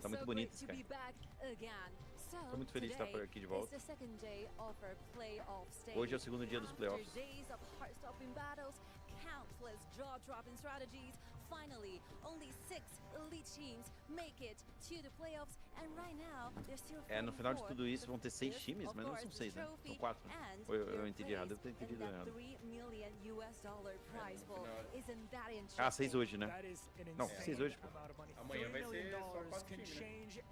Tá muito bonito esse cara. Tô muito feliz de estar por aqui de volta. Hoje é o segundo dia dos playoffs. No final de tudo isso vão ter 6 times, mas não são 6, né? São 4. Ou eu entendi errado, eu tenho entendido errado. 6 hoje, né? Não, 6 hoje, pô. Amanhã vai ser só 4 times, né?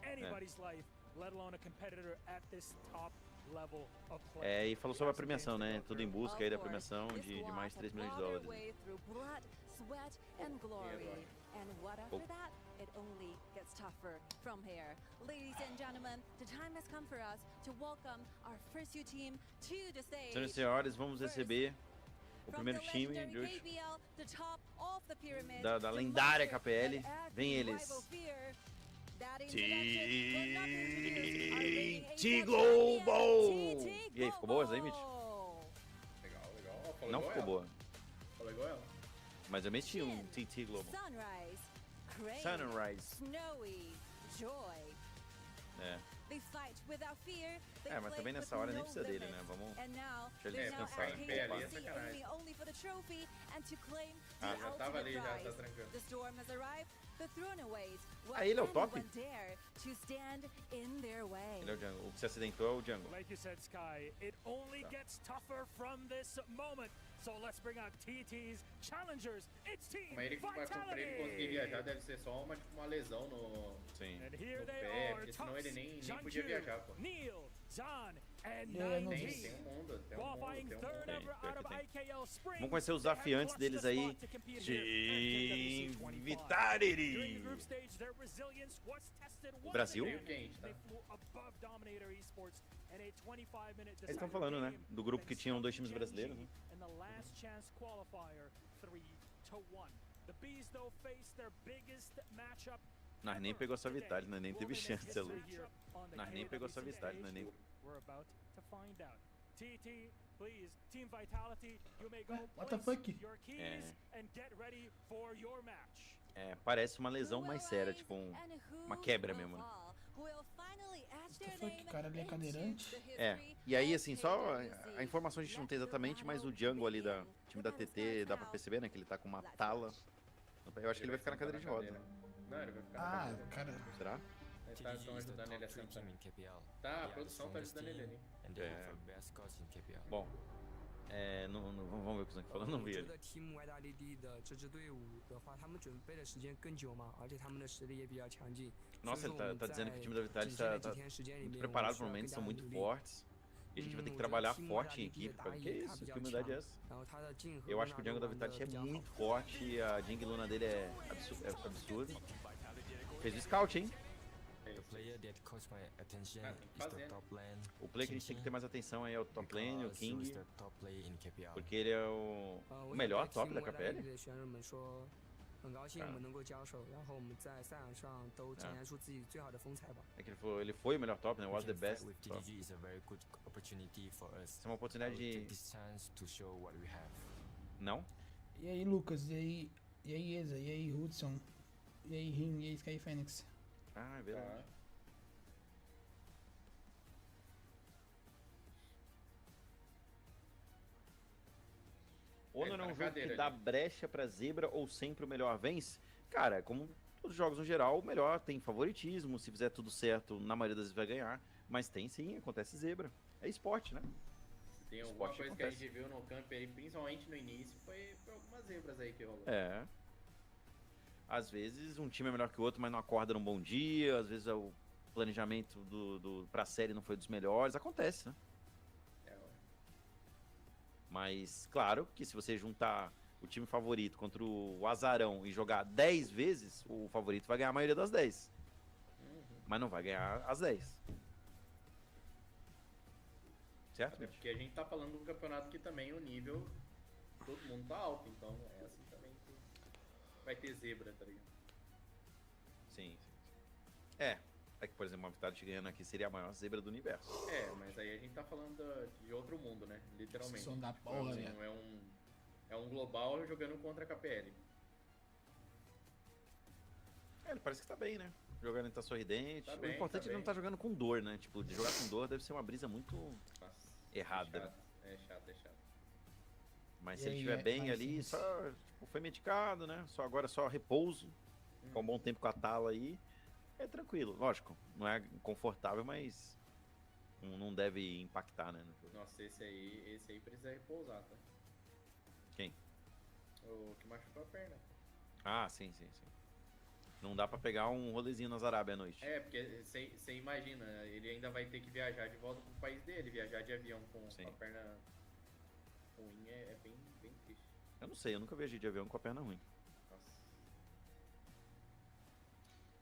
E falou sobre a premiação, né? Tudo em busca aí da premiação de mais de 3 milhões de dólares. Senhoras e senhores, vamos receber o primeiro time de hoje da lendária KPL. Vem eles. TT Global! E aí, ficou boa essa aí, Mitch? Legal. Não ficou boa. Falou igual ela. Mas eu meti um TT Global. Sunrise. Mas também nessa hora nem precisa dele, né? Vamos deixar ele descansar. Já tava ali, já tá tranquilo. Ele é o top? Ele é o jungle. O que se acidentou é o jungle. Mas ele conseguir viajar deve ser só uma lesão no pé, porque senão ele nem podia viajar, pô. Tem um mundo. Vamos conhecer os desafiantes deles aí. Team Vitality. O Brasil? Meio quente, tá? Eles estão falando, né? Do grupo que tinham 2 times brasileiros, né? Nós nem pegou essa Vitality, nós nem teve chance, é louco. Nós nem pegou essa Vitality, nós nem... What the fuck? Parece uma lesão mais séria, tipo uma quebra mesmo, né? What the fuck, cara, ele é cadeirante? E aí, assim, só a informação a gente não tem exatamente, mas o jungle ali da time da TT dá pra perceber, né? Que ele tá com uma tala. Eu acho que ele vai ficar na cadeira de roda. Não, ele vai ficar na cadeira. Cara. Será? Estão ajudando ele a sentar. Tá, a produção tá ajudando ele ali. Bom, vamos ver o que o Zank falou, não vi ele. Nossa, ele tá dizendo que o time da Vitality tá muito preparado pro momento, são muito fortes. E a gente vai ter que trabalhar forte em equipe, cara. Que isso? Que humildade é essa? Eu acho que o jungle da Vitality é muito forte, a Jing Luna dele é absurda. Fez o scout, hein? O player que a gente tem que ter mais atenção aí é o top lane, o King, porque ele é o melhor top da KPL. É que ele foi o melhor top, né? Was the best top. Isso é uma oportunidade de... Não? E aí, Lucas? E aí, Eza? E aí, Hudson? E aí, Rin? E aí, Sky Fênix? É verdade. Honor é um jogo que dá brecha pra zebra ou sempre o melhor vence? Cara, como todos os jogos no geral, o melhor tem favoritismo. Se fizer tudo certo, na maioria das vezes vai ganhar. Mas tem sim, acontece zebra. É esporte, né? Tem alguma coisa que a gente viu no campo aí, principalmente no início, foi algumas zebras aí que rolou. Às vezes um time é melhor que o outro, mas não acorda num bom dia. Às vezes o planejamento pra série não foi dos melhores. Acontece, né? Mas, claro, que se você juntar o time favorito contra o azarão e jogar 10 vezes, o favorito vai ganhar a maioria das 10. Mas não vai ganhar as 10. Certo? Até porque a gente tá falando de um campeonato que também o nível, todo mundo tá alto, então é assim também que vai ter zebra, tá ligado? Sim. É que, por exemplo, uma Vitality ganhando aqui seria a maior zebra do universo. Mas aí a gente tá falando de outro mundo, né? Literalmente. Som da porra, né? É um global jogando contra a KPL. Ele parece que tá bem, né? Jogando ele tá sorridente. Tá O bem, importante tá é ele não bem. tá jogando com dor, né? Tipo, de jogar com dor deve ser uma brisa muito Nossa, errada. É chato. Mas E se ele aí, estiver bem mas ali, sim. só tipo, foi medicado, né? Agora só repouso. Ficar um bom tempo com a tala aí. É tranquilo. Lógico, não é confortável, mas não deve impactar, né? No jogo. Nossa, esse aí precisa repousar, tá? Quem? O que machucou a perna. Ah, sim. Não dá pra pegar um rolezinho nas Arábia à noite. É, porque você imagina, ele ainda vai ter que viajar de volta pro país dele, viajar de avião com a perna ruim é bem triste. Eu não sei, eu nunca viajei de avião com a perna ruim. Nossa.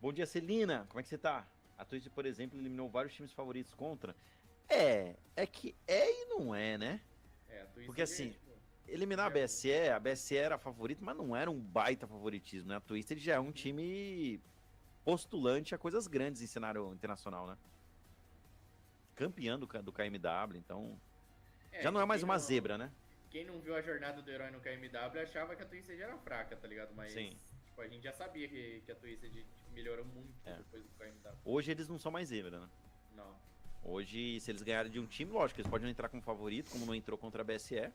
Bom dia, Celina. Como é que você tá? A Twitch, por exemplo, eliminou vários times favoritos contra. É que é e não é, né? A Twitch Porque assim, eliminar a BSE era a favorita, mas não era um baita favoritismo, né? A Twisted já é um time postulante a coisas grandes em cenário internacional, né? Campeão do KMW, então já não é mais uma zebra, né? Quem não viu a jornada do herói no KMW achava que a Twisted era fraca, tá ligado? Mas Sim. Tipo, a gente já sabia que a Twisted tipo, melhorou muito depois do KMW. Hoje eles não são mais zebra, né? Não. Hoje, se eles ganharem de um time, lógico, eles podem entrar como favorito, como não entrou contra a BSE.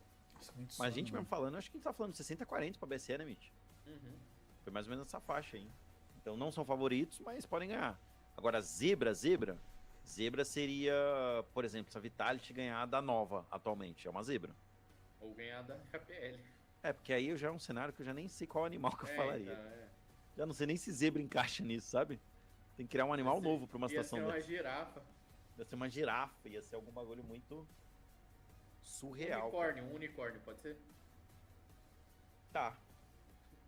Mas a gente mesmo falando, acho que a gente tá falando 60-40 pra BSE, né, Mitch? Foi mais ou menos essa faixa aí. Então não são favoritos, mas podem ganhar. Agora, zebra seria, por exemplo, se a Vitality ganhar da Nova atualmente, é uma zebra. Ou ganhar da KPL. Porque aí já é um cenário que eu já nem sei qual animal que eu falaria. Então, Já não sei nem se zebra encaixa nisso, sabe? Tem que criar um animal novo pra uma situação dessa. Ia ser uma girafa. Ia ser uma girafa, ia ser algum bagulho muito surreal. Um unicórnio, pode ser? Tá.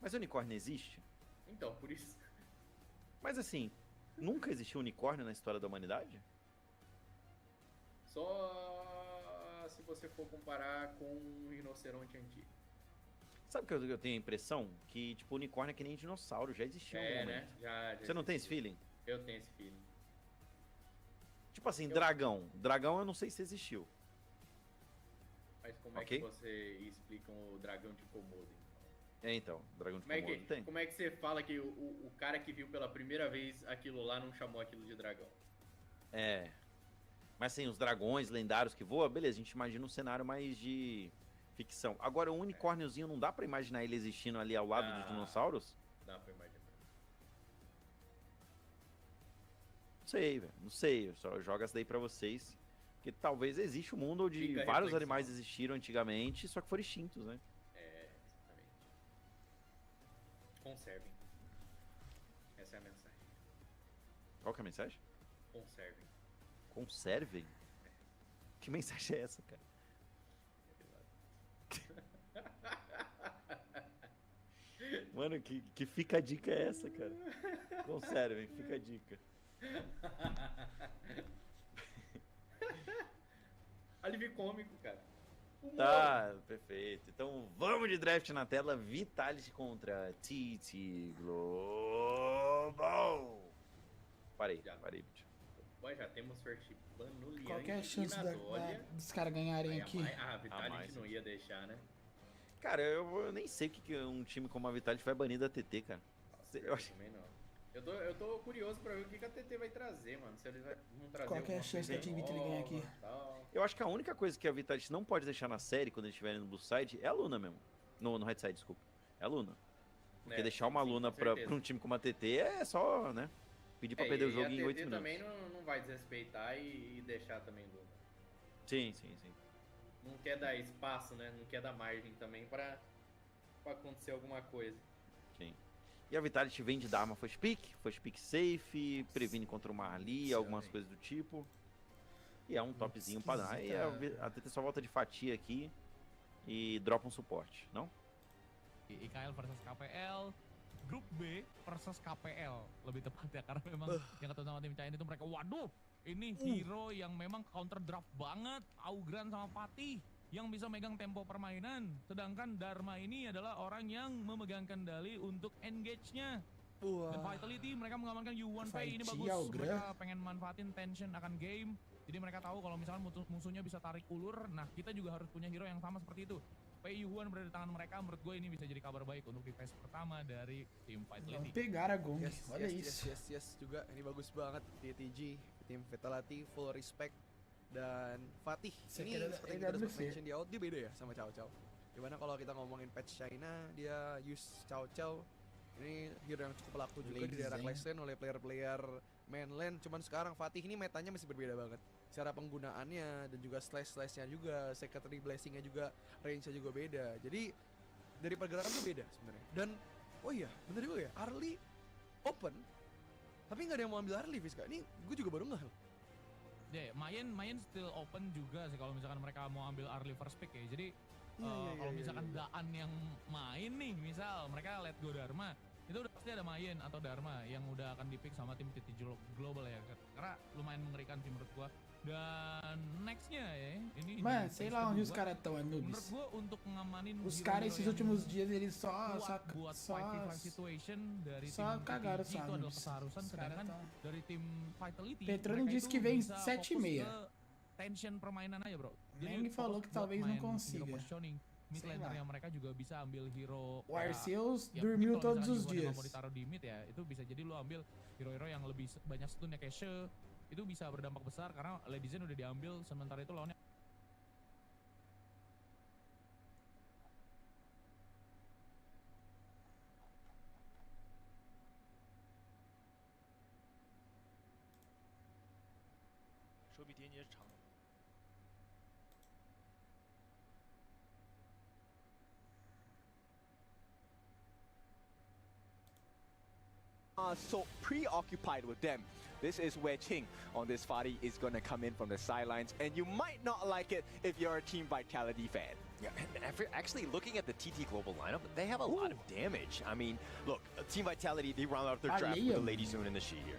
Mas unicórnio existe? Então, por isso. Mas assim, nunca existiu unicórnio na história da humanidade? Só se você for comparar com um rinoceronte antigo. Sabe que eu tenho a impressão? Que, tipo, unicórnio é que nem dinossauro, já existiu em algum momento. Né? Já Você não tem esse feeling? Eu tenho esse feeling. Tipo assim, dragão. Dragão eu não sei se existiu. Mas como é que você explica o dragão de Komodo, então? Então, dragão de Komodo tem. Como é que você fala que o cara que viu pela primeira vez aquilo lá não chamou aquilo de dragão? Mas assim, os dragões lendários que voam, beleza, a gente imagina um cenário mais de ficção. Agora, um unicórniozinho, não dá pra imaginar ele existindo ali ao lado dos dinossauros? Dá pra imaginar. Não sei, velho. Não sei. Eu só jogo essa daí pra vocês. Porque talvez exista um mundo onde vários animais existiram antigamente, só que foram extintos, né? Exatamente. Conservem. Essa é a mensagem. Qual que é a mensagem? Conservem. Conservem? Que mensagem é essa, cara? Mano, que fica a dica é essa, cara? Conservem, fica a dica. Alívio cômico, cara. Tá, perfeito. Então vamos de draft na tela. Vitality contra TT Global. Parei, bicho. Já temos first ban no Liang. Qual que é a chance dos caras ganharem aqui? A Vitality não ia deixar, né? Cara, eu nem sei o que um time como a Vitality vai banir da TT, cara. Nossa, eu acho também não. Eu tô curioso pra ver o que a TT vai trazer, mano. Se eles vão trazer. Qual que é a chance da Team Vitality ganhar aqui? Eu acho que a única coisa que a Vitality não pode deixar na série quando eles estiverem no Blue Side é a Luna mesmo. No Red Side, desculpa. É a Luna. Porque deixar uma Luna pra um time como a TT é só, né? Pedir pra perder o jogo em 8 minutos. também não vai desrespeitar e deixar também Luna. Sim. Não quer dar espaço, né? Não quer dar margem também pra acontecer alguma coisa. Sim. E a Vitality vem de dar arma first pick safe, previne contra o Marley, algumas coisas do tipo. E é um topzinho padrão. Aí a TT só volta de fatia aqui e dropa um suporte, não? IKL versus KPL, grup B versus KPL lebih tepatnya karena memang yang ketemu sama tim China itu mereka waduh ini hero yang memang counter draft banget, Augran sama Fatih yang bisa megang tempo permainan, sedangkan Dharma ini adalah orang yang memegang kendali untuk engage-nya. Dan Vitality mereka mengamankan U1P ini bagus, mereka pengen manfaatin tension akan game. Jadi mereka tahu kalau misalnya musuhnya bisa tarik ulur, nah kita juga harus punya hero yang sama seperti itu. Yuan berada di tangan mereka, menurut gue ini bisa jadi kabar baik untuk di phase pertama dari tim Vitality. Pegar a Gong, olha Yes juga, ini bagus banget TTG, tim Vitality, full respect. Dan Fatih, ini seperti kita udah mention di awal, dia beda ya sama Cao Cao. Dimana kalau kita ngomongin patch China, dia use Cao Cao. Ini hero yang cukup laku juga di daerah Clash oleh player-player mainland. Cuman sekarang Fatih ini metanya masih berbeda banget. Secara penggunaannya dan juga slash-slashnya juga, secondary blessingnya juga, range-nya juga beda. Jadi dari pergerakan tuh beda sebenarnya. Dan oh iya, bener juga ya, early open, tapi nggak ada yang mau ambil early Fiska. Ini gue juga baru nggak. Ya, main still open juga sih kalau misalkan mereka mau ambil early first pick ya. Jadi kalau misalkan Daan yang main nih, misal mereka let go Dharma, itu udah pasti ada Mayen atau Dharma yang udah akan dipick sama tim TT Global ya. Karena lumayan mengerikan sih menurut gua. Dan nextnya ya, ini Mas, sei lá onde os caras estão, menurut Anubis. gua untuk ngamanin Os caras esses últimos dias eles só buat 5v5 situation dari tim cagaram TTG itu adalah keseharusan, sedangkan dari tim Vitality Petrone disse que vem 7:30. tension permainan aja bro. Meng falou que talvez não consiga. Mid laner yang mereka juga bisa ambil hero. O Arceus dormiu todos os dias. Mau ditaruh di mid ya, itu bisa jadi lo ambil hero-hero yang lebih banyak stunnya kayak She. Itu bisa berdampak besar karena Lady Zen udah diambil, sementara itu lawannya so preoccupied with them. This is where Ching on this party is going to come in from the sidelines, and you might not like it if you're a Team Vitality fan. Yeah, and actually looking at the TT Global lineup, they have a lot of damage. I mean, look, Team Vitality, they round out their draft with the Lady Soon and the She here.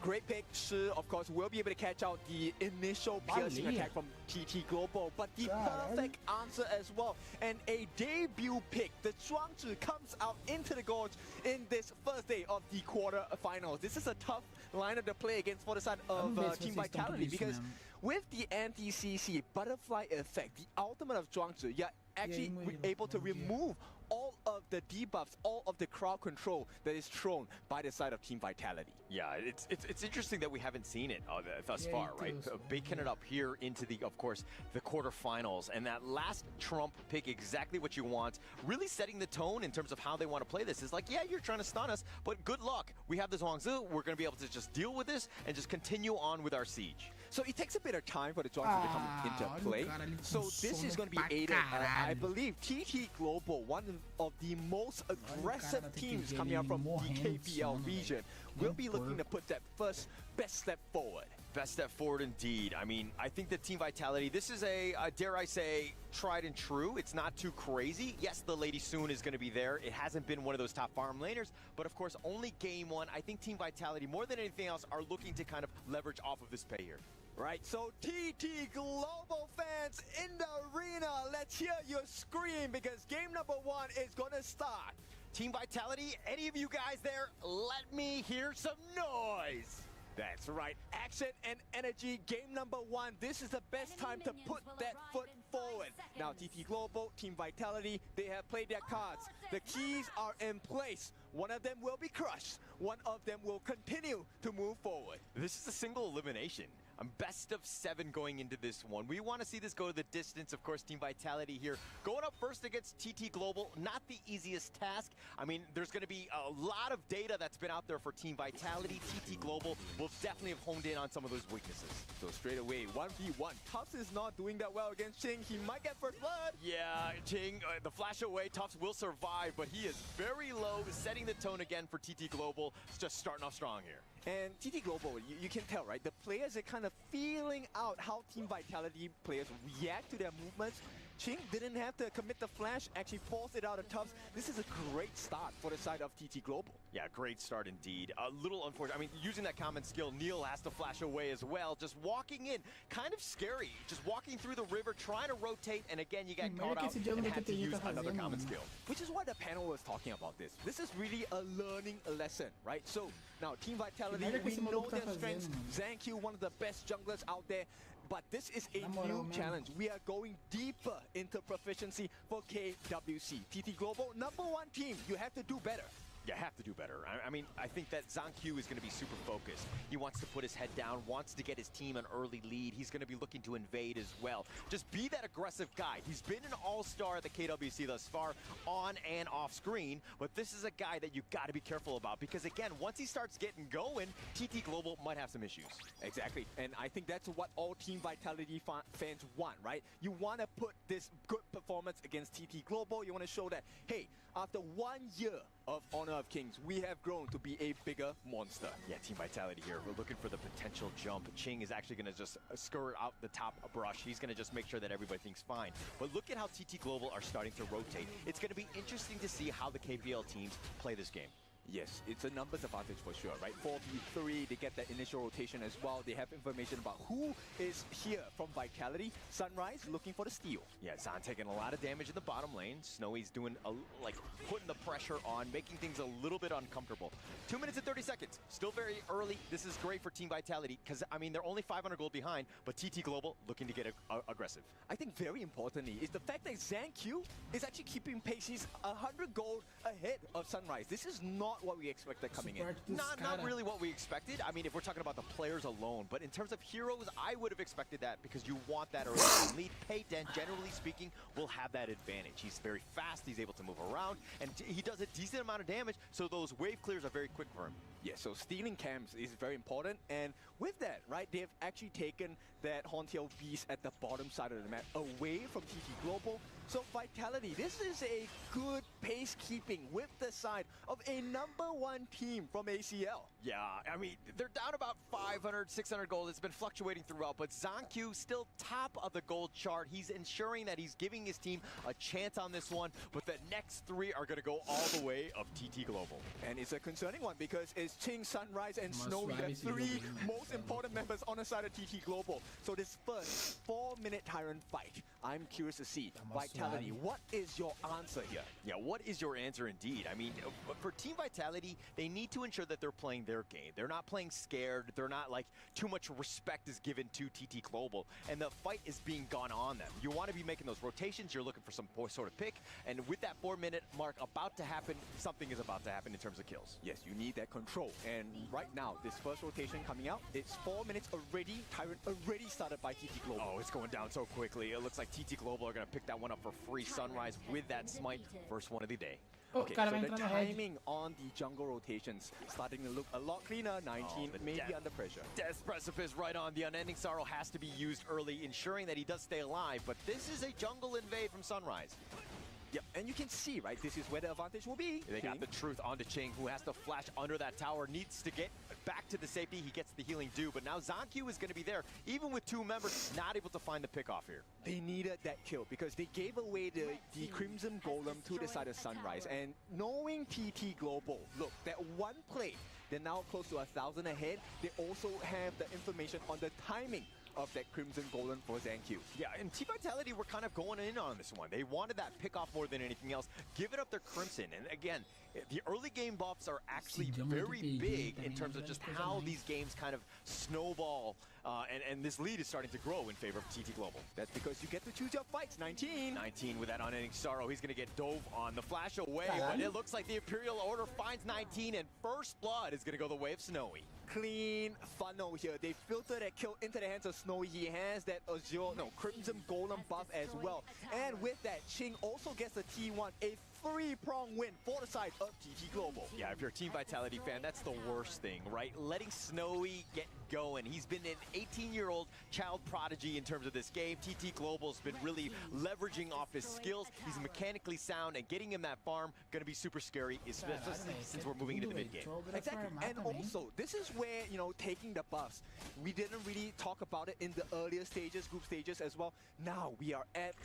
Great pick. Shi, of course, will be able to catch out the initial piercing attack from TT Global, but the perfect answer as well. And a debut pick. The Zhuangzi comes out into the gorge in this first day of the quarterfinals. This is a tough lineup to play against for the side of Team Vitality because with the anti-CC butterfly effect, the ultimate of Zhuangzi, you're actually able to remove all of the debuffs, all of the crowd control that is thrown by the side of Team Vitality. Yeah, it's interesting that we haven't seen it thus far, right? Baking it up here into the, of course, the quarterfinals, and that last Trump pick, exactly what you want, really setting the tone in terms of how they want to play this. Is like, yeah, you're trying to stun us, but good luck. We have this Zhuangzi, we're going to be able to just deal with this and just continue on with our siege. So it takes a bit of time for the Zhuangzi to come into play. So this is going to be aided, I believe, TT Global, one of the most aggressive teams coming out from the KPL region, will be looking to put that first best step forward. Best step forward indeed. I mean, I think that Team Vitality, this is a dare I say, tried and true. It's not too crazy. Yes, the Lady Soon is going to be there. It hasn't been one of those top farm laners, but of course, only game one. I think Team Vitality, more than anything else, are looking to kind of leverage off of this pay here. Right, so TT Global fans in the arena, let's hear your scream because game number one is gonna start. Team Vitality, any of you guys there, let me hear some noise. That's right, action and energy, game number one. This is the best time to put that foot forward. Now TT Global, Team Vitality, they have played their cards. The keys are in place. One of them will be crushed. One of them will continue to move forward. This is a single elimination. Best of 7 going into this one. We want to see this go to the distance. Of course, Team Vitality here going up first against TT Global. Not the easiest task. I mean, there's going to be a lot of data that's been out there for Team Vitality. TT Global will definitely have honed in on some of those weaknesses. So straight away, 1v1. Tufts is not doing that well against Ching. He might get first blood. Yeah, Ching, the flash away. Tufts will survive, but he is very low, setting the tone again for TT Global. It's just starting off strong here. And TT Global, you can tell, right? The players are kind of feeling out how Team Vitality players react to their movements. Ching didn't have to commit the flash, actually forced it out of Tufts. This is a great start for the side of TT Global. Yeah, great start indeed. A little unfortunate. I mean, using that common skill, Neil has to flash away as well. Just walking in, kind of scary. Just walking through the river, trying to rotate, and again, you get caught out and had to use another common skill. Which is why the panel was talking about this. This is really a learning lesson, right? So now Team Vitality, we know their strengths. Zhang Q, one of the best junglers out there. but this is a new challenge. We are going deeper into proficiency for KWC. TT Global, #1 team, you have to do better. You have to do better. I mean, I think that ZhangQ is going to be super focused. He wants to put his head down, wants to get his team an early lead. He's going to be looking to invade as well. Just be that aggressive guy. He's been an all-star at the KWC thus far, on and off screen, but this is a guy that you got to be careful about because, again, once he starts getting going, TT Global might have some issues. Exactly, and I think that's what all Team Vitality fans want, right? You want to put this good performance against TT Global. You want to show that, hey, after 1 year of Honor of Kings, we have grown to be a bigger monster. Yeah, Team Vitality here. We're looking for the potential jump. Ching is actually going to just skirt out the top brush. He's going to just make sure that everybody thinks fine. But look at how TT Global are starting to rotate. It's going to be interesting to see how the KPL teams play this game. Yes, it's a numbers advantage for sure, right? 4v3, they get that initial rotation as well. They have information about who is here from Vitality. Sunrise looking for the steal. Yeah, Zahn taking a lot of damage in the bottom lane. Snowy's doing, putting the pressure on, making things a little bit uncomfortable. 2 minutes and 30 seconds. Still very early. This is great for Team Vitality because, I mean, they're only 500 gold behind, but TT Global looking to get aggressive. I think very importantly is the fact that ZhangQ is actually keeping pace. He's 100 gold ahead of Sunrise. This is not what we expected coming in. Not really what we expected. I mean, if we're talking about the players alone, but in terms of heroes, I would have expected that because you want that early lead. Payden, generally speaking, will have that advantage. He's very fast, he's able to move around, and he does a decent amount of damage, so those wave clears are very quick for him. Yeah, so stealing camps is very important, and with that, right, they've actually taken that Horntail Beast at the bottom side of the map away from TT Global. So Vitality, this is a good pace keeping with the side of a #1 team from ACL. Yeah, I mean, they're down about 500, 600 gold. It's been fluctuating throughout, but ZhangQ still top of the gold chart. He's ensuring that he's giving his team a chance on this one, but the next 3 are going to go all the way of TT Global. And it's a concerning one because it's Ching, Sunrise, and Snowy, the 3 most important members on the side of TT Global. So this first 4-minute Tyrant fight, I'm curious to see. Vitality, what is your answer here? Yeah, what is your answer indeed? I mean, for Team Vitality, they need to ensure that they're playing their game. They're not playing scared. They're not like too much respect is given to TT Global, and the fight is being gone on them. You want to be making those rotations. You're looking for some sort of pick, and with that 4-minute mark about to happen, something is about to happen in terms of kills. Yes, you need that control, and right now, this first rotation coming out, it's 4 minutes already. Tyrant already started by TT Global. Oh, it's going down so quickly. It looks like TT Global are going to pick that one up for free. Sunrise with that smite, first one of the day. Okay, so the timing on the jungle rotations starting to look a lot cleaner. 19 maybe under pressure. Death Precipice right on. The Unending Sorrow has to be used early, ensuring that he does stay alive, but this is a jungle invade from Sunrise. Yep, and you can see, right, this is where the advantage will be. They got the truth onto Ching, who has to flash under that tower, needs to get back to the safety. He gets the healing due, but now ZhangQ is going to be there, even with 2 members, not able to find the pick off here. They needed that kill because they gave away the Crimson Golem to the side of Sunrise, and knowing TT Global, look, that one play, they're now close to 1,000 ahead. They also have the information on the timing of that Crimson Golem for ZhangQ. Yeah, and Team Vitality were kind of going in on this one. They wanted that pick off more than anything else. Give it up their Crimson. And again, the early game buffs are actually very big in terms of just how these games kind of snowball. And this lead is starting to grow in favor of TT Global. That's because you get to choose your fights. 19 with that Unending Sorrow. He's going to get dove on the flash away, but it looks like the Imperial Order finds 19, and first blood is going to go the way of Snowy. Clean funnel here. They filter that kill into the hands of Snowy. He has that Crimson Golem buff as well. And with that, Ching also gets the T1, a 3-prong win for the side of TT Global. Yeah, if you're a Team Vitality fan, that's the worst thing, right? Letting Snowy get going. He's been an 18-year-old child prodigy in terms of this game. TT Global's been really leveraging off his skills. He's mechanically sound, and getting him that farm going to be super scary, especially since we're moving into the mid-game. Exactly, and also, this is where, you know, taking the buffs, we didn't really talk about it in the earlier stages, group stages as well. Now we are at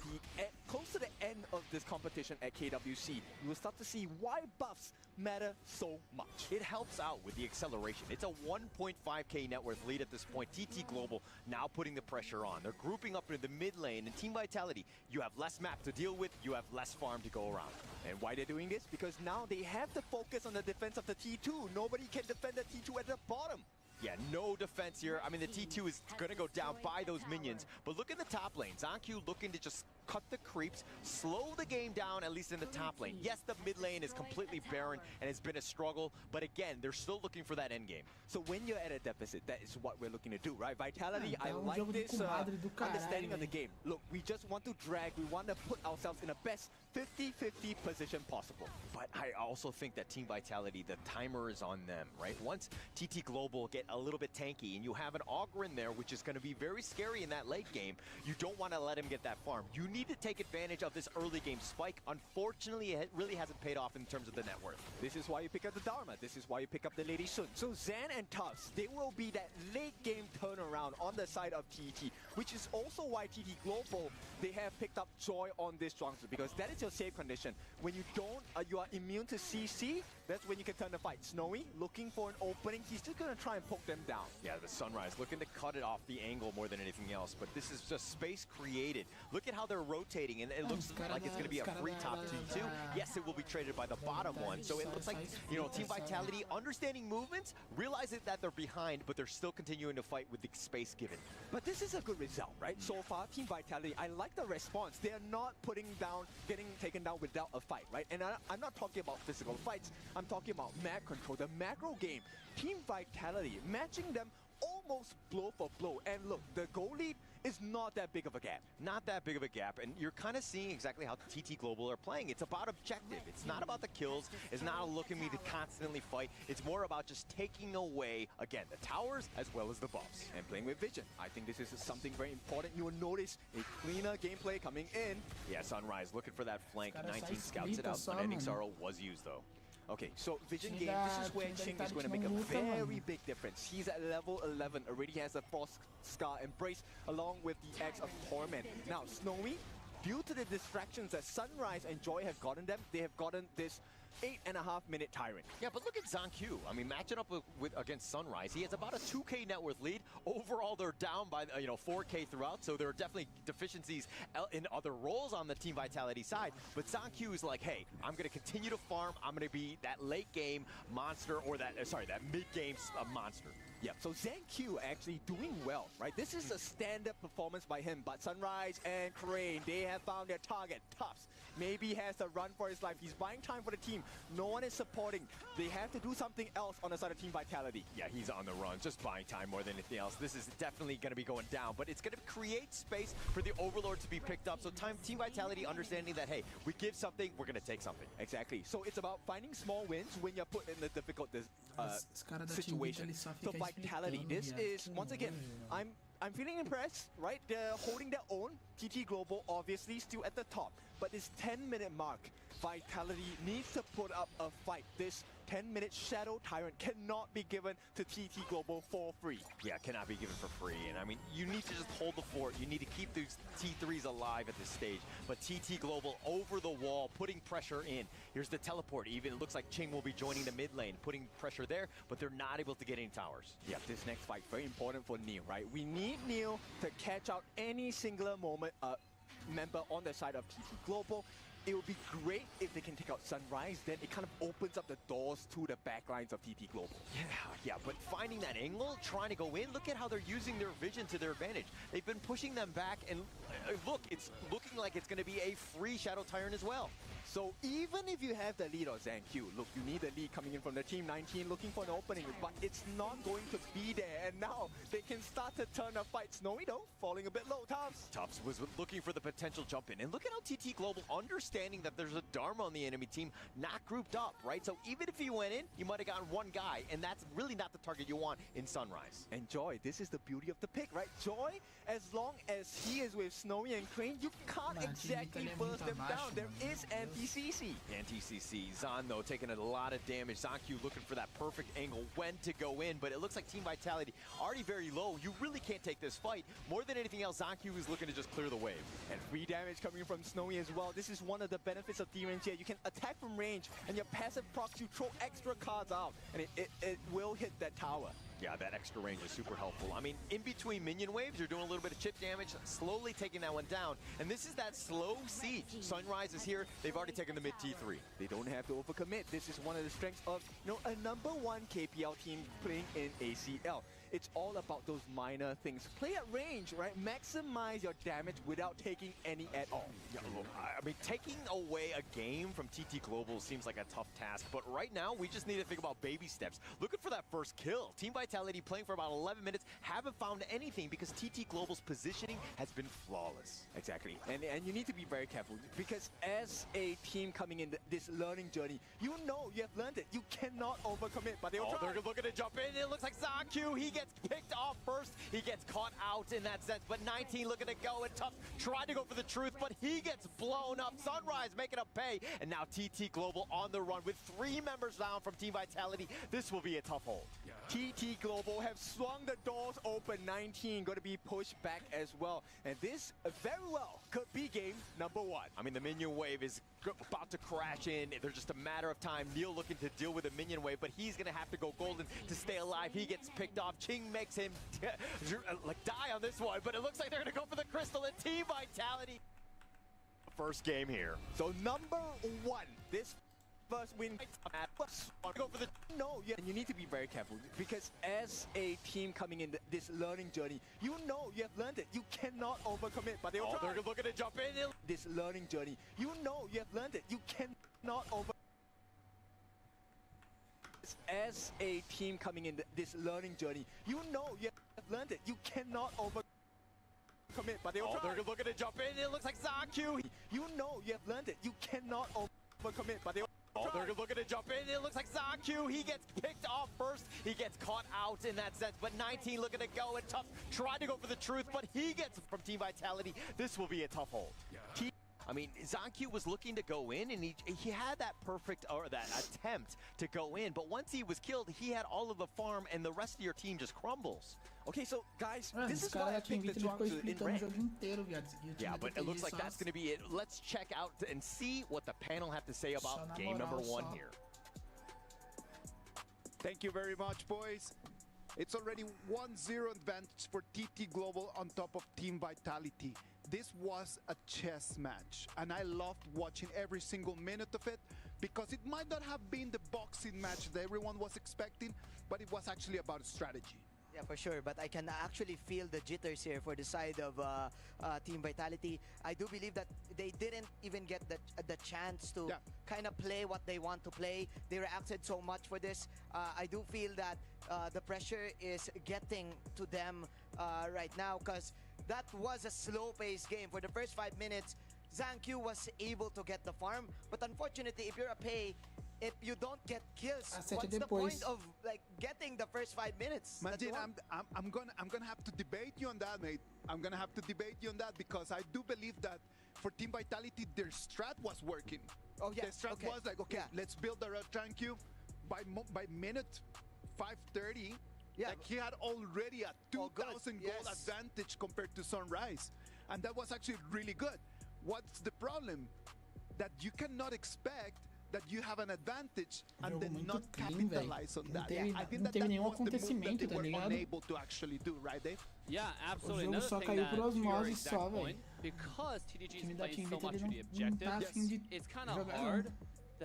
close to the end of this competition at KWC. You will start to see why buffs matter so much. It helps out with the acceleration. It's a 1.5k net worth lead at this point. TT Global now putting the pressure on. They're grouping up in the mid lane, and Team Vitality, you have less map to deal with, you have less farm to go around. And why they're doing this? Because now they have to focus on the defense of the T2. Nobody can defend the T2 at the bottom. Yeah, no defense here. I mean, the T2 is going to go down by those minions. But look in the top lane. ZonQ looking to just cut the creeps, slow the game down, at least in the top lane. Yes, the mid lane is completely barren and it's been a struggle. But again, they're still looking for that end game. So when you're at a deficit, that is what we're looking to do, right? Vitality, I like this understanding of the game. Look, we just want to drag. We want to put ourselves in the best 50-50 position possible. But I also think that Team Vitality, the timer is on them, right? Once TT Global get a little bit tanky and you have an Augur in there, which is going to be very scary in that late game, you don't want to let him get that farm. You need to take advantage of this early game spike. Unfortunately, it really hasn't paid off in terms of the net worth. This is why you pick up the Dharma. This is why you pick up the Lady Sun. So Zan and Tufts, they will be that late game turnaround on the side of TT, which is also why TT Global, they have picked up Joy on this juncture, because that is your safe condition. When you don't, you are immune to CC, that's when you can turn the fight. Snowy, looking for an opening, he's just going to try and poke them down. Yeah, the Sunrise looking to cut it off the angle more than anything else, but this is just space created. Look at how they're rotating, and it looks like it's going to be a free top 2-2. Yes, it will be traded by the bottom one, so it looks like, you know, Team Vitality understanding movements, realizing that they're behind, but they're still continuing to fight with the space given. But this is a good result, right? So far, Team Vitality, I like the response. They are not getting taken down without a fight, right? And I'm not talking about physical fights. I'm talking about mag control, the macro game. Team Vitality, matching them almost blow for blow. And look, the goal lead is not that big of a gap. Not that big of a gap, and you're kind of seeing exactly how TT Global are playing. It's about objective. It's not about the kills. It's not looking me to constantly fight. It's more about just taking away, again, the towers as well as the buffs. And playing with vision. I think this is something very important. You will notice a cleaner gameplay coming in. Yeah, Sunrise looking for that flank. 19 scouts it out, but Ending Sorrow was used, though. Okay, so vision game, this is where Ching is going to make a very big difference. He's at level 11, already has a Frost Scar Embrace along with the Axe of Torment. Now, Snowy, due to the distractions that Sunrise and Joy have gotten them, they have gotten this 8.5-minute Tyrant. Yeah, but look at ZonQ. I mean, matching up with against Sunrise, he has about a 2K net worth lead. Overall, they're down by 4K throughout, so there are definitely deficiencies in other roles on the Team Vitality side. But ZonQ is like, hey, I'm going to continue to farm. I'm going to be that late game monster, or that mid game monster. Yeah, so ZonQ actually doing well, right? This is a standard performance by him, but Sunrise and Crane, they have found their target. Tufts maybe has to run for his life. He's buying time for the team. No one is supporting. They have to do something else on the side of Team Vitality. Yeah, he's on the run, just buying time more than anything else. This is definitely going to be going down, but it's going to create space for the Overlord to be picked up. So Team Vitality understanding that, hey, we give something, we're going to take something. Exactly. So it's about finding small wins when you're put in a difficult situation. So Vitality, this is, once again, I'm feeling impressed, right? They're holding their own. TT Global obviously still at the top, but this 10-minute mark, Vitality needs to put up a fight. This 10-minute Shadow Tyrant cannot be given to TT Global for free. Yeah, cannot be given for free. And I mean, you need to just hold the fort. You need to keep these T3s alive at this stage. But TT Global over the wall, putting pressure in. Here's the teleport. Even it looks like Ching will be joining the mid lane, putting pressure there, but they're not able to get any towers. Yeah, this next fight, very important for Neil, right? We need Neil to catch out any singular member on the side of TT Global. It would be great if they can take out Sunrise, then it kind of opens up the doors to the backlines of TT Global. Yeah, but finding that angle, trying to go in, look at how they're using their vision to their advantage. They've been pushing them back, and look, it's looking like it's going to be a free Shadow Tyrant as well. So even if you have the lead on ZonQ, look, you need the lead coming in from the Team 19 looking for an opening, but it's not going to be there. And now they can start to turn the fight. Snowy though, falling a bit low. Tufts was looking for the potential jump in. And look at how TT Global understanding that there's a Dharma on the enemy team, not grouped up, right? So even if he went in, you might have gotten one guy, and that's really not the target you want in Sunrise. And Joy, this is the beauty of the pick, right? Joy, as long as he is with Snowy and Crane, you can't exactly burst them down. There is anti-CC. Anti-CC. Zon, though, taking a lot of damage. ZonQ looking for that perfect angle, when to go in, but it looks like Team Vitality already very low. You really can't take this fight. More than anything else, ZonQ is looking to just clear the wave. And free damage coming from Snowy as well. This is one of the benefits of D-range here. You can attack from range, and your passive procs, you throw extra cards out, and it will hit that tower. Yeah, that extra range is super helpful. I mean, in between minion waves, you're doing a little bit of chip damage, slowly taking that one down. And this is that slow siege. Sunrise is here. They've already taken the mid T3. They don't have to overcommit. This is one of the strengths of, a #1 KPL team playing in ACL. It's all about those minor things. Play at range, right? Maximize your damage without taking any at all. Yeah, look, I mean, taking away a game from TT Global seems like a tough task, but right now we just need to think about baby steps. Looking for that first kill. Team Vitality playing for about 11 minutes, haven't found anything because TT Global's positioning has been flawless. Exactly, and you need to be very careful because as a team coming in this learning journey, you have learned it. You cannot overcommit, but they'll try. They're looking to jump in. It looks like ZaQ, he gets picked off first. He gets caught out in that sense, but 19 looking to go, and Tough tried to go for the truth, but he gets blown up. Sunrise making a pay, and now TT Global on the run with 3 members down from Team Vitality. This will be a tough hold. TT Global have swung the doors open. 19 going to be pushed back as well, and this very well could be game #1. I mean, the minion wave is about to crash in. They're just a matter of time. Neil looking to deal with the minion wave, but he's gonna have to go golden to stay alive. He gets picked off. Ching makes him like die on this one, but it looks like they're gonna go for the crystal, and Team Vitality first game here. So #1, this first win. Go for the and you need to be very careful because as a team coming in this learning journey, you have learned it. You cannot overcommit, but they'll try. They're looking to jump in. This learning journey, you have learned it. You cannot over. As a team coming in this learning journey, you have learned it. You cannot overcommit, but they'll try. They're looking to jump in. It looks like ZaQ. You have learned it. You cannot overcommit, but they'll. They're looking to jump in. It looks like ZaQ, he gets picked off first. He gets caught out in that sense, but 19 looking to go, and Tough tried to go for the truth, but he gets from Team Vitality. This will be a tough hold. I mean, ZaQ was looking to go in, and he had that perfect, or that attempt to go in, but once he was killed, he had all of the farm, and the rest of your team just crumbles. Okay, so guys, this is why I picked the Zhuangzi in rank. Yeah, but it looks like that's going to be it. Let's check out and see what the panel have to say about game #1 here. Thank you very much, boys. It's already 1-0 advantage for TT Global on top of Team Vitality. This was a chess match, and I loved watching every single minute of it because it might not have been the boxing match that everyone was expecting, but it was actually about strategy. Yeah, for sure, but I can actually feel the jitters here for the side of Team Vitality. I do believe that they didn't even get the chance to kind of play what they want to play. They reacted so much for this. I do feel that the pressure is getting to them right now because that was a slow-paced game. For the first 5 minutes, ZaQ was able to get the farm, but unfortunately, if you're a pay, if you don't get kills, what's the point of like getting the first 5 minutes? Manjin, I'm gonna have to debate you on that, mate. I'm gonna have to debate you on that because I do believe that for Team Vitality, their strat was working. Oh yeah, the strat was like, okay, let's build the ZaQ. By minute 5:30, like he had already a 2,000 gold advantage compared to Sunrise, and that was actually really good. What's the problem? That you cannot expect that you have an advantage and then not capitalize on that. I think that was the move that they were unable to actually do, right, Dave? Yeah, absolutely. Another thing that to your exact point, because TDG is playing so much for the objective, it's kind of hard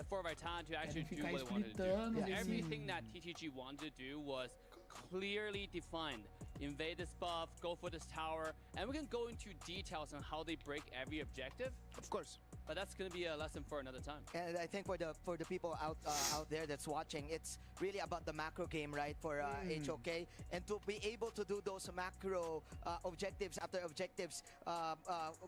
for Vitality to actually do what they wanted to do. Everything that TTG wanted to do was clearly defined. Invade this buff, go for this tower, and we can go into details on how they break every objective. Of course. But that's going to be a lesson for another time. And I think for the people out there that's watching, it's really about the macro game, right? For HOK, and to be able to do those macro objectives after objectives,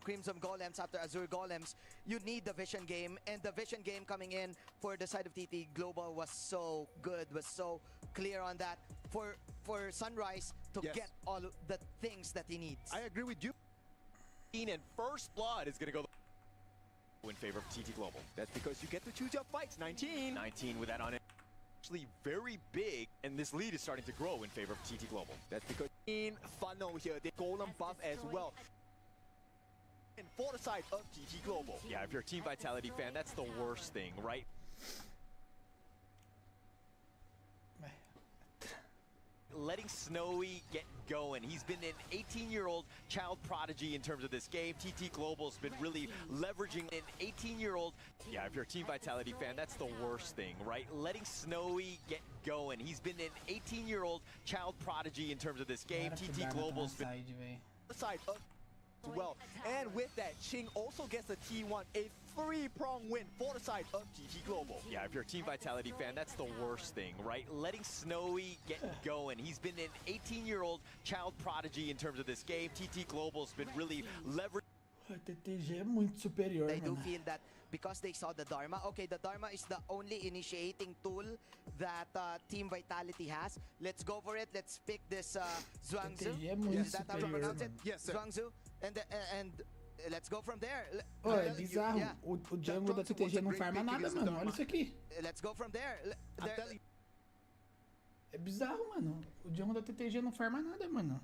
Crimson Golems after Azure Golems, you need the vision game, and the vision game coming in for the side of TT Global was so good, was so clear on that for Sunrise to get all the things that he needs. I agree with you. And first blood is going to go in favor of TT Global. That's because you get to choose your fights. 19 with that on it. Actually very big, and this lead is starting to grow in favor of TT Global. That's because in funnel here, the golem buff as well. And for the side of TT Global. Yeah, if you're a Team Vitality fan, that's the worst thing, right? letting Snowy get going. He's been an 18-year-old child prodigy in terms of this game. TT Global's been really leveraging an 18-year-old. Yeah, if you're a Team Vitality fan, that's the worst thing, right? Letting Snowy get going. He's been an 18-year-old child prodigy in terms of this game. TT Global's been side up well. And with that, Ching also gets the T1, a 3-prong win for the side of TT Global. Yeah, if you're a Team Vitality fan, that's the worst thing, right? Letting Snowy get going. He's been an 18-year-old child prodigy in terms of this game. TT Global's been really leveraging. TTG é muito superior, They do mano. feel that because they saw the Dharma. Okay, the Dharma is the only initiating tool that Team Vitality has. Let's go for it. Let's pick this Zhuangzi. TTG é muito Is that how you superior, pronounce it? mano. Yes, sir. Zhuangzi. And let's go from there. Oh, é bizarro. Yeah. O jungle da TTG não farma nada, mano. Olha isso aqui. Let's go from there. É bizarro, mano. O jungle da TTG não farma nada, mano.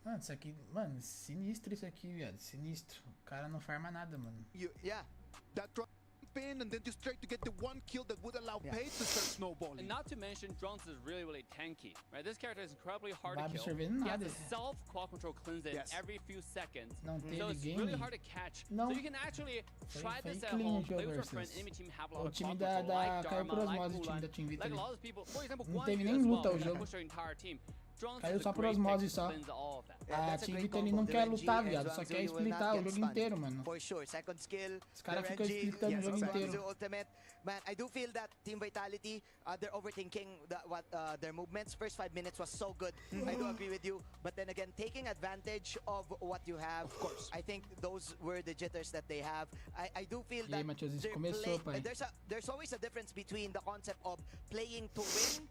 Mano, isso aqui, mano, sinistro isso aqui, viado. Sinistro. O cara não farma nada, mano. Yeah. That drop in and then just try to get the one kill that would allow Paige to start snowballing. And not to mention, Drones is really tanky, right? This character is incredibly hard Vai to kill. absorvendo He has nada. to self-qual control cleanse it Yes. every few seconds. Não So teve it's game. really hard to catch. Não. So you can actually try Foi this at clean home, o play jogo, with your friends, Arceus. enemy team have a lot O of time qual control, like caiu por Dharma, like osmose, o time Mulan, da Team like a Vitality. lot of people. For example, Não Guan teve Yu nem as luta well, o that jogo. push their entire team. Drones Caiu is só a por great pick osmose to só. cleanse all of that. A That's a Team great Vitality combo. não The quer Renji lutar, and viado. Só Zhuangzi quer will not splitar o get jogo stunned. inteiro, mano. For sure, second skill. Os caras the ficam Renji, splitando o jogo Zhuangzi inteiro. ultimate. Man, I do feel that Team Vitality, they're overthinking their movements. First 5 minutes was so good. I do agree with you. But then again, taking advantage of what you have, of course. I think those were the jitters that they have. I do feel E aí, that Matheus, isso they're começou, pai. there's always a difference between the concept of playing to win,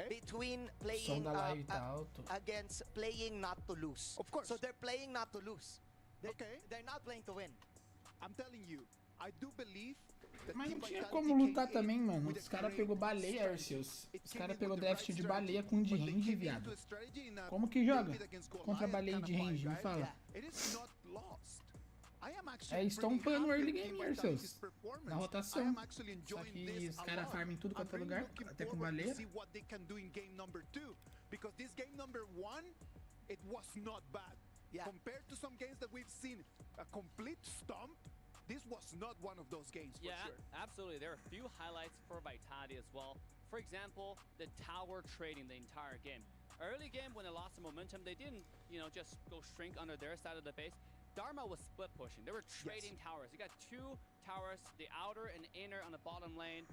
between Som playing da live tá alto. against playing not to lose. Of course. So they're playing not to lose. Okay. They're not playing to win. I'm telling you, I do believe that Mas Team não tinha Vitality como came lutar in também, mano. with Os a caras great pegou baleia, strategy. Arceus. It Os came caras in pegou with the right déficit de strategy, baleia com de but they range, came viado. into a strategy in a Como que joga David against contra Goliath baleia kind de of range? fight, Me right? fala. It is not lost. I am actually É estompando o early pretty happy game, with Arceus. Vitality's performance. Na I rotação. am actually Só enjoying que this os a caras lot. farmam em tudo I'm quanto é really lugar, looking até com forward to baleia. see what they can do in game number 2, because this game number 1, it was not bad. Yeah. Compared to some games that we've seen, a complete stomp, this was not one of those games for Yeah, sure. absolutely. There are a few highlights for Vitality as well. For example, the tower trading the entire game. Early game, when they lost the momentum, they didn't, just go shrink under their side of the base. Dharma was split pushing. They were trading towers. You got 2 towers, the outer and inner on the bottom lane,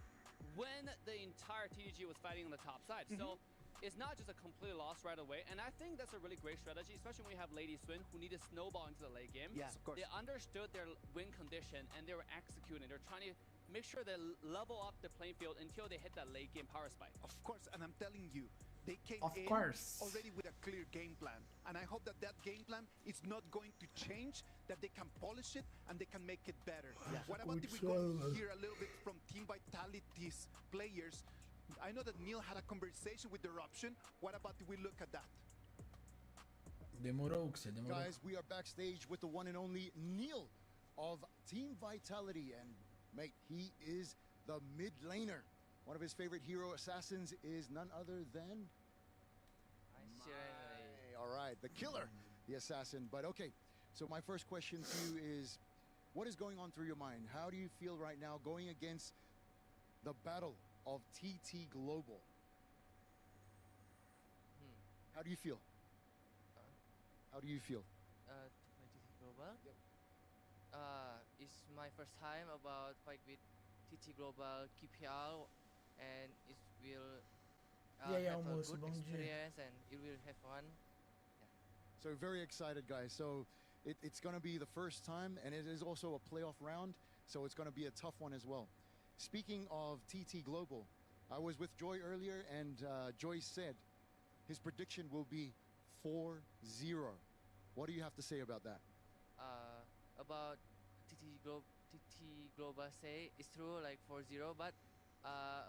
when the entire TDG was fighting on the top side. So it's not just a complete loss right away. And I think that's a really great strategy, especially when you have Lady Swin, who need to snowball into the late game. Yes, of course. They understood their win condition and they were executing. They're trying to make sure they level up the playing field until they hit that late game power spike. Of course, and I'm telling you, they came Of in course. already with a clear game plan. And I hope that that game plan is not going to change, that they can polish it and they can make it better. What about if we go hear a little bit from Team Vitality's players? I know that Neil had a conversation with Eruption. What about if we look at that? Demorou, que você demorou. Guys, we are backstage with the one and only Neil of Team Vitality. And, mate, he is the mid laner. One of his favorite hero assassins is none other than... All right, the killer, the assassin. But, okay, so my first question to you is, what is going on through your mind? How do you feel right now going against the battle of TT Global? How do you feel? How do you feel? TT Global? Yep. It's my first time about fight with TT Global KPL, and it will have a good experience and it will have fun. So very excited, guys. So it's going to be the first time, and it is also a playoff round, so it's going to be a tough one as well. Speaking of TT Global, I was with Joy earlier, and Joy said his prediction will be 4-0. What do you have to say about that? About TT Global say it's true, like 4-0, but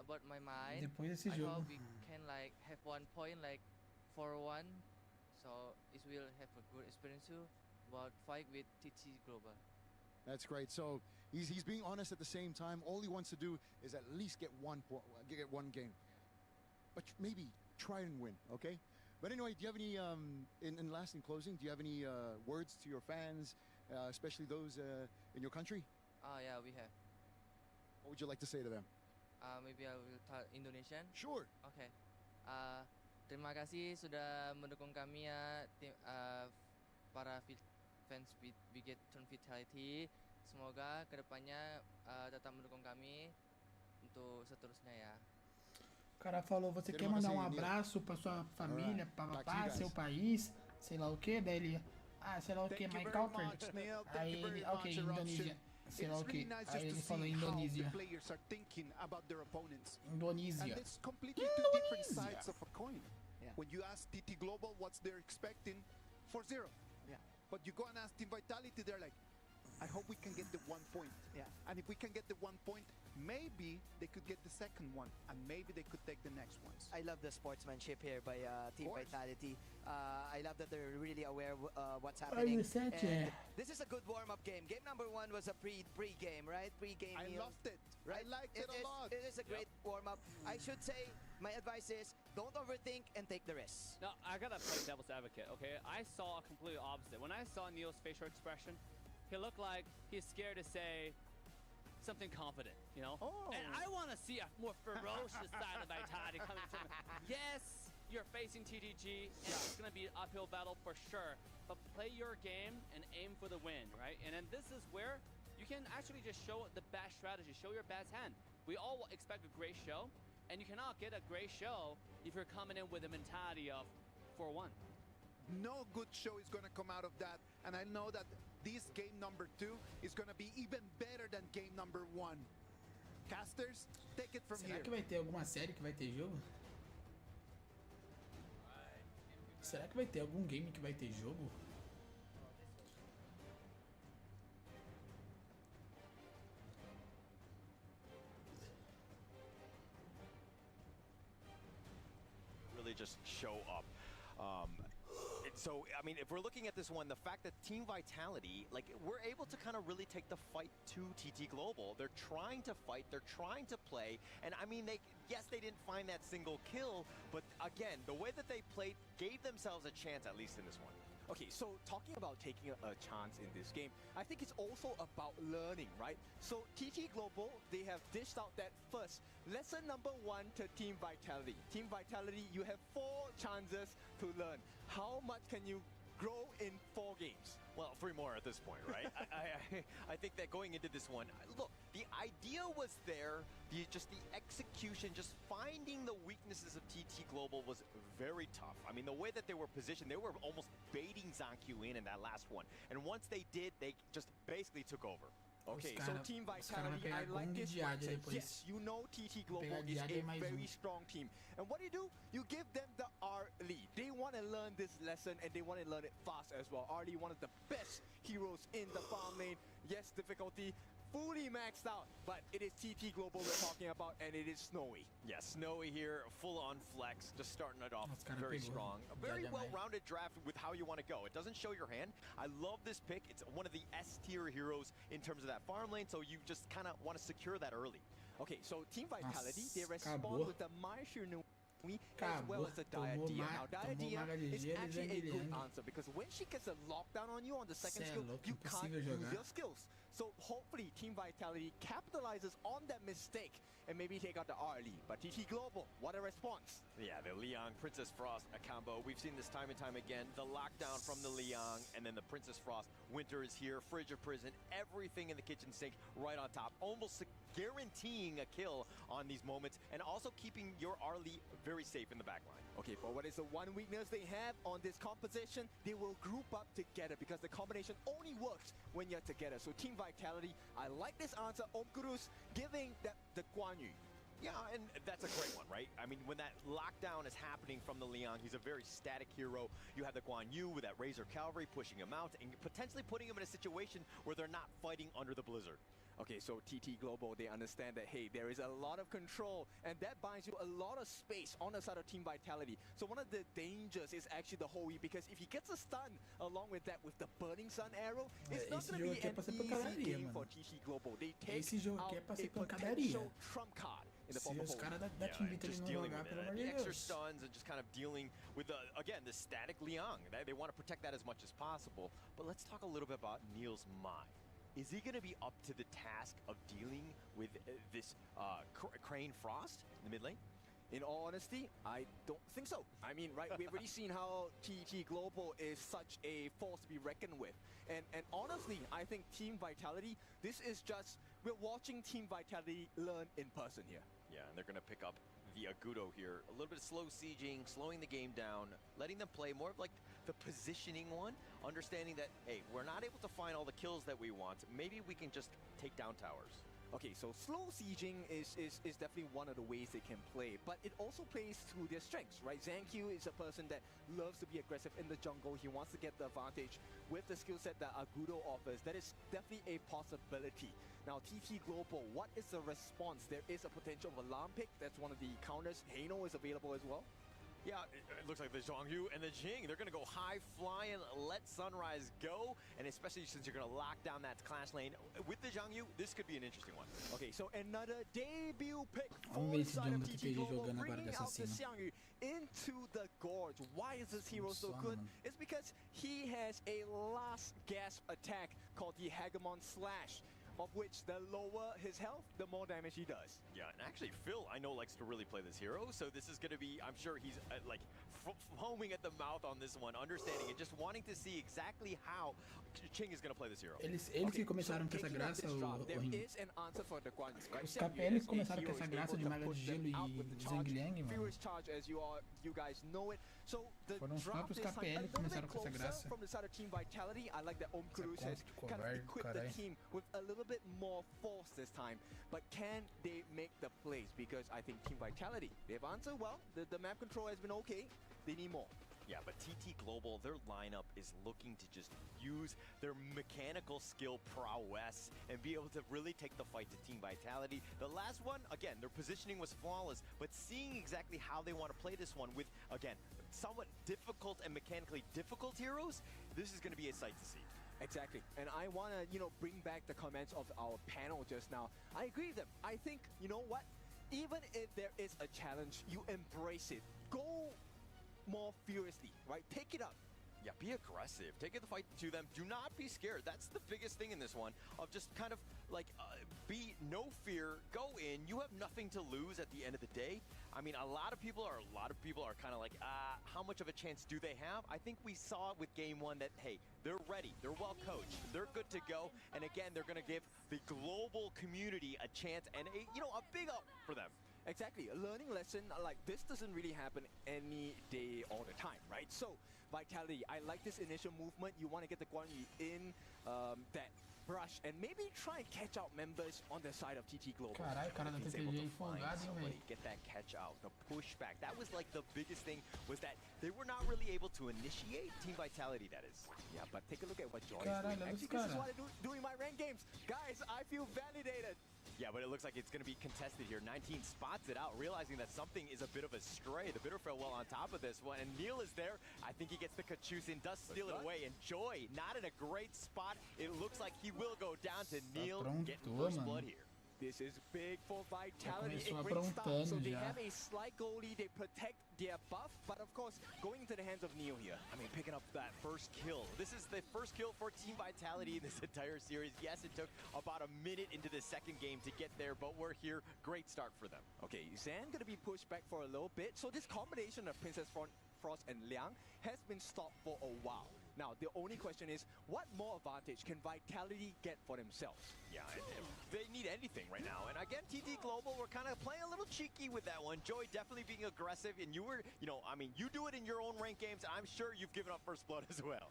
about my mind, Depois desse I jogo. hope we can like have 1 point, like 4-1, so it will have a good experience too about fight with TT Global. That's great. So he's being honest at the same time. All he wants to do is at least get one game, but maybe try and win. Okay. But anyway, do you have any in closing? Do you have any words to your fans, especially those in your country? Yeah, we have. What would you like to say to them? Maybe I will talk Indonesian. Sure. Okay. Terima kasih sudah mendukung kami ya, para fans Bigetron Vitality. Semoga kedepannya tetap mendukung kami untuk seterusnya ya. O cara falou, você quer mandar um abraço pra sua família, papapá, seu país, sei lá o que, daí ele, sei lá o que, my country. Aí ele, ok, Indonésia, sei lá o que, aí ele falou Indonésia. Indonésia. When you ask TT Global what's they're expecting, 4-0. Yeah. But you go and ask Team Vitality, they're like, I hope we can get the 1 point. Yeah. And if we can get the 1 point, maybe they could get the second one, and maybe they could take the next ones. I love the sportsmanship here by Team Vitality. I love that they're really aware of what's happening. And this is a good warm-up game. Game number 1 was a pre-game, right? Pre-game I meal. loved it. Right? I liked it a lot. It is a great warm-up. I should say, my advice is, don't overthink and take the risks. Now, I gotta play devil's advocate, okay? I saw a completely opposite. When I saw Neil's facial expression, he looked like he's scared to say something confident, you know? And I want to see a more ferocious side of Vitality coming from him. Yes, you're facing TTG, and it's going to be an uphill battle for sure, but play your game and aim for the win, right? And then this is where you can actually just show the best strategy, show your best hand. We all expect a great show, and you cannot get a great show if you're coming in with a mentality of 4-1. No good show is going to come out of that, and I know that this game number 2 is going to be even better than game number 1. Casters, take it from here. Será que vai ter alguma série que vai ter jogo? Será que vai ter algum game que vai ter jogo? Really just show up. So, I mean, if we're looking at this one, the fact that Team Vitality, like, we're able to kind of really take the fight to TT Global. They're trying to fight, they're trying to play, and I mean, yes, they didn't find that single kill, but again, the way that they played gave themselves a chance, at least in this one. Okay, so talking about taking a chance in this game, I think it's also about learning, right? So TT Global, they have dished out that first lesson number 1 to Team Vitality. Team Vitality, you have 4 chances to learn. How much can you grow in 4 games? Well, 3 more at this point, right? I think that going into this one, look, the idea was there, just the execution, just finding the weaknesses of TT Global was very tough. I mean, the way that they were positioned, they were almost baiting ZonQ in that last one. And once they did, they just basically took over. Okay, so Team Vitality, I like this mindset. Yes, you know TT Global is a very strong team. And what do? You give them the R lead. They want to learn this lesson, and they want to learn it fast as well. Arlie, one of the best heroes in the farm lane. Yes, difficulty fully maxed out, but it is TT Global we're talking about, and it is Snowy. Yeah, Snowy here, full-on flex, just starting it off very strong. A very well-rounded draft with how you want to go. It doesn't show your hand. I love this pick. It's one of the S-tier heroes in terms of that farm lane, so you just kind of want to secure that early. Okay, so Team Vitality, they respond with the Maishinu as well as the Diadema. Now, Diadema is actually a good answer because when she gets a lockdown on you on the second skill, you can't use your skills. So hopefully Team Vitality capitalizes on that mistake and maybe take out the R lead. But TT Global, what a response. Yeah, the Liang Princess Frost combo. We've seen this time and time again. The lockdown from the Liang and then the Princess Frost. Winter is here, Frigid Prison, everything in the kitchen sink right on top. Almost guaranteeing a kill on these moments and also keeping your Arlie very safe in the backline. Okay, but what is the one weakness they have on this composition? They will group up together because the combination only works when you're together. So Team Vitality, I like this answer. Omkurus giving the Guan Yu. Yeah, and that's a great one, right? I mean, when that lockdown is happening from the Liang, he's a very static hero. You have the Guan Yu with that Razor Cavalry pushing him out and potentially putting him in a situation where they're not fighting under the blizzard. Okay, so TT Global, they understand that, hey, there is a lot of control, and that buys you a lot of space on the side of Team Vitality. So one of the dangers is actually the Hoey, because if he gets a stun along with that, with the Burning Sun arrow, it's not going to be an easy game for TT Global. They take out a potential trump card in the form of Hoey. Just dealing with it. The extra stuns and just kind of dealing with, again, the static Liang. They want to protect that as much as possible. But let's talk a little bit about Neil's Mai. Is he going to be up to the task of dealing with this Crane Frost in the mid lane? In all honesty, I don't think so. I mean, right, we've already seen how TT Global is such a force to be reckoned with. And honestly, I think Team Vitality, this is just, we're watching Team Vitality learn in person here. Yeah, and they're going to pick up the Agudo here. A little bit of slow sieging, slowing the game down, letting them play more of like the positioning one, understanding that, hey, we're not able to find all the kills that we want. Maybe we can just take down towers. Okay, so slow sieging is definitely one of the ways they can play, but it also plays to their strengths, right? Zankyu is a person that loves to be aggressive in the jungle. He wants to get the advantage with the skill set that Agudo offers. That is definitely a possibility. Now, TT Global, what is the response? There is a potential of alarm pick. That's one of the counters. Hano is available as well. Yeah, it looks like the Zhongyu and the Jing, they're going to go high flying, let Sunrise go, and especially since you're going to lock down that clash lane with the Zhongyu, this could be an interesting one. Okay, so another debut pick for the side of TT Global, bringing out the Xiangyu into the Gorge. Why is this hero so good? It's because he has a last gasp attack called the Hegemon Slash, of which the lower his health, the more damage he does. Yeah, and actually Phil, I know, likes to really play this hero, so this is going to be, I'm sure he's like foaming at the mouth on this one, understanding and just wanting to see exactly how Ching is going to play this hero. Eles que começaram com essa graça, os KPL que começaram com essa graça de maga de gelo e Zhang Liang, mano. Foram os próprios KPL que começaram com essa graça. Bit more force this time, but can they make the plays? Because I think Team Vitality, they've answered well. The map control has been okay. They need more. Yeah, but TT Global, their lineup is looking to just use their mechanical skill prowess and be able to really take the fight to Team Vitality. The last one, again, their positioning was flawless, but seeing exactly how they want to play this one with, again, somewhat difficult and mechanically difficult heroes, this is going to be a sight to see. Exactly, and I want to, bring back the comments of our panel just now. I agree with them. I think, you know what? Even if there is a challenge, you embrace it. Go more furiously, right? Take it up. Yeah, be aggressive. Take the fight to them. Do not be scared. That's the biggest thing in this one, of just kind of like be no fear, go in. You have nothing to lose at the end of the day. I mean, a lot of people are kind of like, how much of a chance do they have? I think we saw with game one that, hey, they're ready. They're well coached. They're good to go. And again, they're going to give the global community a chance and a big up for them. Exactly, a learning lesson like this doesn't really happen any day all the time, right? So, Vitality, I like this initial movement. You want to get the Guan Yu in that brush and maybe try and catch out members on the side of TT Global. Caralho, o cara da TTG folgado, hein, velho. Get that catch out, the pushback. That was like the biggest thing, was that they were not really able to initiate Team Vitality, that is. Yeah, but take a look at what Joy is doing. Actually, this is what I do in my ranked games. Guys, I feel validated. Yeah, but it looks like it's going to be contested here. 19 spots it out, realizing that something is a bit of a stray. The Bitterfell well on top of this one, and Neil is there. I think he gets the Cachusin, does steal it away, and Joy not in a great spot. It looks like he will go down to Neil, getting first blood here. This is big for Vitality. A great start. So they have a slight goal lead. They protect their buff, but of course, going into the hands of Neil here. I mean, picking up that first kill. This is the first kill for Team Vitality in this entire series. Yes, it took about a minute into the second game to get there, but we're here. Great start for them. Okay, Zan gonna be pushed back for a little bit. So this combination of Princess Frost and Liang has been stopped for a while. Now, the only question is, what more advantage can Vitality get for themselves? Yeah, and they need anything right now. And again, TT Global, we're kind of playing a little cheeky with that one. Joy definitely being aggressive, and you were, I mean, you do it in your own ranked games. I'm sure you've given up first blood as well.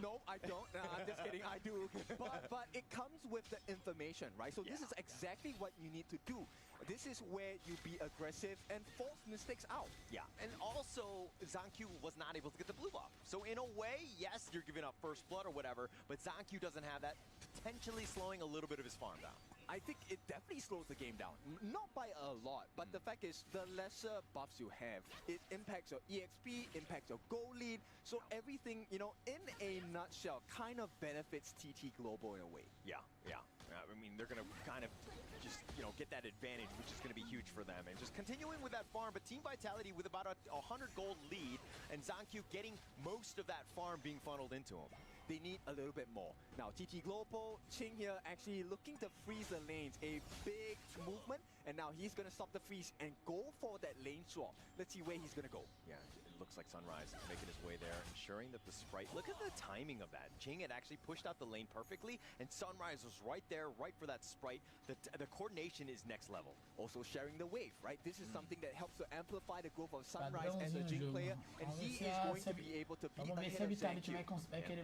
No, I don't. I'm just kidding. I do. But it comes with the information, right? So this is exactly what you need to do. This is where you be aggressive and force mistakes out. Yeah, and also, Zankyu was not able to get the blue buff. So in a way, yes, you're giving up first blood or whatever, but Zankyu doesn't have that, potentially slowing a little bit of his farm down. I think it definitely slows the game down. Not by a lot, but the fact is, the lesser buffs you have, it impacts your EXP, impacts your goal lead, so everything, you know, in a nutshell, kind of benefits TT Global in a way. Yeah. I mean, they're going to kind of just, you know, get that advantage, which is going to be huge for them. And just continuing with that farm, but Team Vitality with about a 100 gold lead, and ZanQ getting most of that farm being funneled into him. They need a little bit more. Now, TT Global, Ching here actually looking to freeze the lanes. A big movement, and now he's going to stop the freeze and go for that lane swap. Let's see where he's going to go. Yeah, it looks like Sunrise is making his way there, ensuring that the Sprite... Look at the timing of that. Ching had actually pushed out the lane perfectly, and Sunrise was right there, right for that Sprite. The coordination is next level. Also sharing the wave, right? This is something that helps to amplify the growth of Sunrise as a Jing player, and he is going to be able to be ahead of ZanQ.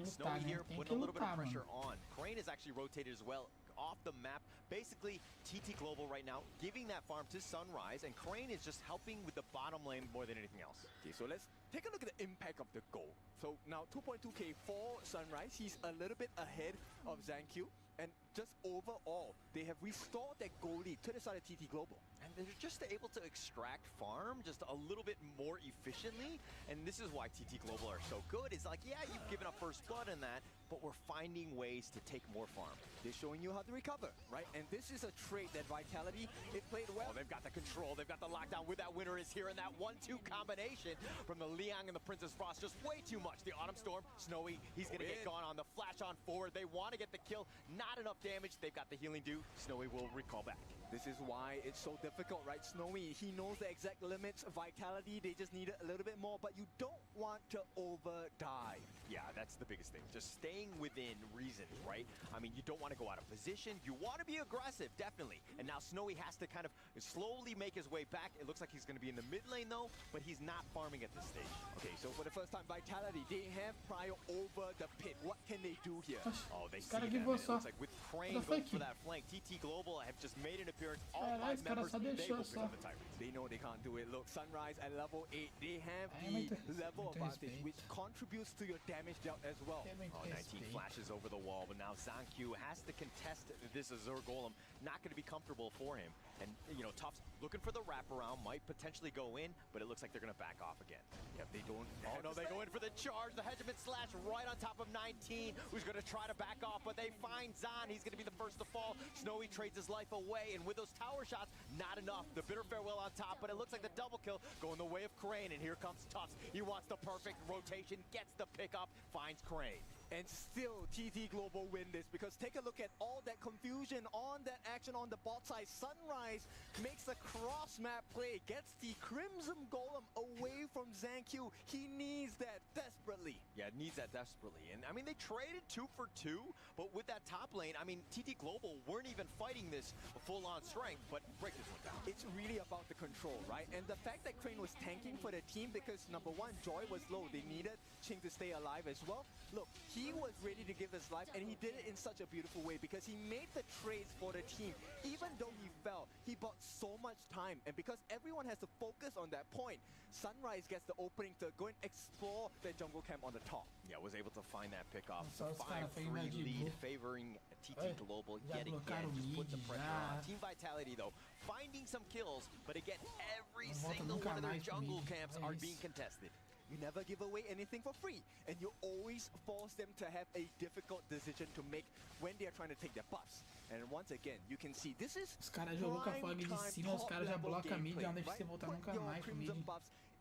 Snowy here putting a little bit of pressure on. Crane is actually rotated as well off the map. Basically, TT Global right now giving that farm to Sunrise, and Crane is just helping with the bottom lane more than anything else. Okay, so let's take a look at the impact of the goal. So now 2.2k for Sunrise. He's a little bit ahead of ZanQ. And just overall, they have restored that goal lead to the side of TT Global. And they're just able to extract farm just a little bit more efficiently. And this is why TT Global are so good. It's like, yeah, you've given up first blood in that, but we're finding ways to take more farm. They're showing you how to recover, right? And this is a trait that Vitality, it played well. Oh, they've got the control, they've got the lockdown with that winner is here, and that 1-2 combination from the Liang and the Princess Frost, just way too much. The Autumn Storm, Snowy, he's gonna get gone on the flash on forward. They want to get the kill, not enough damage. They've got the healing due. Snowy will recall back. This is why it's so difficult, right? Snowy, he knows the exact limits. Vitality, they just need it a little bit more, but you don't want to over dive. Yeah, that's the biggest thing. Just staying within reason, right? I mean, you don't want to go out of position. You want to be aggressive, definitely. And now Snowy has to kind of slowly make his way back. It looks like he's going to be in the mid lane, though, but he's not farming at this stage. Okay, so for the first time, Vitality, they have Prio over the pit. What can they do here? Oh, they see that. It looks like with Crane going for that flank, TT Global have just made an appearance. All 5 members, they will pick up the Tyrants. They know they can't do it. Look, Sunrise at level 8, they have the level advantage, which contributes to your damage dealt as well. Oh, 19 flashes over the wall, but now ZanQ has to contest this Azure Golem. Not going to be comfortable for him. And, you know, Tufts looking for the wraparound, might potentially go in, but it looks like they're going to back off again. Yep, they don't. Oh, no, they go in for the charge. The Hegemon slash right on top of 19, who's going to try to back off, but they find Zan. He's going to be the first to fall. Snowy trades his life away, and with those tower shots, not enough. The bitter farewell on top, but it looks like the double kill going the way of Crane, and here comes Tufts. He wants the perfect rotation, gets the pickup, finds Crane. And still, TT Global win this, because take a look at all that confusion on that action on the bot side. Sunrise makes the cross map play, gets the Crimson Golem away from ZanQ. He needs that desperately. Yeah, needs that desperately. And I mean, they traded 2 for 2, but with that top lane, I mean, TT Global weren't even fighting this full-on strength, but break this one down. It's really about the control, right? And the fact that Crane was tanking for the team because, number one, Joy was low. They needed Ching to stay alive as well. Look, he was ready to give his life, and he did it in such a beautiful way because he made the trades for the team. Even though he fell, he bought so much time, and because everyone has to focus on that point, Sunrise gets the opening to go and explore the jungle camp on the top. Yeah, was able to find that pickoff. The 5-3 lead favoring TT Global yet again. Just put the pressure on. Team Vitality, though, finding some kills, but again, every single one of their jungle camps are being contested. You never give away anything for free, and you always force them to have a difficult decision to make when they are trying to take their buffs. And once again, you can see this is os caras jogam com a flag de cima, os caras já blocam a mid, não deixa você voltar nunca mais com mid.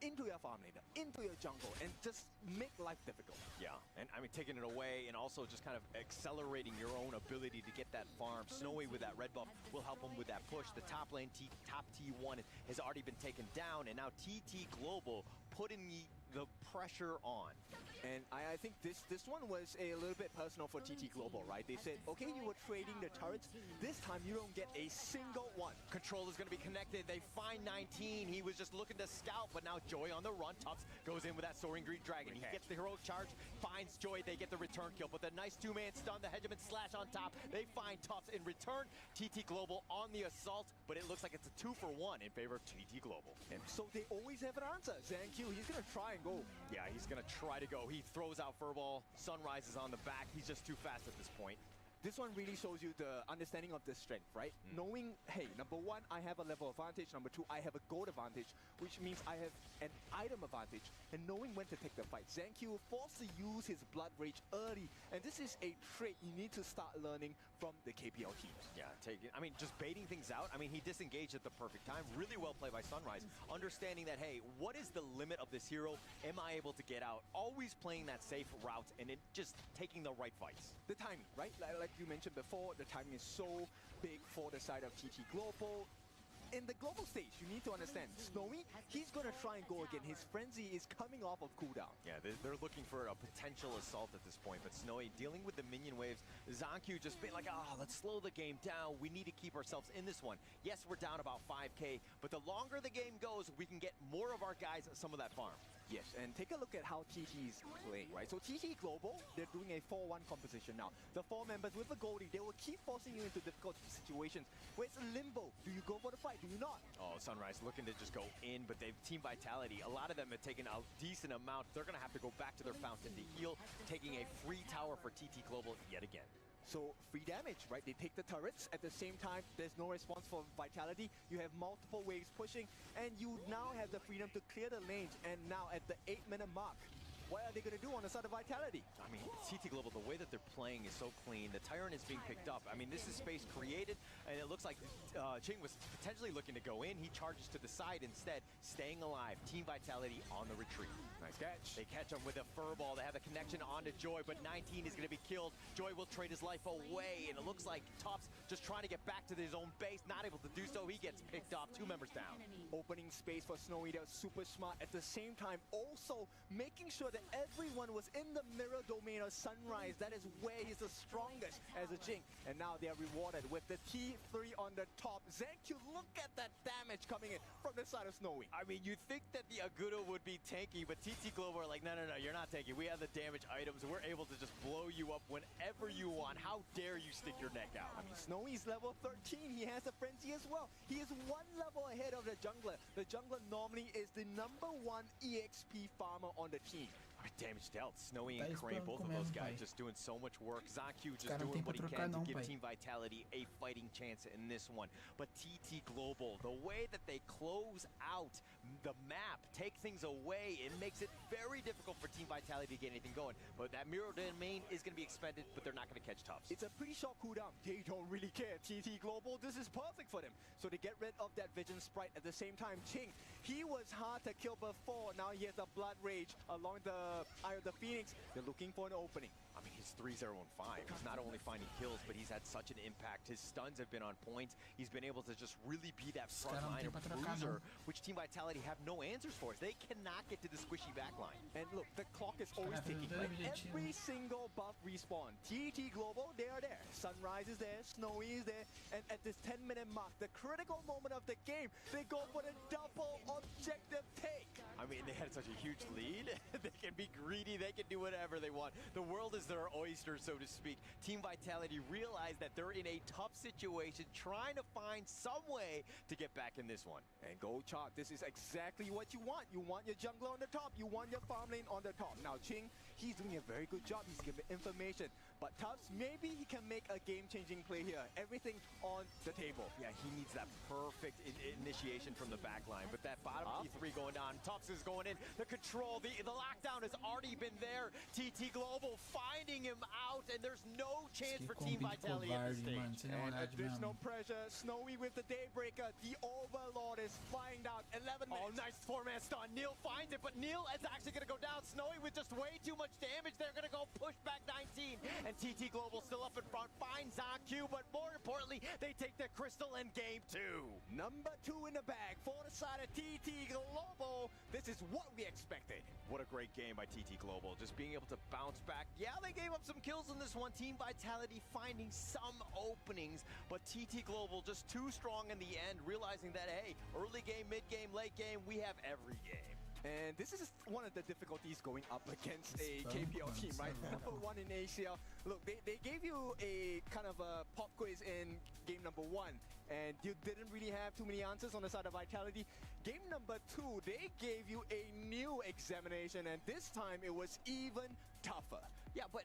Into your farm laner, into your jungle, and just make life difficult. Yeah, and I mean, taking it away and also just kind of accelerating your own ability to get that farm. Snowy with that red buff will help him with that push. The top lane, top T1 has already been taken down, and now TT Global putting the pressure on. And I think this one was a little bit personal for TT Global, right? They said, okay, you were trading the turrets. This time you don't get a single one. Control is going to be connected. They find 19. He was just looking to scout, but now Joy on the run. Tufts goes in with that Soaring Greed Dragon. He gets the heroic charge, finds Joy. They get the return kill, but the nice 2-man stun, the Hegemon slash on top. They find Tufts in return. TT Global on the assault, but it looks like it's a 2-for-1 in favor of TT Global. And so they always have an answer. ZanQ, he's going to try and go. Yeah, he's going to try to go. He throws out Furball. Sunrise is on the back. He's just too fast at this point. this one really shows you the understanding of the strength, right? Knowing, hey, number one, I have a level advantage. Number two, I have a gold advantage, which means I have an item advantage. And knowing when to take the fight. ZanQ forced to use his Blood Rage early, and this is a trait you need to start learning from the KPL teams. Yeah, just baiting things out. I mean, he disengaged at the perfect time. Really well played by Sunrise. Understanding that, hey, what is the limit of this hero? Am I able to get out? Always playing that safe route and just taking the right fights. The timing, right? Like you mentioned before, the timing is so big for the side of TT Global. In the global stage, you need to understand, Snowy, he's going to try and go again. His frenzy is coming off of cooldown. Yeah, they're looking for a potential assault at this point, but Snowy dealing with the minion waves. ZanQ just being like, let's slow the game down. We need to keep ourselves in this one. Yes, we're down about 5K, but the longer the game goes, we can get more of our guys some of that farm. Yes, and take a look at how TT is playing, right? So TT Global, they're doing a 4-1 composition now. The 4 members with the goldie, they will keep forcing you into difficult situations where it's a limbo. Do you go for the fight? Do you not? Oh, Sunrise looking to just go in, but they've Team Vitality. A lot of them have taken a decent amount. They're going to have to go back to their fountain to heal, taking a free tower for TT Global yet again. So free damage, right? They take the turrets. At the same time, there's no response for Vitality. You have multiple waves pushing, and you now have the freedom to clear the lanes. And now at the 8-minute mark, what are they going to do on the side of Vitality? I mean, TT Global, the way that they're playing is so clean. The Tyrant is being picked up. I mean, this is space created, and it looks like Ching was potentially looking to go in. He charges to the side instead, staying alive. Team Vitality on the retreat. Nice catch. They catch him with a furball. They have the connection onto Joy, but 19 is going to be killed. Joy will trade his life away, and it looks like Tops just trying to get back to his own base. Not able to do so. He gets picked off. 2 members down. Opening space for Snowy. That was super smart. At the same time, also making sure that everyone was in the mirror domain of Sunrise. That is where he's the strongest as a Jing. And now they are rewarded with the T3 on the top. ZanQ, look at that damage coming in from the side of Snowy. I mean, you think that the Agudo would be tanky, but TT Global are like, no, you're not tanky. We have the damage items. We're able to just blow you up whenever you want. How dare you stick your neck out? I mean, Snowy's level 13. He has a frenzy as well. He is 1 level ahead of the jungler. The jungler normally is the #1 EXP farmer on the team. Damage dealt. Snowy and Crane, both of those guys just doing so much work. ZanQ just doing what he can to give Team Vitality a fighting chance in this one. But TT Global, the way that they close out the map, take things away, it makes it very difficult for Team Vitality to get anything going. But that mirror domain is going to be expended, but they're not going to catch Tufts. It's a pretty short cooldown. They don't really care. TT Global, this is perfect for them. So they get rid of that Vision Sprite. At the same time, Ching, he was hard to kill before. Now he has the Blood Rage along the Eye of the Phoenix. They're looking for an opening. I mean, his 3-0-5. He's not only finding kills, but he's had such an impact. His stuns have been on point. He's been able to just really be that frontliner bruiser, which Team Vitality have no answers for. They cannot get to the squishy backline. And look, the clock is always ticking. Right? Every single buff respawn. TT Global, they are there. Sunrise is there. Snowy is there. And at this 10-minute mark, the critical moment of the game, they go for the double objective take. I mean, they had such a huge lead. They can be greedy. They can do whatever they want. The world is their oyster, so to speak. Team Vitality realized that they're in a tough situation, trying to find some way to get back in this one. And go Chart, this is exactly what you want. You want your jungler on the top. You want your farm lane on the top. Now Ching, he's doing a very good job. He's giving information. But Tufts, maybe he can make a game-changing play here. Everything on the table. Yeah, he needs that perfect initiation from the back line. But that bottom T3 going down. Tufts is going in. The control, the lockdown has already been there. TT Global finding him out, and there's no chance for Team Vitality at this stage. And additional pressure. Snowy with the Daybreaker. The Overlord is flying down. 11 minutes. Oh, nice 4-man stun. Neil finds it, but Neil is actually going to go down. Snowy with just way too much damage. They're going to go push back 19. And TT Global still up in front. Finds ZanQ, but more importantly, they take the crystal in game 2. Number 2 in the bag for the side of TT Global. This is what we expected. What a great game by TT Global. Just being able to bounce back. Yeah, they gave up some kills in this one. Team Vitality finding some openings, but TT Global just too strong in the end, realizing that, hey, early game, mid game, late game, we have every game. And this is one of the difficulties going up against a KPL team, right? Number 1 in ACL. Look, they gave you a kind of a pop quiz in game number 1, and you didn't really have too many answers on the side of Vitality. Game number 2, they gave you a new examination, and this time it was even tougher. Yeah, but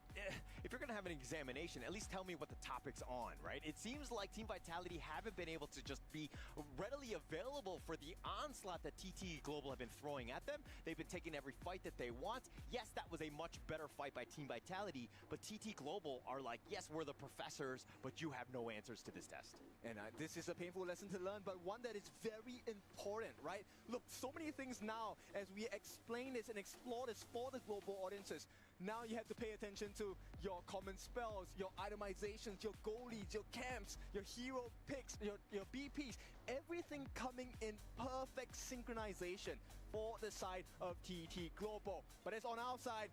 if you're going to have an examination, at least tell me what the topic's on, right? It seems like Team Vitality haven't been able to just be readily available for the onslaught that TT Global have been throwing at them. They've been taking every fight that they want. Yes, that was a much better fight by Team Vitality, but TT Global are like, yes, we're the professors, but you have no answers to this test. And this is a painful lesson to learn, but one that is very important, right? Look, so many things now as we explain this and explore this for the global audiences. Now you have to pay attention to your common spells, your itemizations, your goalies, your camps, your hero picks, your BPs, everything coming in perfect synchronization for the side of TT Global. But it's on our side.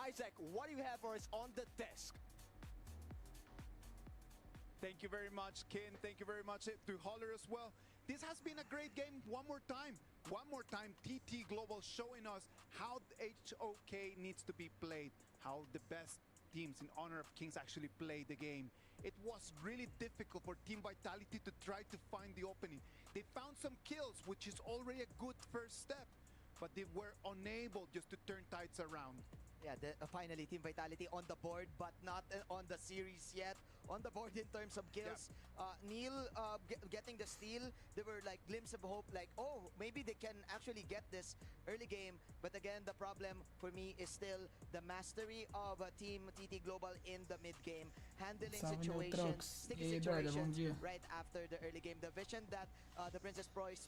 Isaac, what do you have for us on the desk? Thank you very much, Ken. Thank you very much to Holler as well. This has been a great game. One more time, TT Global showing us how HOK needs to be played, how the best teams in Honor of Kings actually play the game. It was really difficult for Team Vitality to try to find the opening. They found some kills, which is already a good first step, but they were unable just to turn tides around. Yeah, finally Team Vitality on the board, but not on the series yet. On the board in terms of kills. Yeah. Neil getting the steal, there were like glimpses of hope, like, oh, maybe they can actually get this early game. But again, the problem for me is still the mastery of Team TT Global in the mid game, handling situations, sticky situations right after the early game. The vision that the Princess Pros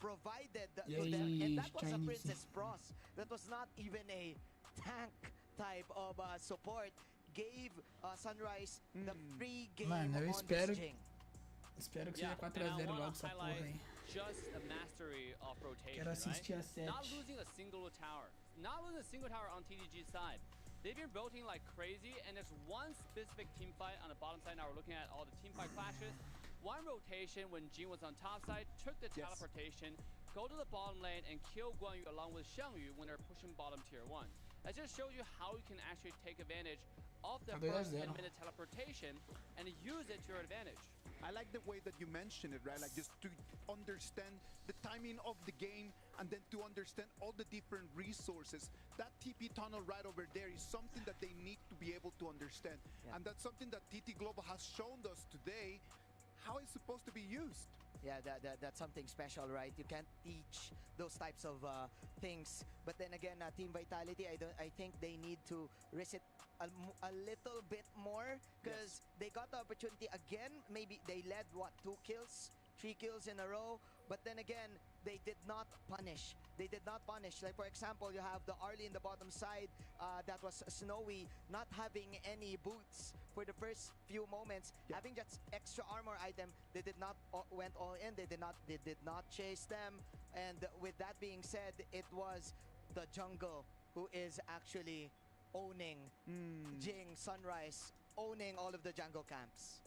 provided to them, and that was a Princess Pros. That was not even a tank type of support. Gave Sunrise the free game on this Jing. Espero que seja 4-0 logo essa porra aí. Just a mastery of rotation, Quero assistir right? a 7. Not losing a single tower. Not losing a single tower on TDG's side. They've been rotating like crazy, and there's one specific team fight on the bottom side. Now we're looking at all the team fight clashes. One rotation when Jing was on top side, took the teleportation, go to the bottom lane and kill Guan Yu along with Xiangyu when they're pushing bottom tier 1. That just shows you how you can actually take advantage of the first 10-minute teleportation and use it to your advantage. I like the way that you mentioned it, right? Like just to understand the timing of the game and then to understand all the different resources. That TP tunnel right over there is something that they need to be able to understand. Yeah. And that's something that TT Global has shown us today how it's supposed to be used. Yeah, that's something special, right? You can't teach those types of things. But then again, Team Vitality, I think they need to risk it a little bit more because they got the opportunity again. Maybe they led, what, 2 kills, 3 kills in a row. But then again, they did not punish. They did not punish. Like, for example, you have the Arlie in the bottom side that was Snowy, not having any boots for the first few moments, having just extra armor item. They did not went all in. They did not chase them. And with that being said, it was the jungle who is actually owning Jing, Sunrise, owning all of the jungle camps.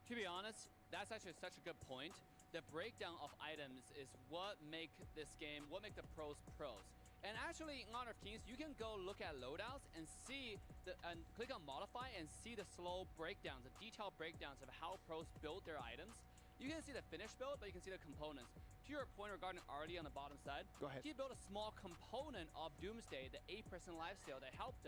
To be honest, that's actually such a good point. The breakdown of items is what make this game, what make the pros pros. And actually, in Honor of Kings, you can go look at loadouts and see and click on modify and see the slow breakdowns, the detailed breakdowns of how pros build their items. You can see the finished build, but you can see the components. To your point regarding Arlie on the bottom side, go ahead. He built a small component of Doomsday, the 8% lifesteal that helped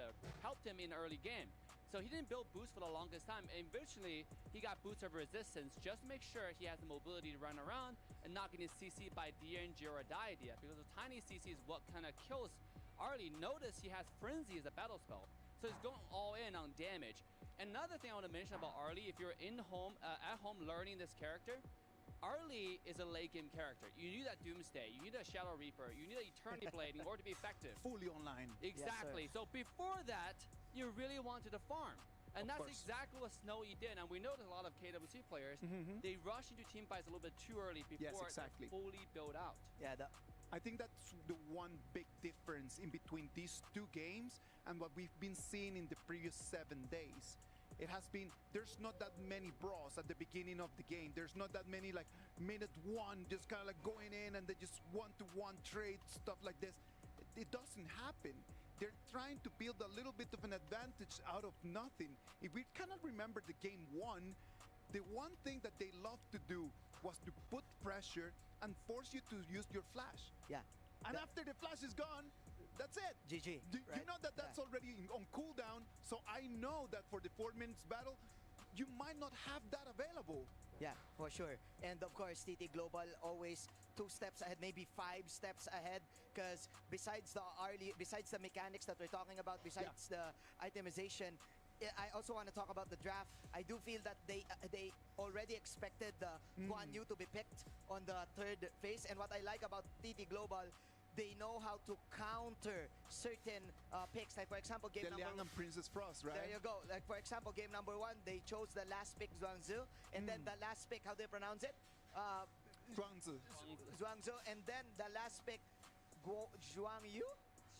him in the early game. So he didn't build boots for the longest time. And eventually, he got boots of resistance just to make sure he has the mobility to run around and not getting CC'd by DNG or a Diadea, because the tiny CC is what kind of kills Arlie. Notice he has Frenzy as a battle spell. So he's going all in on damage. Another thing I want to mention about Arlie, if you're at home learning this character, Arlie is a late game character. You need that Doomsday, you need a Shadow Reaper, you need an Eternity Blade in order to be effective. Fully online. Exactly. Yes, so before that, you really wanted to farm. And that's exactly what Snowy did. And we know there's a lot of KWC players, they rush into team fights a little bit too early before it's fully built out. Yeah, I think that's the one big difference in between these 2 games and what we've been seeing in the previous 7 days. It has been, there's not that many bros at the beginning of the game. There's not that many like minute 1 just kind of like going in and they just 1-to-1 trade, stuff like this. It doesn't happen. They're trying to build a little bit of an advantage out of nothing. If we cannot remember the game 1, the one thing that they loved to do was to put pressure and force you to use your flash. Yeah. And after the flash is gone, that's it. GG. You know that that's already on cooldown, so I know that for the 4 minutes battle, you might not have that available. Yeah, for sure. And of course, TT Global always 2 steps ahead, maybe 5 steps ahead, because besides the mechanics that we're talking about, besides the itemization, I also want to talk about the draft. I do feel that they already expected the Guan Yu to be picked on the 3rd phase, and what I like about TT Global, they know how to counter certain picks. Like for example, game number 1, and Princess Frost, right? There you go. Like for example, game number 1, they chose the last pick Zhuangzi, and then the last pick, how do you pronounce it? Zhuangzi, and then the last pick Zhuang Yu,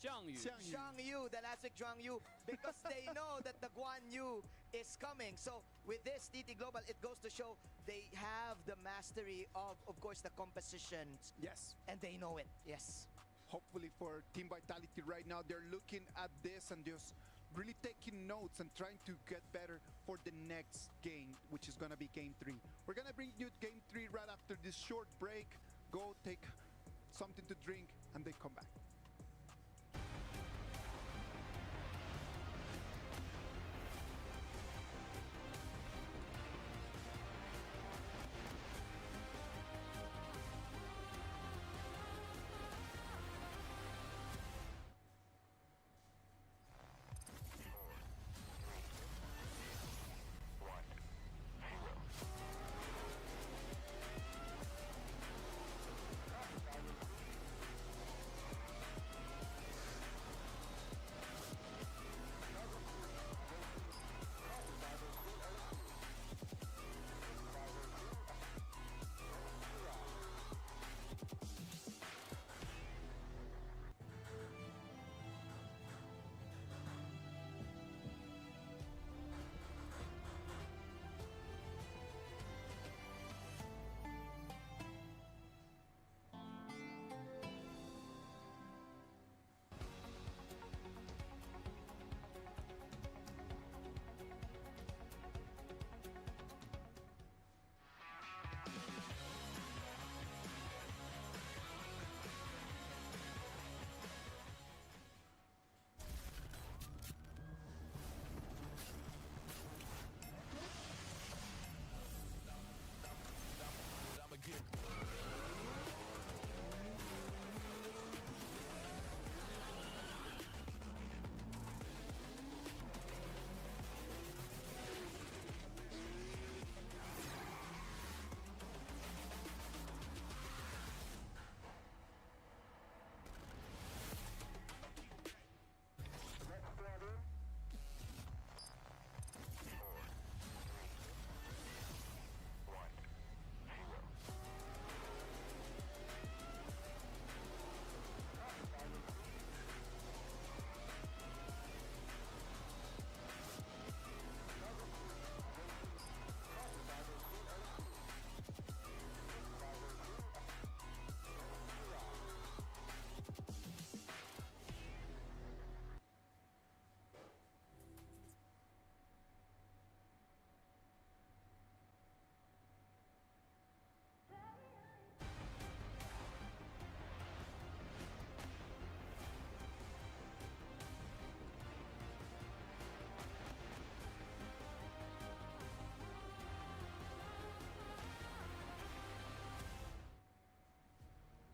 the last pick Zhuang Yu, because they know that the Guan Yu is coming. So with this TT Global, it goes to show they have the mastery of course, the compositions. Yes. And they know it. Yes. Hopefully for Team Vitality right now, they're looking at this and just really taking notes and trying to get better for the next game, which is going to be Game 3. We're going to bring you Game 3 right after this short break. Go take something to drink and then come back.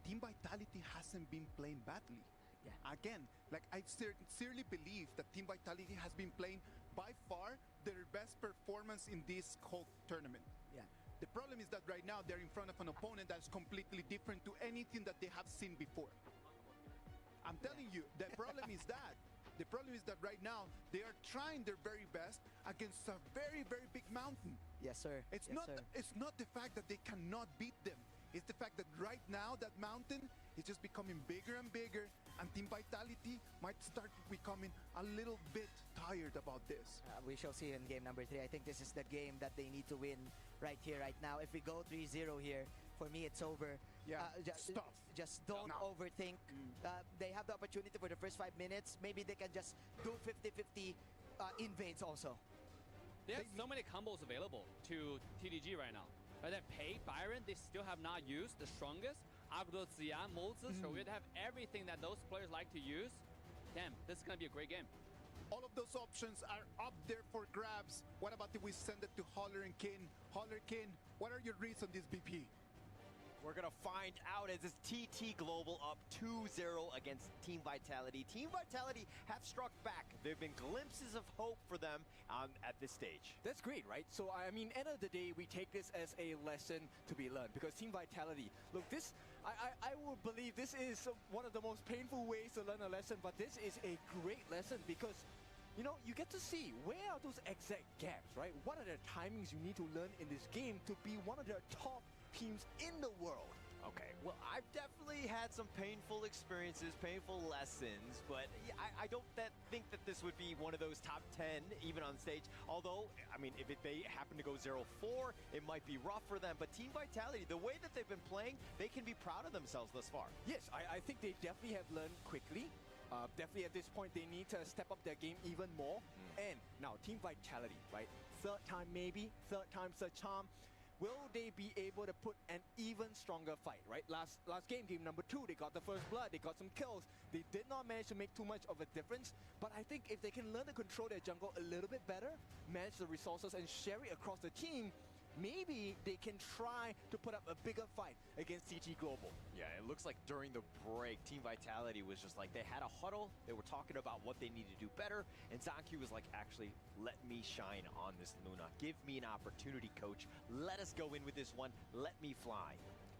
Team Vitality hasn't been playing badly. Yeah. Again, like I sincerely believe that Team Vitality has been playing by far their best performance in this whole tournament. Yeah. The problem is that right now they're in front of an opponent that's completely different to anything that they have seen before. I'm telling you, the problem is that. The problem is that right now they are trying their very best against a very, very big mountain. Yes, sir. It's yes, not. Sir. It's not the fact that they cannot beat them. It's the fact that right now that mountain is just becoming bigger and bigger, and Team Vitality might start becoming a little bit tired about this. We shall see in game number 3. I think this is the game that they need to win right here, right now. If we go 3-0 here, for me it's over. Yeah, just don't overthink. They have the opportunity for the first 5 minutes. Maybe they can just do 50-50 invades also. They have so many combos available to TDG right now. Right, that Pei, Byron, they still have not used the strongest. Agro, Ziyan, Moses, so we have everything that those players like to use. Damn, this is going to be a great game. All of those options are up there for grabs. What about if we send it to Holler and Kin? Holler, Kin, what are your reads on this BP? We're going to find out as it's TT Global up 2-0 against Team Vitality. Team Vitality have struck back. There have been glimpses of hope for them at this stage. That's great, right? So, I mean, end of the day, we take this as a lesson to be learned because Team Vitality, look, this, I would believe this is one of the most painful ways to learn a lesson, but this is a great lesson because, you know, you get to see where are those exact gaps, right? What are the timings you need to learn in this game to be one of the top teams in the world? Okay, well, I've definitely had some painful experiences, painful lessons, but I don't think that this would be one of those top 10, even on stage. Although, I mean, if they happen to go 0-4, it might be rough for them. But Team Vitality, the way that they've been playing, they can be proud of themselves thus far. Yes, I think they definitely have learned quickly. Definitely at this point, they need to step up their game even more. And now, Team Vitality, right? Third time maybe, third time's a charm. Will they be able to put an even stronger fight, right? Last game number 2, they got the first blood, they got some kills. They did not manage to make too much of a difference, but I think if they can learn to control their jungle a little bit better, manage the resources and share it across the team, maybe they can try to put up a bigger fight against TT Global. Yeah, it looks like during the break, Team Vitality was just like, they had a huddle, they were talking about what they needed to do better, and Zancu was like, actually, let me shine on this Luna. Give me an opportunity, coach. Let us go in with this one. Let me fly.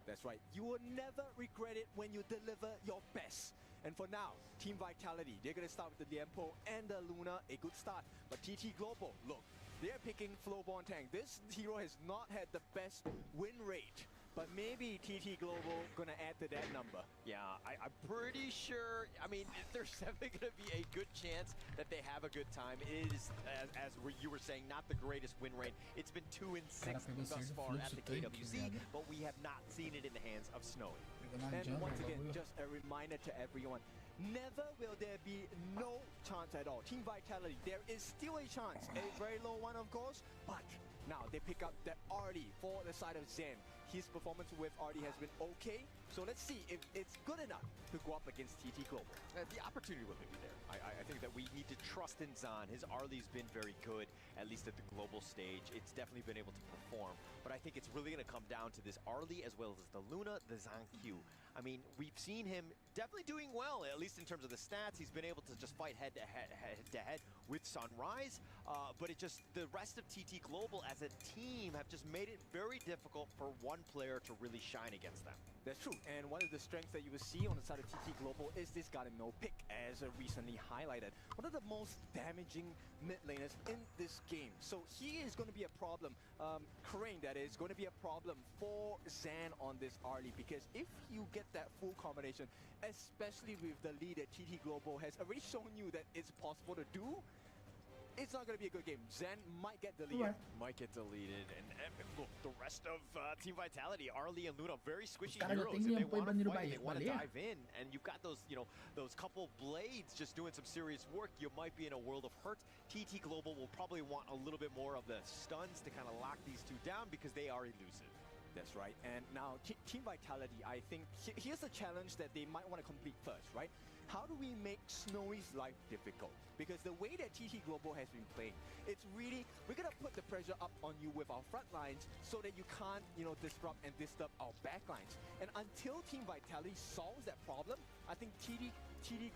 That's right. You will never regret it when you deliver your best. And for now, Team Vitality, they're going to start with the Liempo and the Luna, a good start. But TT Global, look, they're picking Flowborn Tank. This hero has not had the best win rate, but maybe TT Global gonna add to that number. Yeah, I'm pretty sure, I mean, there's definitely gonna be a good chance that they have a good time. It is, as you were saying, not the greatest win rate. It's been 2-6 thus far at the KWC, but we have not seen it in the hands of Snowy. And once again, just a reminder to everyone, never will there be no chance at all. Team Vitality, there is still a chance, a very low one of course, but now they pick up that Artie for the side of Zen. His performance with Artie has been okay, so let's see if it's good enough to go up against TT Global. The opportunity will be there. I think that we need to trust in Zan. His Arlie's been very good, at least at the global stage. It's definitely been able to perform, but I think it's really going to come down to this Arlie as well as the Luna, the Zancu. I mean, we've seen him definitely doing well, at least in terms of the stats. He's been able to just fight head-to-head with Sunrise, but it just, the rest of TT Global as a team have just made it very difficult for one player to really shine against them. That's true, and one of the strengths that you will see on the side of TT Global is this Garden no pick, as recently highlighted. One of the most damaging mid laners in this game. So he is going to be a problem, Crane that is, going to be a problem for Zan on this Arlie, because if you get that full combination, especially with the lead that TT Global has already shown you that it's possible to do, it's not going to be a good game. Zen might get deleted. Might get deleted. And look, the rest of Team Vitality, Arlie and Luna, very squishy heroes. If they want to fight, they want to dive in, and you've got those, you know, those couple blades just doing some serious work, you might be in a world of hurt. TT Global will probably want a little bit more of the stuns to kind of lock these two down because they are elusive. That's right. And now Team Vitality, I think here's a challenge that they might want to complete first, right? How do we make Snowy's life difficult? Because the way that TT Global has been playing, it's really, we're going to put the pressure up on you with our front lines so that you can't, you know, disrupt and disturb our back lines. And until Team Vitality solves that problem, I think TT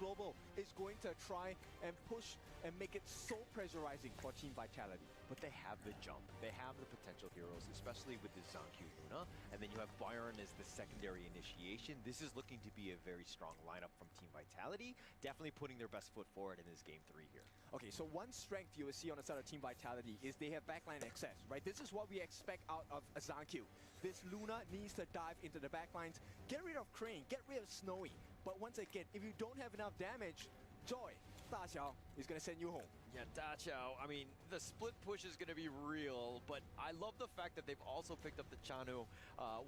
Global is going to try and push and make it so pressurizing for Team Vitality. But they have the jump. They have the potential heroes, especially with the Zancu Luna. And then you have Byron as the secondary initiation. This is looking to be a very strong lineup from Team Vitality. Definitely putting their best foot forward in this game 3 here. Okay, so one strength you will see on the side of Team Vitality is they have backline access, right? This is what we expect out of Zancu. This Luna needs to dive into the backlines, get rid of Crane, get rid of Snowy. But once again, if you don't have enough damage, Joy, Da Xiao is going to send you home. Yeah, Dachau, I mean, the split push is going to be real, but I love the fact that they've also picked up the Chanu,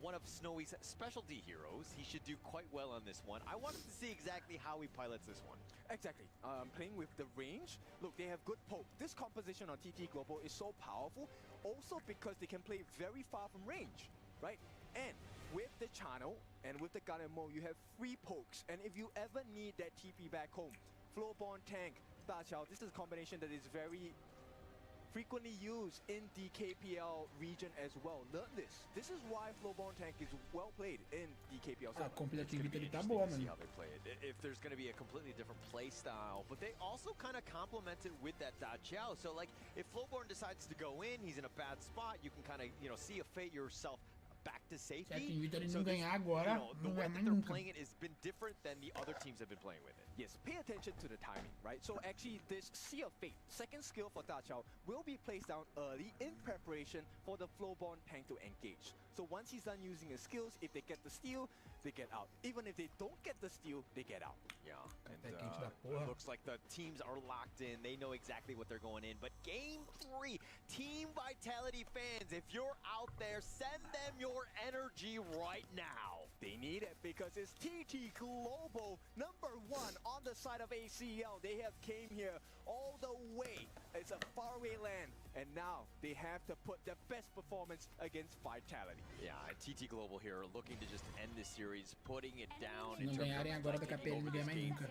one of Snowy's specialty heroes. He should do quite well on this one. I wanted to see exactly how he pilots this one. Exactly. Playing with the range. Look, they have good poke. This composition on TT Global is so powerful, also because they can play very far from range, right? And with the channel and with the Garemo, you have 3 pokes. And if you ever need that TP back home, Floorborn Tank, Dachau, this is a combination that is very frequently used in the KPL region as well. Learn this. This is why Floorborn Tank is well played in the KPL. A competitividade tá boa, See mano. how they play it. If there's going to be a completely different play style, but they also kind of complement it with that Dachau. So like, if Floorborn decides to go in, he's in a bad spot. You can kind of, you know, see a fate yourself back to safety. Certo, invita ele não this, ganhar agora, you know, the não way ganha that mais they're nunca. playing it has been different than the other teams have been playing with it. Yes, pay attention to the timing, right? So actually, this Sea of Fate, second skill for Dachau, will be placed down early in preparation for the Floorborn Tank to engage. So once he's done using his skills, if they get the steal, they get out. Even if they don't get the steal, they get out. Yeah, and it looks like the teams are locked in. They know exactly what they're going in. But Game 3, Team Vitality fans, if you're out there, send them your energy right now. They need it because it's TT Global, #1 on the side of ACL. They have came here all the way. It's a faraway land, and now they have to put their best performance against Vitality. Yeah, TT Global here looking to just end this series, putting it down. Se não ganharem agora da KPL, não ganha mais nunca.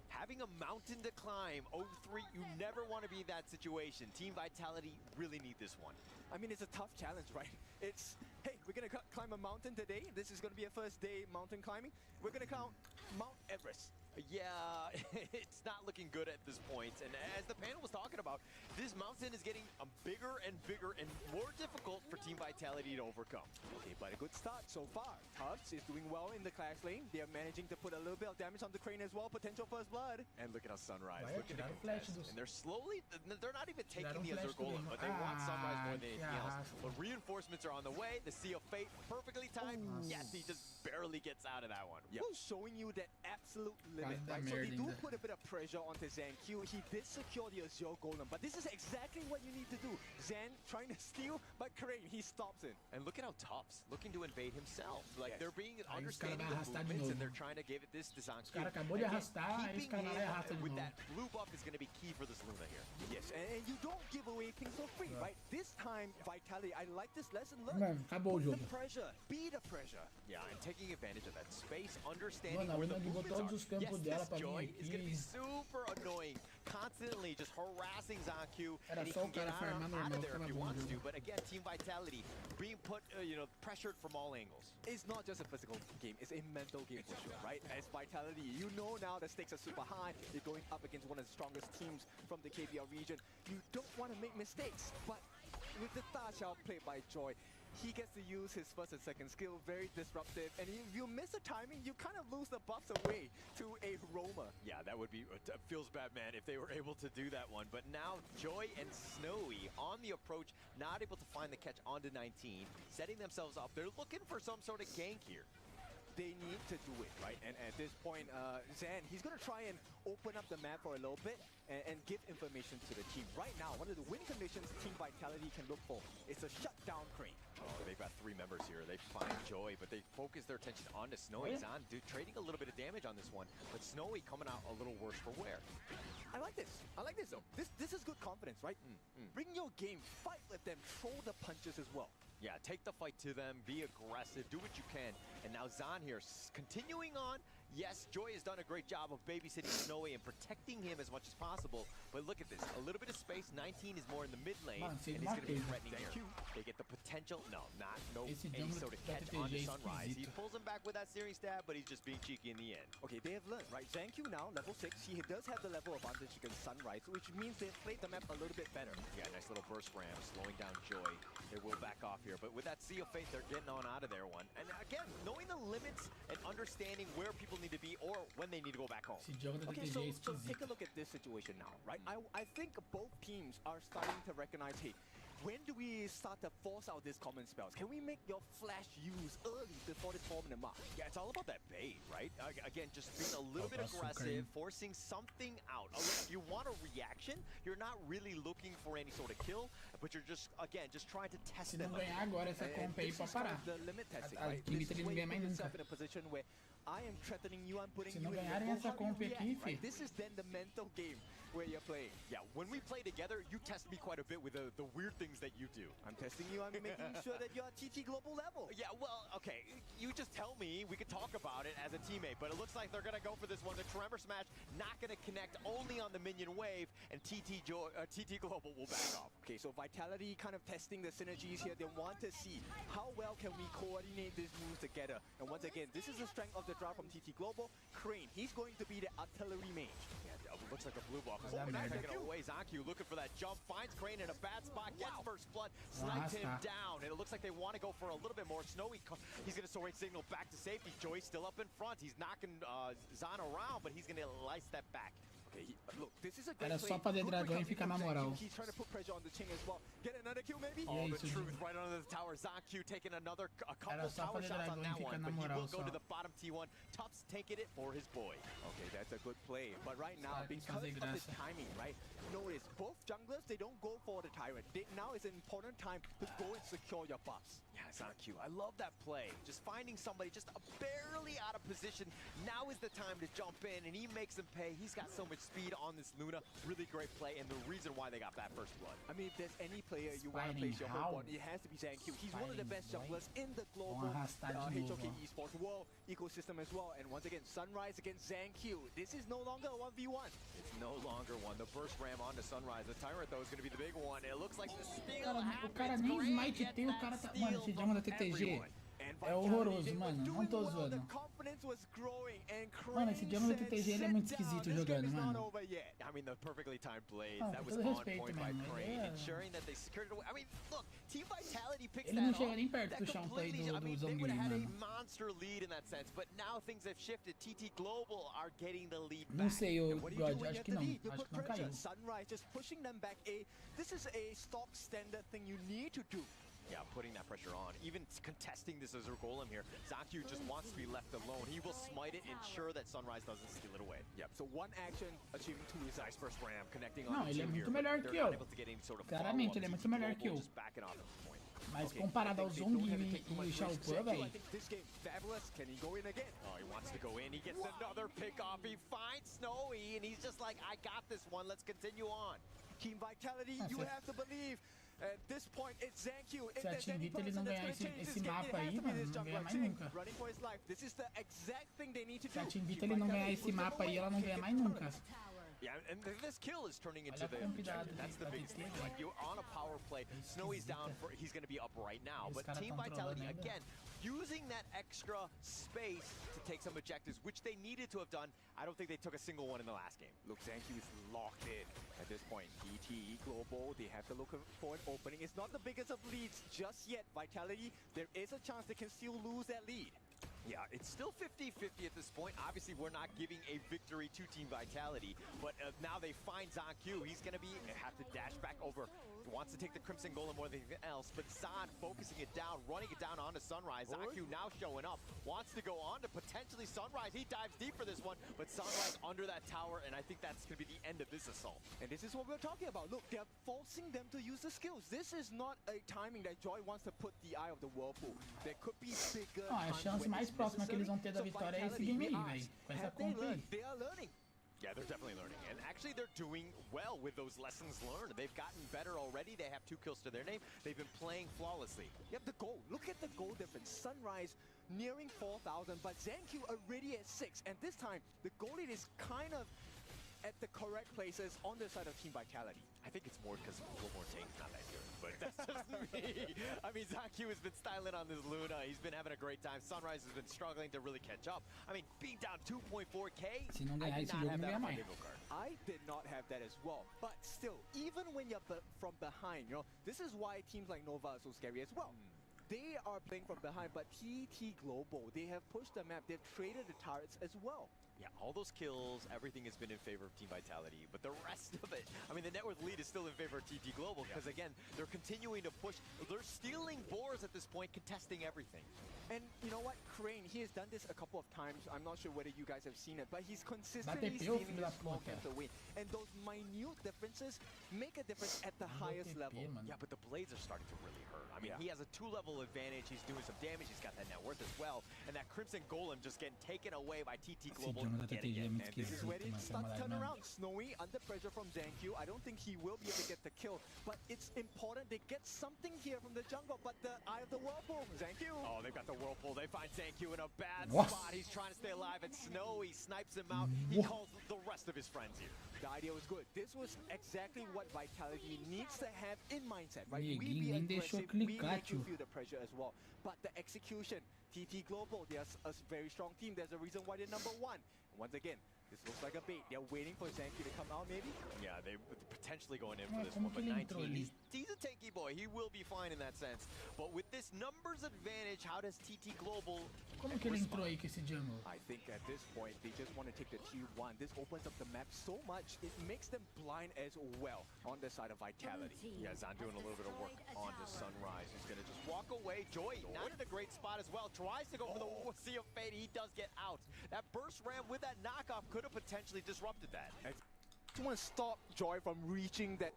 Having a mountain to climb, 0-3, you never want to be in that situation. Team Vitality really need this one. I mean, it's a tough challenge, right? It's, hey, we're going to climb a mountain today. This is going to be a first day mountain climbing. We're going to climb Mount Everest. Yeah, it's not looking good at this point. And as the panel was talking about, this mountain is getting bigger and bigger and more difficult for Team Vitality to overcome. Okay, but a good start so far. Tubbs is doing well in the clash lane. They are managing to put a little bit of damage on the crane as well. Potential first blood. And look at how Sunrise, Vai look at atirar the o flash contest. dos... And they're slowly, they're not even taking Tiraram the flash Azure Golem, do but they want Sunrise more than anything else. arrasta. But reinforcements are on the way. The Sea of Fate, perfectly timed. Yes, he just barely gets out of that one. Yep. Showing you that absolute limit, right? So they do put a bit of pressure onto ZanQ. He did secure the Azure Golem, but this is exactly what you need to do. Zan trying to steal, but Crane, he stops it. And look at how Tufts looking to invade himself. Like, they're being Aí os understanding caras the vai arrastar de movements, novo. and they're trying to give it this to ZanQ. Os caras acabou de arrastar, aí os caras vai arrastar de with novo. that blue buff is going to be key for this Luna here. Yes, and you don't give away things for free, right? This time, Vitality, I like this lesson learned. Mano, acabou o Put jogo. the pressure, be the pressure. Yeah, and taking advantage of that space, understanding Mano, a where the Luna ligou movements todos are. os campos Yes, dela this pra vir Joy is going to be aqui. super annoying, constantly just harassing ZanQ. Era And he só o can get cara farmar out normal, of there ficava if he bom o wants to. jogo. But again, Team Vitality being put, pressured from all angles. It's not just a physical game, it's a mental game for sure, right? As Vitality, you know now the stakes are super high. You're going up against one of the strongest teams from the KBL region. You don't want to make mistakes, but with the Dachau played by Joy, he gets to use his first and second skill, very disruptive, and if you miss the timing, you kind of lose the buffs away to a roamer. Yeah, that would be, feels bad, man, if they were able to do that one. But now, Joy and Snowy on the approach, not able to find the catch onto 19, setting themselves up. They're looking for some sort of gank here. They need to do it, right? And at this point, Zan, he's going to try and open up the map for a little bit and give information to the team. Right now, one of the win conditions Team Vitality can look for is a shutdown crane. Oh, they've got 3 members here. They find Joy, but they focus their attention onto Snowy. Zan trading a little bit of damage on this one, but Snowy coming out a little worse for wear. I like this. I like this, though. This is good confidence, right? Bring your game, fight with them, throw the punches as well. Yeah, take the fight to them, be aggressive, do what you can. And now Zan here, continuing on. Yes, Joy has done a great job of babysitting Snowy and protecting him as much as possible. But look at this, a little bit of space. 19 is more in the mid lane, and he's going to be threatening here. They get the potential. No any sort of catch onto Sunrise. He pulls him back with that searing stab, but he's just being cheeky in the end. Okay, they have learned, right? ZanQ now, level 6. He does have the level advantage against Sunrise, which means they've played the map a little bit better. Yeah, nice little burst ram, slowing down Joy. They will back off here, but with that Sea of Fate, they're getting on out of there one. And again, knowing the limits and understanding where people need to be or when they need to go back home. Okay, so take a look at this situation now, right? I think both teams are starting to recognize, hey, when do we start to force out these common spells? Can we make your flash use early to for this 4-minute mark. Yeah, it's all about that bait, right? Again, just being a little bit aggressive, forcing something out. If you want a reaction, you're not really looking for any sort of kill, but you're just, again, just trying to test them. Se não ganhar agora essa comp aí, pode parar. A time ele não ganha mais nunca. Se não ganharem essa comp aqui, fi. This is then the mental game where you're playing. Yeah, when we play together, you test me quite a bit with the weird things that you do. I'm testing you, I'm making sure that you're at TT Global level. Yeah, well, okay, you just tell me, we could talk about it as a teammate, but it looks like they're gonna go for this one. The Tremor Smash not gonna connect only on the minion wave, and TT Global will back off. Okay, so Vitality kind of testing the synergies here. They want to see how well can we coordinate these moves together. And once again, this is the strength of the draft from TT Global. Crane, he's going to be the artillery mage. Yeah, looks like a blue ball. Taking it away. Zanku looking for that jump, finds Crane in a bad spot, gets first blood, snipes him down, and it looks like they want to go for a little bit more. Snowy, he's going to Soaring Signal back to safety. Joy's still up in front. He's knocking Zan around, but he's going to light step back. Okay, look, this is a great Era só fazer dragão e ficar na moral. He's trying to put pressure on the Ching as well. Get another kill maybe? Oh, the truth right under the tower. Zanku taking a couple tower shots on that one, but he will go to the bottom T1. Tufts taking it for his boy. Okay, that's a good play. But right now, because of the timing, right? Notice both junglers, they don't go for the Tyrant. Now is an important time to go and secure your buffs. Yeah, Zanku, I love that play. Just finding somebody just barely out of position. Now is the time to jump in, and he makes them pay. He's got so much speed on this Luna. Really great play, and the reason why they got that first blood. I mean, if there's any player you want to place your hope on, it has to be Zanku. He's one of the best junglers in the global HOK esports world ecosystem as well. And once again, Sunrise against Zanku. This is no longer a 1v1. It's no longer one. The burst ram onto Sunrise. The Tyrant, though, is going to be the big one. It looks like the steal O cara nem smite tem, o cara tá... Mano, esse jungle da TTG é horroroso, mano. Não tô zoando. Mano, esse jungle da TTG ele é muito esquisito jogando, mano. I mean, the perfectly timed blades. Não, That was com todo on respeito, point by mano. Crane, ensuring that they secured it away. I mean, look, Team Vitality picks Ele não that chega off. nem perto That do chão play completely, I mean, do they would Zongli, have had a mano. monster lead in that sense, but now things have shifted. TT Global are getting the lead Não back. sei, o What do God, you do when acho you que get the não. lead? You Acho put que não caiu. pressure. Sunrise just pushing them back. This is a stock standard thing you need to do. Yeah, putting that pressure on. Even contesting this as a golem here. Zanku just wants to be left alone. He will smite it, ensure that Sunrise doesn't steal it away. Yep, so one action, achieving two results. Nice first ram, connecting Não, on ele é the two muito here. melhor They're que eu. not able to get any sort of Claramente, follow-up. ele é muito TT melhor que Global eu. just backing off at this point. Mas comparado ao Zongli e o Xiaopan, velho. I think this game, fabulous. Can he go in again? Oh, he wants to go in. He gets another pick off. He finds Snowy, and he's just like, I got this one. Let's continue on. Team Vitality, you have to believe. At this point, it's Zanku. Se a Team Vita ele não ganhar esse mapa aí, mano, não ganha mais nunca. Running for his life. This is the exact thing they need to do. Se a Team Vita ele não ganhar esse mapa aí, ela não ganha mais nunca. Yeah, and this kill is turning into the Olha a objective. That's the biggest thing. TT, Like, you're on a power play. Snowy's down. He's going to be up right now. But Team Vitality, again, using that extra space to take some objectives, which they needed to have done. I don't think they took a single one in the last game. Look, Zanku is locked in at this point. ET, Global, they have to look for an opening. It's not the biggest of leads just yet. Vitality, there is a chance they can still lose that lead. Yeah, it's still 50-50 at this point. Obviously, we're not giving a victory to Team Vitality, but now they find Zanku. He's going to have to dash back over. He wants to take the Crimson Golem more than anything else, but Zan focusing it down, running it down onto Sunrise. Zanku now showing up, wants to go on to potentially Sunrise. He dives deep for this one, but Sunrise under that tower, and I think that's going to be the end of this assault. And this is what we're talking about. Look, they're forcing them to use the skills. This is not a timing that Joy wants to put the eye of the whirlpool. There could be bigger Não, a chance mais próxima que eles vão ter da vitória é esse game aí, velho. Com essa comp aí. They are learning. Yeah, they're definitely learning. And actually, they're doing well with those lessons learned. They've gotten better already. They have 2 kills to their name. They've been playing flawlessly. Yep, the goal. Look at the goal difference. Sunrise nearing 4,000, but Zanku already at 6. And this time, the goal lead is kind of at the correct places on the side of Team Vitality. I think it's more because Global Tank's not that good, but that's just me. I mean, Zanku has been styling on this Luna. He's been having a great time. Sunrise has been struggling to really catch up. I mean, being down 2.4K, Se não I ganhar did esse not jogo, have não that ganha on my mais. bingo card. I did not have that as well. But still, even when you're from behind, you know, this is why teams like Nova are so scary as well. They are playing from behind, but TT Global, they have pushed the map. They've traded the turrets as well. Yeah, all those kills, everything has been in favor of Team Vitality, but the rest of it, I mean, the net worth lead is still in favor of TT Global, because again, they're continuing to push. They're stealing boars at this point, contesting everything. And you know what, Crane, he has done this a couple of times. I'm not sure whether you guys have seen it, but he's consistently stealing his small camps away. And those minute differences make a difference at the highest level. Yeah, but the blades are starting to really hurt. I mean, he has a 2-level advantage. He's doing some damage. He's got that net worth as well. And that Crimson Golem just getting taken away by TT Global. And this is where it starts to turn around. Snowy under pressure from ZanQ. I don't think he will be able to get the kill, but it's important they get something here from the jungle. But the Eye of the Whirlpool, ZanQ. Oh, they've got the Whirlpool. They find ZanQ in a bad spot. He's trying to stay alive, and Snowy snipes him out. He calls the rest of his friends here. The idea was good. This was exactly what Vitality needs to have in mindset, right? We be aggressive, we make you feel the pressure as well. But the execution, TT Global, they're a very strong team. There's a reason why they're number 1. Once again, this looks like a bait. They're waiting for ZanQ to come out, maybe? Yeah, they potentially going in for this one, but 19, he's a tanky boy. He will be fine in that sense. But with this numbers advantage, how does TT Global Como que ele entrou aí com esse jungle? I think at this point, they just want to take the T1. This opens up the map so much, it makes them blind as well on the side of Vitality. Yeah, Zan doing a little bit of work onto Sunrise. He's going to just walk away. Joy, not in a great spot as well. Tries to go for the Sea of Fate. He does get out. That burst ram with that knockoff could have potentially disrupted that. I just want to stop Joy from reaching that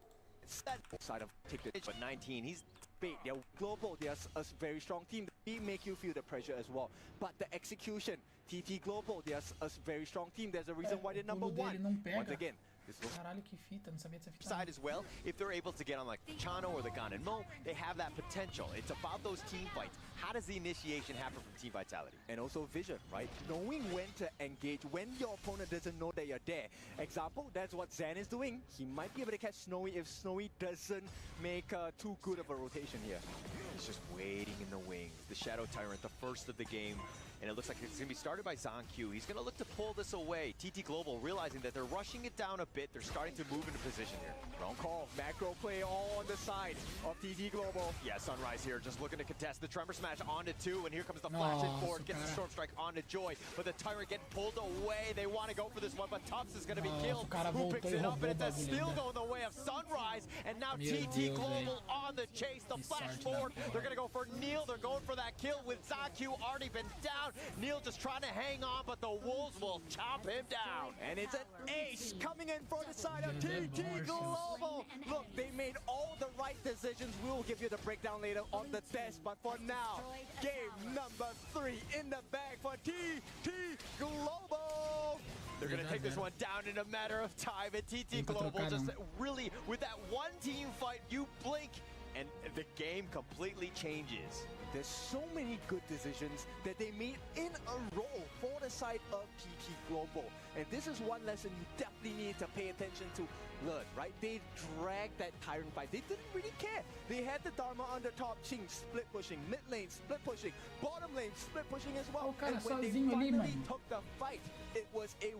side of ticket. But 19, he's bait. They're global. They're a very strong team. They make you feel the pressure as well. But the execution, TT Global, they're a very strong team. There's a reason why they're number 1. Once again, caralho, que fita, não sabia dessa fita. Side as well, if they're able to get on like Chano or the Ganenmo, they have that potential. It's about those team fights. How does the initiation happen from Team Vitality? And also vision, right? Knowing when to engage, when your opponent doesn't know that you're there. Example, that's what Zan is doing. He might be able to catch Snowy if Snowy doesn't make too good of a rotation here. He's just waiting in the wings. The Shadow Tyrant, the first of the game. And it looks like it's going to be started by ZanQ. He's going to look to pull this away. TT Global realizing that they're rushing it down a bit. They're starting to move into position here. Wrong call. Macro play all on the side of TT Global. Yeah, Sunrise here just looking to contest the Tremor Smash onto 2. And here comes the flash in forward. Gets the Storm Strike onto Joy. But the Tyrant getting pulled away. They want to go for this one, but Tufts is going to be killed. Who picks it up? And it's a steal going the way of Sunrise. And now TT Global on the chase. The flash forward. They're going to go for Neil. They're going for that kill with ZanQ already been down. Neil just trying to hang on, but the Wolves will chop him down. And it's an ace coming in for the side of TT Global. Look, they made all the right decisions. We will give you the breakdown later on the test. But for now, game number 3 in the bag for TT Global. They're going to take this one down in a matter of time. And TT Global just really, with that one team fight, you blink and the game completely changes. There's so many good decisions that they made in a row for the side of TT Global. And this is one lesson you definitely need to pay attention to learn, right? They dragged that Tyrant fight. They didn't really care. They had the Dharma on the top, Ching split pushing, mid lane split pushing, bottom lane split pushing as well. And when they finally took the fight, it was a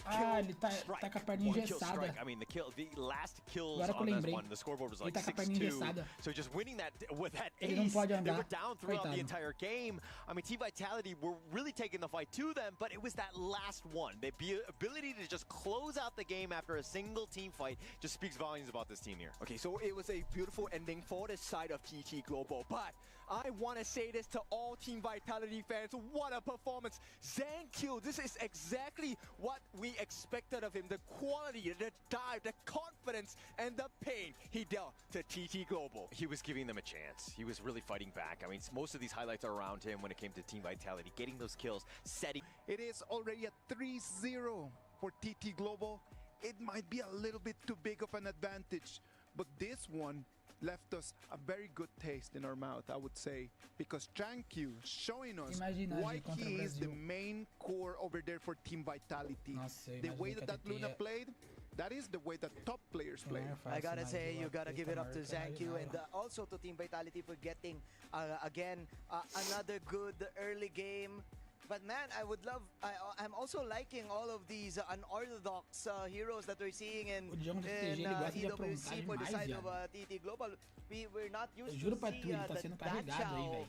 ele tá com a perninha engessada. I mean, the last kills on this one, the scoreboard was like 6-2. So just winning that with that ace, they were down throughout the entire game. I mean, Team Vitality were really taking the fight to them, but it was that last one. The ability to just close out the game after a single team fight just speaks volumes about this team here. Okay, so it was a beautiful ending for the side of TT Global, but I want to say this to all Team Vitality fans. What a performance. ZanQ, this is exactly what we expected of him. The quality, the dive, the confidence, and the pain he dealt to TT Global. He was giving them a chance. He was really fighting back. I mean, most of these highlights are around him when it came to Team Vitality, getting those kills, setting. It is already a 3-0 for TT Global. It might be a little bit too big of an advantage, but this one left us a very good taste in our mouth, I would say, because ZanQ showing us why he is the main core over there for Team Vitality. The way that Luna played, that is the way that top players play. I gotta say, you gotta give it up to ZanQ and also to Team Vitality for getting, again, another good early game. But man, I'm also liking all of these unorthodox heroes that we're seeing in KWC for the side of TT Global. We're not used to see the Dachau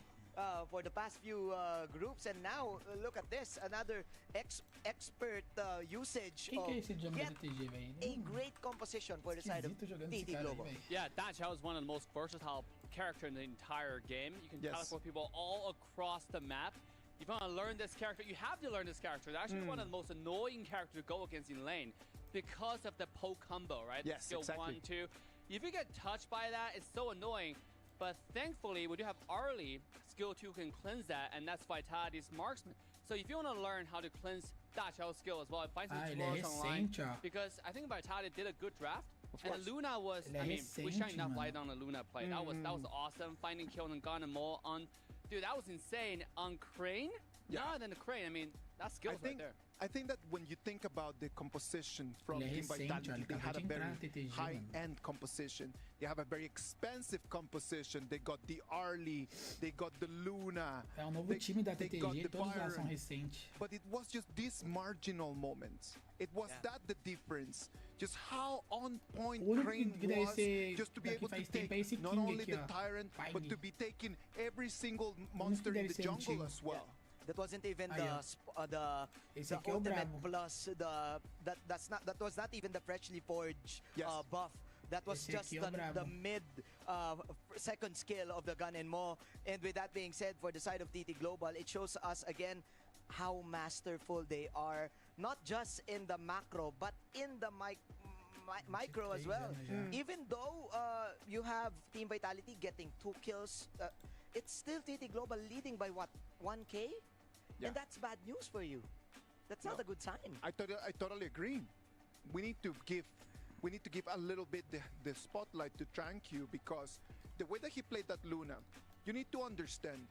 for the past few groups, and now look at this, another expert usage of yet a great composition for the side of TT Global. Yeah, Da Chao is one of the most versatile characters in the entire game. You can teleport people all across the map. If you want to learn this character, you have to learn this character. It's actually one of the most annoying characters to go against in lane because of the poke combo, right? Yes, Skill exactly. 1, 2. If you get touched by that, it's so annoying. But thankfully, we do have Avalie, skill 2 can cleanse that, and that's Vitality's marksman. So if you want to learn how to cleanse Da Chao's skill as well, find some tutorials online. Because I think Vitality did a good draft. And Luna was, I mean, we shine enough light on the Luna play. That was awesome. Finding kill and gun and more on, dude, that was insane. On Crane? Yeah. Other than the Crane, I mean, that's skills right there. I think that when you think about the composition from Team Vitality, they had a very high-end composition. They have a very expensive composition. They got the Arlie, they got the Luna. É novo time da TTG, todos lá são recentes. But it was just these marginal moments. It was that the difference. Just how on point Crane was, just to be able to take not only the Tyrant, but to be taking every single monster in the jungle as well. That wasn't even the ultimate plus that was not even the freshly forged buff. That was just the mid second skill of the gun and more. And with that being said, for the side of TT Global, it shows us again how masterful they are, not just in the macro but in the micro as well. Even though you have Team Vitality getting 2 kills, it's still TT Global leading by what, 1K? And that's bad news for you. That's not a good sign. I totally agree. We need to give a little bit the spotlight to TranQ, because the way that he played that Luna, you need to understand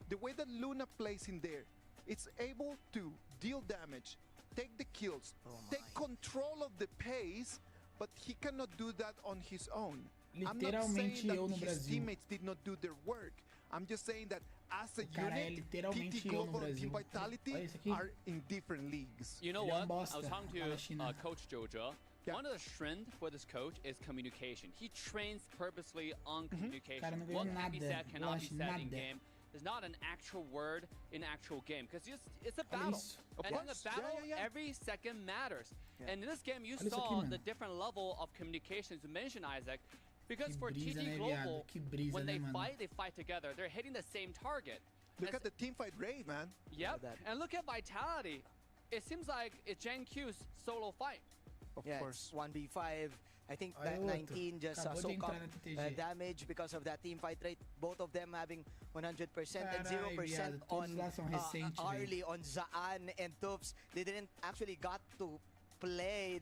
the way that Luna plays in there. It's able to deal damage, take the kills, take control of the pace, but he cannot do that on his own. I'm not saying that his teammates did not do their work. I'm just saying that as a unit, TT Global and Team Vitality are in different leagues. You know what? I was talking to Coach Jojo. One of the strengths for this coach is communication. He trains purposely on communication. What can be said cannot be said in game. There's not an actual word in actual game, because it's a battle. And in a battle, every second matters. And in this game, you saw the different level of communications. You mentioned, Isaac. Because for TT Global, when they fight together. They're hitting the same target. Look at the team fight rate, man. Yep. And look at Vitality. It seems like it's Gen Q's solo fight. Of course. 1v5. I think that 19 just soak up damage because of that team fight rate. Both of them having 100% and 0% on Arlie, on Zaan and Tufts. They didn't actually get to play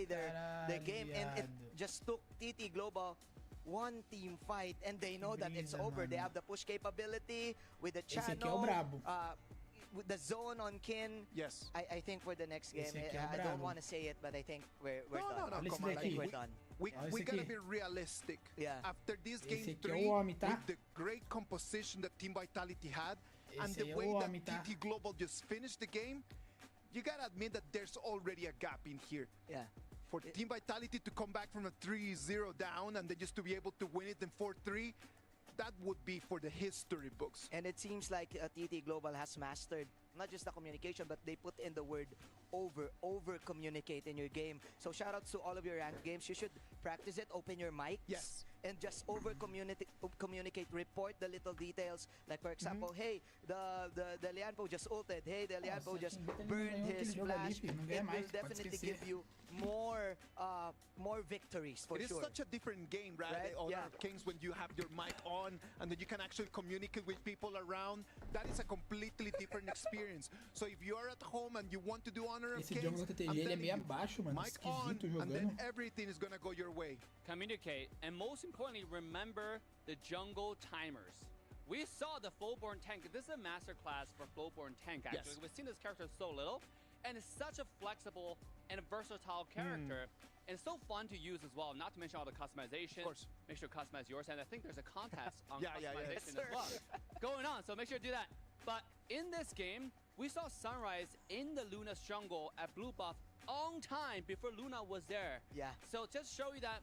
their game, and it just took TT Global one team fight, and they know that it's over. They have the push capability with the channel, with the zone on Kin. Yes. I think for the next game, I don't want to say it, but I think we're done. No, come on. I think we're done. We gotta be realistic. After this game 3, with the great composition that Team Vitality had, and the way that TT Global just finished the game, you gotta admit that there's already a gap in here. For Team Vitality to come back from a 3-0 down and then just to be able to win it in 4-3, that would be for the history books. And it seems like TT Global has mastered not just the communication, but they put in the word over communicate in your game. So shout outs to all of your ranked games. You should practice it, open your mics, and just over communicate, report the little details. Like for example, hey, the Lianpo just ulted. Hey, the Lianpo just burned his flash. It will definitely give you more victories for sure. It is such a different game, right? Honor of Kings, when you have your mic on and then you can actually communicate with people around. That is a completely different experience. So if you are at home and you want to do Honor of Kings, I'm telling you, mic on, and then everything is gonna go your way. Communicate, and most importantly, remember the jungle timers. We saw the Flowborn tank. This is a masterclass for Flowborn tank, actually. We've seen this character so little, and it's such a flexible and versatile character. And it's so fun to use as well, not to mention all the customization. Of course. Make sure to customize yours, and I think there's a contest on customization as well going on, so make sure to do that. But in this game, we saw Sunrise in the Luna's jungle at blue buff on time before Luna was there. So just show you that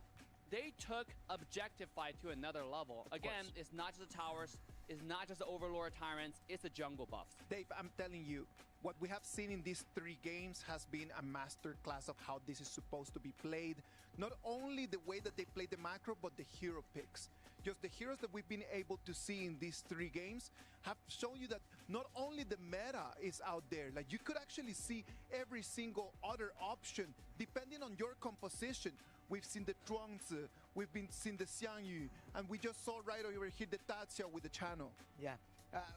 they took objective fight to another level. Again, it's not just the towers. is not just the Overlord Tyrants, it's the jungle buffs. Dave, I'm telling you, what we have seen in these 3 games has been a masterclass of how this is supposed to be played. Not only the way that they play the macro, but the hero picks. Just the heroes that we've been able to see in these 3 games have shown you that not only the meta is out there, like you could actually see every single other option depending on your composition. We've seen the Zhuangzi, we've been seen the Xiangyu, and we just saw right over here the Tatsia with the channel. Yeah.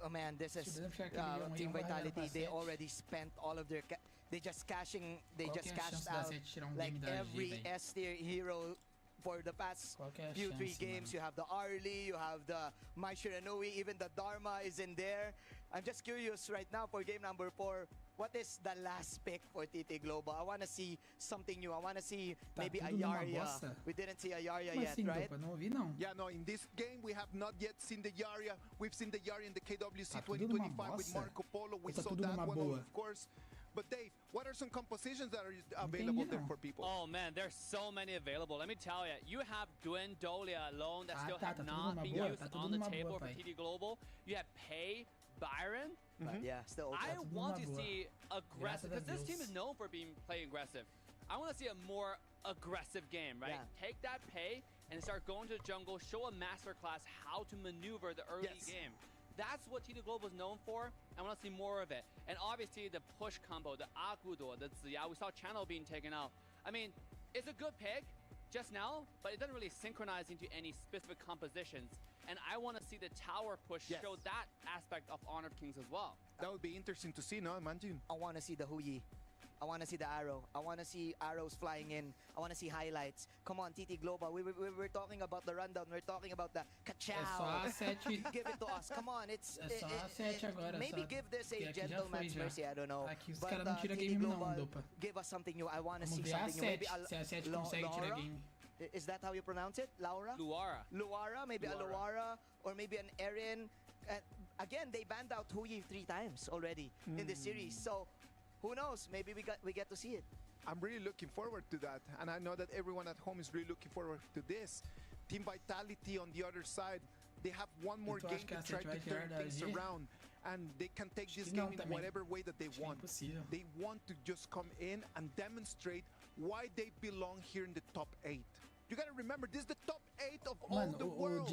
Oh man, this is Team Vitality. They already spent all of their. They just cashed out like every S tier hero for the past few 3 games. You have the Arlie, you have the Mai Shiranui, even the Dharma is in there. I'm just curious right now for game number 4. What is the last pick for TT Global? I want to see something new. I want to see maybe a Yarya. We didn't see a Yarya yet, right? Yeah, no, in this game we have not yet seen the Yarya. We've seen the Yarya in the KWC 2025 with Marco Polo. We saw that one, of course. But Dave, what are some compositions that are available there for people? Oh man, there's so many available. Let me tell you, you have Gwendolia alone that still have not been used on the table for TT Global. You have Pei, Byron. Yeah, still. I want to see aggressive, because this team is known for playing aggressive. I want to see a more aggressive game, right? Yeah. Take that Pei and start going to the jungle, show a masterclass how to maneuver the early game. That's what TT Global is known for. I want to see more of it. And obviously the push combo, the Agudo, the Ziya, we saw Channel being taken out. I mean, it's a good pick just now, but it doesn't really synchronize into any specific compositions. And I want to see the tower push show that aspect of Honor of Kings as well. That would be interesting to see, no? Imagine. I want to see the Huyi. I want to see the arrow. I want to see arrows flying in. I want to see highlights. Come on, TT Global. We're talking about the rundown. We're talking about the ka-chow. Give it to us. Come on. Maybe give this a gentleman's mercy. I don't know. But TT Global, give us something new. I want to see something new. Maybe Laura? Is that how you pronounce it? Laura? Luara. Maybe a Luara. Or maybe an Erin. Again, they banned out Huyi 3 times already in the series. So who knows? Maybe we get to see it. I'm really looking forward to that. And I know that everyone at home is really looking forward to this. Team Vitality on the other side, they have one more game to try to turn things around. And they can take this game in whatever way that they want. They want to just come in and demonstrate why they belong here in the top 8. You gotta remember, this is the top 8 of all the world.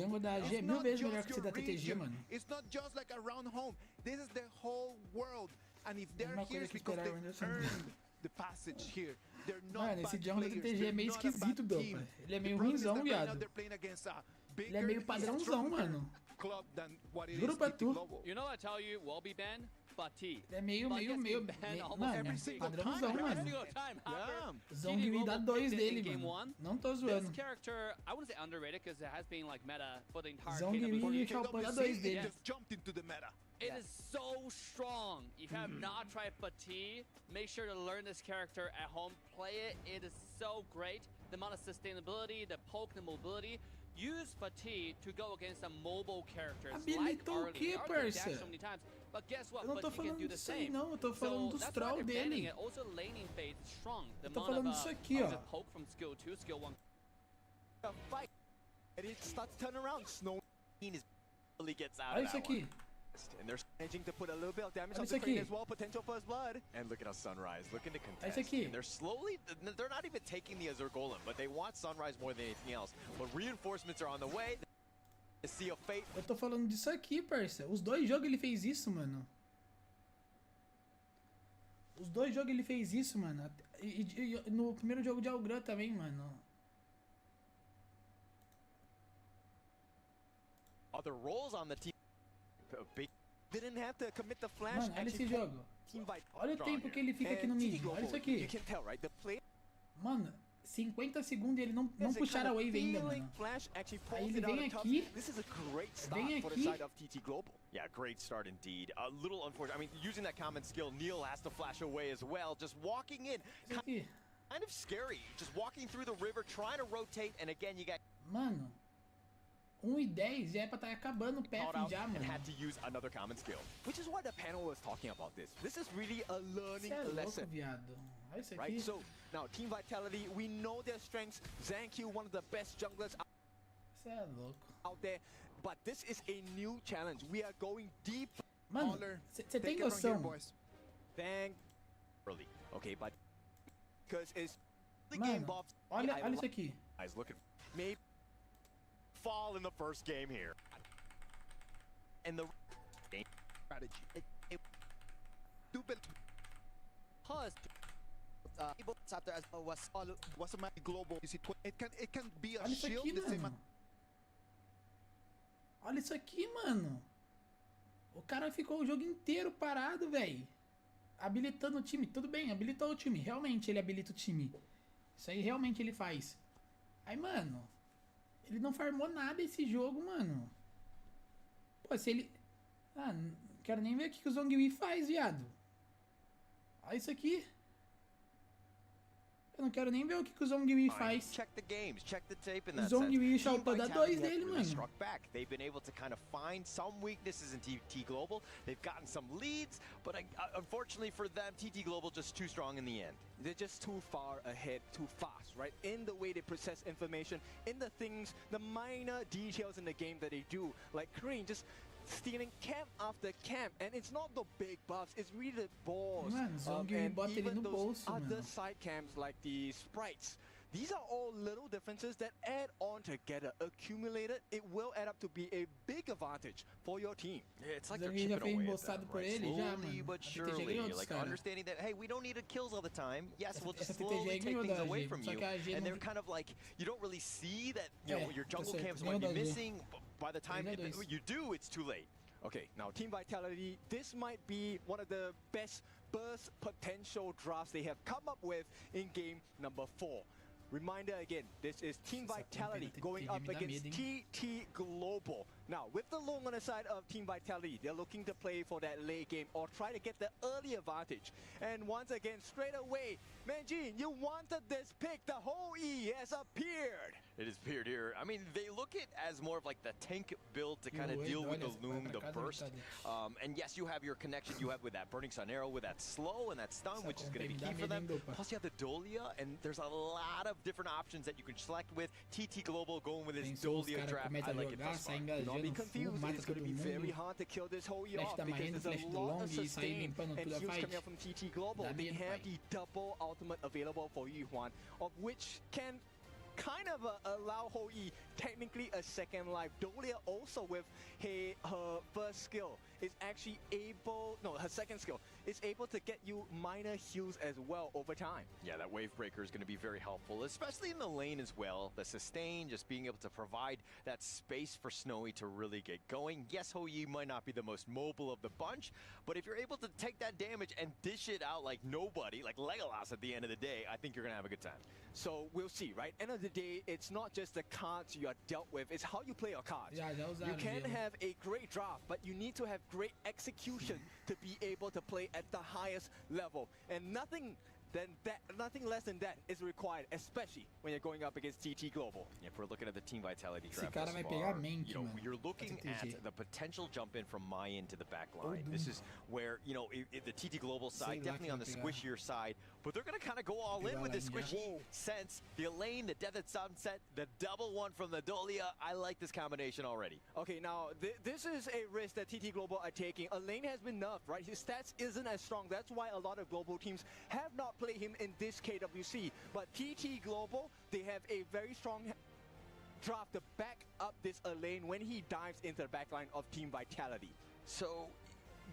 It's not just like around home. This is the whole world. And if they're here, it's because they've earned the passage here. They're not Mano, esse jungle da TTG é meio esquisito, Dopa. Ele é meio ruimzão, viado. Ele é meio padrãozão, mano. Juro pra tu. You know what I tell you, will be banned? Ele é meio, mano, padrãozão, mano. Zong dá 2 dele, mano. Não tô zoando. This character, I wouldn't say underrated, because it has been like meta for the entire Zong e Xiaopan dá 2 dele. Just jumped into the meta. It is so strong. If you have not tried Fatigue, make sure to learn this character at home. Play it. It is so great. The amount of sustainability, the poke, the mobility. Use Fatigue to go against some mobile characters. Habilitou o que, parça? So many times, but guess what? Eu não tô falando disso aí, não. Eu tô falando dos troll dele. Also, laning phase is strong. The eu tô falando disso aqui, ó. Poke from skill 2, skill 1. Fight. And it starts to turn around. Snow really gets out Olha of isso that aqui. one. And they're managing to put a little bit of damage on the screen as well, potential first blood. And look at us, Sunrise looking to contest. And they're slowly, they're not even taking the Azure Golem, but they want Sunrise more than anything else. But reinforcements are on the way. The Sea of Fate. Eu tô falando disso aqui, parça. Os 2 jogos ele fez isso, mano. Os 2 jogos ele fez isso, mano. E no primeiro jogo de Algran também, mano. Other roles on the team. Didn't have to commit the flash. Mano, olha esse jogo. Olha o tempo que ele fica aqui no mid. Olha isso aqui. Mano, 50 segundos e ele não puxaram a wave ainda, mano. Aí ele vem aqui. Vem aqui. Yeah, great start indeed. A little unfortunate. I mean, using that common skill, Neil has to flash away as well. Just walking in. Kind of scary. Just walking through the river, trying to rotate, and again, you got... Mano. 1:10 já é pra estar acabando o path já, mano. And had to use another common skill, which is why the panel was talking about this. This is really a learning lesson. Viado. Olha isso aqui. Right, so now Team Vitality, we know their strengths. Zankyu, one of the best junglers Você é louco. out there. but this is a new challenge. We are going deep. Mano, você tem noção? Thank early. Okay, but because it's the Mano, game buff. olha isso aqui. Guys, look at maybe fall in the first game here. And the strategy. Plus, after as was a global. It can be a Olha isso shield. aqui, The same mano. Olha isso aqui, mano. O cara ficou o jogo inteiro parado, velho. Habilitando o time. Tudo bem, habilitou o time. Realmente ele habilita o time. Isso aí realmente ele faz. Aí, mano, ele não farmou nada esse jogo, mano. Pô, se ele... Ah, não quero nem ver o que o Zhonghui faz, viado. Olha isso aqui. Eu não quero nem ver o que o Zhonghui faz. Check the games, check the tape in O that Zhonghui sense. saltou da 2 dele, Really mano. struck back. They've been able to kind of find some weaknesses in TT Global. They've gotten some leads, but unfortunately for them, TT Global just too strong in the end. They're just too far ahead, too fast, right? In the way they process information, in the things, the minor details in the game that they do. Like Korean just stealing camp after camp, and it's not the big buffs, it's really the balls. Mano, Zhonghui bota ele no bolso, other mano. side camps like the sprites. These are all little differences that add on together. Accumulated, it will add up to be a big advantage for your team. Yeah, it's like they're Zhonghui já chipping foi away at embolsado them, por right? ele já, Slowly mano. but A TT já surely, ganhou dos like caras. understanding that, hey, we don't need kills all the time. Yes, we'll just essa TT slowly já take ganhou things da away G, from só you. que a G And não... they're kind of like, you don't really see that, you know, your jungle tá certo, camps ganhou might be da G. missing. But by the time you do, it's too late. Okay, now Team Vitality, this might be one of the best burst potential drafts they have come up with in game number 4. Reminder again, this is Team Vitality going up against TT Global. Now, with the long on the side of Team Vitality, they're looking to play for that late game or try to get the early advantage. And once again, straight away, Manjin, you wanted this pick. The whole E has appeared. It is appeared here. I mean, they look it as more of like the tank build to kind of deal with the loom, the burst. And yes, you have your connection you have with that Burning Sun Arrow, with that slow and that stun, which is going to be key for them. Plus, you have the Dolia, and there's a lot of different options that you can select with. TT Global going with his Dolia draft. I like it thus far. Don't be confused. It's going to be very hard to kill this whole E off because there's a lot of sustain and heals coming out from TT Global. They have the double ultimate available for Yuhuan, of which can kind of allow Ho Yi technically a second life. Dolia also with her first skill is actually able, no, her second skill is able to get you minor heals as well over time. Yeah, that wave breaker is going to be very helpful, especially in the lane as well. The sustain, just being able to provide that space for Snowy to really get going. Yes, Ho Yi might not be the most mobile of the bunch, but if you're able to take that damage and dish it out like nobody, like Legolas at the end of the day, I think you're going to have a good time. So we'll see, right? End of the day, it's not just the cards you are dealt with, it's how you play your cards. You can have a great draft, but you need to have great execution to be able to play at the highest level. And nothing less than that is required, especially when you're going up against TT Global. If we're looking at the Team Vitality draft, cara vai pegar mente, mano. you're looking at the potential jump in from Mayan to the back line. This is where, you know, the TT Global side, definitely on the squishier side, but they're going to kind of go all in with this squishy sense. The Elaine, the Death at Sunset, the double one from the Dolia. I like this combination already. Okay, now, this is a risk that TT Global are taking. Elaine has been nerfed, right? His stats isn't as strong. That's why a lot of global teams have not played him in this KWC. But TT Global, they have a very strong draft to back up this Elaine when he dives into the backline of Team Vitality. So,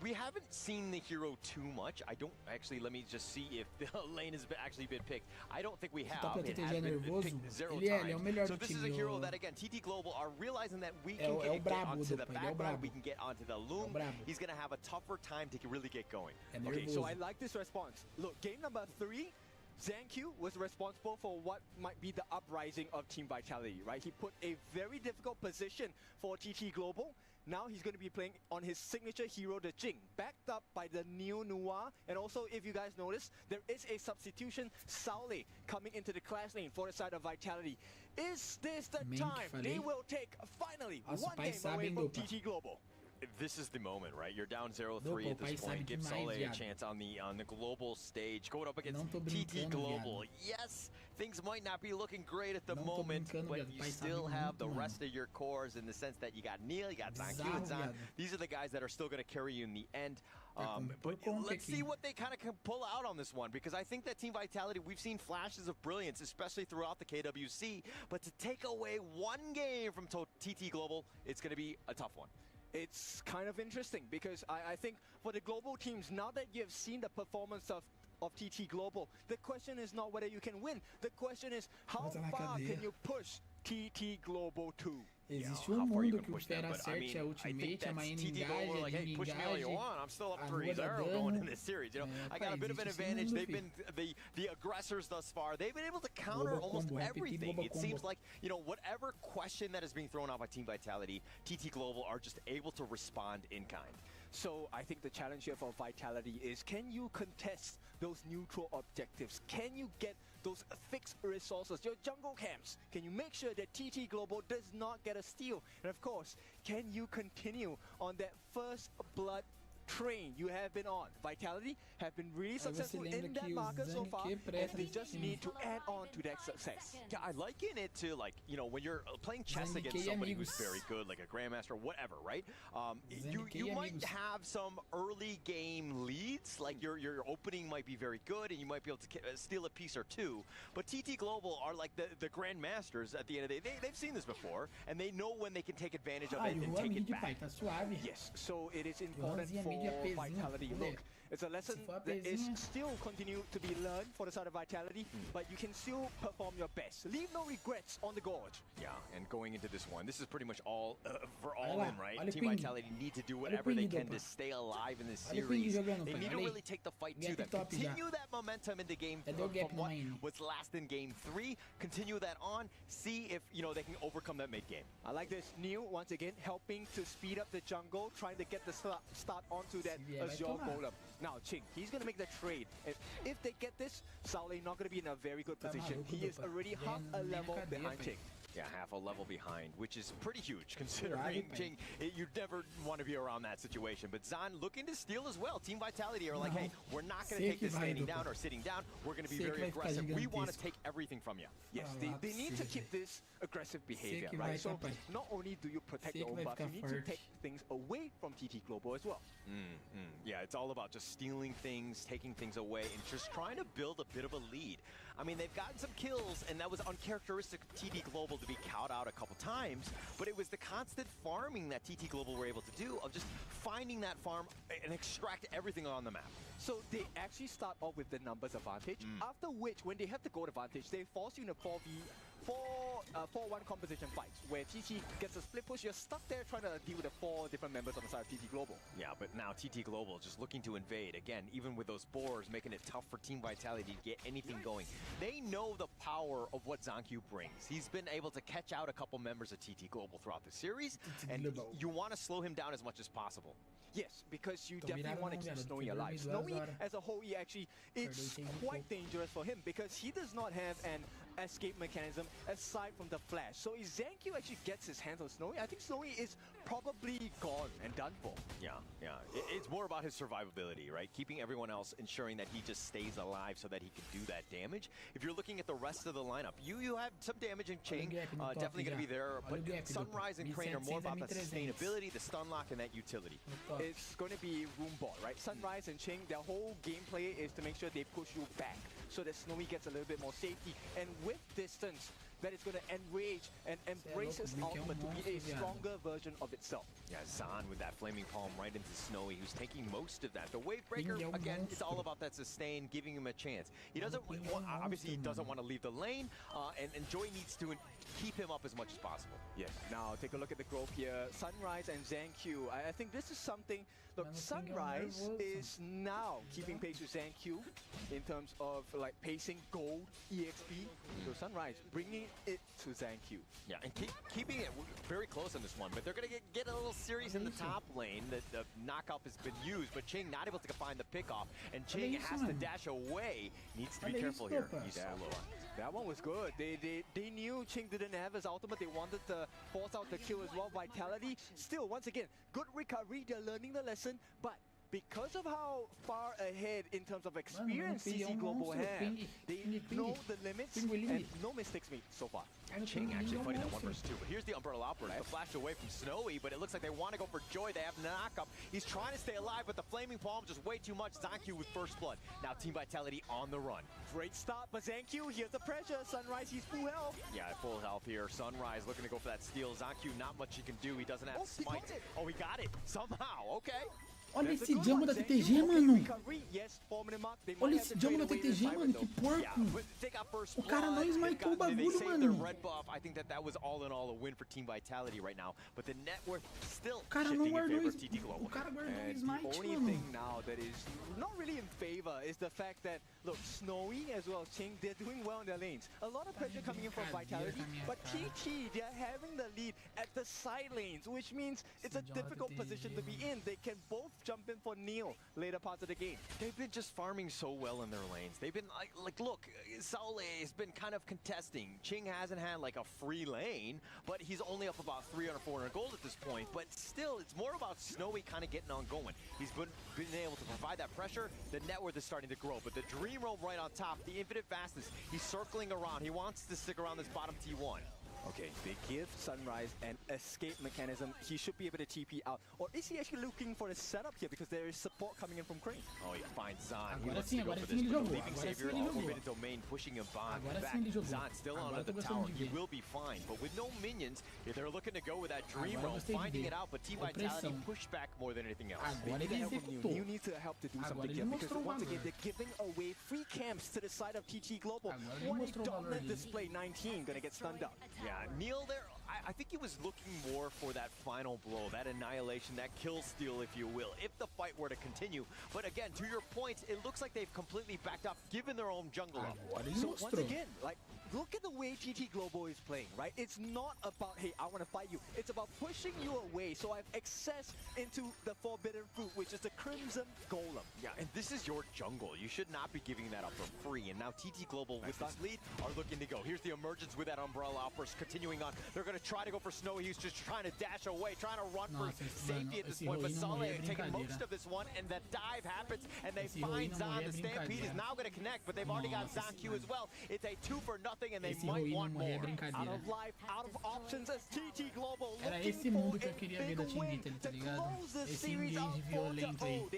we haven't seen the hero too much. I don't actually, let me just see if the lane has actually been picked. I don't think we have. It has been picked 0 times. So this is a hero that, again, TT Global are realizing that we can get onto the background, we can get onto the loom. He's going to have a tougher time to really get going. Okay, so I like this response. Look, game number 3, Zankyu was responsible for what might be the uprising of Team Vitality, right? He put a very difficult position for TT Global. Now he's going to be playing on his signature hero, the Jing, backed up by the Neo Noir. And also, if you guys notice, there is a substitution, Saule, coming into the class lane for the side of Vitality. Is this the time they will take, finally, one game away from TT Global? this is the moment, right? You're down 0-3 at this point. Give Saleh a chance on the global stage. Going up against TT Global. Yes, things might not be looking great at the moment, but you still have the rest of your cores in the sense that you got Neil, you got Zancu and Zan. These are the guys that are still going to carry you in the end. But let's see what they kind of can pull out on this one, because I think that Team Vitality, we've seen flashes of brilliance, especially throughout the KWC, but to take away one game from TT Global, it's going to be a tough one. It's kind of interesting because I think for the global teams, now that you've seen the performance of TT Global, the question is not whether you can win. The question is how far can you push TT Global to? Existe mundo que o Fera acerte a ultimate, a Maine engaja, ele engaja, I'm still up 3-0 going in this series. You know, I got a bit of an advantage. They've been the aggressors thus far. They've been able to counter almost everything. It seems like, you know, whatever question that is being thrown out by Team Vitality, TT Global are just able to respond in kind. So I think the challenge here for Vitality is, can you contest those neutral objectives? Can you get those fixed resources, your jungle camps? Can you make sure that TT Global does not get a steal? And of course, can you continue on that first blood train you have been on? Vitality have been really successful in that market so far, and they just need to add on to that success. Yeah, I liken it to, like, you know, when you're playing chess against somebody who's very good, like a grandmaster, whatever, right? You might have some early game leads, like your opening might be very good, and you might be able to steal a piece or two. But TT Global are like the grandmasters at the end of the day. They've seen this before, and they know when they can take advantage of it and take it back. Yes, so it is important for Vitality. Look, it's a lesson that is still continue to be learned for the side of Vitality, but you can still perform your best. Leave no regrets on the gorge. Yeah, and going into this one, this is pretty much all for all in, right? Team Vitality need to do whatever they can to stay alive in this series. They need to really take the fight to them. Continue that momentum into game from what was last in game 3. Continue that on. See if, you know, they can overcome that mid game. I like this. Neil, once again, helping to speed up the jungle, trying to get the start onto that Azure Golem. Now, Ching, he's going to make the trade. And if they get this, Saleh not going to be in a very good position. He is already half a level behind Ching. Yeah, half a level behind, which is pretty huge considering Ching, you never want to be around that situation. But Zan looking to steal as well. Team Vitality are like, hey, we're not going to take this standing down or sitting down. We're going to be very aggressive. We want to take everything from you. Yes, they need to keep this aggressive behavior, right? So not only do you protect your own buff, you need to take things away from TT Global as well. Yeah, it's all about just stealing things, taking things away, and just trying to build a bit of a lead. I mean, they've gotten some kills, and that was uncharacteristic of TT Global to be cowed out a couple times, but it was the constant farming that TT Global were able to do, of just finding that farm and extract everything on the map. So they actually start off with the numbers advantage, after which, when they have the gold advantage, they force you in a 4-1 composition fights, where TT gets a split push. You're stuck there trying to deal with the 4 different members on the side of TT Global. Yeah, but now TT Global just looking to invade. Again, even with those boars, making it tough for Team Vitality to get anything going. They know the power of what Zancu brings. He's been able to catch out a couple members of TT Global throughout the series, and you want to slow him down as much as possible. Yes, because you definitely want to keep Snowy alive. Snowy, as a whole, it's quite dangerous for him because he does not have an escape mechanism aside from the flash. So if Zancu actually gets his hands on Snowy, I think Snowy is probably gone and done for. Yeah. It's more about his survivability, right? Keeping everyone else, ensuring that he just stays alive so that he can do that damage. If you're looking at the rest of the lineup, you have some damage in Ching, definitely going to be there, but Sunrise and Crane are more about the sustainability, the stun lock, and that utility. It's going to be room ball, right? Sunrise and Ching, their whole gameplay is to make sure they push you back so that Snowy gets a little bit more safety. And with distance, that is going to enrage and embrace his ultimate to be a stronger version of itself. Yeah, Zan with that Flaming Palm right into Snowy, who's taking most of that. The Wave Breaker, again, it's all about that sustain, giving him a chance. He doesn't, obviously he doesn't want to leave the lane, and Joy needs to keep him up as much as possible. Yes. Now take a look at the growth here. Sunrise and Zancu. I think this is something. Look, Sunrise is now keeping pace with Zancu in terms of like pacing, gold, EXP. So Sunrise bringing it to Zankyu. Yeah, and keeping it very close on this one, but they're going to get a little serious in the top lane. The knockup has been used, but Ching not able to find the pickoff, and Ching has to dash away. Needs to be careful here. He's solo. That one was good. They knew Ching didn't have his ultimate. They wanted to force out the kill as well. Vitality, still, once again, good recovery. They're learning the lesson, but because of how far ahead in terms of experience TT Global have, they know the limits and no mistakes made so far. Ching actually fighting that 1 versus 2, but here's the Umbrella Outburst. The flash away from Snowy, but it looks like they want to go for Joy. They have knockup. He's trying to stay alive, but the Flaming Palm just way too much. Zankyu with first blood. Now Team Vitality on the run. Great start, but Zankyu, here's the pressure. Sunrise, he's full health. Yeah, full health here. Sunrise looking to go for that steal. Zankyu, not much he can do. He doesn't have smite. Oh, he got it somehow. Okay. Olha esse jungle da TTG, mano. Olha esse jungle da TTG, mano. Que porco. O cara não smitou o bagulho, mano. I think that was all in all a win for Team Vitality right now. But the net worth still o cara não guardou o cara guardou o smite, mano. The only thing now that is not really in favor is the fact that, look, Snowy as well as Ching, they're doing well in their lanes. A lot of pressure coming in from Vitality, but TT, they're having the lead at the side lanes, which means it's a difficult position to be in. They can both jump in for Neil later parts of the game. They've been just farming so well in their lanes. They've been like look, Saule has been kind of contesting. Ching hasn't had like a free lane, but he's only up about 300, 400 gold at this point. But still, it's more about Snowy kind of getting on going. He's been able to provide that pressure. The net worth is starting to grow, but the Dream Roam right on top, the infinite fastness, he's circling around. He wants to stick around this bottom T1. Okay, they give Sunrise an escape mechanism. He should be able to TP out. Or is he actually looking for a setup here because there is support coming in from Crane? Oh, he finds Zan. He wants to go for this, but the Leaving Savior in the Forbidden Domain pushing him back. Zan still on the tower. He will be fine, but with no minions, they're looking to go with that Dream Roam, finding it out, but Team Vitality pushed back more than anything else. They need help from New. New needs to help to do something here because once again, they're giving away free camps to the side of TT Global. What a dominant display, 19, gonna get stunned up. Yeah, Neil there, I think he was looking more for that final blow, that annihilation, that kill steal, if you will, if the fight were to continue. But again, to your point, it looks like they've completely backed up, given their own jungle up. So once again, like, look at the way TT Global is playing, right? It's not about, hey, I want to fight you. It's about pushing you away so I have access into the forbidden fruit, which is the Crimson Golem. Yeah, and this is your jungle. You should not be giving that up for free. And now TT Global, with this lead, are looking to go. Here's the emergence with that Umbrella Outburst continuing on. They're going to try to go for Snow. He's just trying to dash away, trying to run for safety at this point. But Saule taking most of this one, and the dive happens, and they find Zan. The Stampede is now going to connect, but they've already got Zankyu as well. It's a 2-0, and they might want more. Out of life, out of options as TT Global era esse mundo que eu queria ver da Team Vitality, tá ligado? Esse engage violento aí.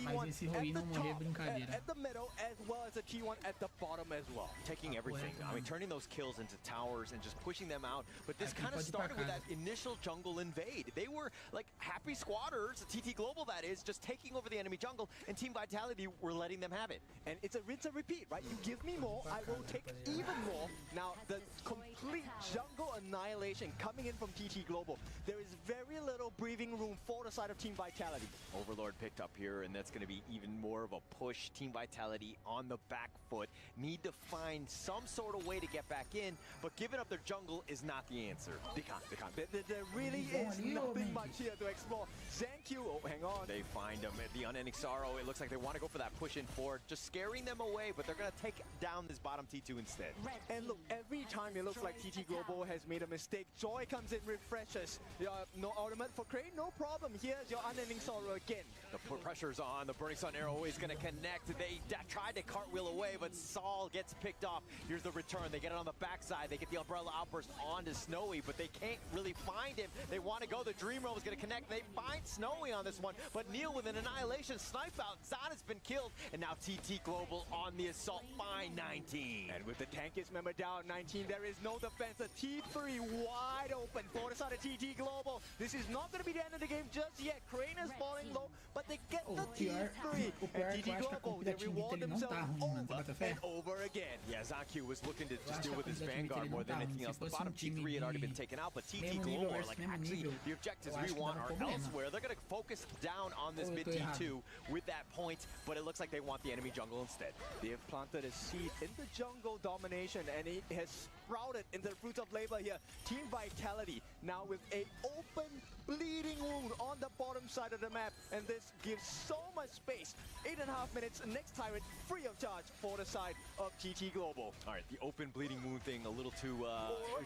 Mas esse ruim não morrer é brincadeira. At the middle as well as the T1 at the bottom as well. Taking everything. I mean, turning those kills into towers and just pushing them out. But this kind of started with that initial jungle invade. They were like happy squatters, TT Global that is, just taking over the enemy jungle, and Team Vitality were letting them have it. And it's a rinse and repeat, right? You give me more, I will take even more. Now, the complete jungle annihilation coming in from TT Global. There is very little breathing room for the side of Team Vitality. Overlord picked up here, and that's going to be even more of a push. Team Vitality on the back foot. Need to find some sort of way to get back in, but giving up their jungle is not the answer. They can't. There really is nothing much here to explore. Zankyu, oh, hang on. They find him at the Unending Sorrow. It looks like they want to go for that push in forward, just scaring them away, but they're going to take down this bottom T2 instead. And look, every time it looks like TT Global has made a mistake, Joy comes in, refreshes. No ultimate for Crane, no problem. Here's your Unending Sorrow again. The pressure's on. The Burning Sun arrow is going to connect. They tried to cartwheel away, but Saul gets picked off. Here's the return. They get it on the backside. They get the Umbrella Outburst onto Snowy, but they can't really find him. They want to go. The Dream Roam is going to connect. They find Snowy on this one, but Neil with an annihilation snipe out. Zan has been killed, and now TT Global on the assault. Fine 19. And with the tankiest member down 19, there is no defense. A T3 wide open for the side of TT Global. This is not going to be the end of the game just yet. Crane is falling low, but they get the T3. And TT Global, they reward themselves over and over again. Yeah, Zankyu was looking to just deal with his Vanguard more than anything else. The bottom T3 had already been taken out, but TT Global are like, actually, the objectives we want are elsewhere. They're going to focus press down on this mid T2 with that point, but it looks like they want the enemy jungle instead. They have planted a seed in the jungle domination, and it has sprouted into the fruits of labor here. Team Vitality now with a open bleeding wound on the bottom side of the map, and this gives so much space. 8.5 minutes, next tyrant free of charge for the side of TT Global. All right, the open bleeding wound thing a little too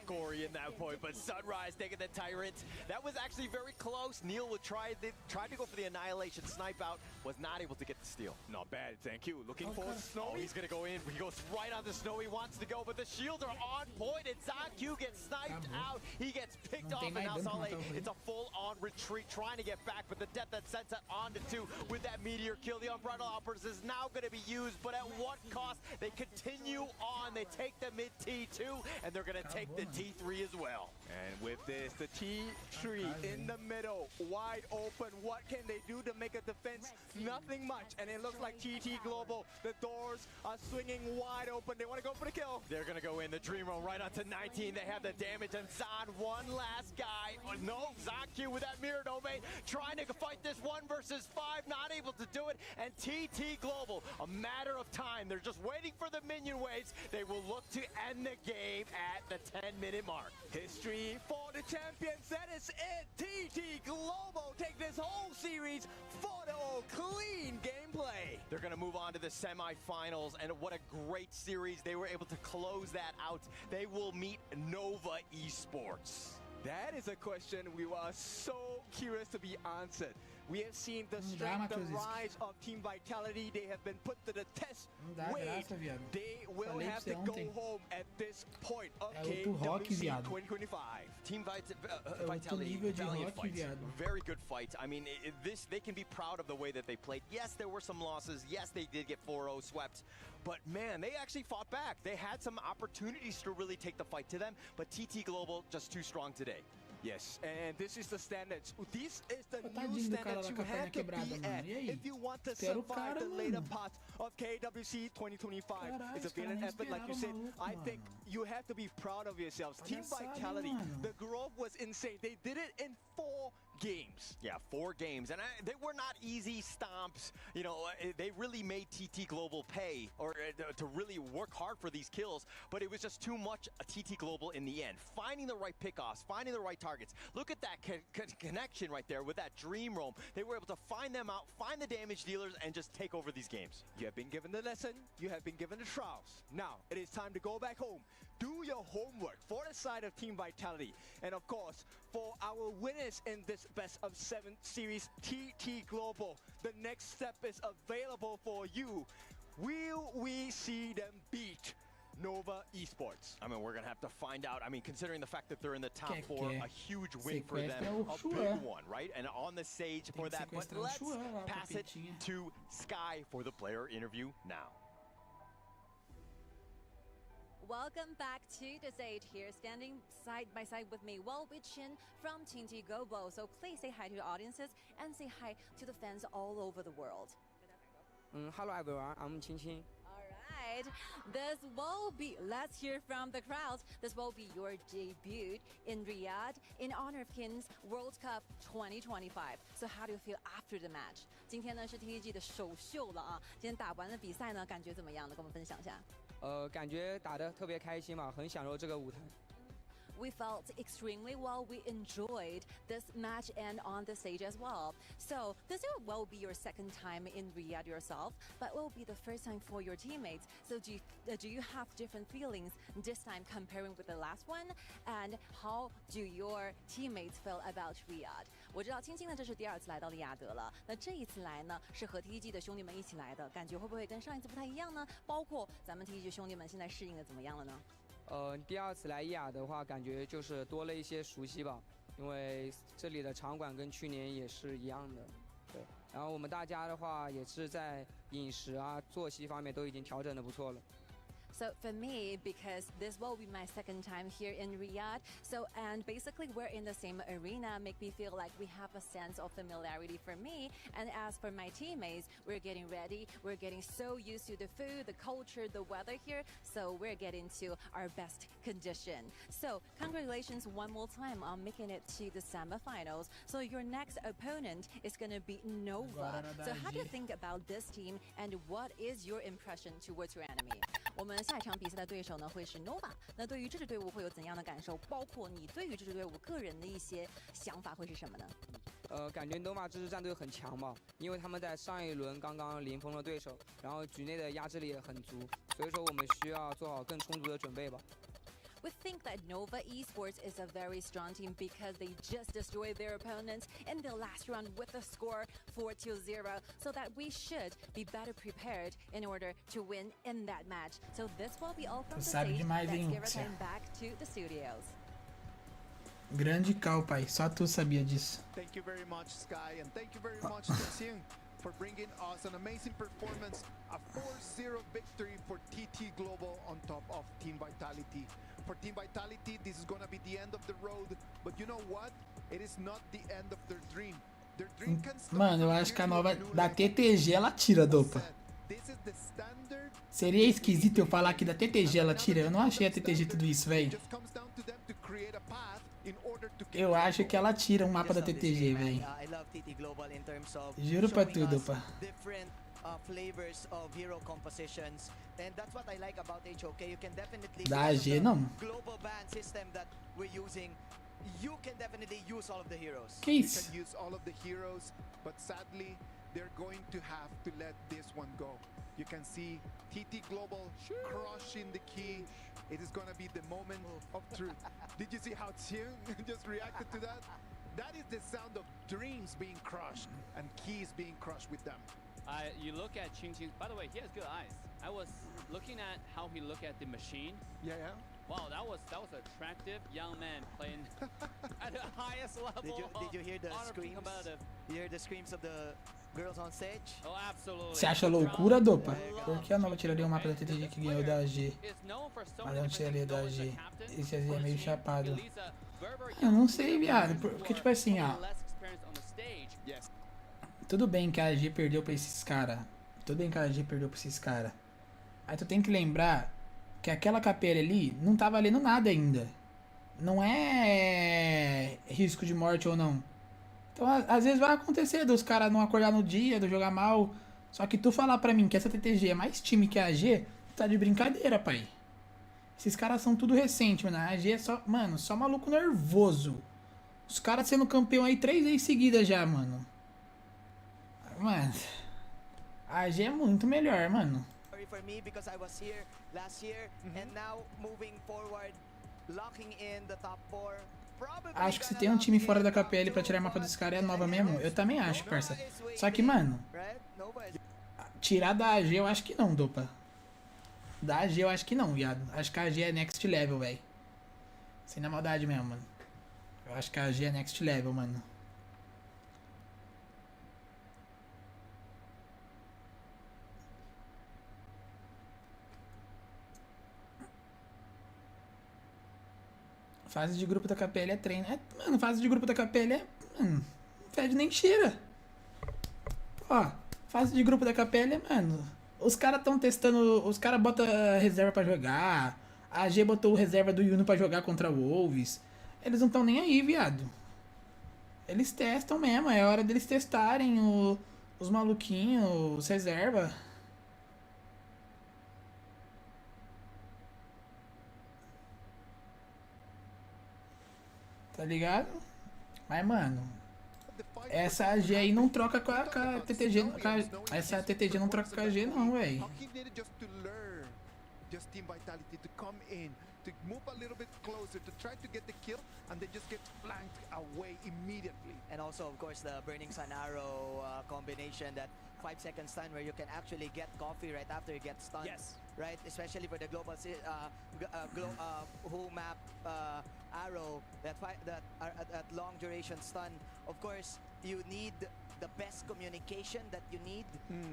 gory in that point, but Sunrise taking the tyrant. That was actually very close. Neil would tried to go for the annihilation snipe out, was not able to get the steal. Not bad, thank you. Looking for Snowy. Oh, he's gonna go in. He goes right on the Snowy, wants to go, but the shields are on point, and ZAQ gets sniped out. He gets picked off, and now Saleh, it's a full-on retreat, trying to get back, but the death that sends it on to 2 with that meteor kill. The Unbridled Uppers is now gonna be used, but at what cost? They continue on. They take the mid T2, and they're gonna take the T3 as well. And with this, the T3 in the middle, wide open. What can they do to make a defense? Nothing much, and it looks like TT Global, the doors are swinging wide open. They want to go for the kill. They're gonna go in the Dream Room right onto 19. They have the damage, and Zan, one last guy. Oh, no, ZAQ with that mirror domain, trying to fight this 1 versus 5, not able to do it, and TT Global, a matter of time. They're just waiting for the minion waves. They will look to end the game at the 10-minute mark. History for the champions, that is it. TT Global take this whole series for the clean gameplay. They're going to move on to the semifinals, and what a great series. They were able to close that out. They will meet Nova Esports. That is a question we were so curious to be answered. We have seen the strength, the rise of Team Vitality. They have been put to the test. Wait, they will have to go home at this point of KWC 2025. Team Vitality, valiant fight. Very good fight. I mean, they can be proud of the way that they played. Yes, there were some losses. Yes, they did get 4-0 swept. But man, they actually fought back. They had some opportunities to really take the fight to them, but TT Global just too strong today. Yes, and this is the standards. This is the new standards you have to be at if you want to survive the later parts of KWC 2025. It's a valiant effort, like you said. I think you have to be proud of yourselves. Team Vitality, the growth was insane. They did it in 4 games. Yeah, 4 games, and they were not easy stomps. You know, they really made TT Global pay, or to really work hard for these kills, but it was just too much TT Global in the end. Finding the right pickoffs, finding the right targets. Look at that connection right there with that Dream Roam. They were able to find them out, find the damage dealers, and just take over these games. You have been given the lesson, you have been given the trials. Now, it is time to go back home. Do your homework for the side of Team Vitality. And of course, for our winners in this best of 7 series, TT Global, the next step is available for you. Will we see them beat Nova Esports? I mean, we're going to have to find out. I mean, considering the fact that they're in the top 4, a huge win for them, a big one, right? And on the stage for that. But let's pass it to Sky for the player interview now. Welcome back to the stage. Here, standing side by side with me, Chin from TT Global. So please say hi to the audiences and say hi to the fans all over the world. Hello everyone, I'm Chin. Alright, this will be, let's hear from the crowd. This will be your debut in Riyadh in honor of Kings World Cup 2025. So how do you feel after the match? 今天呢是 TTG 的首秀了啊，今天打完了比赛呢，感觉怎么样呢？跟我们分享一下。感觉打得特别开心嘛，很享受这个舞台。We felt extremely well. We enjoyed this match and on the stage as well. So this will be your second time in Riyadh yourself, but will be the first time for your teammates. So do you have different feelings this time comparing with the last one? And how do your teammates feel about Riyadh? 我知道青青呢这是第2次来到利雅得了，那这一次来呢是和 TTG 的兄弟们一起来的，感觉会不会跟上一次不太一样呢？包括咱们 TTG 兄弟们现在适应的怎么样了呢？第2次来伊雅的话，感觉就是多了一些熟悉吧，因为这里的场馆跟去年也是一样的，对。然后我们大家的话也是在饮食啊、作息方面都已经调整得不错了。So for me, because this will be my second time here in Riyadh, and basically we're in the same arena, make me feel like we have a sense of familiarity for me. And as for my teammates, we're getting ready. We're getting so used to the food, the culture, the weather here. So we're getting to our best condition. So congratulations one more time on making it to the semifinals. So your next opponent is going to be Nova. So how do you think about this team and what is your impression towards your enemy? 我们下一场比赛的对手呢会是 Nova。那对于这支队伍会有怎样的感受？包括你对于这支队伍个人的一些想法会是什么呢？感觉 Nova 这支战队很强嘛，因为他们在上一轮刚刚零封了对手，然后局内的压制力也很足，所以说我们需要做好更充足的准备吧。We think that Nova Esports is a very strong team because they just destroyed their opponents in the last round with a score 4-0, so that we should be better prepared in order to win in that match. So this will be all from the stage. Let's give our time back to the studios. Grande Cal, pai. Só tu sabia disso. Thank you very much, Sky, and thank you very much, Tsing, for bringing us an amazing performance. A 4-0 victory for TT Global on top of Team Vitality. For Team Vitality, this is going to be the end of the road. But you know what? It is not the end of their dream. Their dream can start. Mano, eu acho que a nova da TTG ela tira, dopa. Seria esquisito eu falar que da TTG ela tira. Eu não achei a TTG tudo isso, velho. Eu acho que ela tira um mapa da TTG, velho. Juro pra tu, dopa. Flavors of hero compositions, and that's what I like about HOK. You can definitely da AG não. Global ban system that we're using. You can definitely use all of the heroes. Que isso? You can use all of the heroes, but sadly they're going to have to let this one go. You can see TT Global crushing the key. It is going to be the moment of truth. Did you see how Xiang just reacted to that? That is the sound of dreams being crushed and keys being crushed with them. You look at Qingqing. By the way, he has good eyes. I was looking at how he looked at the machine. Yeah. Wow, that was attractive young man playing at the highest level. Did you hear the screams? You hear the screams of the girls on stage? Oh, absolutely. Você acha loucura, dopa? Por que a nova tiraria um mapa da TTG que ganhou da AG? Mas não tiraria da AG. Esse AG é meio chapado. Eu não sei, viado. Porque, tipo assim, ó. Tudo bem que a AG perdeu pra esses caras. Aí tu tem que lembrar que aquela KPL ali não tá valendo nada ainda. Não é risco de morte ou não. Então, às vezes vai acontecer dos caras não acordar no dia, do jogar mal. Só que tu falar pra mim que essa TTG é mais time que a AG, tá de brincadeira, pai. Esses caras são tudo recente, mano. A AG é só, mano, só maluco nervoso. Os caras sendo campeão aí 3 vezes seguidas já, mano. Mano, a AG é muito melhor, mano. For me because I was here last year and now moving forward, locking in the top 4. Acho que se tem um time fora da KPL pra tirar mapa desse cara é a Nova mesmo. Eu também acho, parça. Só que, mano, tirar da AG eu acho que não, dopa. Da AG eu acho que não, viado. Acho que a AG é next level, velho. Sem na maldade mesmo, mano. Eu acho que a AG é next level, mano. Fase de grupo da KPL é treino. Mano, fase de grupo da KPL é... Mano, não fede nem cheira. Ó, fase de grupo da KPL é, mano... Os caras tão testando... Os caras botam reserva pra jogar. A AG botou reserva do Yuno pra jogar contra o Wolves. Eles não tão nem aí, viado. Eles testam mesmo. É hora deles testarem os maluquinhos, os reserva. Tá ligado? Mas, mano, essa AG aí não troca com a TTG. Essa TTG não troca com a AG, não, véi. Just Team Vitality to come in, to move a little bit closer, to try to get the kill, and then just get flanked away immediately. And also, of course, the Burning Sun Arrow combination, that 5-second stun where you can actually get coffee right after you get stunned. Yes. Right? Especially for the global whole map arrow, that long duration stun. Of course, you need the best communication that you need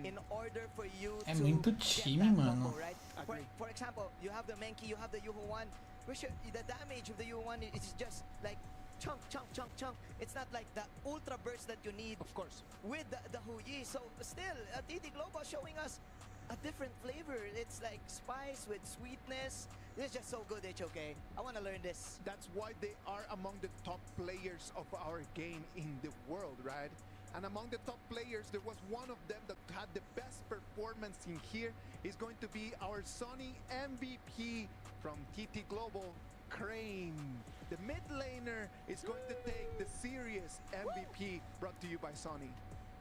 in order for you é muito time, mano. Right? For example, you have the Menki, you have the Yuhu-1. The damage of the Yuhu-1 is just like chunk. It's not like the ultra burst that you need, of course, with the Hu-Yi. So still, TT Global showing us a different flavor. It's like spice with sweetness. It's just so good, HOK. I want to learn this. That's why they are among the top players of our game in the world, right? And among the top players, there was one of them that had the best performance in here. Is going to be our Sonny MVP from TT Global, Crane. The mid laner is going to take the serious MVP, brought to you by Sonny.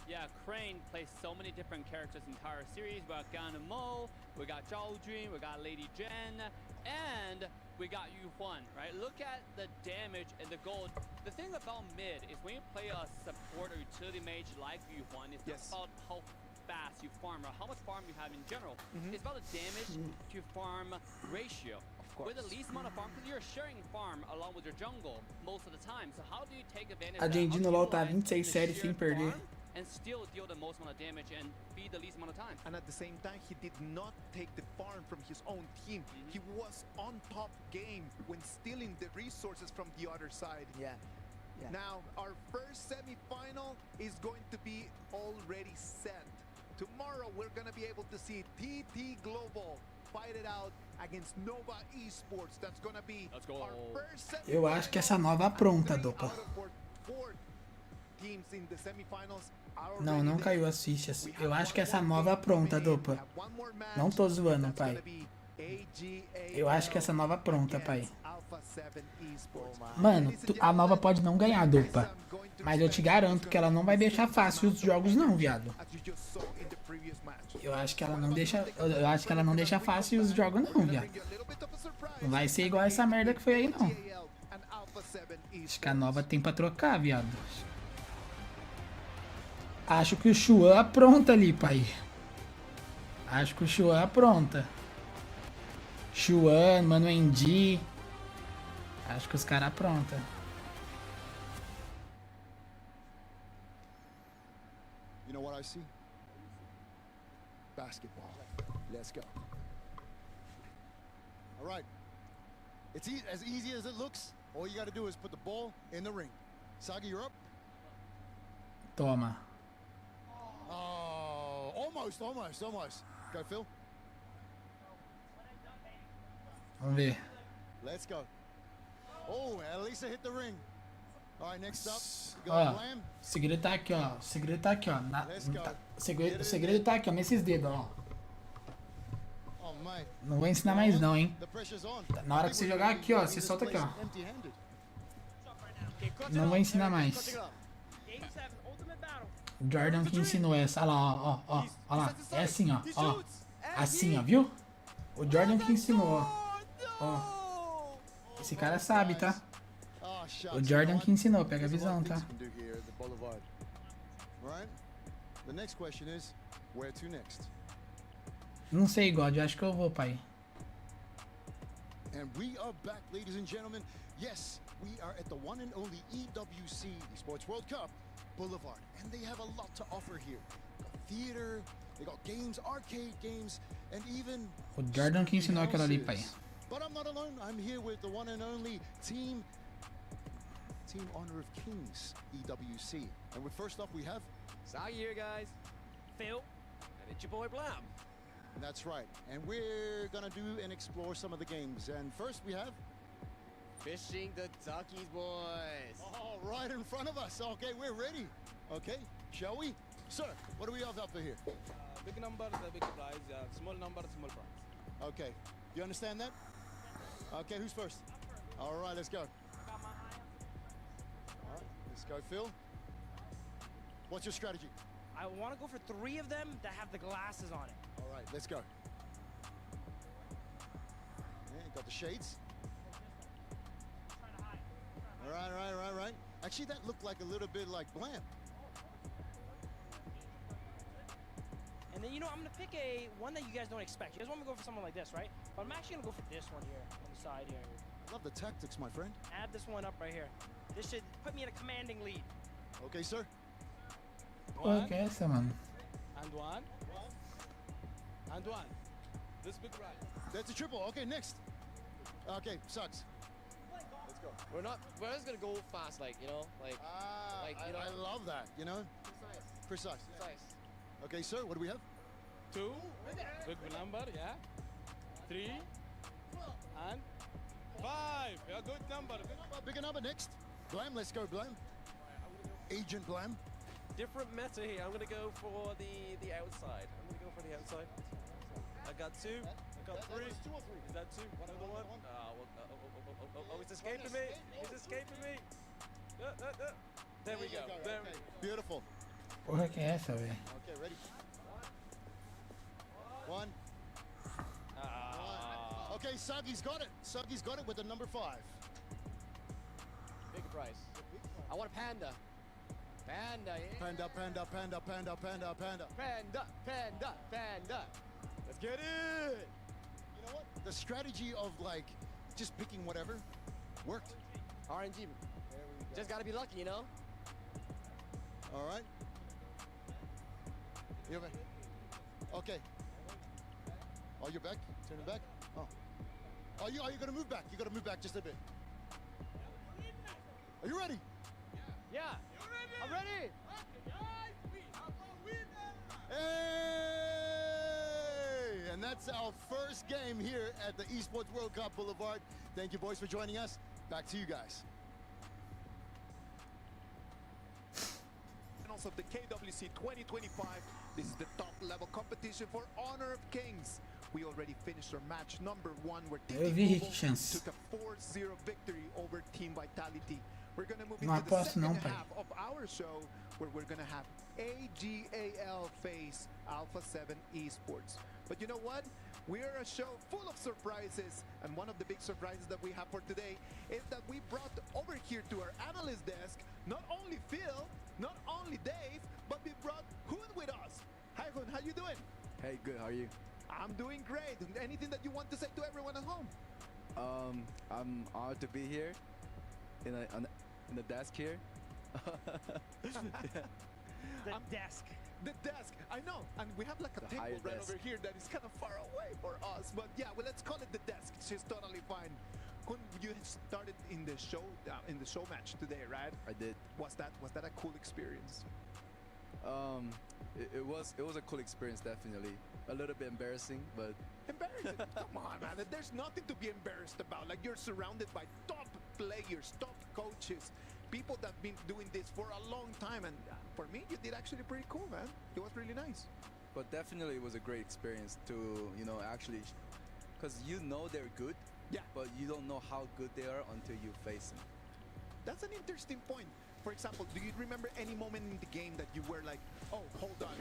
Yeah, Crane plays so many different characters in the entire series. We got Ganamo, we got Zhao Jun, we got Lady Jen, and we got Yu-Huan, right? Look at the damage and the gold. The thing about mid is when you play a support or utility mage like Yu-Huan, it's not about how fast you farm or how much farm you have in general. It's about the damage to farm ratio. With the least amount of farm, because you're sharing farm along with your jungle most of the time. So how do you take advantage of A gente no LoL tá 26 séries sem perder. And still deal the most amount of damage and be the least amount of time. And at the same time, he did not take the farm from his own team. He was on top game when stealing the resources from the other side. Yeah. Now, our first semi-final is going to be already set. Tomorrow, we're going to be able to see TT Global fight it out against Nova Esports. That's going to be our first semi-final. Eu acho que essa nova pronta, Dopa. Teams in the semifinals. Não caiu as fichas. Eu acho que essa nova pronta, Dopa. Não tô zoando, pai. Eu acho que essa nova pronta, pai. Mano, a nova pode não ganhar, Dopa. Mas eu te garanto que ela não vai deixar fácil os jogos não, viado. Eu acho que ela não deixa fácil os jogos não, viado. Não vai ser igual essa merda que foi aí, não. Acho que a nova tem pra trocar, viado. Acho que o Xuan apronta ali, pai. Acho que o Xuan apronta. Xuan, mano, MD. Acho que os caras aprontam. You know what I see? Basketball. Let's go. All right. It's as easy as it looks. All you got to do is put the ball in the ring. Sagi, you're up. Toma. Oh, almost. Go, Phil. Vamos ver. Let's go. Oh, at least it hit the ring. All right, next up. Ó, o segredo tá aqui, ó. O segredo tá aqui, ó. O segredo tá aqui, ó. Nesses dedos, ó. Não vou ensinar mais não, hein. Na hora que você jogar aqui, ó, você solta aqui, ó. Não vou ensinar mais. Jordan que ensinou essa. Olha lá, ó. Olha lá. É assim, ó. Assim, ó, viu? O Jordan que ensinou, ó. Esse cara sabe, tá? O Jordan que ensinou, pega a visão, tá? Não sei, God, acho que eu vou, pai. And we are back, ladies and gentlemen. Yes, we are at the one and only EWC Esports World Cup Boulevard, and they have a lot to offer here. They got theater, they got games, arcade games, and even o Jordan que ensinou aquela ali, pai. But I'm not alone. I'm here with the one and only Team Honor of Kings, EWC. And first up we have Sagi here, guys. Phil, and it's your boy Blam. That's right. And we're gonna do and explore some of the games. And first we have Fishing the Duckies, boys. Oh, right in front of us. Okay, we're ready. Okay, shall we? Sir, what do we have up here? Big number, the big prize. Small number, small prize. Okay, you understand that? Okay, who's first? All right, let's go. All right, let's go, Phil. What's your strategy? I want to go for 3 of them that have the glasses on it. All right, let's go. Yeah, got the shades. Right. Actually, that looked like a little bit like Blam. And then, I'm going to pick one that you guys don't expect. You guys want me to go for someone like this, right? But I'm actually going to go for this one here on the side here. I love the tactics, my friend. Add this one up right here. This should put me in a commanding lead. Okay, sir. Okay, essa, mano. And one. And one. This big right. That's a triple. Okay, next. Okay, sucks. Let's go. We're just gonna go fast, like, you know, like you know. I love that, you know? Precise. Okay, sir, what do we have? 2. Big number, yeah. 3. And 5. Yeah, good number. Bigger number next. Blam, let's go, Blam. Agent Blam. Different meta here. I'm going to go for the outside. I got 2. I got 3. Is that 2? Another one? Oh, it's escaping me. It's escaping me. There we go. There we go. Beautiful. Porra, que é essa, velho? Okay, ready. 1. Okay, Sagi's got it. Sagi's got it with the number 5. Big price. I want a panda. Panda, yeah. Panda. Let's get it. You know what? The strategy of like just picking whatever worked. RNG. Just gotta be lucky, you know? All right. Okay. Oh, you're back? Turning back? Oh. Are you gonna move back? You gotta move back just a bit. Are you ready? Yeah. I'm ready. Hey! And that's our first game here at the Esports World Cup Boulevard. Thank you, boys, for joining us. Back to you guys. Finals of the KWC 2025. This is the top level competition for Honor of Kings. We already finished our match number 1 where TT Global took a 4-0 victory over Team Vitality. We're going to move into the second half of our show where we're going to have AGAL face Alpha 7 Esports. But you know what? We're a show full of surprises, and one of the big surprises that we have for today is that we brought over here to our analyst desk not only Phil, not only Dave, but we brought Hun with us. Hi Hun, how you doing? Hey, good, how are you? I'm doing great. Anything that you want to say to everyone at home? I'm honored to be here in the desk here. The desk. The desk, I know, and we have like a table right over here that is kind of far away for us, but yeah, well, let's call it the desk. She's totally fine. Kun, you started in the show match today, right? I did. Was that a cool experience? It was a cool experience, definitely. A little bit embarrassing, but embarrassing? Come on, man. There's nothing to be embarrassed about. Like, you're surrounded by top players, top coaches, people that have been doing this for a long time, and for me, you did actually pretty cool, man. It was really nice. But definitely, it was a great experience to, you know, actually, because you know they're good, yeah, but you don't know how good they are until you face them. That's an interesting point. For example, do you remember any moment in the game that you were like, oh, hold on,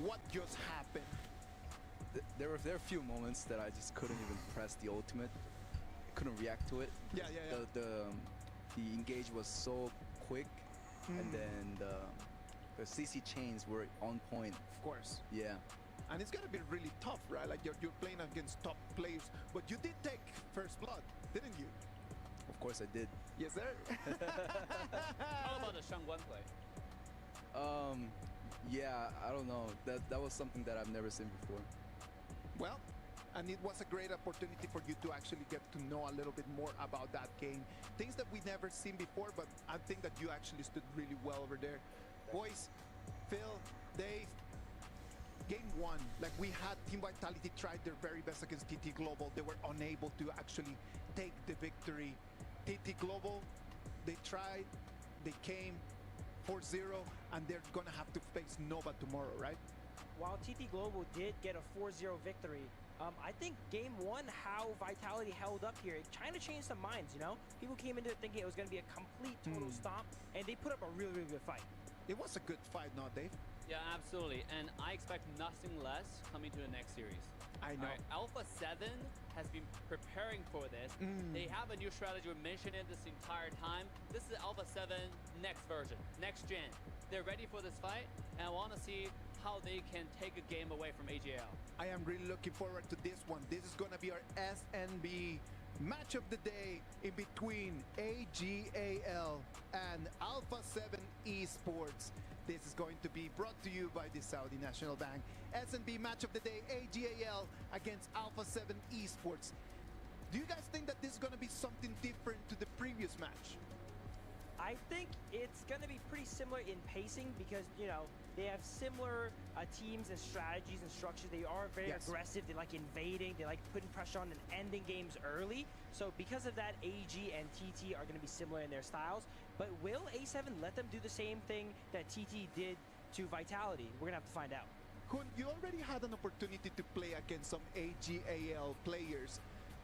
what just happened? There were a few moments that I just couldn't even press the ultimate. I couldn't react to it. Yeah. The engage was so quick, and then the CC chains were on point. Of course. Yeah. And it's gonna be really tough, right? Like you're playing against top players, but you did take first blood, didn't you? Of course I did. Yes, sir. How about the Shangguan play? Yeah, I don't know. That was something that I've never seen before. Well, and it was a great opportunity for you to actually get to know a little bit more about that game. Things that we've never seen before, but I think that you actually stood really well over there. Boys, Phil, Dave, game 1, like we had Team Vitality tried their very best against TT Global. They were unable to actually take the victory. TT Global, they tried, they came 4-0, and they're gonna have to face Nova tomorrow, right? While TT Global did get a 4-0 victory, I think game 1, how Vitality held up here, it kind of changed some minds, you know? People came into it thinking it was going to be a complete total stomp, and they put up a really, really good fight. It was a good fight, not Dave? Yeah, absolutely, and I expect nothing less coming to the next series. I know. Right, Alpha 7 has been preparing for this. They have a new strategy. We mentioned it this entire time. This is Alpha 7 next version, next gen. They're ready for this fight, and I want to see how they can take a game away from AGL. I am really looking forward to this one. This is going to be our SNB match of the day in between AGAL and Alpha 7 Esports. This is going to be brought to you by the Saudi National Bank. SNB match of the day, AGAL against Alpha 7 Esports. Do you guys think that this is going to be something different to the previous match? I think it's going to be pretty similar in pacing because, you know, they have similar teams and strategies and structures. They are very aggressive. They like invading. They like putting pressure on and ending games early. So because of that, AG and TT are going to be similar in their styles. But will A7 let them do the same thing that TT did to Vitality? We're going to have to find out. Kun, you already had an opportunity to play against some AGAL players.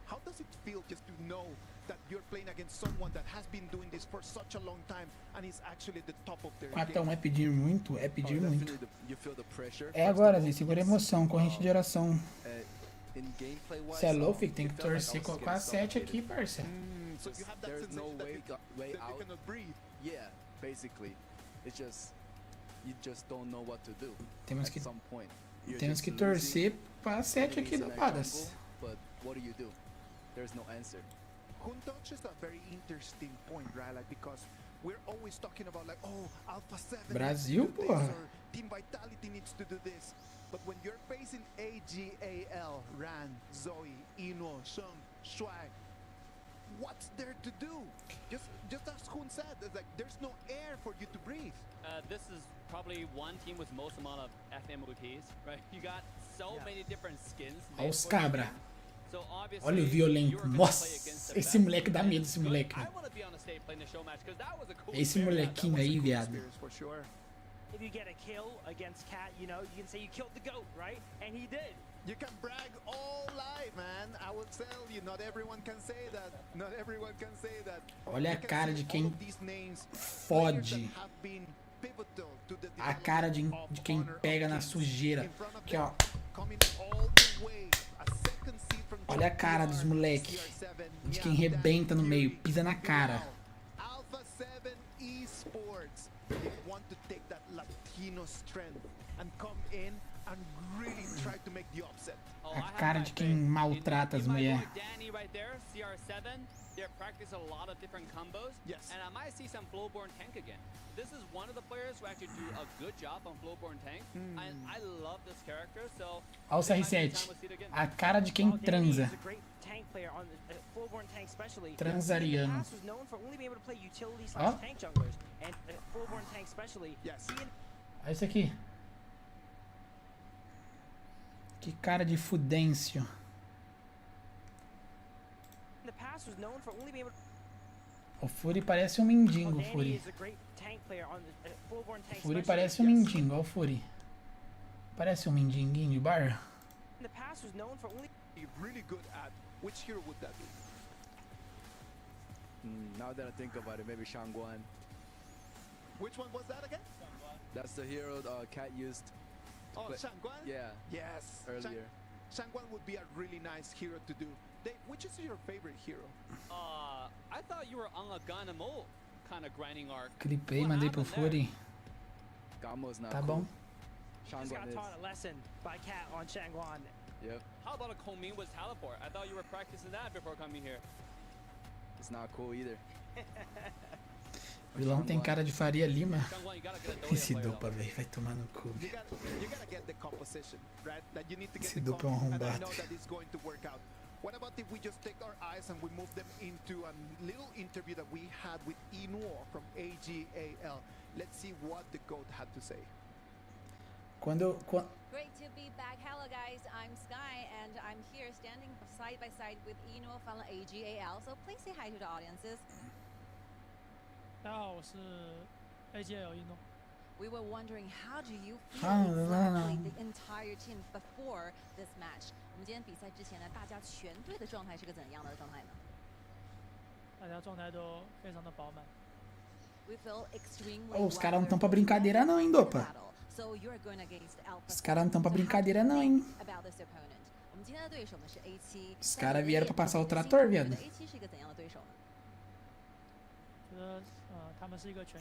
How does it feel just to know that you're playing against someone that has been doing this for such a long time and is actually the top of their game? Então, é pedir muito, é pedir muito. É agora, Zé, segura a emoção, corrente de oração. Se é low, tem que torcer com a 7 aqui, parça. So you have that sensation that you cannot breathe. Yeah, basically. It's just, you just don't know what to do. Temos que torcer para 7 aqui do Padas. But what do you do? There's no answer. Kun touches a very interesting point, right? Like, because we're always talking about like, oh, Alpha 7 Brasil, porra. Team Vitality needs to do this. But when you're facing AGAL, Ran, Zoe, Ino, Shung, Shuai, what's there to do? Just as Kun said, like there's no air for you to breathe. This is probably one team with most amount of FMOTs, right? You got so many different skins. Olha os cabra. Olha o violento. Nossa, esse moleque dá medo, esse moleque. Esse molequinho aí, viado. If you get a kill against Cat, you know, you can say you killed the GOAT, right? And he did. You can brag all life, man. I will tell you, not everyone can say that. Not everyone can say that. Olha a cara de quem fode. A cara de quem pega na sujeira. Aqui, ó. Olha a cara dos moleque. De quem rebenta no meio, pisa na cara. Alpha 7 Esports, they want to take that Latino strength and come in and really try to make the upset. A cara de quem maltrata as mulheres. They're practicing a lot of different combos. Yes. And I might see some Flowborn Tank again. This is one of the players who actually do a good job on Flowborn Tank. I love this character, so... Olha o CR7. A cara de quem transa. Transariano. Ó. Olha isso aqui. Que cara de fudêncio. O Fury parece um mendigo, Fury. O Fury parece um mendigo, olha o Fury. Parece um mendigo de bar. Now that I think about it, maybe Shangguan. Which one was that again? That's the hero Cat used. Oh, Shangguan? Yeah. Yes. Earlier. Shangguan would be a really nice hero to do. Dave, which is your favorite hero? I thought you were on a Ganamo kind of grinding arc. Clipei, mandei pro Fury. Tá bom. Just got taught a lesson by Cat on Shangguan. Yep. How about a Komin with teleport? I thought you were practicing that before coming here. It's not cool either. O vilão tem cara de Faria Lima. Esse dopa, velho, vai tomar no cu. Esse dopa é um arrombado. What about if we just take our eyes and we move them into a little interview that we had with Ino from AGAL? Let's see what the GOAT had to say. Great to be back. Hello guys, I'm Sky and I'm here standing side by side with Ino from AGAL. So please say hi to the audiences. 大家好，我是 AGAL Ino. We were wondering how do you feel exactly the entire team before this match? 我们今天比赛之前呢，大家全队的状态是个怎样的状态呢？大家状态都非常的饱满。Oh, os caras não estão pra brincadeira não, hein, Dopa? Os caras não estão pra brincadeira não, hein? Os caras vieram pra passar o trator, viado.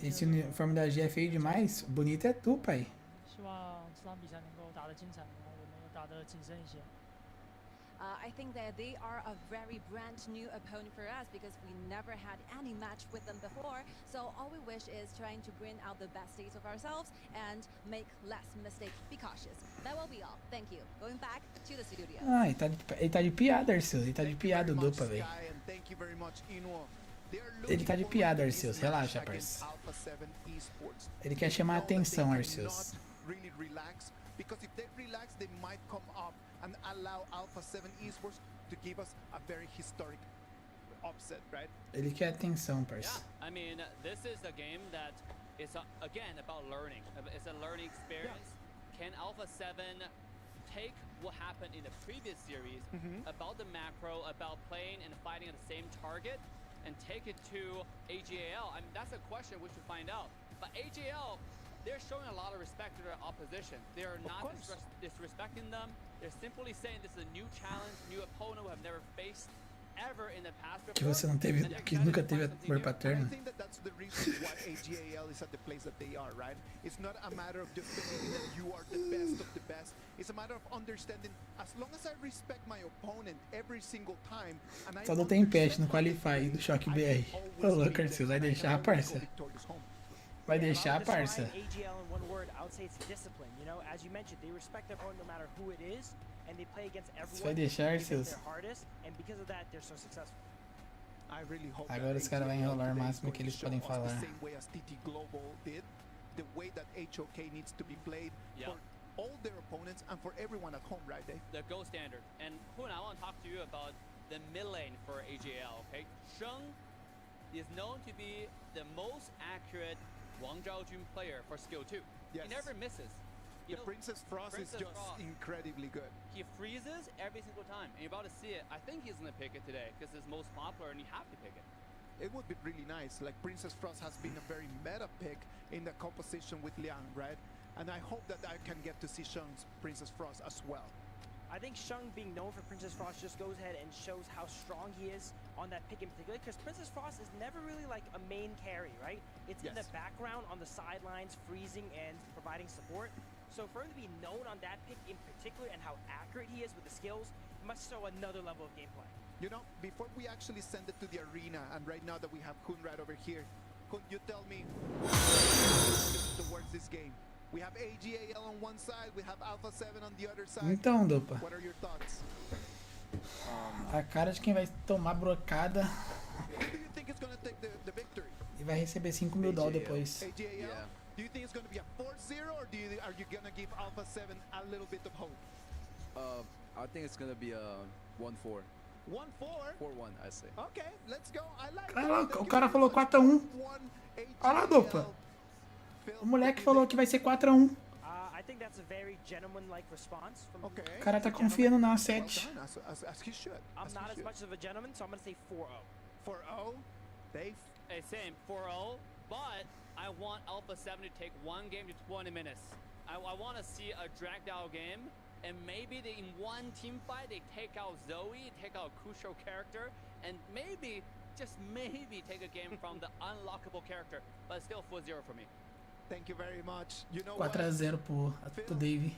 Esse uniforme da G é feio demais. Bonito é tu, pai. I think that they are a very brand new opponent for us because we never had any match with them before. So all we wish is trying to bring out the best days of ourselves and make less mistakes. Be cautious. That will be all. Thank you. Going back to the studio. Ah, ele tá de piada, Arceus. Ele tá de piada, o Dupa, velho. Ele tá de piada, Arceus. Relaxa, parça. Ele quer chamar a atenção, Arceus. Because if they relax, they might come up and allow Alpha 7 Esports to give us a very historic upset, right? Ele quer atenção, parça. Yeah, I mean, this is a game that is again about learning. It's a learning experience. Can Alpha 7 take what happened in the previous series about the macro, about playing and fighting at the same target, and take it to AGAL? I mean, that's a question we should find out. But AGAL, they're showing a lot of respect to their opposition. They are not disrespecting them. They're simply saying this is a new challenge, new opponent we have never faced ever in the past before. Que você não teve, que nunca teve amor paterno. I think that that's the reason why AGAL is at the place that they are, right? It's not a matter of just believing that you are the best of the best. It's a matter of understanding, as long as I respect my opponent every single time, and I Só não tem patch no Qualify do Choque BR. Ô, louco, Arceus, vai deixar a parça. Vai deixar, parça. AGL in one word, I would say it's discipline. You know, as you mentioned, they respect their opponent no matter who it is, and they play against everyone. Vai deixar, seus. Their hardest, and because of that, they're so successful. I really hope Agora os caras vão enrolar o máximo que eles podem falar. The same way as TT Global did, the way that HOK needs to be played for all their opponents and for everyone at home, right, Dave? The gold standard. And Hun, I want to talk to you about the mid lane for AGL. Okay, Sheng is known to be the most accurate Wang Zhaojun player for skill 2. Yes. He never misses. The Princess Frost is just incredibly good. He freezes every single time, and you're about to see it. I think he's going to pick it today because it's most popular and you have to pick it. It would be really nice. Like, Princess Frost has been a very meta pick in the composition with Liang, right? And I hope that I can get to see Sheng's Princess Frost as well. I think Sheng being known for Princess Frost just goes ahead and shows how strong he is on that pick in particular, because Princess Frost is never really like a main carry, right? It's in the background on the sidelines, freezing and providing support. So for him to be known on that pick in particular and how accurate he is with the skills must show another level of gameplay. You know, before we actually send it to the arena, and right now that we have Kun right over here, Kun, you tell me towards this game. We have AGAL on one side, we have Alpha 7 on the other side. Então, Dupa. What are your thoughts? A cara de quem vai tomar brocada. Who do you think is going to take the victory? E vai receber $5.000 depois. AGAL? Yeah. Do you think it's going to be a 4-0 or are you going to give Alpha 7 a little bit of hope? I think it's going to be a 1-4. 1-4? 4-1, I say. Okay, let's go. I like Caraca, o cara falou 4-1. Olha lá, Dupa. O moleque falou que vai ser 4-1. I think that's a very gentleman-like response from okay. O cara tá confiando na 7. As he should. I'm not as much of a gentleman, so I'm going to say 4-0. 4-0? Dave? Hey, same, 4-0, but I want Alpha 7 to take one game to 20 minutes. I want to see a dragged-out game, and maybe in one team fight, they take out Zoe, take out a crucial character, and maybe, just maybe, take a game from the unlockable character, but still 4-0 for me. Thank you very much. You know 4-0 pro Dave.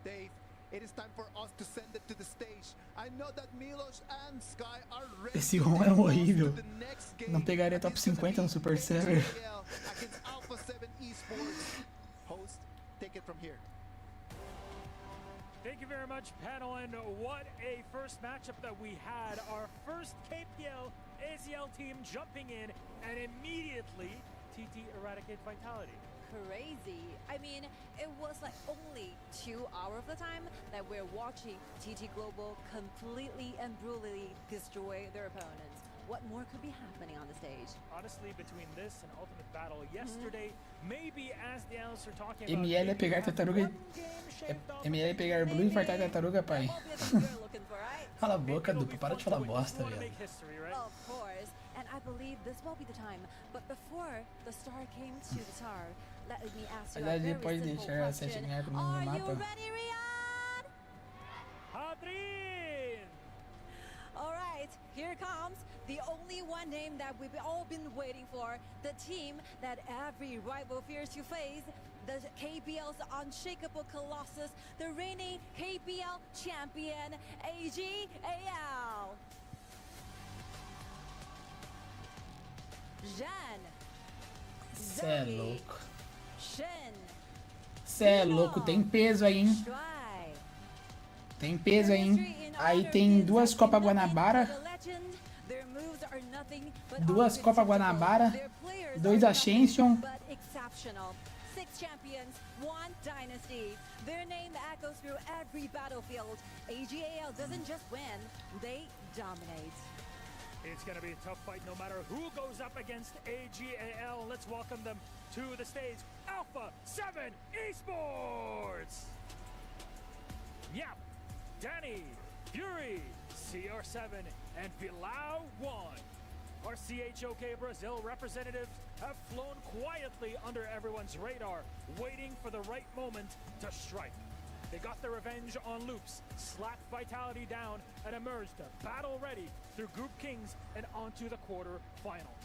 Dave, it is time for us to send it to the stage. I know that Milos and Sky are ready. Esse ROM é horrível. Não pegaria top 50 no Super Server. Against Alpha 7 Esports. Host, take it from here. Thank you very much, panel, and what a first matchup that we had. Our first KPL ACL team jumping in and immediately TT eradicate Vitality. Crazy. I mean, it was like only 2 hours of the time that we're watching TT Global completely and brutally destroy their opponents. What more could be happening on the stage? Honestly, between this and Ultimate Battle yesterday, maybe as the analysts are talking about... ML é pegar tartaruga... ML é pegar Blue e infartar tartaruga, pai. Cala a boca, Dupa. Para de falar bosta, velho. Of course. And I believe this will be the time. But before the star came to the tower, let me ask you a very simple question. Are you ready, Riyadh? Hadrin! Alright, here comes the only one name that we've all been waiting for. The team that every rival fears to face. the KPL's unshakable colossus, the reigning KPL champion, AGAL. Jan. Cê é louco. Cê é louco, tem peso aí, hein? Tem peso aí, hein? Aí tem duas Copa Guanabara. Duas Copa Guanabara. 2 Ascension. Their name echoes through every battlefield. AGAL doesn't just win, they dominate. It's going to be a tough fight no matter who goes up against AGAL. Let's welcome them to the stage. Alpha 7 Esports! Yep, Danny, Fury, CR7, and Pilau 1. Our CHOK Brazil representatives have flown quietly under everyone's radar, waiting for the right moment to strike. They got their revenge on Loops, slapped Vitality down, and emerged battle-ready through Group Kings and onto the quarter-finals.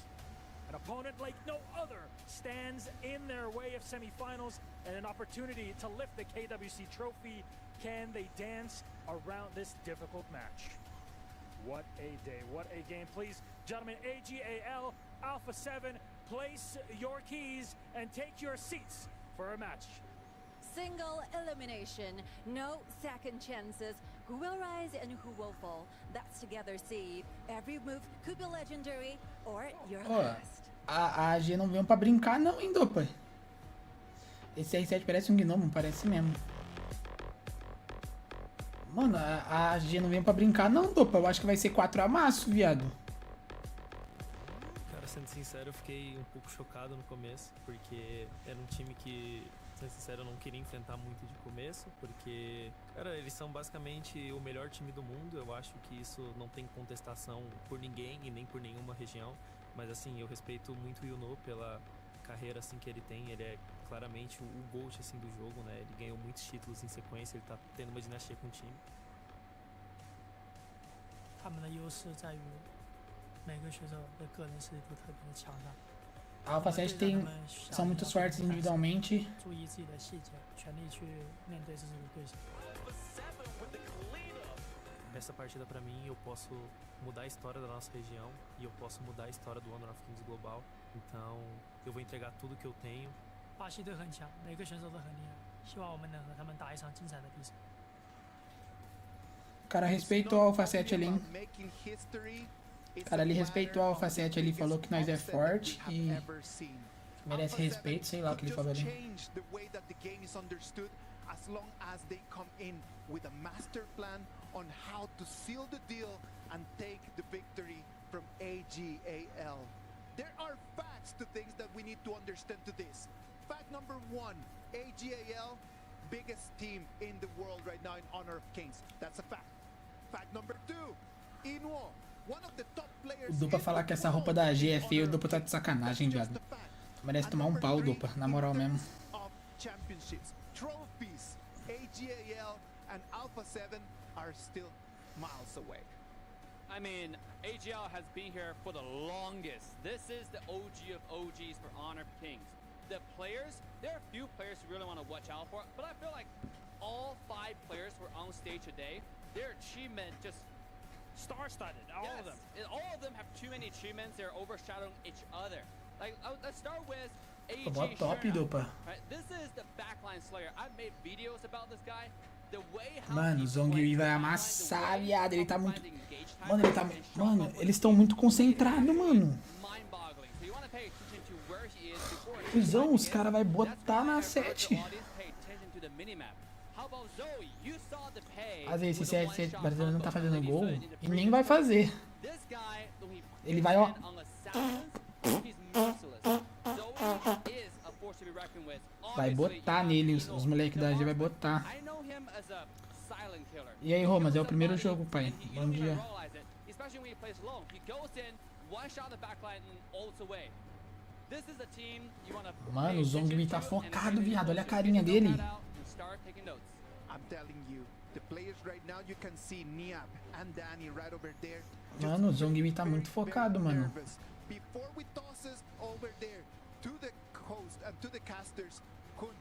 An opponent like no other stands in their way of semifinals and an opportunity to lift the KWC trophy. Can they dance around this difficult match? What a day, what a game. Please, gentlemen, AGAL, Alpha 7, place your keys and take your seats for a match. Single elimination, no second chances. Who will rise and who will fall? That's together see. Every move could be legendary or your last. A AG não veio pra brincar não, hein, Dopa? Esse R7 parece um gnomo, parece mesmo. Mano, a AG não veio pra brincar não, Dopa. Eu acho que vai ser 4 amasso, viado. Cara, sendo sincero, eu fiquei um pouco chocado no começo, porque era um time que, sendo sincero, eu não queria enfrentar muito de começo, porque, cara, eles são basicamente o melhor time do mundo. Eu acho que isso não tem contestação por ninguém e nem por nenhuma região. Mas assim, eu respeito muito o Yuno pela carreira assim que ele tem. Ele é claramente o GOAT assim do jogo, né? Ele ganhou muitos títulos em sequência, ele tá tendo uma dinastia com o time. 他们的优势在于每个选手的个人实力都特别的强大。 A Alpha 7 são muito fortes individualmente. 注意自己的细节，全力去面对自己的对手。 Essa partida pra mim, eu posso mudar a história da nossa região e eu posso mudar a história do Honor of Kings global. Então, eu vou entregar tudo que eu tenho. 巴西队很强，每个选手都很厉害，希望我们能和他们打一场精彩的比赛。 O cara respeitou a Alpha 7 ali, hein? O cara ali respeitou a Alpha 7 ali, falou que nós é forte e merece respeito, sei lá o que ele falou ali. As long as they come in with a master plan on how to seal the deal and take the victory from AGAL. There are facts to things that we need to understand to this. Fact number 1, AGAL, biggest team in the world right now in Honor of Kings. That's a fact. Fact number 2, Inuo, one of the top players. O Dupa falar que essa roupa da AG é feia, o Dupa tá de sacanagem, viado. Merece tomar um pau, Dupa, na moral mesmo. Championships, trophies, AGAL and Alpha 7 are still miles away. I mean, AGL has been here for the longest. This is the OG of OGs for Honor of Kings. The players, there are a few players who really want to watch out for, but I feel like all 5 players who are on stage today, their achievement just star-studded, all of them. All of them have too many achievements. They're overshadowing each other. Like, let's start with AG top, Dupa. Right, this is the backline slayer. I've made videos about this guy. The way how Mano, o Zongui vai amassar, viado. Ele tá muito... Mano, ele tá... Mano, eles estão muito concentrados, mano. Cusão, os caras vão botar na 7. Às vezes esse 7 brasileiro não tá fazendo gol e nem vai fazer. Ele vai, ó... Vai botar nele, os moleques da AG vai botar. E aí, Romas, é o primeiro jogo, pai. Bom dia. Mano, o Zongmi tá focado, viado. Olha a carinha dele. Mano, o Zongmi tá muito focado, mano. Before we toss us over there to the host and to the casters, Kun,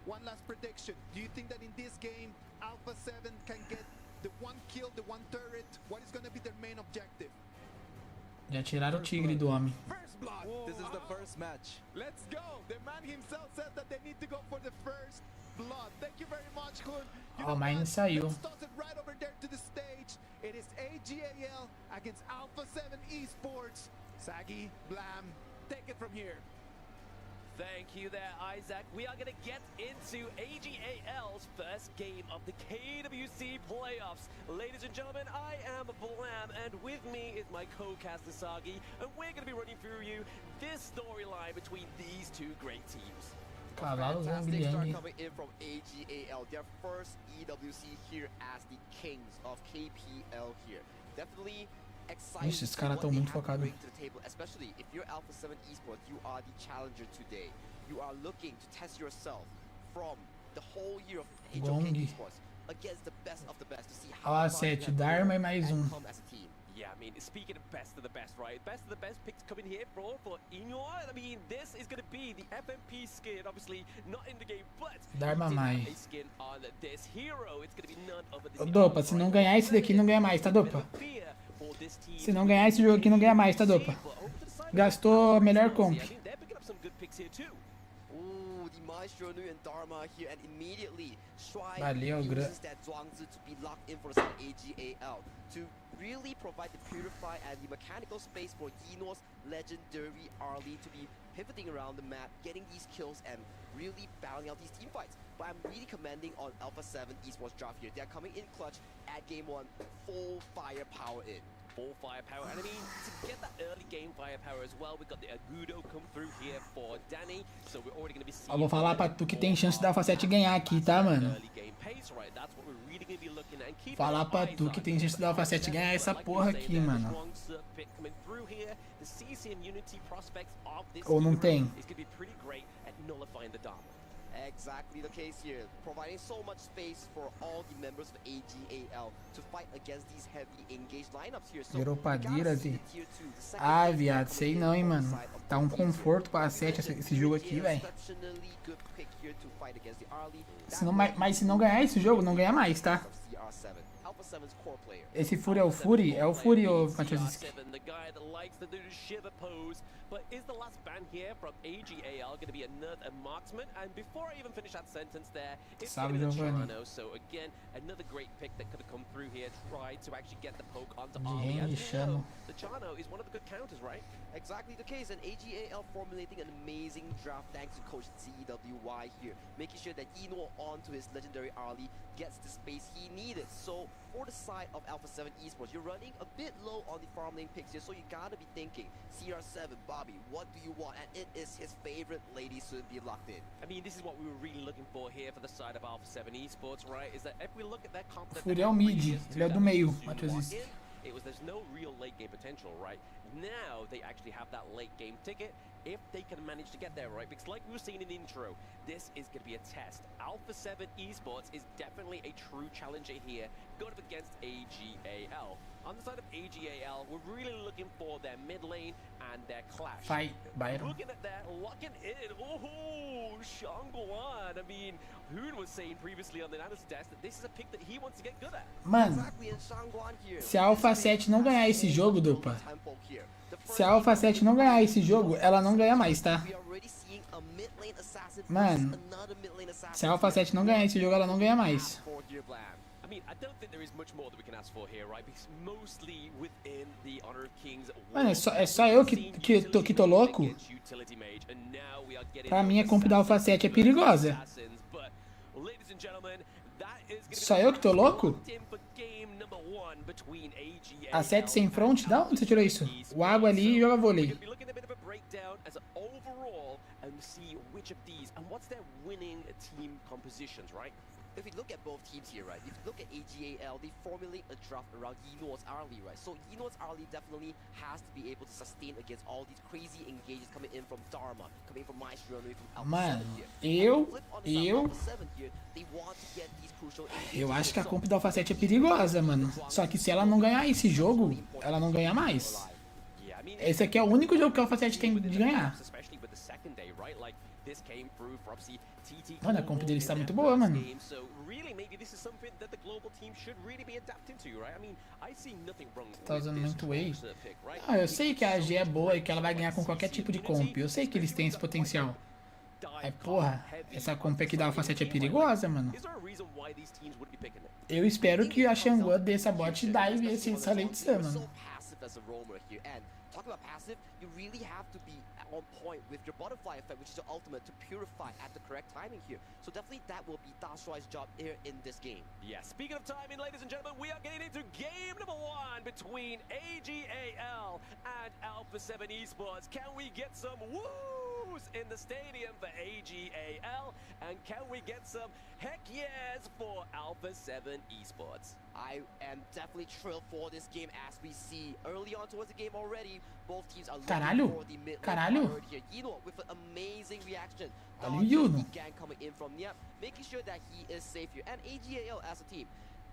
one last prediction. Do you think that in this game, Alpha 7 can get the one kill, the one turret? What is going to be their main objective? Já tiraram o tigre do homem. First blood. This is the first match. Let's go. The man himself said that they need to go for the first blood. Thank you very much, Hun. Ó, mas não saiu. Let's toss it right over there to the stage. It is AGAL against Alpha 7 Esports. Saggy, Blam, take it from here. Thank you there, Isaac. We are going to get into AGAL's first game of the KWC playoffs. Ladies and gentlemen, I am Blam, and with me is my co-caster Sagi, and we're going to be running through you this storyline between these two great teams. Fantastic start coming in from AGAL, their first EWC here as the kings of KPL here. Definitely excited Esses caras estão muito focados. especially if you're Alpha 7 Esports, you are the challenger today. You are looking to test yourself from the whole year of HOK Esports against the best of the best to see how Ó, 7 Dharma e mais um. Yeah, I mean, speaking of best of the best, right? Best of the best picks coming here for Inor. I mean, this is going to be the FMP skin, obviously not in the game, but Dharma Mai. a skin on this hero. It's going to be none other Ô, than Dopa, se não ganhar esse daqui, não ganha mais, tá, Dopa? Se não ganhar esse jogo aqui, não ganha mais, tá, Dopa? Gastou a melhor comp. The Maestro Nu and Dharma here, and immediately Shrine Valeu, uses that Zhuangzi to be locked in for the AGAL to really provide the purify and the mechanical space for Yinor's legendary Arlie to be pivoting around the map, getting these kills and really battling out these team fights. But I'm really commending on Alpha 7 Esports draft here. They're coming in clutch at game 1, full firepower in. Full firepower, and I mean, to get that early game firepower as well, we've got the Agudo come through here for Danny, so we're already going to be seeing. Ó, vou falar pra tu que tem chance da Alpha 7 ganhar aqui, tá, mano? Falar pra tu que tem chance da Alpha 7 ganhar essa porra aqui, mano. Ou não tem? Exactly the case here, providing so much space for all the members of AGAL to fight against these heavy engaged lineups here. Virou padeiras e... Ah, viado, sei não, hein, mano. Tá um conforto pra 7 esse jogo aqui, velho. Mas se não ganhar esse jogo, não ganha mais, tá? Esse Fury é o Fury? É o Fury, ô Matheus? But is the last ban here from AGAL going to be another marksman? And before I even finish that sentence there, it's going to be the Chano. So again, another great pick that could have come through here, tried to actually get the poke onto Arlie. And the Chano is one of the good counters, right? Exactly the case, and AGAL formulating an amazing draft thanks to Coach ZWY here, making sure that Inor onto his legendary Arlie gets the space he needed. So for the side of Alpha 7 Esports, you're running a bit low on the farm lane picks here, so you gotta be thinking, CR7, Bobby, what do you want? And it is his favorite lady to be locked in. I mean, this is what we were really looking for here for the side of Alpha 7 Esports, right? Is that if we look at that comp... Fury é o mid, ele é do meio, Matheus. There's no real late game potential, right? Now they actually have that late game ticket if they can manage to get there, right? Because like we were seeing in the intro, this is going to be a test. Alpha 7 Esports is definitely a true challenger here, going up against AGAL. On the side of AGAL, we're really looking for their mid lane and their clash. Fight, Byron. Looking at that, locking in. Oh, Shangguan. I mean, Hoon was saying previously on the analysis desk that this is a pick that he wants to get good at. Mano, se a Alpha 7 não ganhar esse jogo, Dupa, se a Alpha 7 não ganhar esse jogo, ela não ganha mais, tá? Mano, se a Alpha 7 não ganhar esse jogo, ela não ganha mais. I mean, I don't think there is much more that we can ask for here, right? Because mostly within the Honor of Kings. Mano, é só eu que tô louco? Pra mim, a comp da Alpha 7 é perigosa. Só eu que tô louco? A 7 sem front? Da onde você tirou isso? O água ali e joga vôlei. If you look at both teams here, right? If you look at AGAL, they formulate a draft around Yinor's Arlie, right? So Yinor's Arlie definitely has to be able to sustain against all these crazy engages coming in from Dharma, coming from Maestro, coming from Alpha 7 here. Eu acho que a comp da Alpha 7 é perigosa, mano. Só que se ela não ganhar esse jogo, ela não ganha mais. Esse aqui é o único jogo que a Alpha 7 tem de ganhar. This came through for obviously TT. Mano, a comp dele está muito boa, mano. So really, maybe this is something that the global team should really be adapting to, right? I mean, I see nothing wrong with Tá usando muito whey. pick, right? Ah, eu sei que a AG é boa e que ela vai ganhar com qualquer tipo de comp. Eu sei que eles têm esse potencial. Aí, porra, essa comp aqui da Alpha 7 é perigosa, mano. Eu espero que a Shangguo desse a bot dive essa late sun, mano. Talk about passive, you really have to be on point with your butterfly effect, which is your ultimate, to purify at the correct timing here. So definitely that will be Dashuai's job here in this game. Yeah, speaking of timing, ladies and gentlemen, we are getting into game number 1 between AGAL and Alpha 7 Esports. Can we get some woos in the stadium for AGAL? And can we get some heck yes for Alpha 7 Esports? I am definitely thrilled for this game as we see early on towards the game already. Both teams are looking for the mid lane here. Yino with an amazing reaction. The gang coming in from Niap, making sure that he is safe here. And AGAL as a team,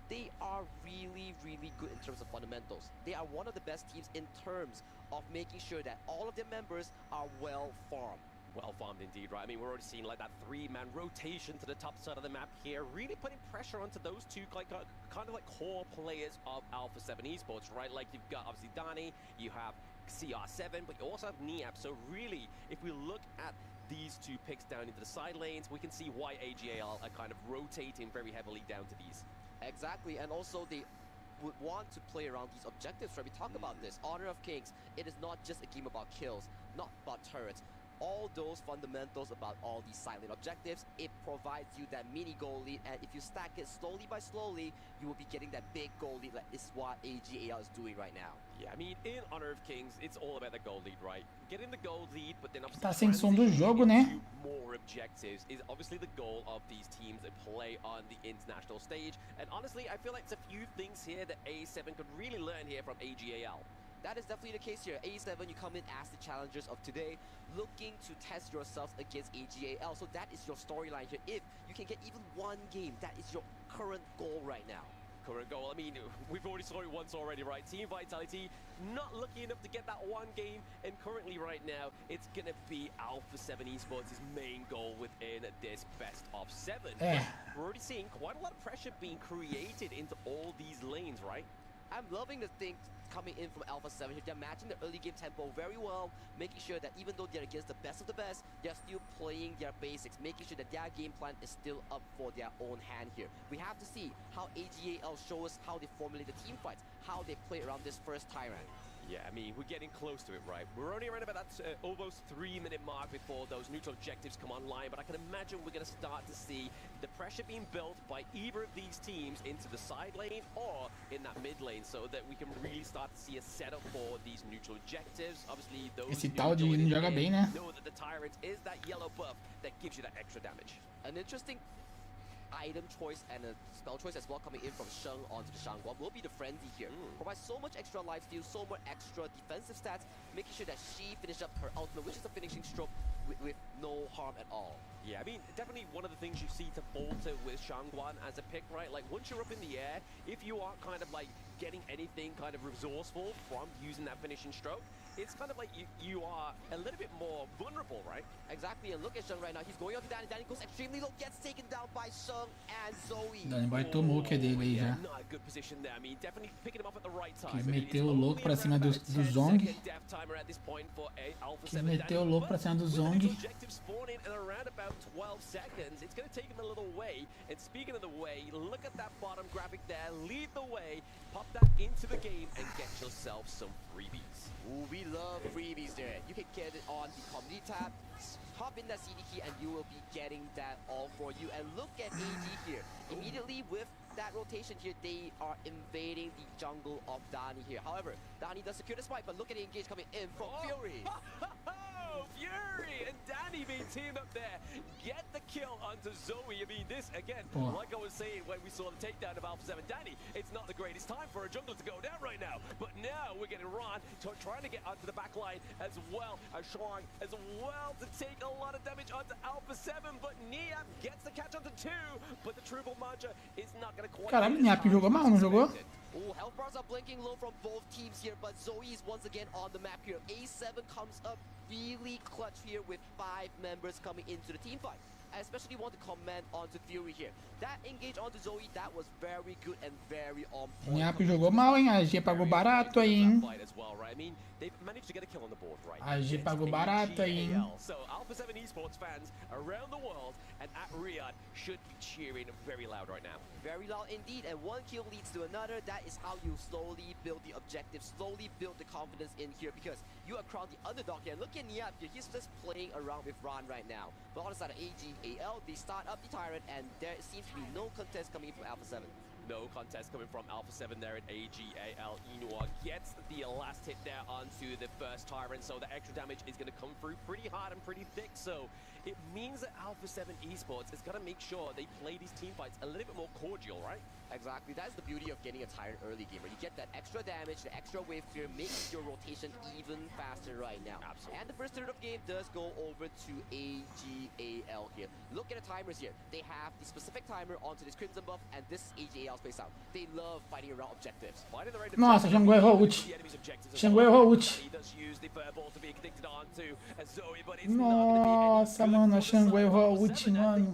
they are really, really good in terms of fundamentals. They are one of the best teams in terms of making sure that all of their members are well farmed. Well farmed indeed, right? I mean, we're already seeing like that 3-man rotation to the top side of the map here, really putting pressure onto those two like kind of like core players of Alpha 7 Esports, right? Like you've got obviously Dani, you have CR7, but you also have Niap. So really, if we look at these two picks down into the side lanes, we can see why AGAL are kind of rotating very heavily down to these. Exactly, and also they would want to play around these objectives, right? We talk about this, Honor of Kings. It is not just a game about kills, not about turrets. All those fundamentals about all these silent objectives, it provides you that mini goal lead, and if you stack it slowly by slowly, you will be getting that big goal lead. Like is what AGAL is doing right now. Yeah, I mean, in Honor of Kings, it's all about the goal lead, right? Getting the goal lead, but then obviously tá sem som do jogo, né? More objectives is obviously the goal of these teams that play on the international stage. And honestly, I feel like there's a few things here that A7 could really learn here from AGAL. That is definitely the case here. A7, you come in as the challengers of today, looking to test yourselves against AGAL. So that is your storyline here. If you can get even one game, that is your current goal right now. Current goal, I mean, we've already saw it once already, right? Team Vitality not lucky enough to get that one game, and currently right now, it's going to be Alpha 7 Esports' main goal within this best of 7. We're already seeing quite a lot of pressure being created into all these lanes, right? I'm loving the thing coming in from Alpha 7 here. They're matching the early game tempo very well, making sure that even though they're against the best of the best, they're still playing their basics, making sure that their game plan is still up for their own hand here. We have to see how AGAL show us how they formulate the team fights, how they play around this first Tyrant. Yeah, I mean, we're getting close to it, right? We're only around about that almost 3-minute mark before those neutral objectives come online, but I can imagine we're going to start to see the pressure being built by either of these teams into the side lane or in that mid lane, so that we can really start to see a setup for these neutral objectives. Obviously, those esse tal de não joga bem, né? know that the Tyrant is that yellow buff that gives you that extra damage. An interesting item choice and a spell choice as well coming in from Sheng onto the Shangguan will be the Frenzy here. Provides so much extra lifesteal, so much extra defensive stats, making sure that she finished up her ultimate, which is a finishing stroke with no harm at all. Yeah, I mean, definitely one of the things you see to falter with Shangguan as a pick, right? Like, once you're up in the air, if you aren't kind of like getting anything kind of resourceful from using that finishing stroke, it's kind of like you are a little bit more vulnerable, right? Exactly, and look at Sheng right now. He's going on to Dani. Dani goes extremely low, gets taken down by Sheng and Zoe. Dani vai tomou o que dele aí já. Not a good position there. I mean, definitely picking him up at the right time. Quis meter o louco pra cima do Zong. Quis meter o louco pra cima do Zong. Objective spawning in around about 12 seconds. It's going to take him a little way. And speaking of the way, look at that bottom graphic there. Lead the way. Pop that into the game and get yourself some freebies. Ooh, we love freebies there. You can get it on the community tab. Hop in that CD key and you will be getting that all for you. And look at AG here. Immediately with that rotation here, they are invading the jungle of Dani here. However, Dani does secure the spike, but look at the engage coming in from Fury. Fury and Dani being teamed up there. Get the kill onto Zoe. I mean, this, again, like I was saying when we saw the takedown of Alpha 7 Dani, it's not the greatest time for a jungler to go down right now. But now we're getting Ron trying to get onto the back line as well as Sean as well to take a lot of damage onto Alpha 7. But Niap gets the catch onto 2, but the triple Manja is not going to quite... Caralho, Niap jogou mal, não jogou? Oh, health bars are blinking low from both teams here, but Zoe is once again on the map here. A7 comes up really clutch here with 5 members coming into the team fight. I especially want to comment onto Fury here. That engage onto Zoe, that was very good and very on point. Nhap jogou mal, hein? A G pagou barato aí, hein? A G pagou barato aí, hein? So Alpha 7 esports fans around the world and at Riyadh should be cheering very loud right now. Very loud indeed, and one kill leads to another. That is how you slowly build the objective, slowly build the confidence in here, because you are crowned the underdog here. Look at Niap here, he's just playing around with Ron right now. But on the side of AGAL, they start up the Tyrant, and there seems to be no contest coming from Alpha 7. No contest coming from Alpha 7 there at AGAL. Inua gets the last hit there onto the first Tyrant, so the extra damage is going to come through pretty hard and pretty thick. So it means that Alpha 7 esports is going to make sure they play these team fights a little bit more cordial, right? Exactly, that's the beauty of getting a Tyrant early game, where you get that extra damage, the extra wave clear, makes your rotation even faster right now. Absolutely. And the first third of game does go over to AGAL here. Look at the timers here. They have the specific timer onto this Crimson buff, and this is AGAL space out. They love fighting around objectives. Nossa, Xangô errou ult. Xangô errou ult. Nossa, mano, a Xangô errou a ult, mano.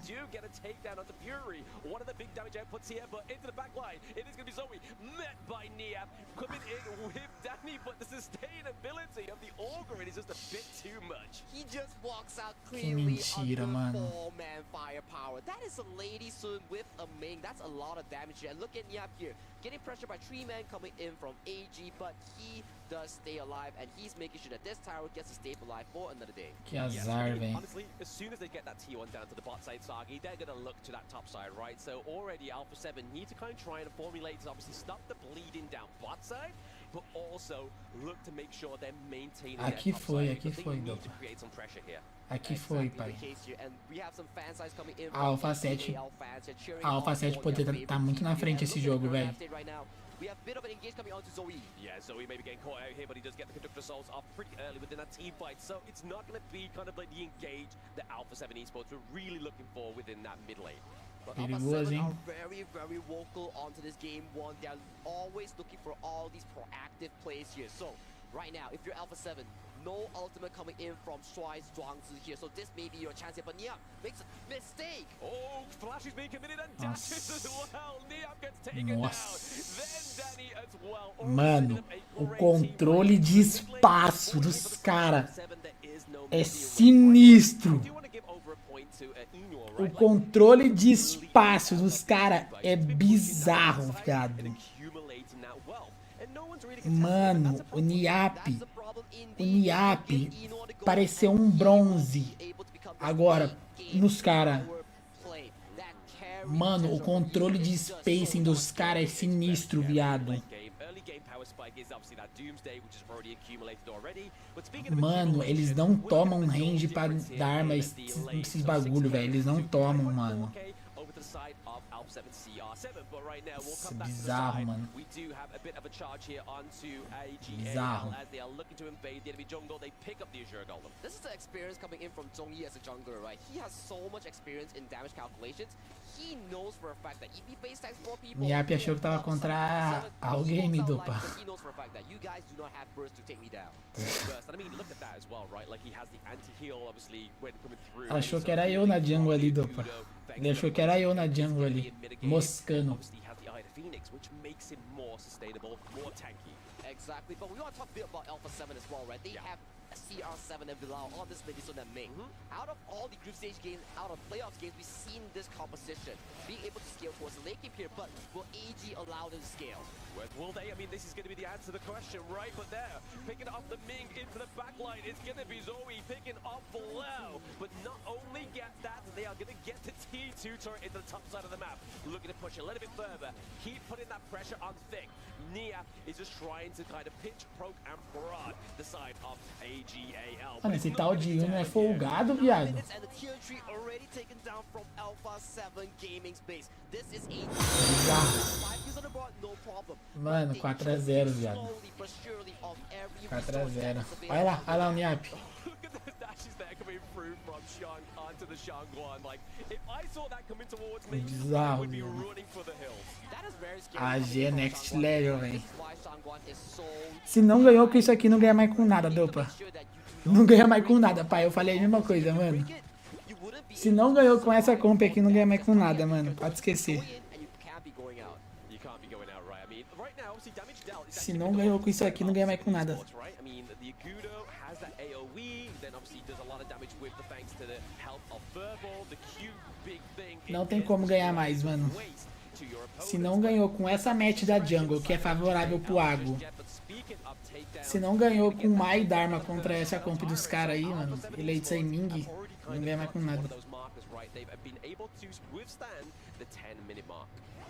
One of the big damage outputs here, but into the back line, it is going to be Zoe, met by Niap, coming in with Danny, but the sustainability of the Augur is just a bit too much. He just walks out cleanly mentira, under mano. 4-man firepower. That is a Lady Sun with a Ming. That's a lot of damage here. And look at Niap here, getting pressure by 3-man coming in from AG, but he does stay alive, and he's making sure that this tower gets to stay alive for another day. Que azar, velho. Honestly, as soon as they get that T1 down to the bot side, Sagi, they're going to look to that top side, right? So already Alpha 7 need to kind of try and formulate to obviously stop the bleeding down bot side, but also look to make sure they're maintaining Aqui their top foi, side, aqui because foi, they need Dopa. to create some pressure here. Aqui foi, pai. A Alpha 7, a Alpha 7 poderia estar muito na frente esse jogo, velho. We have a bit of an engage coming onto Zoe. Yeah, Zoe maybe getting caught out here, but he does get the conductor souls off pretty early within that team fight. So it's not going to be kind of like the engage that Alpha 7 esports were really looking for within that mid lane. But Alpha 7 are very, very vocal onto this game one. They are always looking for all these proactive plays here. So right now, if you're Alpha 7, no ultimate coming in from Shuai's Zhuangzi here, so this may be your chance here, but Niap makes a mistake. Oh, Flash is being committed and dashes as well. Niap gets taken down. Then Danny as well. Mano, o controle de espaço dos caras é sinistro. O controle de espaço dos caras é bizarro, viado. Mano, o Niap pareceu um bronze agora nos caras. Mano, o controle de spacing dos caras é sinistro, viado. Mano, eles não tomam range pra dar arma esses bagulho, velho. Eles não tomam, mano. Isso é bizarro, mano. Bizarro. This is the experience coming in from Zhongyi as a jungler, right? He has so much experience in damage calculations. He knows for a fact that if he base tags 4 people, Niap achou que tava contra alguém, Dopa. he knows for a fact that you guys do not have burst to take me down. I mean, look at that as well, right? Like he has the anti-heal obviously when coming through. Ela achou que era eu na jungle ali, Dopa. Ele achou que era eu na jungle ali, moscando. Exactly, but we want to talk a bit about Alpha 7 as well, right? They have CR7 and Bilal on this mid so that Ming. Out of all the group stage games, out of playoffs games, we've seen this composition being able to scale towards the late game here, but will AG allow them to scale? Will they? I mean, this is going to be the answer to the question, right? But there, picking up the Ming into the backline, it's going to be Zoe picking up below. But not only get that, they are going to get the T2 turret into the top side of the map. Looking to push a little bit further, keep putting that pressure on thick. Nia is just trying to kind of pitch, poke, and prod the side of AGAL. Mano, esse tal de Uno é folgado, viado. Mano, 4-0, viado. 4-0. Olha lá o Niap. Bizarro, viado. A G é next level, velho. Se não ganhou com isso aqui, não ganha mais com nada, Dopa. Não ganha mais com nada, pai. Eu falei a mesma coisa, mano. Se não ganhou com essa comp aqui, não ganha mais com nada, mano. Pode esquecer. Se não ganhou com isso aqui, não ganha mais com nada. Não tem como ganhar mais, mano. Se não ganhou com essa match da jungle, que é favorável pro Ago. Se não ganhou com Mai Dharma contra essa comp dos caras aí, mano. Eleito sem Ming, não ganha mais com nada.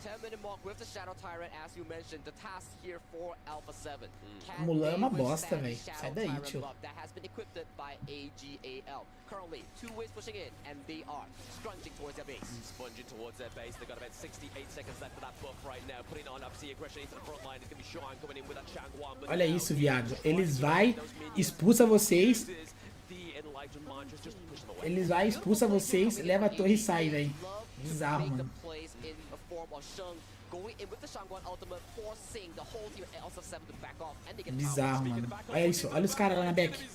10-minute mark with the Shadow Tyrant, as you mentioned, the task here for Alpha 7. Mulan é uma bosta, velho. Sai daí, tio. That has been equipped by AGAL. Currently, 2 waves pushing in, and they are scrunching towards their base. Sponging towards their base. They've got about 68 seconds left of that buff right now. Putting on up the aggression into the front line. It's going to be Sean coming in with that Changwan. Olha isso, viado. Eles vai, expulsa vocês. Eles vai, expulsa vocês, leva a torre e sai, velho. Bizarro, mano. Bizarro, mano. Olha isso, olha os caras lá na back.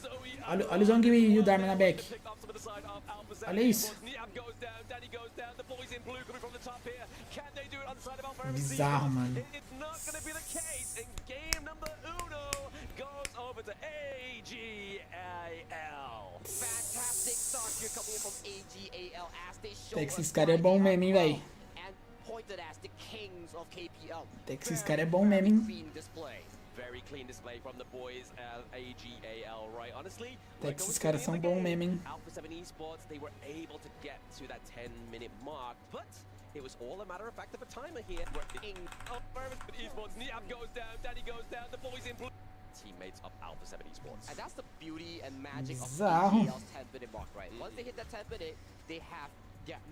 Olha o Zong e o Dharma na back. Olha isso. Bizarro, mano. Até que esses caras é bom mesmo, hein, véi. Até que esses caras é bom mesmo, hein. Até que esses caras são bons mesmo, hein. It was all a matter of fact of a timer here. Esports, Niab goes down, Danny goes down, the boys in blue. Teammates of Alpha 7 Esports. And that's the beauty and magic of AGL's 10-minute mark, right? Once they hit that 10-minute, they have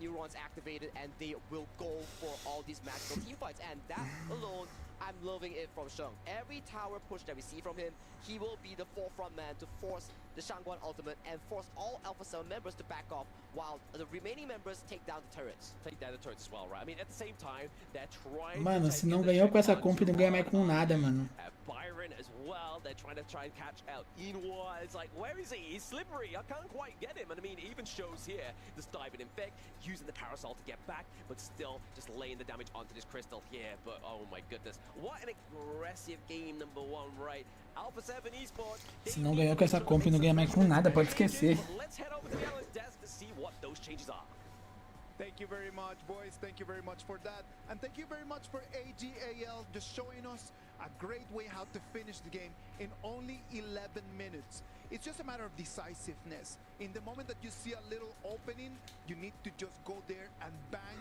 neurons activated and they will go for all these magical team fights. And that alone, I'm loving it from Sheng. Every tower push that we see from him, he will be the forefront man to force the Shangguan ultimate and force all Alpha 7 members to back off while the remaining members take down the turrets. Take down the turrets as well, right? I mean, at the same time, they're trying. Mano, se não ganhou com essa comp, não ganha mais com nada, mano. Byron as well, they're trying to catch out Inwa. It's like, where is he? He's slippery. I can't quite get him. And I mean, even shows here, this diving infect, using the parasol to get back, but still just laying the damage onto this crystal here. But oh my goodness, what an aggressive game number 1, right? Alpha 7 Esports. Se não ganhou com essa comp, não ganha mais com nada, pode esquecer. Let's head over to the analyst desk to see what those changes are. Thank you very much, boys. Thank you very much for that. And thank you very much for AGAL just showing us a great way how to finish the game in only 11 minutes. It's just a matter of decisiveness. In the moment that you see a little opening, you need to just go there and bang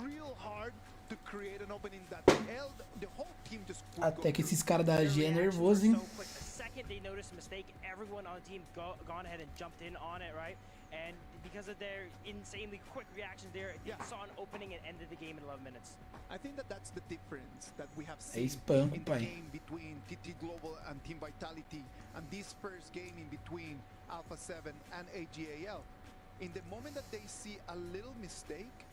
real hard to create an opening that the whole team just Até que esses caras da G é nervoso, hein? They noticed a mistake, everyone on the team gone ahead and jumped in on it, right? And because of their insanely quick reactions there, they saw an opening and ended the game in 11 minutes. I think that's the difference that we have seen espanco, in the game between TT Global and Team Vitality and this first game in between Alpha 7 and AGAL. In the moment that they see a little mistake,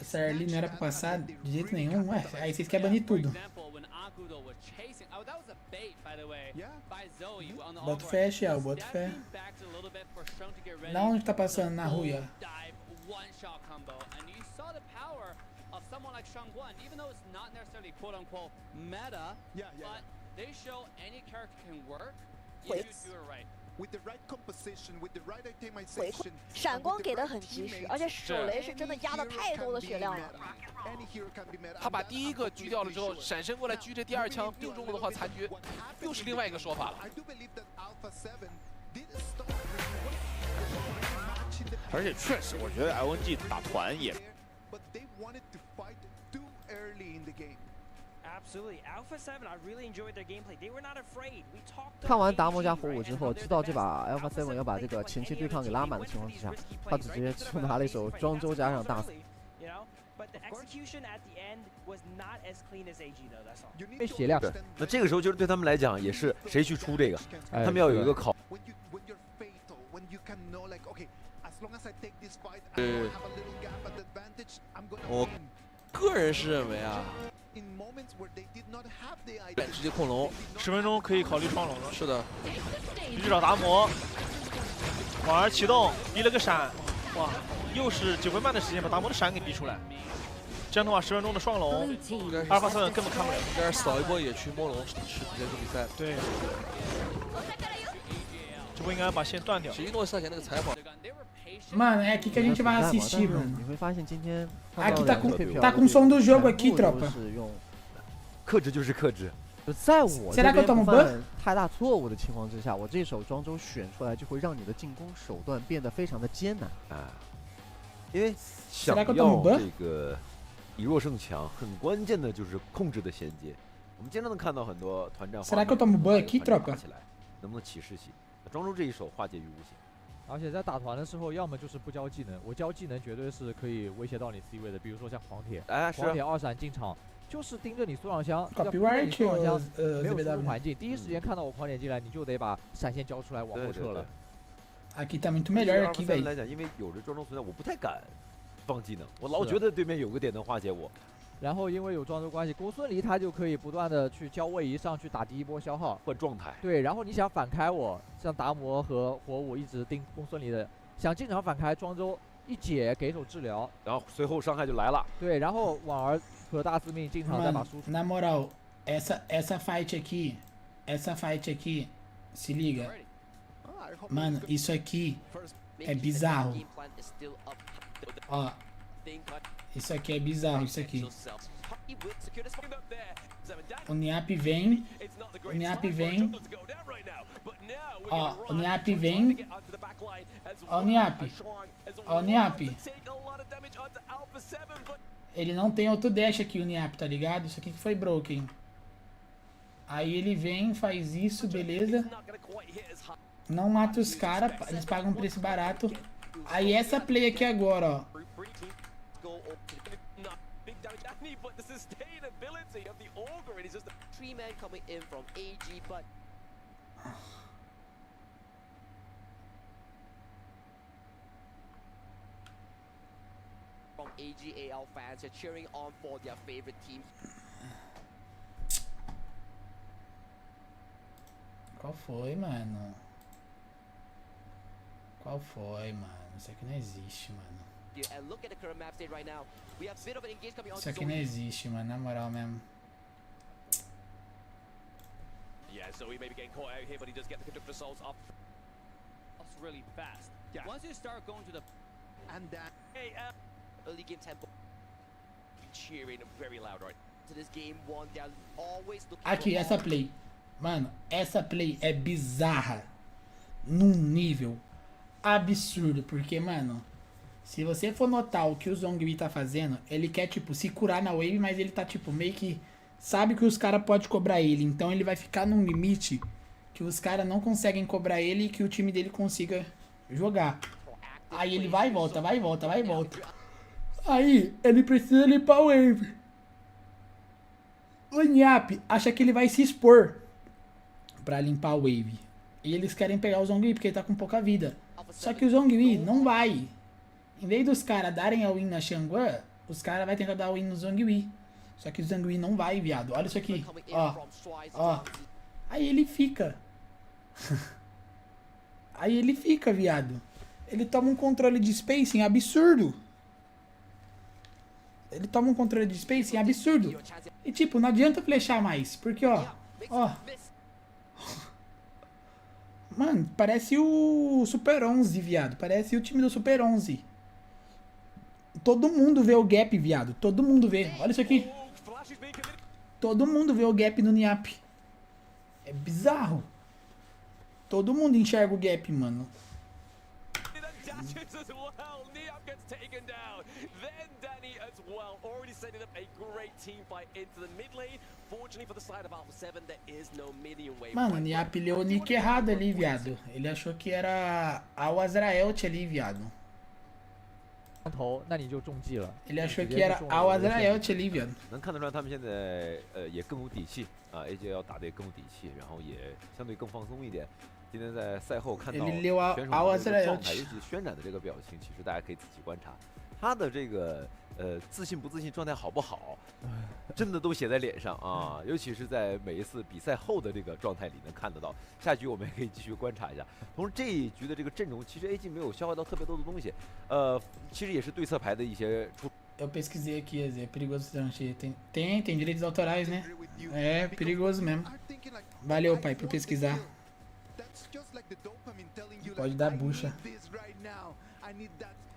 essa Early não era pra passar de jeito nenhum, ué. Aí vocês querem banir tudo. Bota fé, Xiao, bota fé. Na onde tá passando? Na rua. Someone like Shangguan, even though it's not necessarily quote-unquote meta, but they show any character can work if you do it right. With the right composition, with the right itemization. 闪光给的很及时，而且手雷是真的压了太多的血量了。他把第一个狙掉了之后，闪身过来狙这第二枪，命中了的话残局，又是另外一个说法了。而且确实，我觉得 LNG 打团也。 But they wanted to fight too early in the game. Absolutely, Alpha 7. I really enjoyed their gameplay. They were not afraid. We talked. 看完达摩加火舞之后，知道这把 Alpha 7要把这个前期对抗给拉满的情况之下，他直接就拿了一手庄周加上大死。被血量。那这个时候就是对他们来讲，也是谁去出这个，他们要有一个考。 我个人是认为啊，直接控龙， 10分钟可以考虑双龙了。是的，必须找达摩，婉儿启动，逼了个闪，哇，又是9分半的时间把达摩的闪给逼出来。这样的话10分钟的双龙，阿尔法7根本看不了。应该是扫一波野区摸龙，是直接做比赛。对。这波应该把线断掉。其实诺赛前那个采访。 Mano, é aqui que a gente vai assistir, mano. Aqui tá com som do jogo aqui, tropa. 克制就是克制。在我这边不犯太大错误的情况之下，我这手庄周选出来就会让你的进攻手段变得非常的艰难啊。因为想要这个以弱胜强，很关键的就是控制的衔接。我们经常能看到很多团战打起来，能不能起士气？庄周这一手化解于无形。 而且在打团的时候，要么就是不交技能，我交技能绝对是可以威胁到你 C 位的，比如说像黄铁，黄铁2闪进场就是盯着你苏朗香，要盯着你苏朗香没有输入环境，第一时间看到我黄铁进来，你就得把闪现交出来往后撤了。Aqui tá muito melhor aqui, velho. 来讲，因为有着庄周存在，我不太敢放技能，我老觉得对面有个点能化解我。 然后因为有庄周关系，公孙离他就可以不断的去交位移上去打第一波消耗，换状态。对，然后你想反开我，像达摩和火舞一直盯公孙离的，想进场反开，庄周一解给手治疗，然后随后伤害就来了。对，然后婉儿和大司命进场再把输出。Na moral, essa fight aqui, se liga, mano, isso aqui é bizarro. Ó. Isso aqui é bizarro, isso aqui. O Niap vem. Ó, o Niap vem. Ó o Niap. Ó o Niap. Ele não tem outro dash aqui, o Niap, tá ligado? Isso aqui que foi broken. Aí ele vem, faz isso, beleza. Não mata os caras, eles pagam um preço barato. Aí essa play aqui agora, ó. But the sustainability of the Augur, it is just a 3-man coming in from AG, but from AGAL fans are cheering on for their favorite team. Qual foi, mano? Qual foi, mano? Isso aqui não existe, mano. And look at the current map state right now. We have a bit of an engage coming on. Isso aqui não existe, mano, na moral mesmo. Yeah, so he may be getting caught out here, but he does get the conductor souls up. That's really fast. Yeah. Once you start going to the and that early game tempo, cheering very loud right. To this game one, they're always looking. Aqui, essa play, mano, essa play é bizarra, num nível absurdo, porque, mano. Se você for notar o que o Zhongli tá fazendo, ele quer, tipo, se curar na wave, mas ele tá, tipo, meio que sabe que os caras podem cobrar ele. Então ele vai ficar num limite que os caras não conseguem cobrar ele e que o time dele consiga jogar. Aí ele vai e volta, vai e volta, vai e volta. Aí ele precisa limpar a wave. O Niap acha que ele vai se expor pra limpar a wave. E eles querem pegar o Zhongli porque ele tá com pouca vida. Só que o Zhongli não vai. Em vez dos caras darem a win na Xiangguan, os caras vão tentar dar a win no Zhongli. Só que o Zhongli não vai, viado. Olha isso aqui. Ó. Ó. Aí ele fica. Aí ele fica, viado. Ele toma um controle de spacing absurdo. Ele toma um controle de spacing absurdo. E tipo, não adianta flechar mais. Porque, ó. Ó. Mano, parece o Super 11, viado. Parece o time do Super 11. Todo mundo vê o gap, viado. Todo mundo vê. Olha isso aqui. Todo mundo vê o gap no Niap. É bizarro. Todo mundo enxerga o gap, mano. Mano, o Niap leu o nick errado ali, viado. Ele achou que era Al Azraelt ali, viado. Ele achou que era Al Azraelt ali, viado. 能看得出来他们现在也更有底气啊 ，AJL 打得也更有底气，然后也相对更放松一点。今天在赛后看到选手的这个状态，尤其宣展的这个表情，其实大家可以仔细观察。他的这个自信不自信、状态好不好，真的都写在脸上啊！尤其是在每一次比赛后的这个状态里能看得到。下局我们也可以继续观察一下。同时这一局的这个阵容，其实 AG 没有消化到特别多的东西，其实也是对侧排的一些出。Eu pesquisei aqui, é perigoso transferir. Tem direitos autorais, né? É perigoso mesmo. Valeu, pai, por pesquisar. Pode dar bucha.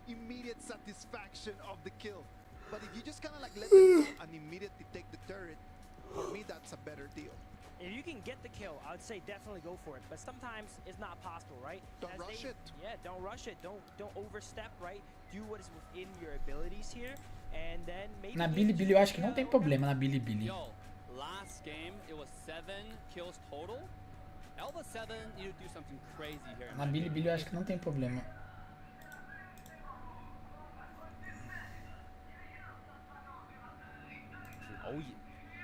Immediate satisfaction of the kill. But if you just kind of like let them go and immediately take the turret, for me that's a better deal. If you can get the kill, I would say definitely go for it. But sometimes it's not possible, right? Don't rush it. Yeah, don't rush it. Don't overstep, right? Do what is within your abilities here, and then maybe. Na Bilibili eu acho que não tem problema na Bilibili. Yo, last game it was 7 kills total. Alpha 7 need to do something crazy here. Na Bilibili eu acho que não tem problema. All-in，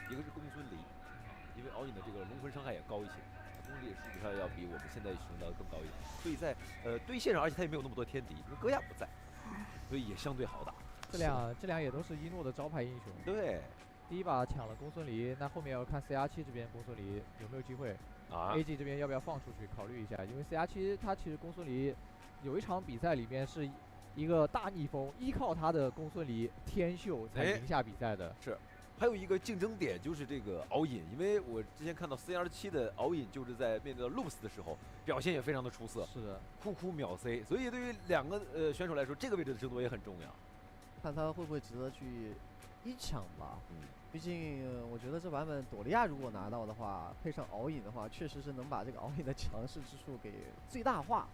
一个是公孙离，因为 All-in 的这个龙魂伤害也高一些，攻击数值上要比我们现在使用的更高一点，所以在对线上，而且他也没有那么多天敌，因为戈亚不在，所以也相对好打。这俩也都是一诺的招牌英雄。对，第一把抢了公孙离，那后面要看 CR7 这边公孙离有没有机会啊 ？AG 这边要不要放出去考虑一下？因为 CR7 他其实公孙离有一场比赛里面是一个大逆风，依靠他的公孙离天秀才赢下比赛的。是。还有一个竞争点就是这个all-in，因为我之前看到 CR7 的all-in就是在面对到 Loops 的时候表现也非常的出色，是的，酷秒 C， 所以对于两个选手来说，这个位置的争夺也很重要。看他会不会值得去一抢吧。毕竟我觉得这版本朵利亚如果拿到的话，配上all-in的话，确实是能把这个all-in的强势之处给最大化。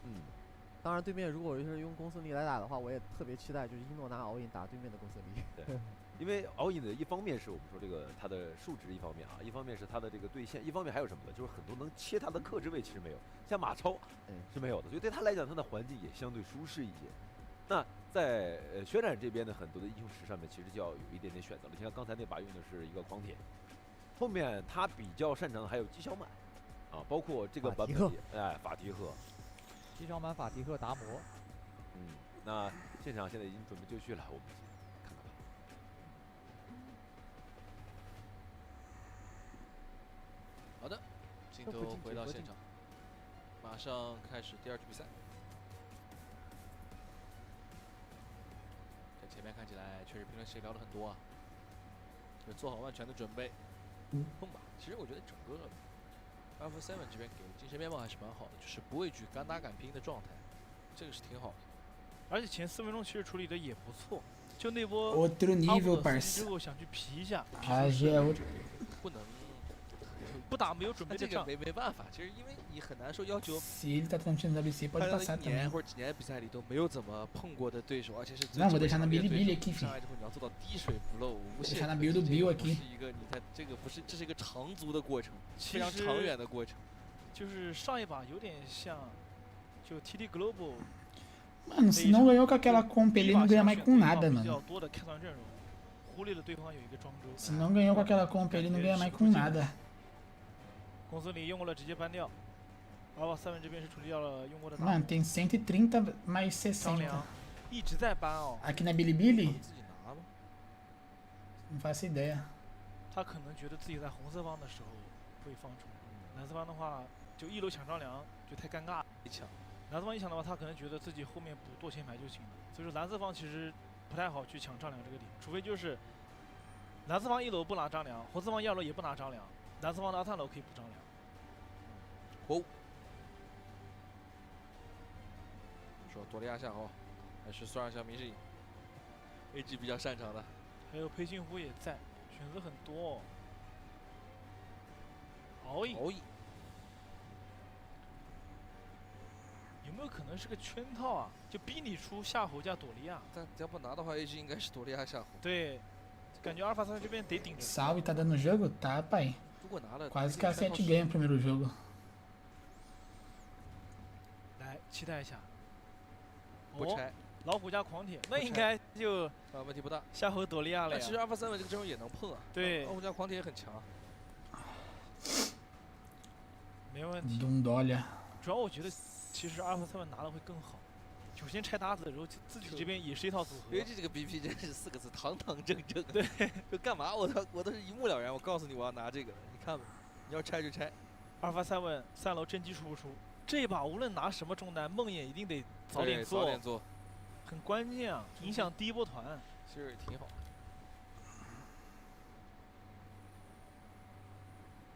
当然对面如果是用公孙离来打的话，我也特别期待就是一诺拿all-in打对面的公孙离。对。因为all-in的一方面是我们说这个它的数值一方面啊，一方面是它的这个对线，一方面还有什么呢？就是很多能切它的克制位其实没有，像马超是没有的，所以对他来讲，他的环境也相对舒适一些。那在血染这边的很多的英雄池上面，其实就要有一点点选择了。你看刚才那把用的是一个狂铁，后面他比较擅长的还有姬小满啊，包括这个版本里，法提赫，姬小满、法提赫、达摩。那现场现在已经准备就绪了，我们。好的，镜头回到现场，马上开始第二局比赛。在前面看起来确实评论区聊了很多啊，就做好万全的准备。碰吧，其实我觉得整个 Alpha 7这边给精神面貌还是蛮好的，就是不畏惧敢打敢拼的状态，这个是挺好的。而且前4分钟其实处理的也不错，就那波 outro nível, parceiro. 之后想去皮一下，不能。不打没有准备的仗，没办法，其实因为你很难说要求。Se ele tá transmitindo WC, pode passar também. 或者几年比赛里都没有怎么碰过的对手，而且是最 Não, vou deixar na Bilibili aqui, 上来之后你要做到滴水不漏，无懈。deixar na build do Bill aqui. 是一个，你看这个不是，这是一个长足的过程，非常长远的过程。就是上一把有点像，就 TD Global。Mano, se não ganhou com aquela comp, ele não ganha mais com nada, mano. Se não ganhou com aquela comp, ele não ganha mais com nada. 公孙离用过了直接搬掉，Alpha 7这边是处理掉了用过的。Mano, tem 130 mais 60. 一直在搬哦。Aqui na Bilibili? Não faço ideia. 他可能觉得自己在红色方的时候会放出，蓝色方的话就一楼抢张良就太尴尬，一抢。蓝色方一抢的话，他可能觉得自己后面补多前排就行了，所以说蓝色方其实不太好去抢张良这个点，除非就是蓝色方一楼不拿张良，红色方1、2楼也不拿张良，蓝色方拿3楼可以补张良。说多利亚夏侯，还是算上小明是 AG 比较擅长的，还有裴信虎也在，选择很多、熬夜。有没有可能是个圈套啊？就逼你出夏侯加朵利亚。但要不拿的话 ，AG 应该是朵利亚夏侯。对，感觉Alpha 7这边得顶着。Salve, tá dando jogo? Tá, pai. 如果拿了 Quase que a 7 ganha o primeiro jogo. 来，期待一下。不拆。老虎加狂铁，那应该就问题不大。夏侯朵利亚了呀。其实Alpha 7这个阵容也能碰啊。对。老虎加狂铁也很强。没问题。Dondolha。主要我觉得，其实Alpha 7拿的会更好，首先拆搭子，然后自己这边也是一套组合。AG 这个 BP 真是4个字，堂堂正正。对，就干嘛我都是一目了然。我告诉你，我要拿这个，你看吧，你要拆就拆。Alpha 73楼真机出不出？这一把无论拿什么中单，梦魇一定得早点做，早点做，很关键啊，影响第一波团。其实挺好。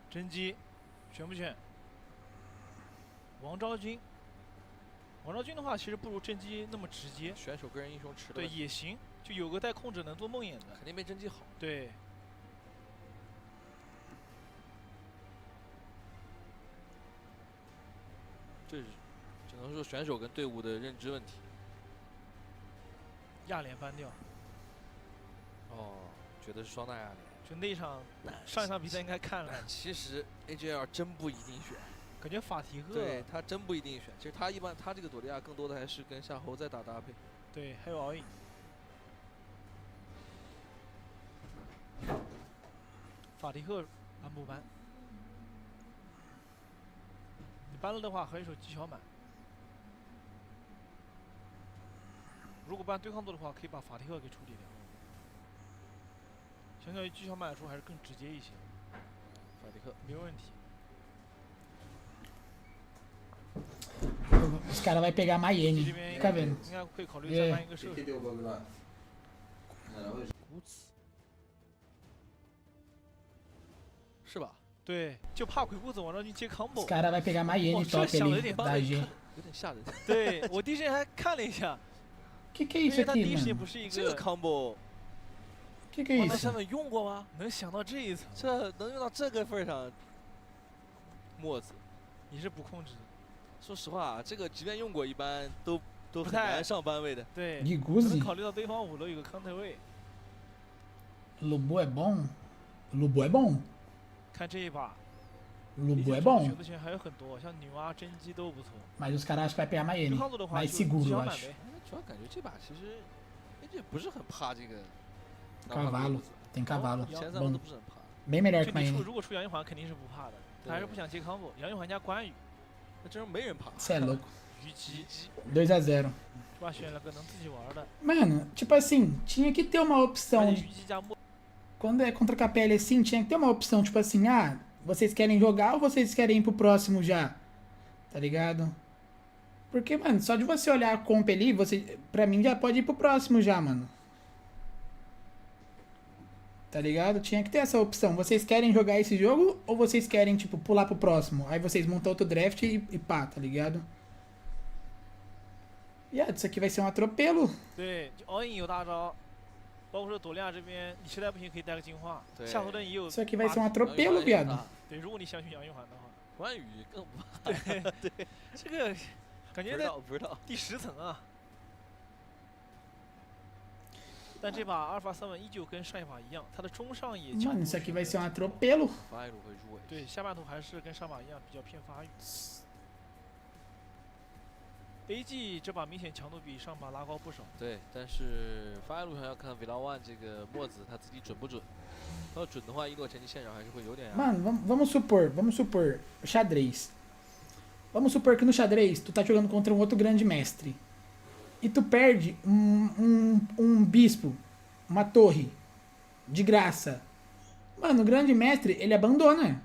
真机选不选？王昭君。王昭君的话，其实不如真机那么直接。选手个人英雄池的。对，也行，就有个带控制能做梦魇的，肯定没真机好。对。这只能说选手跟队伍的认知问题。亚联翻掉。哦，觉得是双大亚联。就那场上一场比赛应该看了。其实 AJL 真不一定选，感觉法提赫对他真不一定选。其实他一般他这个朵利亚更多的还是跟夏侯在打搭配。对，还有敖影。法提赫搬不搬？你搬了的话，还有一手技巧满。如果搬对抗度的话，可以把法提赫给处理掉。相较于技巧满来说，还是更直接一些。法迪克没有问题。Os caras vai pegar Miami, fica vendo. 应该会考虑再搬一个射手。是吧？对，就怕鬼谷子往上去接 combo。Os caras vai pegar Miami top ali da G。有点吓人。对，我第一时间还看了一下。Que é isso aqui, 第一时间 mano? 不是一个这个 combo。Que é isso? 上面用过吗？能想到这一层，这能用到这个份上，墨子，你是不控制。说实话，这个即便用过，一般都很不太难上班位的。对，Iguzi 能考虑到对方5楼有个 counter 位。Lubu é bom. Lubu é bom. 看这一把 Lubu é bom. 选择权还有很多，像女娲、真姬都不错。Mas os caras acham que vai pegar Miami. Mais seguro, eu acho. 主要感觉这把其实 AJ 不是很怕这个。Cavalo. Tem cavalo. 前3轮都不是很怕。 Bem melhor que Miami. 如果出杨玉环肯定是不怕的，他还是不想接 combo。杨玉环加关羽，那真是没人怕。Você é louco. 虞姬 2-0. 这把选了个能自己玩的。 Mano, tipo assim, tinha que ter uma opção. Quando é contra KPL assim, tinha que ter uma opção, tipo assim, ah, vocês querem jogar ou vocês querem ir pro próximo já? Tá ligado? Porque, mano, só de você olhar a comp ali, você, pra mim já pode ir pro próximo já, mano. Tá ligado? Tinha que ter essa opção. Vocês querem jogar esse jogo ou vocês querem, tipo, pular pro próximo? Aí vocês montam outro draft e pá, tá ligado? Isso aqui vai ser um atropelo. 对 ，all in 有大招，包括说朵利亚这边，你实在不行可以带个净化。夏侯惇也有。Isso aqui vai ser um atropelo, viado. 对，如果你想选杨玉环的话。关羽更不怕。对，这个感觉在不知道第10层啊。但这把Alpha 7依旧跟上一把一样，它的中上野。Mano, isso aqui vai ser um atropelo. 对，下半图还是跟上把一样比较偏发育。AG 这把明显强度比上把拉高不少。对，但是发育路上要看 Vila1 这个墨子他自己准不准。要准的话，一落前期线上还是会有点。Mano, vamos supor, xadrez. Vamos supor que no xadrez tu tá jogando contra um outro grande mestre. E tu perde um bispo, uma torre, de graça. Mano, o grande mestre, ele abandona.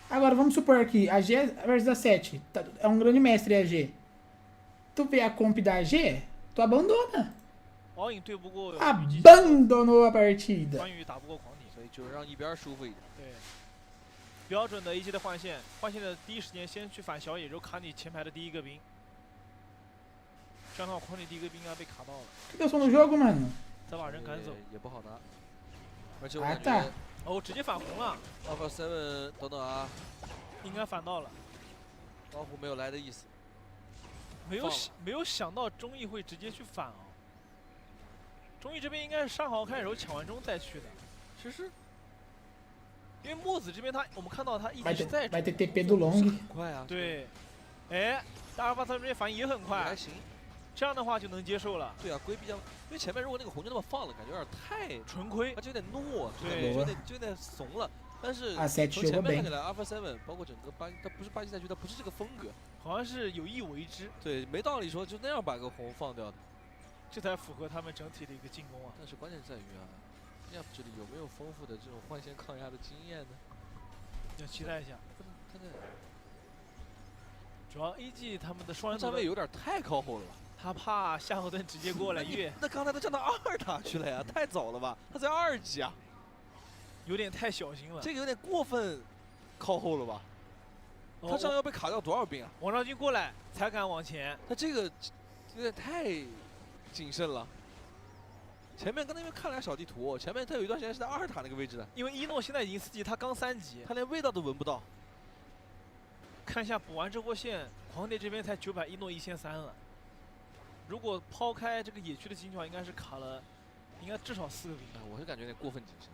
Agora, vamos supor que a G versus a 7. É um grande mestre a G. Tu vê a comp da AG, tu abandona. Abandonou a partida. 关羽打不过狂体，所以就让一边舒服一点。对，标准的 AG 的换线，换线的第一时间先去反小野，然后卡你前排的第一个兵。这样的话，狂体第一个兵应该被卡到了。这个送的 jogo, mano. 再把人赶走也不好拿，而且我感觉哦，直接反红了。Alpha 7等等啊，应该反到了。老虎没有来的意思。没有想到中艺会直接去反啊！中艺这边应该是上好开始抢完中再去的。其实，因为墨子这边我们看到他一直是在。Vai ter TP do long. 很快啊！对，哎，大阿巴他这边反应也很快，还行。这样的话就能接受了。对啊，规避掉，因为前面如果那个红就那么放了，感觉有点太纯亏，而且有点懦，对，就有点怂了。但是从前面看起来 Alpha 7包括整个它不是巴西赛区，它不是这个风格，好像是有意为之。对，没道理说就那样把个红放掉的，这才符合他们整体的一个进攻啊。但是关键在于啊，亚普这里有没有丰富的这种换线抗压的经验呢？要期待一下。他在主要 AG 他们的双人站位有点太靠后了吧？他怕夏侯惇直接过来越。那刚才都站到2塔去了呀，太早了吧？他才2级啊，有点太小心了。这个有点过分靠后了吧？他这样要被卡掉多少兵啊？王昭君过来才敢往前，他这个有点太谨慎了。前面刚才因为看了下小地图，前面他有一段时间是在2塔那个位置的。因为一诺现在已经4级，他刚3级，他连味道都闻不到。看一下补完这波线，狂蝶这边才900，一诺1300了。如果抛开这个野区的情况，应该是卡了，应该至少4个兵。我是感觉有点过分谨慎，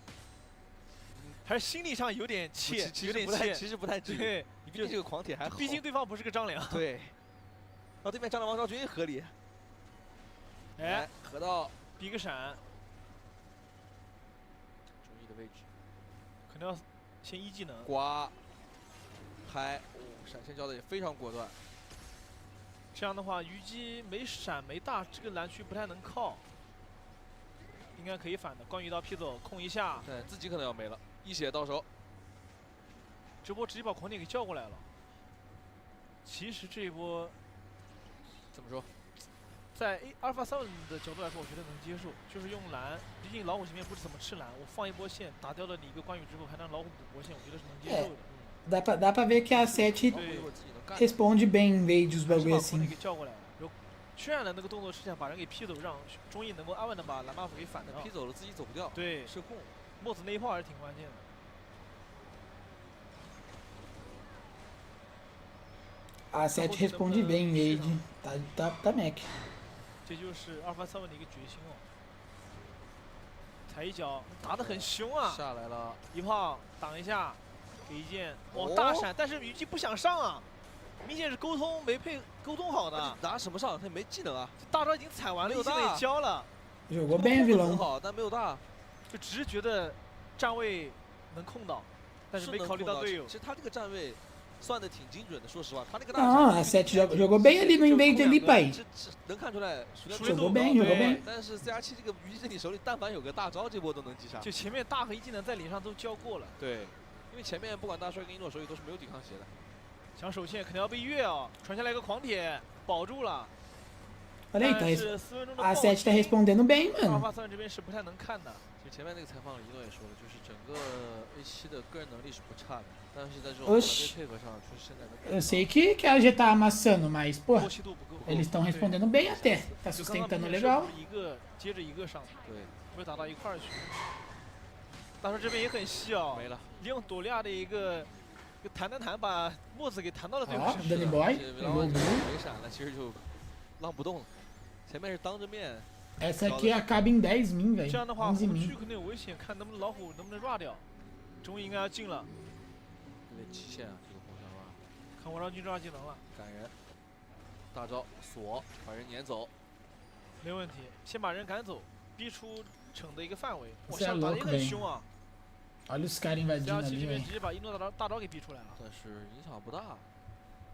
还是心理上有点怯，有点怯。其实不太至于。对，你毕竟这个狂铁还好。毕竟对方不是个张良。对。然后对面张良王昭君合理。哎，合到逼个闪。中医的位置，可能要先1技能。刮。拍，闪现交的也非常果断。这样的话，虞姬没闪没大，这个蓝区不太能靠，应该可以反的。关羽刀劈走，控一下，对自己可能要没了，一血到手。这波直接把狂点给叫过来了。其实这一波怎么说，在 Alpha 7的角度来说，我觉得能接受，就是用蓝，毕竟老虎前面不是怎么吃蓝，我放一波线打掉了你一个关羽之后，还让老虎补波线，我觉得是能接受的。Dá pra ver que a 7 responde bem em vez dos bagulho assim. 渲染的那个动作是想把人给劈走，让中义能够安稳的把蓝 buff 给反掉。劈走了自己走不掉，对，失控。墨子那一炮还是挺关键的。A 7 responde bem em vez tá mech。这就是 Alpha 7的一个决心哦。踩一脚，打得很凶啊！下来了，一炮挡一下。给一剑，大闪，但是虞姬不想上啊，明显是沟通好的。拿什么上？他也没技能啊。大招已经踩完了，技能也交了。有个 bem vilão 很好，但没有大，就只是觉得站位能控到，但是没考虑到队友。其实他这个站位算的挺精准的，说实话，他那个大。Ah, a 7 jogou bem ali no invade ali, pai. 能看出来。jogou bem。但是 CR7这个虞姬在你手里，但凡有个大招，这波都能击杀。就前面大和一技能在脸上都交过了。对。因为前面不管大帅跟一诺手里都是没有抵抗鞋的，想手线肯定要被越哦，传下来一个狂铁保住了。Olha aí, a 7 tá respondendo bem, mano。Alpha 7这边是不太能看的。其实前面那个采访里一诺也说了，就是整个 A7的个人能力是不差的，但是在这种团队配合上，就是现在的。Eu sei que a G tá amassando, mas pô, eles estão respondendo bem até, tá sustentando legal。一个接着一个上，对，没打到一块儿去。大帅这边也很细哦，没了，利用朵利亚的一个弹把墨子给弹到了对方身上。没闪了，其实就浪不动了。前面是当着面。Essa aqui acaba em 10 min, velho。这样的话，红区可能有危险，看能不能老虎能不能 rua 掉。终于应该要进了。有点极限啊，这个红枪 rua。看王昭君 rua 技能了，感人。大招锁，把人撵走。没问题，先把人赶走，逼出城的一个范围。我想打得也很凶啊。Olha os caras invadindo ali, 这边直接把一诺大招给逼出来了，但是影响不大，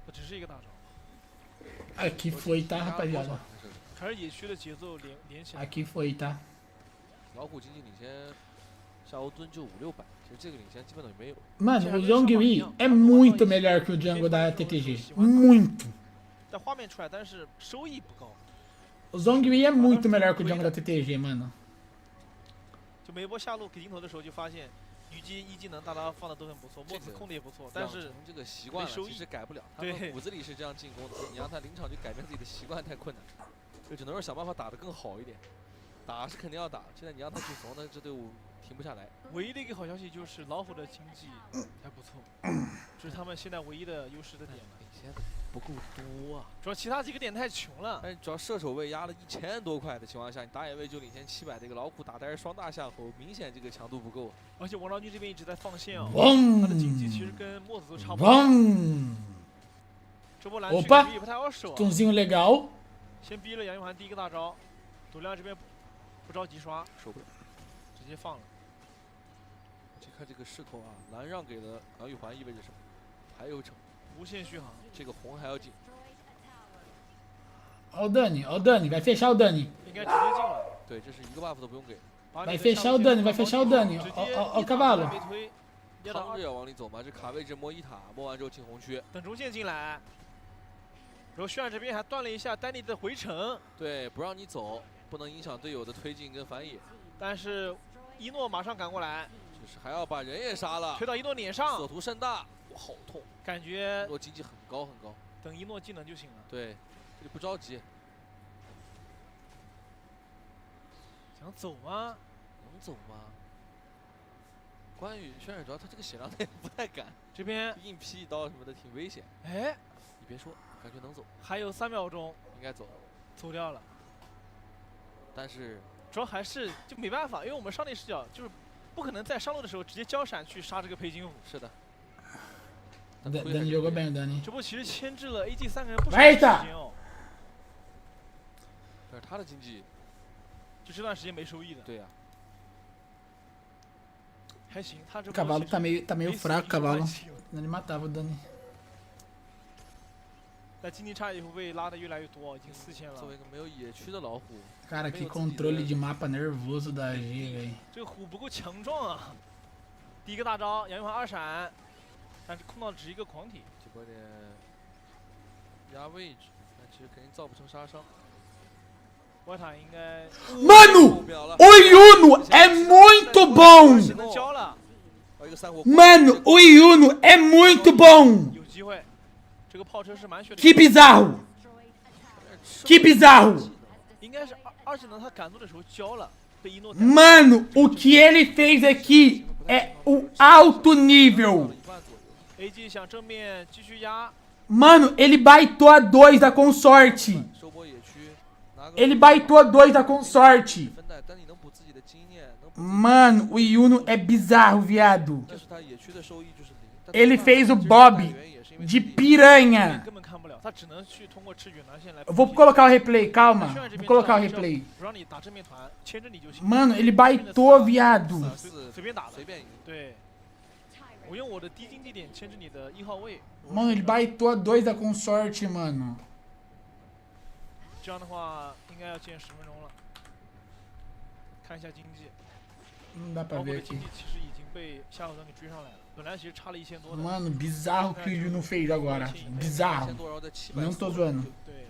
它只是一个大招。 Aqui foi, tá, rapaziada？ 还是野区的节奏连起来。Aqui foi, tá？ 老虎经济领先夏侯惇就500-600，其实这个领先基本等于没有。Mano, o Zhongyi é muito melhor que o Django da TTG, muito。在画面出来，但是收益不高。O Zhongyi é muito melhor que o Django da TTG, mano。就每波下路给镜头的时候就发现。虞姬一技能大招放的都很不错，墨子控的也不错，但是这个习惯了其实改不了，他们骨子里是这样进攻的，你让他临场去改变自己的习惯太困难，就只能说想办法打得更好一点。打是肯定要打，现在你让他去怂，那这队伍停不下来。唯一的一个好消息就是老虎的经济还不错，这是他们现在唯一的优势的点。领先的不够多啊，主要其他几个点太穷了。但是主要射手位压了1000多块的情况下，你打野位就领先700，这个老虎打的是双大夏侯，明显这个强度不够。而且王昭君这边一直在放线哦，他的经济其实跟墨子都差不多。这波蓝区也不太好守啊。Tunzinho legal。先逼了杨玉环第一个大招，朵亮这边不着急刷，受不了，直接放了。看这个势头啊，蓝让给了杨玉环意味着什么？还有城无限续航，这个红还要紧。Ó o Dani, ó o Dani, vai fechar o Dani. 应该直接进了。对，这是一个 buff 都不用给。Vai fechar o Dani, vai fechar o Dani. Ó o cavalo. 趟着要往里走嘛，这卡位置摸一塔，摸完之后进红区，等中线进来。然后渲染这边还断了一下丹尼的回城，对，不让你走，不能影响队友的推进跟反野。但是一诺马上赶过来，就是还要把人也杀了，推到一诺脸上，所图甚大，哇，好痛，感觉一诺经济很高很高，等一诺技能就行了。对，这里不着急，想走吗？能走吗？关羽渲染主要他这个血量他也不太敢，这边硬劈一刀什么的挺危险。哎，你别说，感觉能走，还有3秒钟，应该走，走掉了。但是主要还是就没办法，因为我们上帝视角就是不可能在上路的时候直接交闪去杀这个佩金斧。是的。Dani jogou bem, Dani. 这波其实牵制了 AG 3个人不少时间哦。但是他的经济，就这段时间没收益的。对呀。还行，他这 Cavalo tá meio fraco, cavalo. Ele matava o Dani. 但经济差也会被拉得越来越多，已经4000了。作为一个没有野区的老虎， Cara, que controle de mapa nervoso da G, velho. 这个虎不够强壮啊！第一个大招，杨玉环2闪，但是控到只一个狂体。这波点压位置，但其实肯定造不成杀伤。外塔应该。Mano, o Yuno é muito bom. Mano, o Yuno é muito bom. 有机会，这个炮车是满血的。 Que bizarro. Que bizarro. 应该是二技能他赶路的时候交了，被一诺。 Mano, o que ele fez aqui é o alto nível. AG 想正面继续压。 Mano, ele baitou a 2 da consorte. Ele baitou a 2 da consorte. Mano, o Yuno é bizarro, viado. Ele fez o Bob de piranha. Eu vou colocar o replay, calma. Vou colocar o replay. Mano, ele baitou, viado. Mano, ele baitou a 2 da consorte, mano. 这样的话，应该要建10分钟了。看一下经济。Dá pra ver aqui. 经济其实已经被夏侯惇给追上来了，本来其实差了1000多的。Mano, bizarro que o Yuno fez agora. Bizarro. Não tô zoando. 对。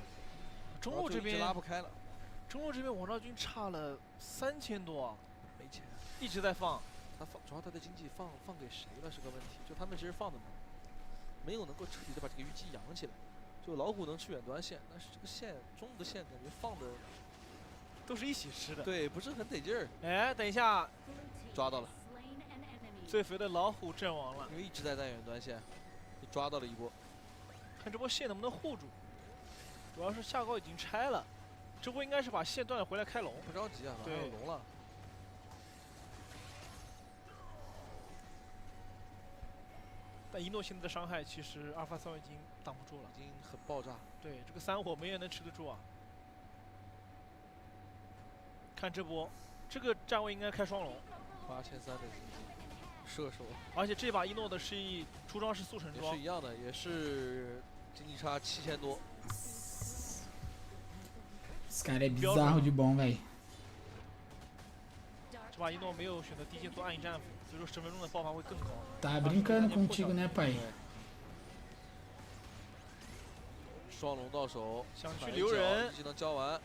中路这边拉不开了。中路这边王昭君差了3000多，没钱，一直在放。他放，主要他的经济放给谁了是个问题。就他们其实放的没有能够彻底的把这个虞姬养起来。 就老虎能吃远端线，但是这个线中路的线感觉放的都是一起吃的，对，不是很得劲儿。哎，等一下，抓到了，最肥的老虎阵亡了，因为一直在带远端线，就抓到了一波。看这波线能不能护住，主要是下高已经拆了，这波应该是把线断了回来开龙。不着急啊，马上有龙了。 但一诺现在的伤害其实阿尔法3已经挡不住了，已经很爆炸。对，这个3火没人能吃得住啊。看这波，这个站位应该开双龙。8300的经济，射手。而且这把一诺的是出装是速成装，也是一样的，也是经济差7000多。Esse cara é bizarro de bom, velho. 这把一诺没有选择第一剑做暗影战斧。 所以说10分钟的爆发会更高。Tá brincando contigo, né, pai? 双龙到手，想去留人，技能交完，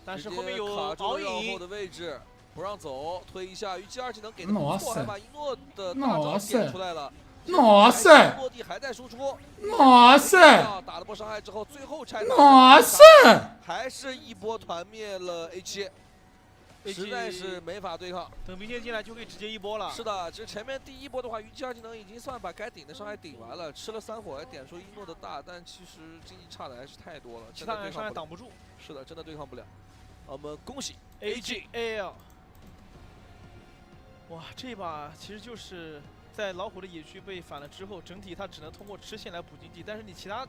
但是后面有敖影的位置，不让走，推一下，虞姬2技能给的不错，还把一诺的大招点出来了。Nossa! 落地还在输出。Nossa! 打了波伤害之后，最后拆。Nossa! 还是一波团灭了 A7。 实在是没法对抗，等兵线进来就可以直接一波了。是的，这前面第一波的话，虞姬2技能已经算把该顶的伤害顶完了，吃了3火，点出一诺的大，但其实经济差的还是太多了，其他人伤害挡不住。是的，真的对抗不了。我们恭喜 AGL。哇，这把其实就是在老虎的野区被反了之后，整体他只能通过吃线来补经济，但是你其他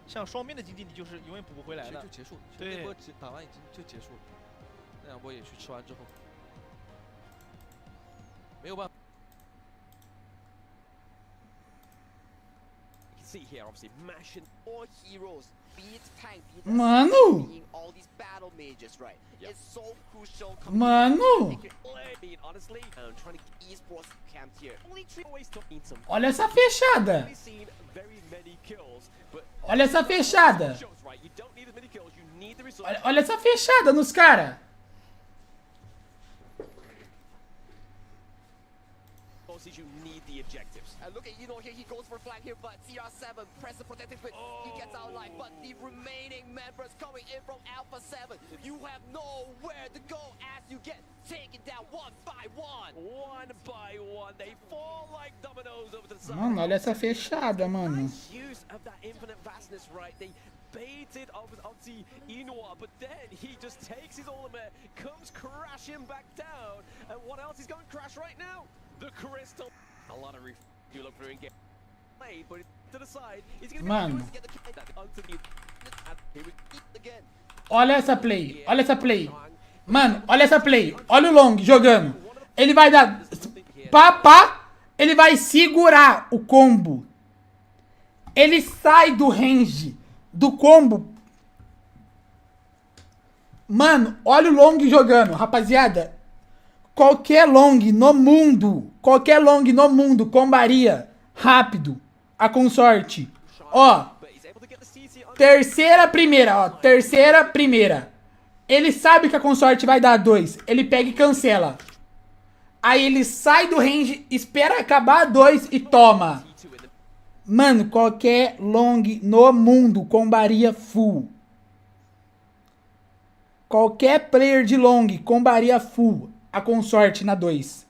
像双边的经济，你就是永远补不回来的。就结束了，对，那波打完已经就结束了。 那2波野区吃完之后，没有办法。see here, obviously, mashing all heroes, be it tank, be it Mano! being all these battle mages, right? It's so crucial. Mano! Honestly, I'm trying to esports camp here. Only three ways to eat some. Olha essa fechada! Olha essa fechada! Olha essa fechada nos caras! You need the objectives. And look at here, he goes for flank here, but CR7 press the protective grip. He gets out alive, but the remaining members coming in from Alpha 7. You have nowhere to go as you get taken down one by one. One by one, they fall like dominoes over to the side. Mano, olha essa fechada, mano. Nice use of that infinite vastness, right? They baited obviously Inoa, but then he just takes his ultimate, comes crashing back down, and what else is going to crash right now? The crystal. A lot of you look for in game played, but to the side, he's going to Mano. get the Olha essa play, olha essa play. Mano, olha essa play. Olha o Long jogando. Ele vai dar pá, ele vai segurar o combo. Ele sai do range do combo. Mano, olha o Long jogando, rapaziada. Qualquer long no mundo combaria rápido a consorte. Ó, terceira, primeira. Ele sabe que a consorte vai dar 2. Ele pega e cancela. Aí ele sai do range, espera acabar a 2 e toma. Mano, qualquer long no mundo combaria full. Qualquer player de long combaria full a consorte na 2.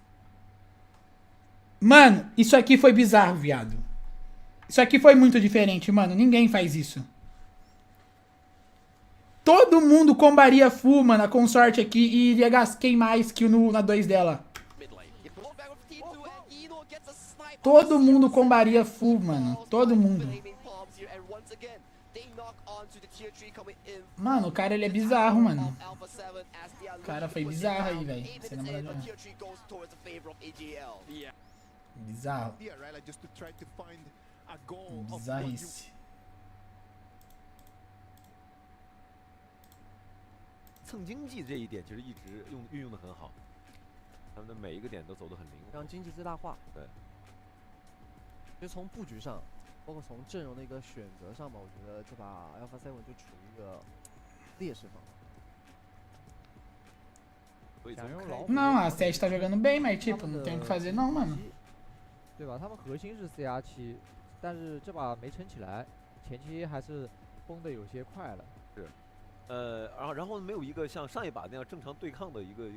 Mano, isso aqui foi bizarro, viado. Isso aqui foi muito diferente, mano. Ninguém faz isso. Todo mundo combaria full, mano, a consorte aqui e iria queimar a skill na 2 dela. Todo mundo combaria full, mano. Todo mundo. Mano, o cara, ele é bizarro, mano. O cara foi bizarro aí, velho. Bizarro. Bizarrice. 蹭经济这一点其实一直运用的很好，他们的每一个点都走得很灵活，让经济最大化。对，就从布局上，包括从阵容的一个选择上吧，我觉得这把 Alpha 7就处于一个劣势方。 Não, a 7 tá jogando bem, mas tipo, não tem o que fazer não, mano. 对吧？他们核心是 CR7，但是这把没撑起来，前期还是崩的有些快了。是，然后没有一个像上一把那样正常对抗的一个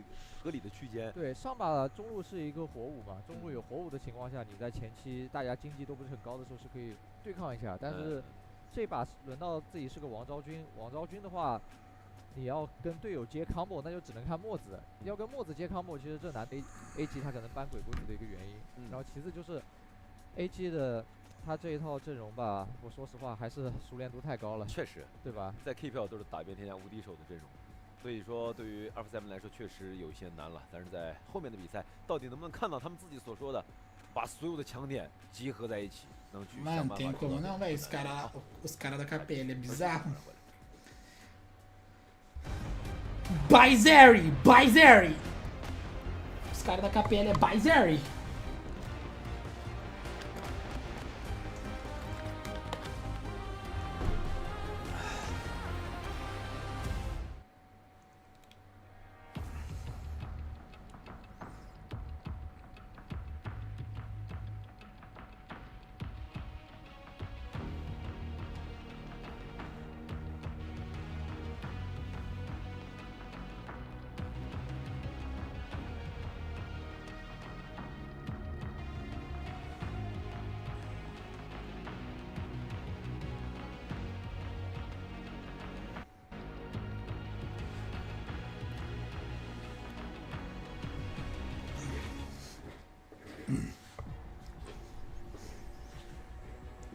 合理的区间。对，上把中路是一个火舞嘛，中路有火舞的情况下，你在前期大家经济都不是很高的时候是可以对抗一下，但是这把轮到自己是个王昭君，王昭君的话。 你要跟队友接 combo， 那就只能看墨子。要跟墨子接 combo， 其实这难 A 他可能搬鬼过去的一个原因。然后其次就是 AG 的他这一套阵容吧，我说实话还是熟练度太高了。确实，对吧？在 K 票都是打遍天下无敌手的阵容，所以说对于 Alpha 7来说确实有一些难了。但是在后面的比赛，到底能不能看到他们自己所说的，把所有的强点集合在一起，能去想办法。 Mano, tem como não, velho. Os cara da KPL é bizarro. Bizarre! Os caras da KPL é bizarre.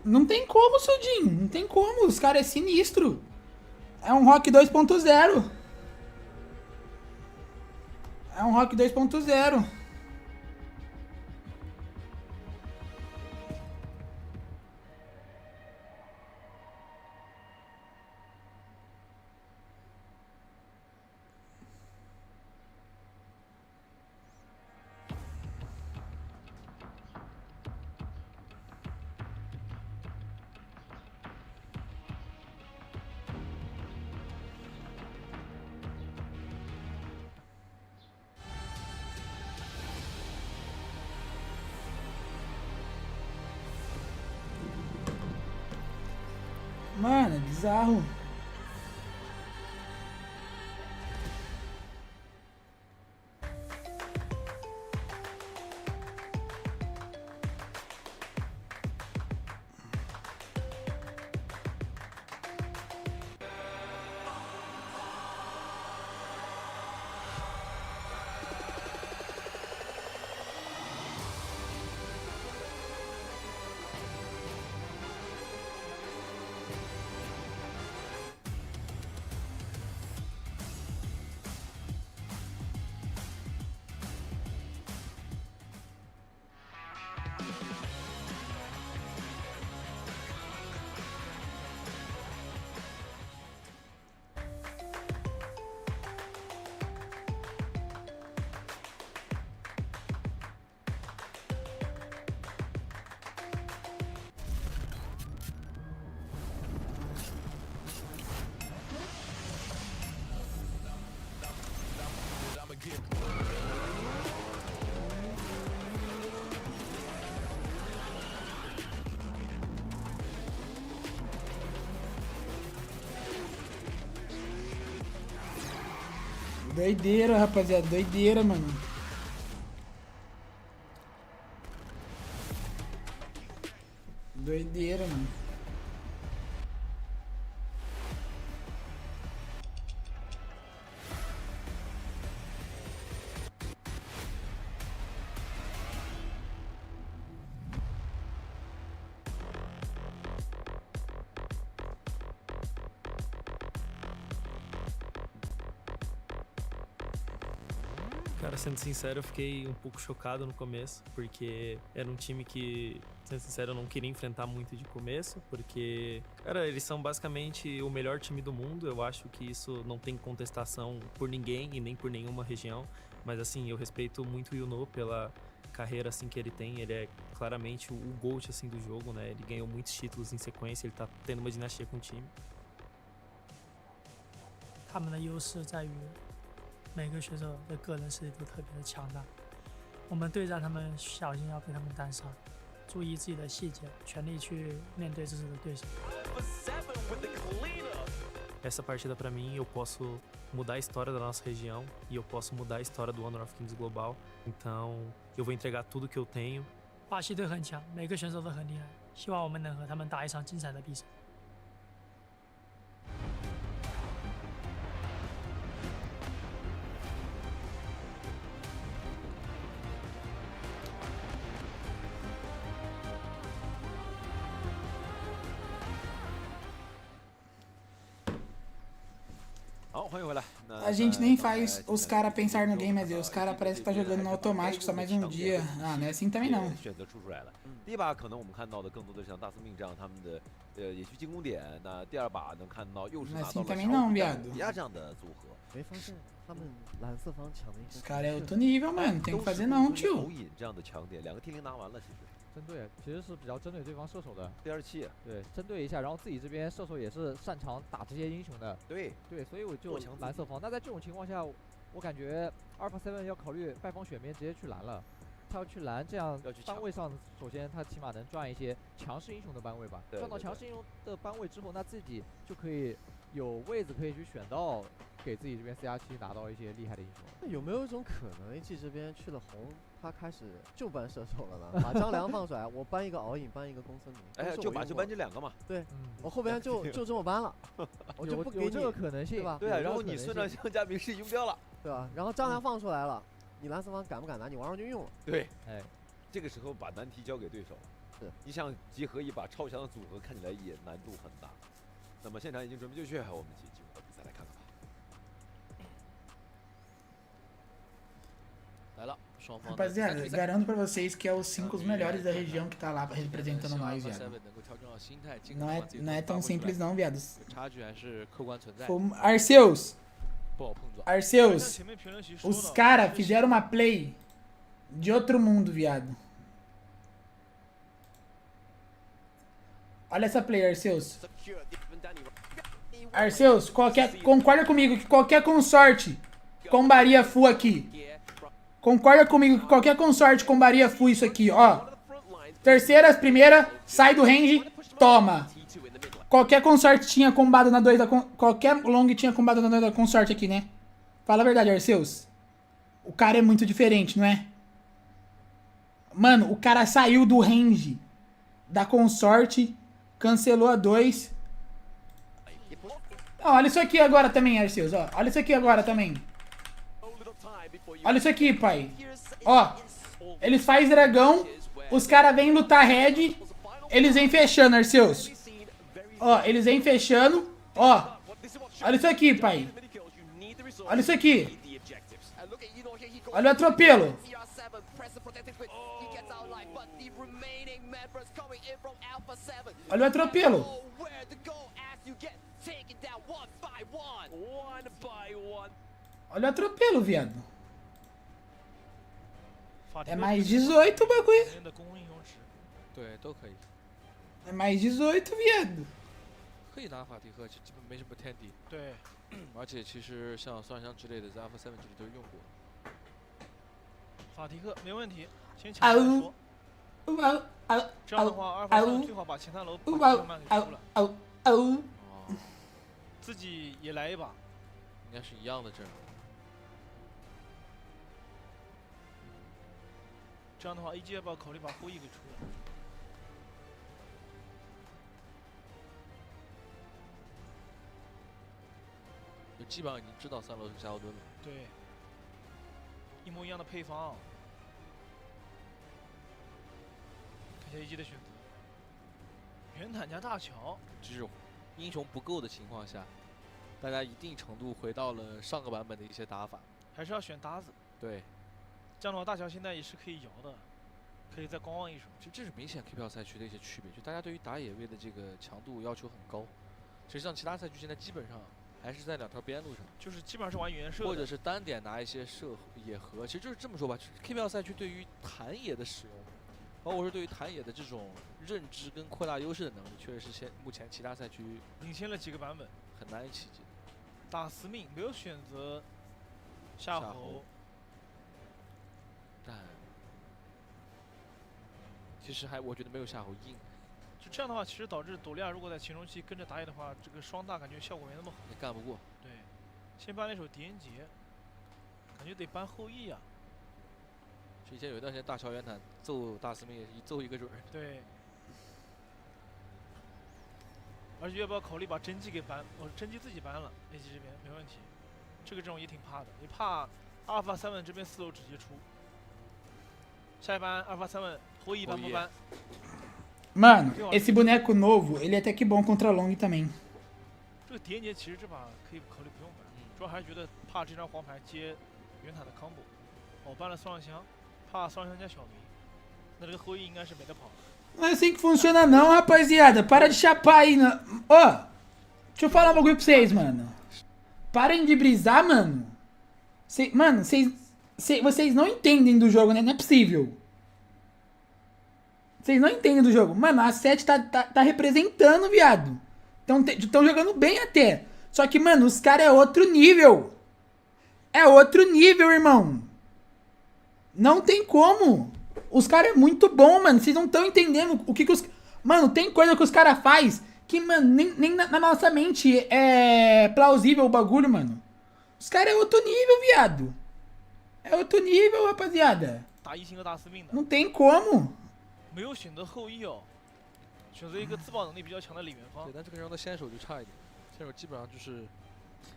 Não tem como, Sudinho. Não tem como. Os caras é sinistro. É um Rock 2.0. É um Rock 2.0. Mano, é bizarro. Doideira, rapaziada. Doideira, mano. Doideira, mano. Cara, sendo sincero, eu fiquei um pouco chocado no começo, porque era um time que, sendo sincero, eu não queria enfrentar muito de começo, porque, cara, eles são basicamente o melhor time do mundo. Eu acho que isso não tem contestação por ninguém e nem por nenhuma região, mas assim, eu respeito muito o Yuno pela carreira assim que ele tem. Ele é claramente o GOAT assim do jogo, né? Ele ganhou muitos títulos em sequência, ele tá tendo uma dinastia com o time. 他们的优势在于每个选手的个人实力都特别的强大，我们对战他们小心要被他们单杀，注意自己的细节，全力去面对这次的对手。Essa partida pra mim, eu posso mudar a história da nossa região e eu posso mudar a história do Honor of Kings global. Então, eu vou entregar tudo que eu tenho. 巴西队很强，每个选手都很厉害，希望我们能和他们打一场精彩的比赛。 A gente nem faz os caras pensar no game, mas os caras parecem que tá jogando no automático só mais um dia. Ah, não é assim também não. 第一把可能我们看到的更多的像大司命这样他们的野区进攻点，那第二把能看到又是拿到了小比亚这样的组合。没发现他们蓝色方抢的一些。Os caras é outro nível, mano. Tem que fazer não, tio. 这样的强点，两个 T0拿完了，其实。 针对，其实是比较针对对方射手的。第二期，对，针对一下，然后自己这边射手也是擅长打这些英雄的。对，所以我就蓝色方。那在这种情况下，我感觉 Alpha7要考虑败方选边直接去蓝了。他要去蓝，这样班位上，首先他起码能赚一些强势英雄的班位吧。赚到强势英雄的班位之后，那自己就可以有位子可以去选到，给自己这边CR7拿到一些厉害的英雄。那有没有一种可能，AG这边去了红？ 他开始就搬射手了呢，把张良放出来，我搬一个敖影，搬一个公孙明，哎，就搬这两个嘛。对，我后边就这么搬了，我就不给你这个可能性，对吧？对啊，然后你孙尚香加明是用掉了，对吧？然后张良放出来了，你蓝色方敢不敢拿？你王上就用了。对，哎，这个时候把难题交给对手，是你想集合一把超强的组合，看起来也难度很大。那么现场已经准备就绪，我们一起进入到比赛来看看吧。 Rapaziada, garanto pra vocês que é os 5 melhores da região que tá lá representando nós, viado. Não é tão simples não, viados. Arceus! Arceus! Os caras fizeram uma play de outro mundo, viado. Olha essa play, Arceus. Arceus, concorda comigo que qualquer consorte combaria full aqui. Concorda comigo que qualquer consorte combaria full isso aqui, ó. Terceira, primeira, sai do range, toma. Qualquer consorte tinha combado na 2 da... Qualquer long tinha combado na 2 da consorte aqui, né? Fala a verdade, Arceus. O cara é muito diferente, não é? Mano, o cara saiu do range da consorte, cancelou a 2. Ó, olha isso aqui agora também, Arceus, ó. Olha isso aqui agora também. Olha isso aqui, pai. Ó, eles fazem dragão, os caras vêm lutar red, eles vêm fechando, Arceus. Ó, eles vêm fechando, ó. Olha isso aqui, pai. Olha isso aqui. Olha o atropelo. Olha o atropelo. Olha o atropelo, viado. É mais 18 o bagulho. É mais 18, viado. 可以拿法蒂克，基本没什么天敌。对，而且其实像双枪之类的，在 Alpha 7这里都用过。法蒂克没问题，先抢再说。这样的话，Alpha 7最好把前3楼把慢慢给出了。自己也来一把，应该是一样的阵容。这样的话 ，AG 要不要考虑把后羿给出了？ 基本上已经知道3楼是夏侯惇了。对，一模一样的配方。看一下 AG 的选择，圆坦加大乔。这种英雄不够的情况下，大家一定程度回到了上个版本的一些打法。还是要选搭子。对。这样的话，大乔现在也是可以摇的，可以再观望一手。其实这是明显 KPL 赛区的一些区别，就大家对于打野位的这个强度要求很高。其实像其他赛区现在基本上。 还是在2条边路上，就是基本上是玩原射，或者是单点拿一些射野核。其实就是这么说吧 ，KPL 赛区对于弹野的使用，包括说对于弹野的这种认知跟扩大优势的能力，确实是目前其他赛区领先了几个版本，很难以企及。打司命没有选择夏侯，但其实我觉得没有夏侯硬。 就这样的话，其实导致朵利亚如果在前中期跟着打野的话，这个双大感觉效果没那么好，也干不过。对，先搬了一手狄仁杰，感觉得搬后羿啊。之前有一段时间大乔圆坦揍大司命也是一揍一个准。对。而且要不要考虑把真姬给搬？真姬自己搬了 ，AG 这边没问题。这个阵容也挺怕的，也怕Alpha 7这边4楼直接出。下一班Alpha 7后羿搬不搬？ Mano, esse boneco novo, ele é até que bom contra long também. 这个狄仁杰其实这把可以考虑不用搬，主要还是觉得怕这张黄牌接圆塔的 combo。我搬了双枪，怕双枪加小明，那这个后羿应该是没得跑了。Não é assim que funciona não, rapaziada. Para de chapar aí. Ó, deixa eu falar um bagulho pra vocês, mano. Parem de brisar, mano. Mano, vocês não entendem do jogo, né? Não é possível. Vocês não entendem do jogo. Mano, a 7 tá representando, viado. Tão jogando bem até. Só que, mano, os caras é outro nível. É outro nível, irmão. Não tem como. Os caras é muito bom, mano. Vocês não estão entendendo o que os... Mano, tem coisa que os caras faz que, mano, nem na nossa mente é plausível o bagulho, mano. Os caras é outro nível, viado. É outro nível, rapaziada. Não tem como. 没有选择后羿哦，选择一个自保能力比较强的李元芳。对，但这个人的先手就差一点，先手基本上就是。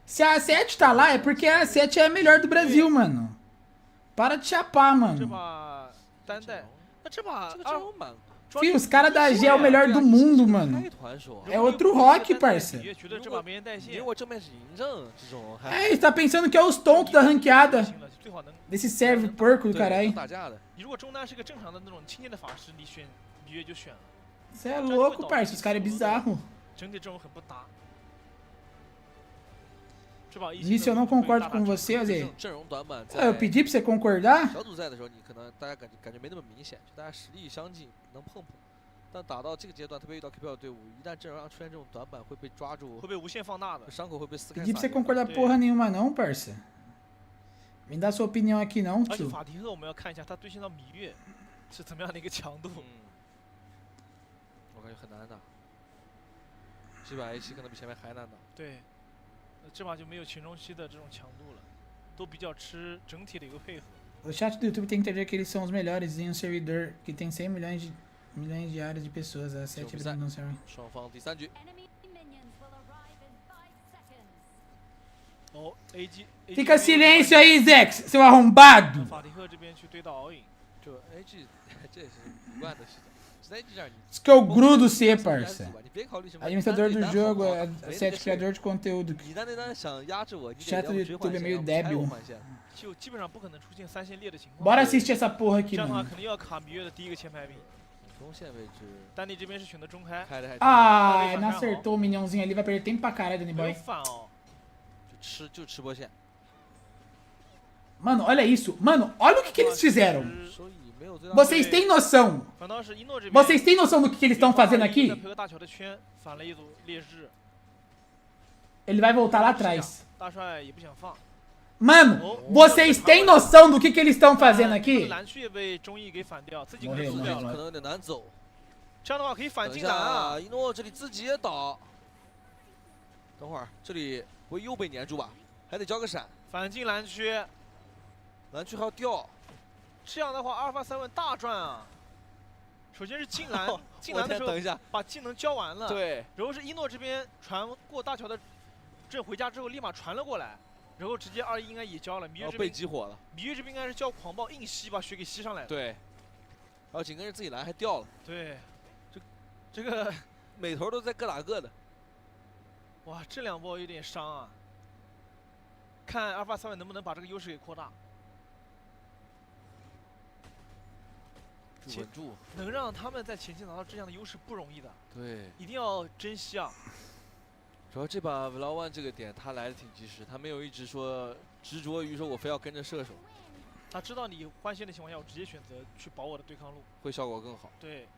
Se a 7 tá lá é porque a 7 é a melhor do Brasil, mano. Para de chapar, mano. 这把单带，那这把Fio, os caras da G é o melhor do mundo, mano. É outro rock, parça. É, você tá pensando que é os tontos da ranqueada. Desse serve porco do caralho. Você é louco, parça. Os caras é bizarro. Nisso eu não concordo com você, Zé. Eu pedi pra você concordar? 小组赛的时候，你可能大家感觉没那么明显，就大家实力相近，能碰碰。但打到这个阶段，特别遇到 KPL 队伍，一旦阵容上出现这种短板，会被抓住，会被无限放大的，伤口会被撕开。 Pedi pra você concordar porra nenhuma não, parça. Me dá sua opinião aqui não, tio. 而且法蒂克我们要看一下他对线到芈月是怎么样的一个强度。我感觉很难打。这把 A7可能比前面还难打。对，这把就没有秦中期的这种强度了，都比较吃整体的一个配合。O chat do YouTube tem que entender que eles são os melhores em um servidor que tem 100 milhões de áreas de pessoas. A 7 não serve. 双方第3局。哦 ，AG。Fica silêncio aí, Zex, seu arrombado. 法迪克这边去对到敖影，这 AG 这也是不惯的事情。Isso que é o grudo C, parça. Administrador do jogo, 7 criador de conteúdo. Chato do YouTube é meio débil. Bora assistir essa porra aqui, mano. Ah, não acertou o minionzinho ali, vai perder tempo pra caralho, Danny Boy. Mano, olha isso. Mano, olha o que eles fizeram. Vocês têm noção? Vocês têm noção do que eles estão fazendo aqui? Ele vai voltar lá atrás. Mano, vocês têm noção do que eles estão fazendo aqui? Morreu. 这样的话可以反进蓝啊！一诺这里自己也倒。等会儿这里不会又被粘住吧？还得交个闪。反进蓝区，蓝区还要掉。这样的话，阿尔法7大赚啊！首先是进蓝，进蓝的时候等一下把技能交完了。对。然后是一诺这边传过大桥的阵回家之后，立马传了过来，然后直接2-1应该也交了。芈月这边被激活了。芈月这边应该是交狂暴硬吸，把血给吸上来了。对。然后紧跟着自己蓝还掉了。对。这个每头都在各打各的，哇，这2波有点伤啊！看阿尔法7能不能把这个优势给扩大，稳住，能让他们在前期拿到这样的优势不容易的。对，一定要珍惜啊！主要这把 Vlog1这个点他来的挺及时，他没有一直说执着于说我非要跟着射手，他知道你换线的情况下，我直接选择去保我的对抗路，会效果更好。对。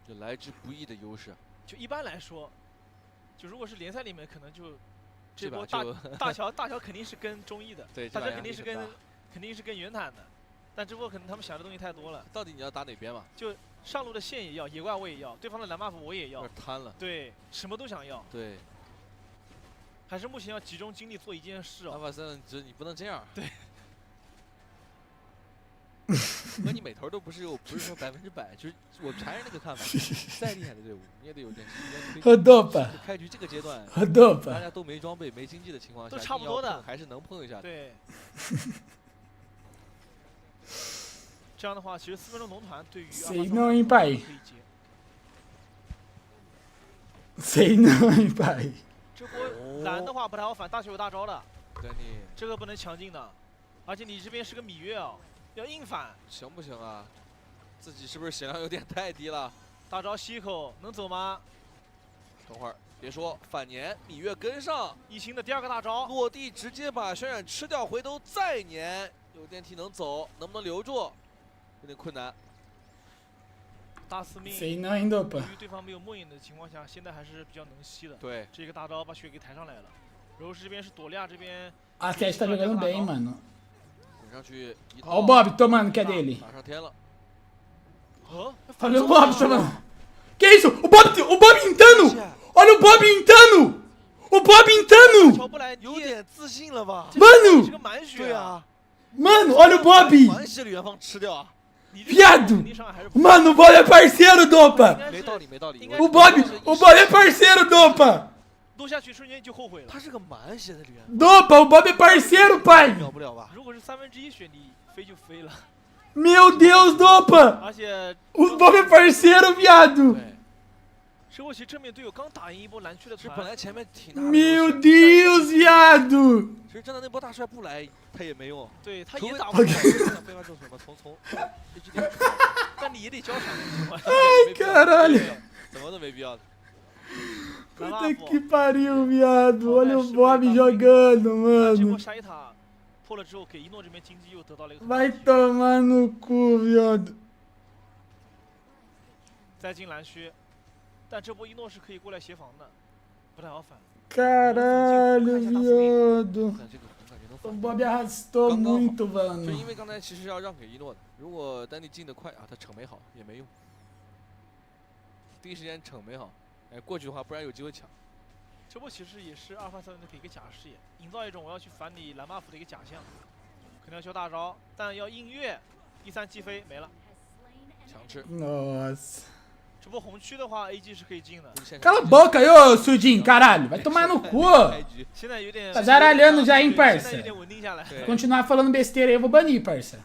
这来之不易的优势，就一般来说，就如果是联赛里面，可能就这波大乔肯定是跟中艺的，对，大乔肯定是跟原坦的，但这波可能他们想的东西太多了。到底你要打哪边嘛？就上路的线也要，野怪我也要，对方的蓝 buff 我也要，有点贪了。对，什么都想要。对，还是目前要集中精力做一件事哦。阿尔法7，你不能这样。对。那你每头都不是说100%，就是我还是那个看法，再厉害的队伍你也得有点时间推。开局这个阶段，大家都没装备、没经济的情况下，都差不多的，还是能碰一下的。对。这样的话，其实4分钟龙团对于谁能100？谁能100？这波蓝的话不太好反，大球有大招的。对你这个不能强劲的，而且你这边是个芈月啊。要硬反行不行啊？自己是不是血量有点太低了？大招吸一口能走吗？等会儿别说反粘，芈月跟上，一星的第2个大招落地直接把渲染吃掉，回头再粘，有电梯能走，能不能留住？有点困难。大司命谁能赢得吧？由于对方没有末影的情况下，现在还是比较能吸的。对，这个大招把血给抬上来了。柔士这边是朵利亚这边。A Cat tá jogando bem, mano. 上去Olha o Bob tomando, que é dele. Olha o Bob tomando. Que isso? O Bob intando! Olha o Bob intando! O Bob intando! 有点自信了吧 Mano! 这个满血。对啊。Mano, olha o Bob! 满血的元芳吃掉啊 Viado! Mano, o Bob é parceiro, Dopa! 没道理，没道理。O Bob é parceiro, Dopa! 落下去瞬间就后悔了。他是个满血的吕元。Dopa, o Bob é parceiro, pai! 秒不了吧？如果是1/3血，你飞就飞了。Meu Deus, Dopa! 而且 o Bob é parceiro, viado! 这波其实正面队友刚打赢一波蓝区的团，本来前面挺。Meu Deus, viado! 其实真的那波大帅不来，他也没用。对，他也打不了。非法中什么从 H 点，但你也得交闪。Ai, caralho! 怎么都没必要的。 Puta que pariu, viado. Olha o Bob jogando, mano. Vai tomar no cu, viado. 再进蓝区，但这波一诺是可以过来协防的，不太好反。 Caralho, viado. O Bob arrastou muito, mano. 就因为刚才其实要让给一诺的，如果丹尼进得快啊，他惩没好也没用。第一时间惩没好，哎，过去的话不然有机会抢。这波其实也是阿尔法7的一个假视野，营造一种我要去反你蓝 buff 的一个假象，可能要修大招，但要应月，E3击飞没了，强吃。Nossa. 这波红区的话 ，AG 是可以进的。Cala a boca aí, ô Sudinho, caralho. Vai tomar no cu. 现在有点 Tá zaralhando já, hein, parça? 现在有点稳定下来。 Continuar falando besteira aí, eu vou banir, parça.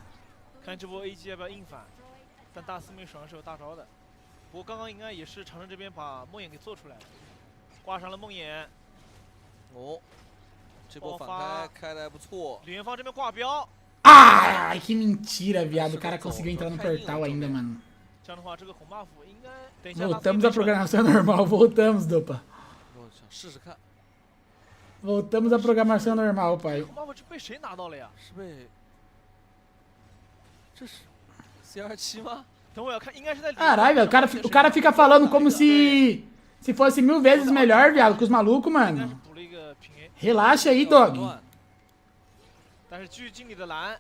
看这波 AG 要不要硬反，但大四妹手上是有大招的。不过刚刚应该也是长城这边把梦魇给做出来了，挂上了梦魇。哦，这波反开开的还不错。李元芳这边挂标。Ai, que mentira, viado. O cara conseguiu entrar no portal ainda, mano. 这样的话，这个红 buff 应该 Voltamos à programação normal, voltamos, Dopa. 试试看。Voltamos à programação normal, pai. 红 buff 被谁拿到了呀？是被这是 CR7 吗？ 等会要看，应该是在。Caralho, velho, o cara fica falando como se fosse 1000 vezes melhor, viado, que os malucos, mano. Relaxa aí, dog. 但是继续进你的蓝，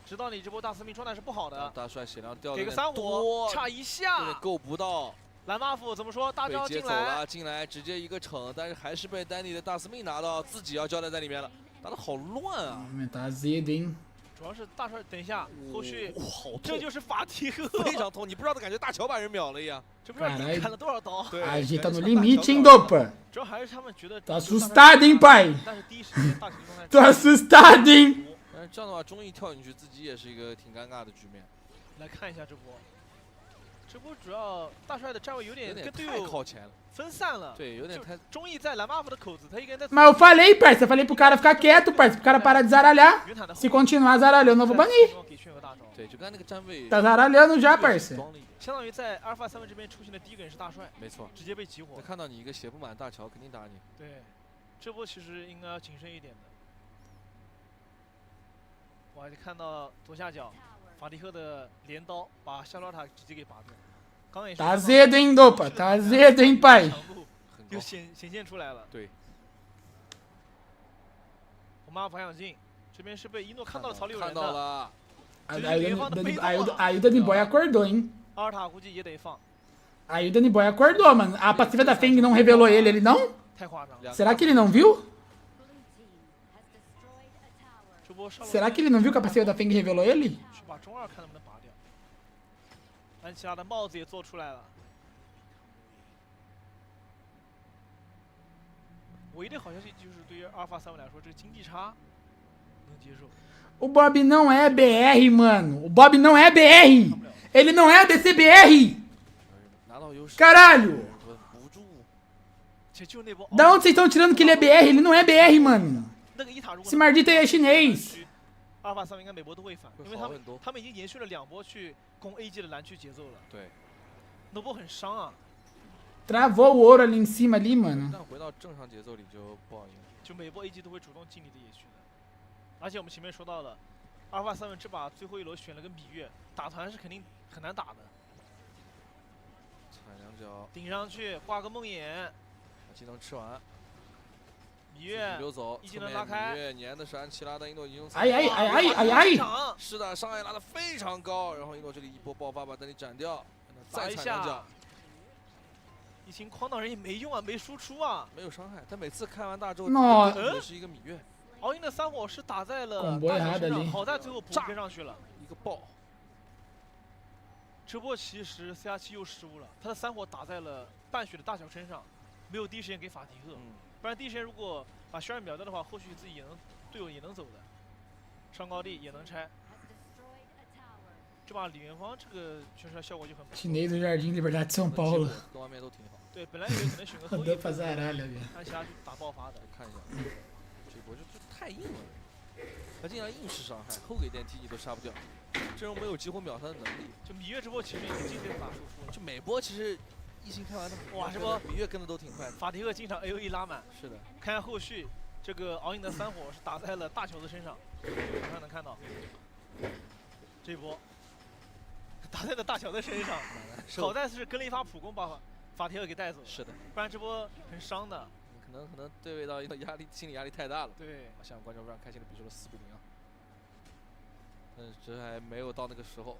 知道你这波大司命状态是不好的。大帅血量掉的给个3-5，差一下，有点够不到。蓝 buff 怎么说？大招进来，进来直接一个惩，但是还是被丹尼的大司命拿到，自己要交代在里面了，打得好乱啊！ Tá azedo, hein? 主要是大帅，等一下，后续这就是法提赫，非常痛，你不知道的感觉大乔把人秒了一样，这不知道你砍了多少刀。A gente tá no limite, hein, Dopa? 主要还是他们觉得。Tô assustado, hein, pai? 但是第一时间大乔状态。Tô assustado, hein? 但是这样的话，中艺跳进去，自己也是一个挺尴尬的局面。来看一下这波，这波主要大帅的站位有点跟队友靠前了，分散了。对，有点太。中艺在蓝 buff 的口子，他一个人在。Mas eu falei, parça, eu falei pro cara ficar quieto, parça, pro cara parar de zaralhar. Se continuar zaralhando, eu vou banir. 对，就刚才那个站位。Tá zaralhando já, parça. 相当于在阿尔法3这边出现的第一个人是大帅，没错，直接被集火。他看到你一个血不满大乔，肯定打你。对，这波其实应该要谨慎一点的。我还看到左下角，法蒂赫的镰刀把夏洛塔直接给拔掉。刚也是。Tá azedo, hein, Dopa? Tá azedo, hein, pai? 又显现出来了。对。红妈不想进，这边是被一诺看到了槽里有人的。看到了。Aí o Danny Boy acordou, hein? 阿尔塔估计也得放。Aí o Danny Boy acordou, mano. A passiva da Feng não revelou ele não? 太夸张了。 Será que ele não viu? Será que ele não viu que a passiva da Feng revelou ele? 去把中二看能不能拔掉。安琪拉的帽子也做出来了。唯一的好消息就是对于阿尔法3来说，这个经济差能接受。 O Bob não é BR, mano. O Bob não é BR. Ele não é DCBR. Caralho. Da onde vocês estão tirando que ele é BR? Ele não é BR, mano. Esse maldito aí é chinês. 阿尔法3应该每波都会反，因为他们已经延续了2波去攻 AG 的蓝区节奏了。对，那波很伤啊。 Travou o ouro ali em cima ali, mano. 但回到正常节奏里就不好赢。就每波 AG 都会主动进你的野区的。 而且我们前面说到了，阿尔法3这把最后一楼选了个芈月，打团是肯定很难打的。踩两脚，顶上去挂个梦魇，把技能吃完。芈月溜走，一技能拉开。芈月粘的是安琪拉的，一诺已经。哎！是的，伤害拉的非常高，然后一诺这里一波爆发把丹尼斩掉，再踩两脚。 一星诓到人也没用啊，没输出啊，没有伤害。他每次开完大之后，也是一个芈月。 敖鹰的3火是打在了大乔身上，好在最后补跟上去了，一个爆。这波其实 CR7又失误了，他的3火打在了半血的大乔身上，没有第一时间给法提赫，不然第一时间如果把轩儿秒掉的话，后续自己也能队友也能走的，上高地也能拆。这把李元芳这个确实效果就很不错。Chinês do Jardim Liberdade de São Paulo. 各方面都挺好。对，本来以为可能选个后羿，按下去打爆发的，看一下。 我就太硬了，他竟然硬是伤害，后给电梯你都杀不掉，这种没有激活秒他的能力。就芈月这波其实已经进对法输出了，就每波其实一星开完的，哇，这波芈月跟的都挺快的。法提赫经常 AOE 拉满，是的。看下后续，这个敖鹰的3火是打在了大乔的身上，马上能看到，这一波打在了大乔的身上，好在是跟了一发普攻把法提赫给带走了，是的，不然这波很伤的。 可能对位到一个压力，心理压力太大了。对，向观众非常开心的比出了4比0啊。但是这还没有到那个时候。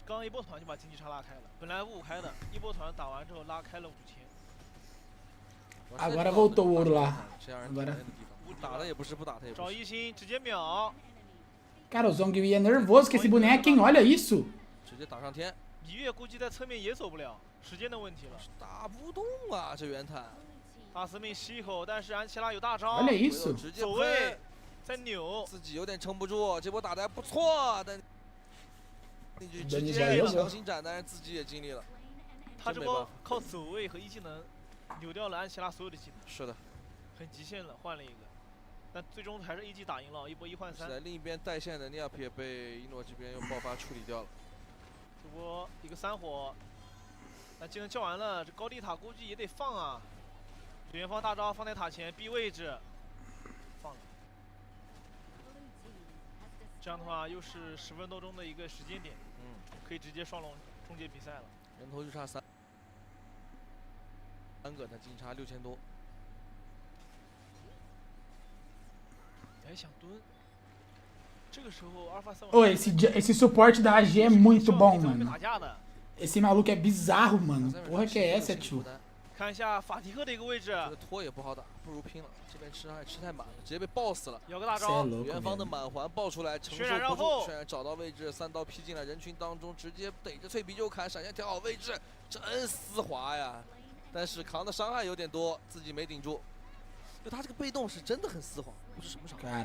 刚一波团就把经济差拉开了，本来5-5开的，一波团打完之后拉开了5000。Agora voltou o ouro lá. Agora. 打的也不是，不打他也不是。找一星直接秒。Cara, o Zhonghui é nervoso com esse boneco, hein? Olha isso. 直接打上天。李月估计在侧面也走不了，时间的问题了。打不动啊，这圆坦。大司命吸一口，但是安琪拉有大招。Olha isso. 直接走位，再扭，自己有点撑不住，这波打的还不错，但直接强行斩，但是自己也尽力了。他这波靠走位和一技能扭掉了安琪拉所有的技能。是的，很极限了，换了一个，但最终还是 AG 打赢了，一波1换3。是的，另一边带线的 Niap 也被一诺这边用爆发处理掉了。这波一个3火，那技能叫完了，这高地塔估计也得放啊。远方大招放在塔前 B 位置，放了。这样的话又是10分多钟的一个时间点，可以直接双龙终结比赛了。人头就差3个，他经济差6000多。哎，想蹲。这个时候阿尔法3。Ô, esse suporte da AG é muito bom, mano. Esse maluco é bizarro, mano. Porra que é essa, tio? 看一下法迪克的一个位置，这个拖也不好打，不如拼了。这边吃太满了，直接被爆死了。咬个大招，元方的满环爆出来，承受不住。渲染找到位置，3刀劈进了人群当中，直接逮着脆皮就砍，闪现调好位置，真丝滑呀！但是扛的伤害有点多，自己没顶住。就他这个被动是真的很丝滑，不是什么伤害。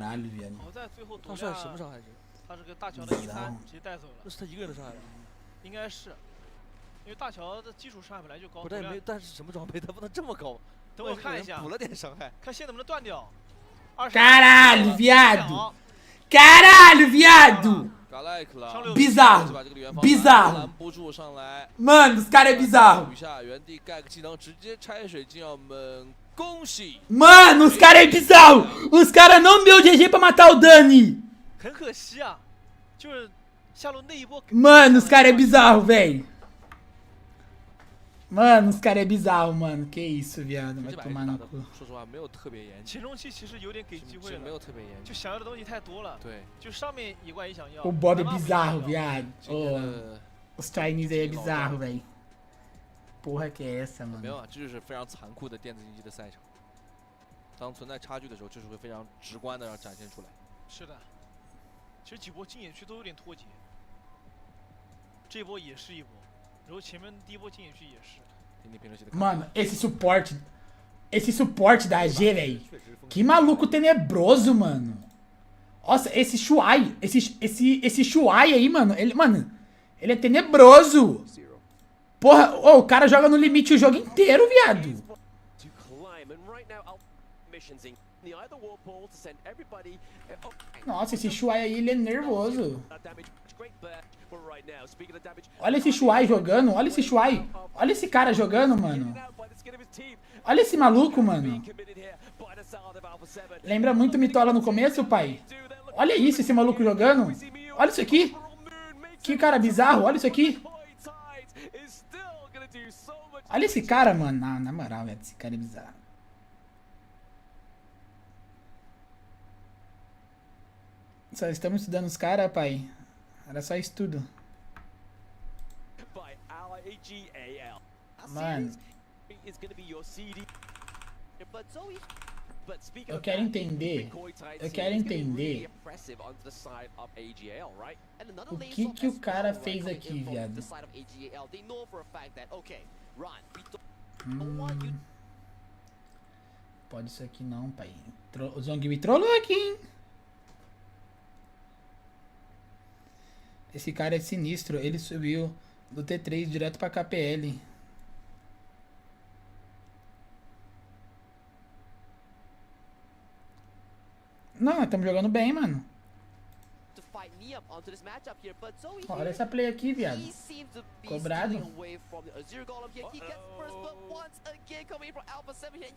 好在最后他是什么伤害值？他是个大乔的1-3直接带走了。那是他一个人的伤害吧？应该是。因为大乔的基础伤害本来就高，但是什么装备他不能这么高？等我看一下，补了点伤害，看线能不能断掉。Caralho, viado! Caralho, viado! Bizarro! Bizarro! Mano, os caras é bizarro! Mano, os caras é bizarro! Os caras não deu GG pra matar o Dani! Mano, os caras é bizarro, velho! Mano, os caras é bizarro, mano. Que isso, viado. Vai tomar no cu. 说实话，没有特别严谨。前中期其实有点给机会了，没有特别严谨，就想要的东西太多了。对，就上面一怪一想要。O Bob é bizarro, viado. Os Chinese aí é bizarro, velho. Porra que é essa, mano? 没有啊，这就是非常残酷的电子竞技的赛场。当存在差距的时候，就是会非常直观的让展现出来。是的，其实几波进野区都有点脱节，这波也是一波。 然后前面第一波进野区也是。Mano, esse suporte da AG, velho. Que maluco tenebroso, mano. Nossa, esse Shuai, esse Shuai aí, mano, ele é tenebroso. Porra, oh, o cara joga no limite o jogo inteiro, viado. Nossa, esse Shuai aí, ele é nervoso. Olha esse Shuai jogando, olha esse Shuai. Olha esse cara jogando, mano. Olha esse maluco, mano. Lembra muito Mitola no começo, pai? Olha isso, esse maluco jogando. Olha isso aqui. Que cara bizarro, olha isso aqui. Olha esse cara, mano. Não, na moral, velho, esse cara é bizarro. Só estamos estudando os caras, pai. Era só estudo. Mano. Eu quero entender. O que o cara fez aqui, viado. Pode isso aqui não, pai. O Zong me trollou aqui, hein. Esse cara é sinistro, ele subiu do T3 direto pra KPL. Não, nós estamos jogando bem, mano. Olha essa play aqui, viado. Cobrado.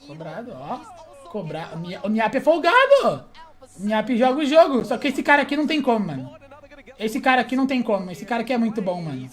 Cobrado, ó. Cobrado. O Niap é folgado. O Niap joga o jogo. Só que esse cara aqui não tem como, mano. Esse cara aqui não tem como. Esse cara aqui é muito bom, mano.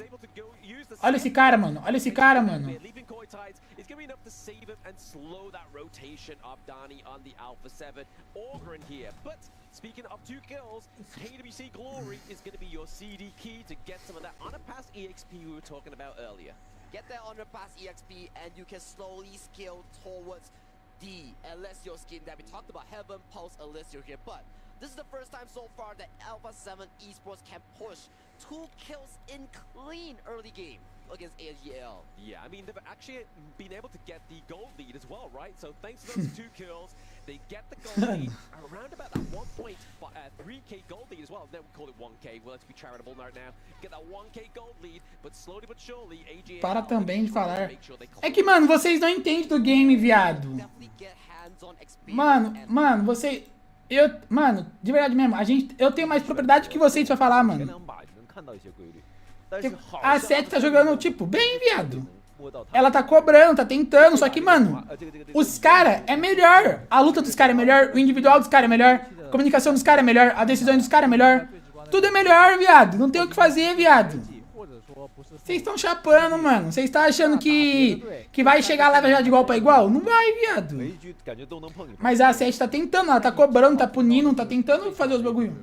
Olha esse cara, mano. Olha esse cara, mano. point tides is going to be enough to save him and slow that rotation of Dani on the Alpha 7. Ogren here, but speaking of 2 kills, KWC Glory is going to be your CD key to get some of that underpass EXP we were talking about earlier. Get that underpass EXP and you can slowly scale towards the Alessio skin that we talked about, Heaven Pulse Alessio here, but this is the first time so far that Alpha 7 Esports can push 2 kills in clean early game against AGL. Yeah, I mean, they've actually been able to get the gold lead as well, right? So thanks to those 2 kills, they get the gold lead around about that 1.3k gold lead as well. Then we call it 1k. Well, let's be charitable right now. Get that 1k gold lead, but slowly but surely, AGL... Para também de falar. É que, mano, vocês não entendem do game, viado. Mano, você... Mano, de verdade mesmo, eu tenho mais propriedade que vocês pra falar, mano. A 7 tá jogando, tipo, bem, viado. Ela tá cobrando, tá tentando, só que, mano, os caras é melhor. A luta dos caras é melhor, o individual dos caras é melhor, a comunicação dos caras é melhor, a decisão dos caras é melhor. Tudo é melhor, viado. Não tem o que fazer, viado. Vocês estão chapando, mano. Vocês estão achando que vai chegar lá já de igual pra igual? Não vai, viado. Mas a 7 tá tentando, ela tá cobrando, tá punindo, tá tentando fazer os bagulho.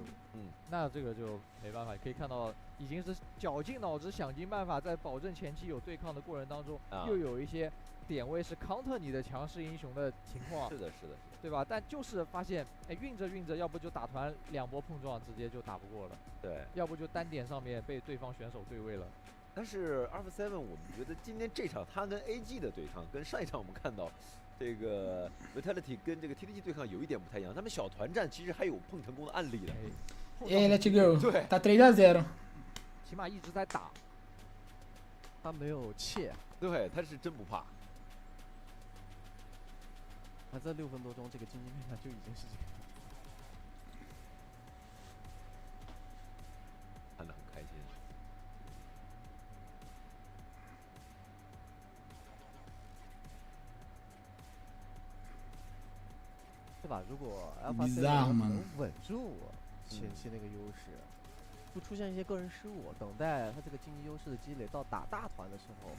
那这个就没办法，可以看到已经是绞尽脑汁想尽办法，在保证前期有对抗的过程当中，又有一些点位是 counter 你的强势英雄的情况。是的，是的，对吧？但就是发现，哎，运着运着，要不就打团2波碰撞，直接就打不过了。对，要不就单点上面被对方选手对位了。但是 Alpha 7，我们觉得今天这场他跟 AG 的对抗，跟上一场我们看到这个 Vitality 跟这个 TDG 对抗有一点不太一样，他们小团战其实还有碰成功的案例的。Let's go， tá 3-0。起码一直在打，他没有怯，对，他是真不怕。他这6分多钟，这个经济面就已经是这个。看得很开心。对吧？如果 Alpha 7能稳住前期那个优势，不出现一些个人失误，等待他这个经济优势的积累到打大团的时候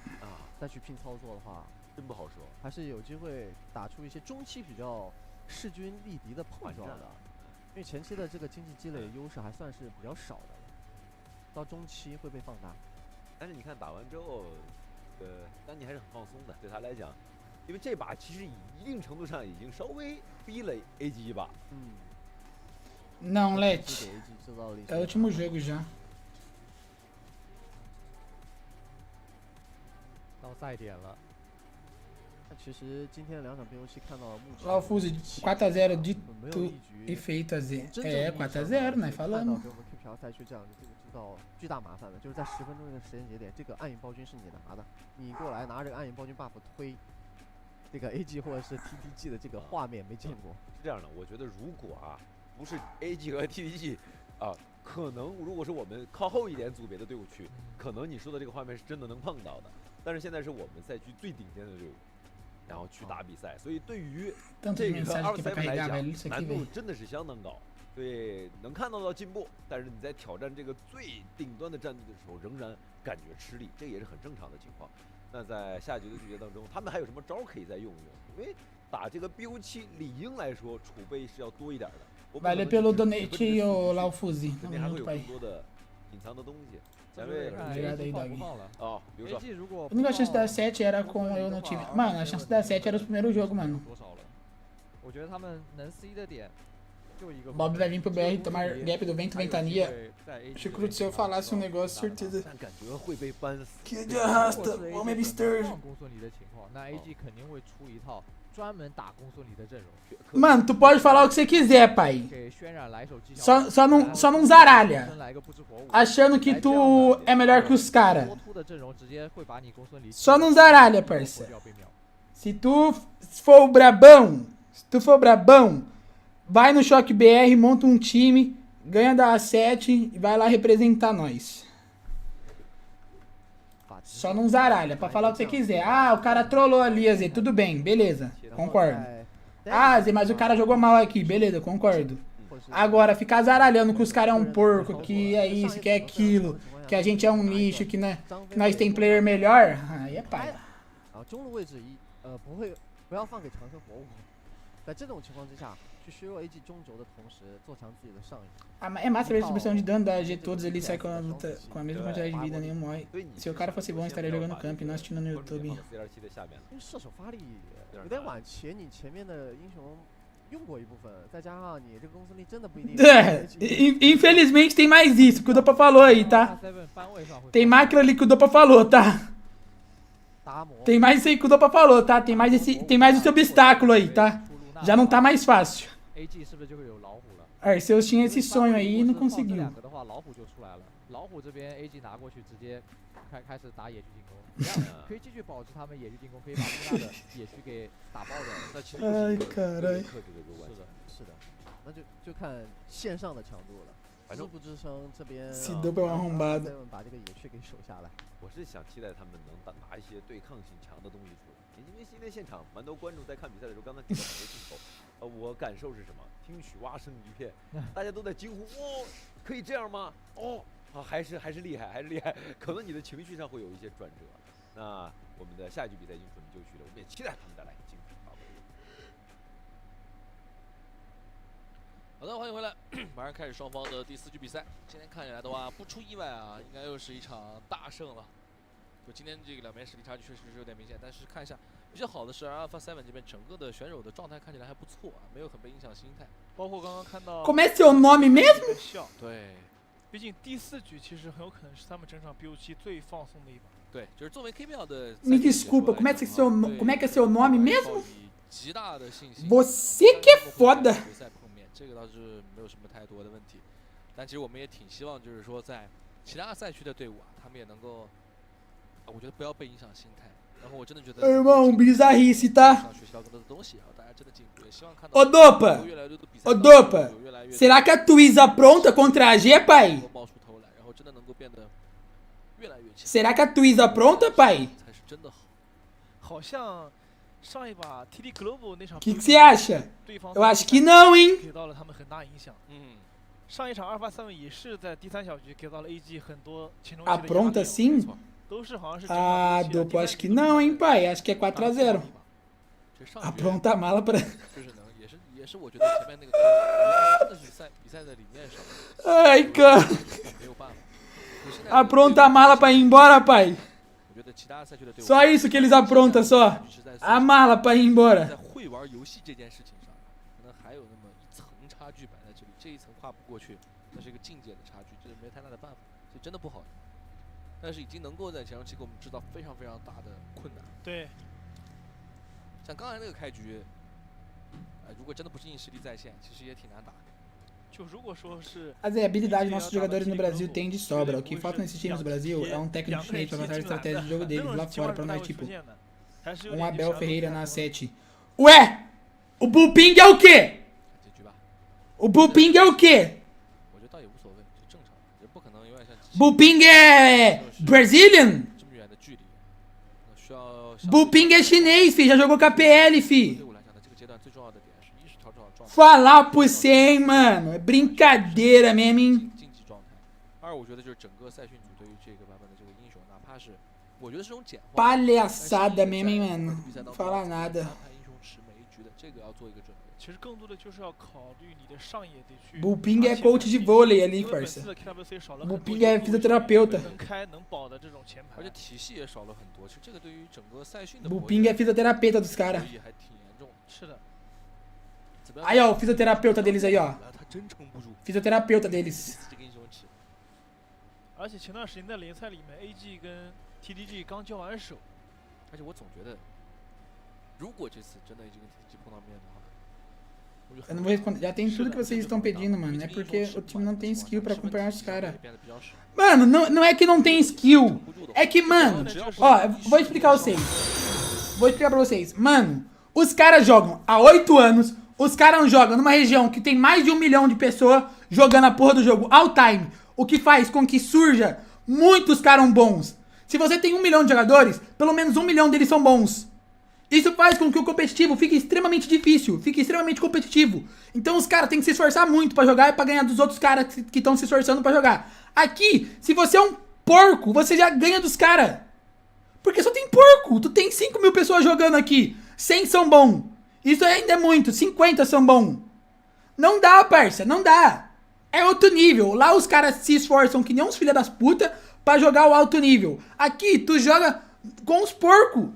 再去拼操作的话，真不好说。还是有机会打出一些中期比较势均力敌的碰撞的，因为前期的这个经济积累优势还算是比较少的，到中期会被放大。但是你看打完之后，丹尼还是很放松的，对他来讲，因为这把其实一定程度上已经稍微逼了 AG 一把。Não, Let. É o último jogo já. 到赛点了。其实今天2场 POC 看到目前 Lá o Fuse 4-0 dito e feito a Z. É 4-0, nós falamos. 给我们 KPL 赛区这样这个制造巨大麻烦的，就是在10分钟的时间节点，这个暗影暴君是你拿的，你过来拿这个暗影暴君 buff 推这个 AG 或者是 TTG 的这个画面没见过。是这样的，我觉得如果不是 AG 和 TTG 可能如果是我们靠后一点组别的队伍去，可能你说的这个画面是真的能碰到的。但是现在是我们赛区最顶尖的队伍，然后去打比赛，所以对于这个27来讲，难度真的是相当高。对，能看到进步，但是你在挑战这个最顶端的战队的时候，仍然感觉吃力，这也是很正常的情况。那在下局的对决当中，他们还有什么招可以再用一用？因为打这个 BO7 理应来说储备是要多一点的。Valeu pelo donate, ô Laufuse. 肯定还会有更多的隐藏的东西。Obrigado aí, Dog. 比如说 A única chance da 7 era com eu no time. Mano, a chance da 7 era o primeiro jogo, mano. 我觉得他们能 C 的点就一个。 Bob vai vir pro BR tomar gap do vento ventania. Chucrute, se eu falasse um negócio, certeza. Que de arrasta, homem abster. 那 AG 肯定会出一套专门打公孙离的阵容。 Mano, tu pode falar o que você quiser, pai. Só não zaralha. Achando que tu é melhor que os caras. Só não zaralha, parça. Se tu for brabão, vai no Choque BR, monta um time, ganha da A7 e vai lá representar nós. Só não zaralha, pra falar o que você quiser. Ah, o cara trollou ali, Azê. Tudo bem, beleza, concordo. Ah, Azê, mas o cara jogou mal aqui, beleza, concordo. Agora, ficar zaralhando que os caras é um porco, que é isso, que é aquilo, que a gente é um lixo, que nós tem player melhor, aí é paia. 中路位置不要放给长生火舞，在这种情况之下，去削弱 AG 中轴的同时，做强自己的上野。É massa ver a distribuição de dano da G, todos eles saem com a luta com a mesma quantidade de vida, nenhum morre. Se o cara fosse bom, estaria jogando camp e não assistindo no YouTube. 因为射手发力有点晚，且你前面的英雄用过一部分，再加上你这个公司力真的不一定。Infelizmente tem mais isso que o Dopa falou aí, tá? Tem mais aquilo ali que o Dopa falou, tá? Tem mais isso aí que o Dopa falou, tá? Tem mais esse obstáculo aí, tá? Já não tá mais fácil. Arceus tinha esse sonho aí e não conseguiu. 老虎这边 AG 拿过去，直接开始打野区进攻，可以继续保持他们野区进攻，可以把木纳的野区给打爆的。那其实哎carai，是的，那就看线上的强度了。支不支撑这边se deu pra arrombado，把这个野区给守下来。我是想期待他们能拿一些对抗性强的东西出来，因为今天现场蛮多观众在看比赛的时候，刚才给到很多镜头，我感受是什么？听取蛙声一片，大家都在惊呼：哦，可以这样吗？哦。还是厉害，还是厉害。可能你的情绪上会有一些转折。那我们的下一局比赛已经准备就绪了，我们也期待他们带来精彩发挥。好的，欢迎回来，马上开始双方的第4局比赛。今天看起来的话，不出意外啊，应该又是一场大胜了。就今天这个两边实力差距确实是有点明显，但是看一下比较好的是 Alpha7 这边整个的选手的状态看起来还不错啊，没有很被影响心态。包括刚刚看到。Como é seu nome mesmo？ 对。毕竟第4局其实很有可能是他们整场 BO 期最放松的一把。对，就是作为 KBL 的。Me desculpa, como é que é seu nome mesmo? 极大的信心。Você que é foda。决赛碰面，这个倒是没有什么太多的问题。但其实我们也挺希望，就是说在其他赛区的队伍啊，他们也能够，我觉得不要被影响心态。然后我真的觉得。Irmão, bizarrice, tá? 学习到更多的东西，然后大家真的进步，也希望看到。Ô Dopa, será que a Twiza pronta contra a G, pai? Será que a Twiza pronta, pai? 好像上一把 TD Global 那场。Que você acha? Eu acho que não, hein? 给到了他们很大影响。上一场Alpha7也是在第3小局给到了 AG 很多前中期的压力。Pronta sim? 都是好像是。Ah, Dopa, acho que não, hein, pai? Acho que é 4-0. Apronta a mala pra. 也是我觉得前面那个真的是比赛的理念上。Ai, cara. Apronta a mala pra ir embora, pai. Só isso que eles aprontam, só. A mala pra ir embora. 在会玩游戏这件事情上，可能还有那么一层差距摆在这里，这一层跨不过去，那是一个境界的差距，这是没太大的办法，所以真的不好。但是已经能够在前场期给我们制造非常非常大的困难。对。像刚才那个开局。如果真的不是硬实力在线，其实也挺难打。就如果说是 As habilidades nossos jogadores no Brasil têm de sobra. O que falta nesses times do Brasil é um técnico chinês para passar a estratégia de jogo deles lá fora para nós, tipo, Abel Ferreira na 7. Ué! O Bullping é o quê? O Bullping é o quê? Bullping é Brazilian? Bullping é chinês, fi. Já jogou KPL, fi. Falar pra você, hein, mano. É brincadeira mesmo, hein. Palhaçada mesmo, hein, mano. Não fala nada. Bullping é coach de vôlei ali, parça. Bullping é fisioterapeuta. Bullping é fisioterapeuta dos caras. Aí, ó, o fisioterapeuta deles aí, ó. Fisioterapeuta deles. 而且前段时间在联赛里面 ，AG 跟 TDG 刚交完手，而且我总觉得，如果这次真的 AG 跟 TDG 碰到面的话， Eu não vou responder. Já tem tudo que vocês estão pedindo, mano. É porque o time não tem skill pra acompanhar os caras. Mano, não é que não tem skill. É que, mano, ó, eu vou explicar pra vocês. Vou explicar pra vocês. Mano, os caras jogam há 8 anos. Os caras jogam numa região que tem mais de 1 milhão de pessoas jogando a porra do jogo all time. O que faz com que surja muitos caras bons. Se você tem 1 milhão de jogadores, pelo menos 1 milhão deles são bons. Isso faz com que o competitivo fique extremamente difícil, fique extremamente competitivo. Então os caras têm que se esforçar muito pra jogar e pra ganhar dos outros caras que estão se esforçando pra jogar. Aqui, se você é um porco, você já ganha dos caras. Porque só tem porco. Tu tem 5 mil pessoas jogando aqui. 100 são bom. Isso ainda é muito. 50 são bom. Não dá, parça. Não dá. É outro nível. Lá os caras se esforçam que nem uns filha das puta pra jogar o alto nível. Aqui, tu joga com os porcos.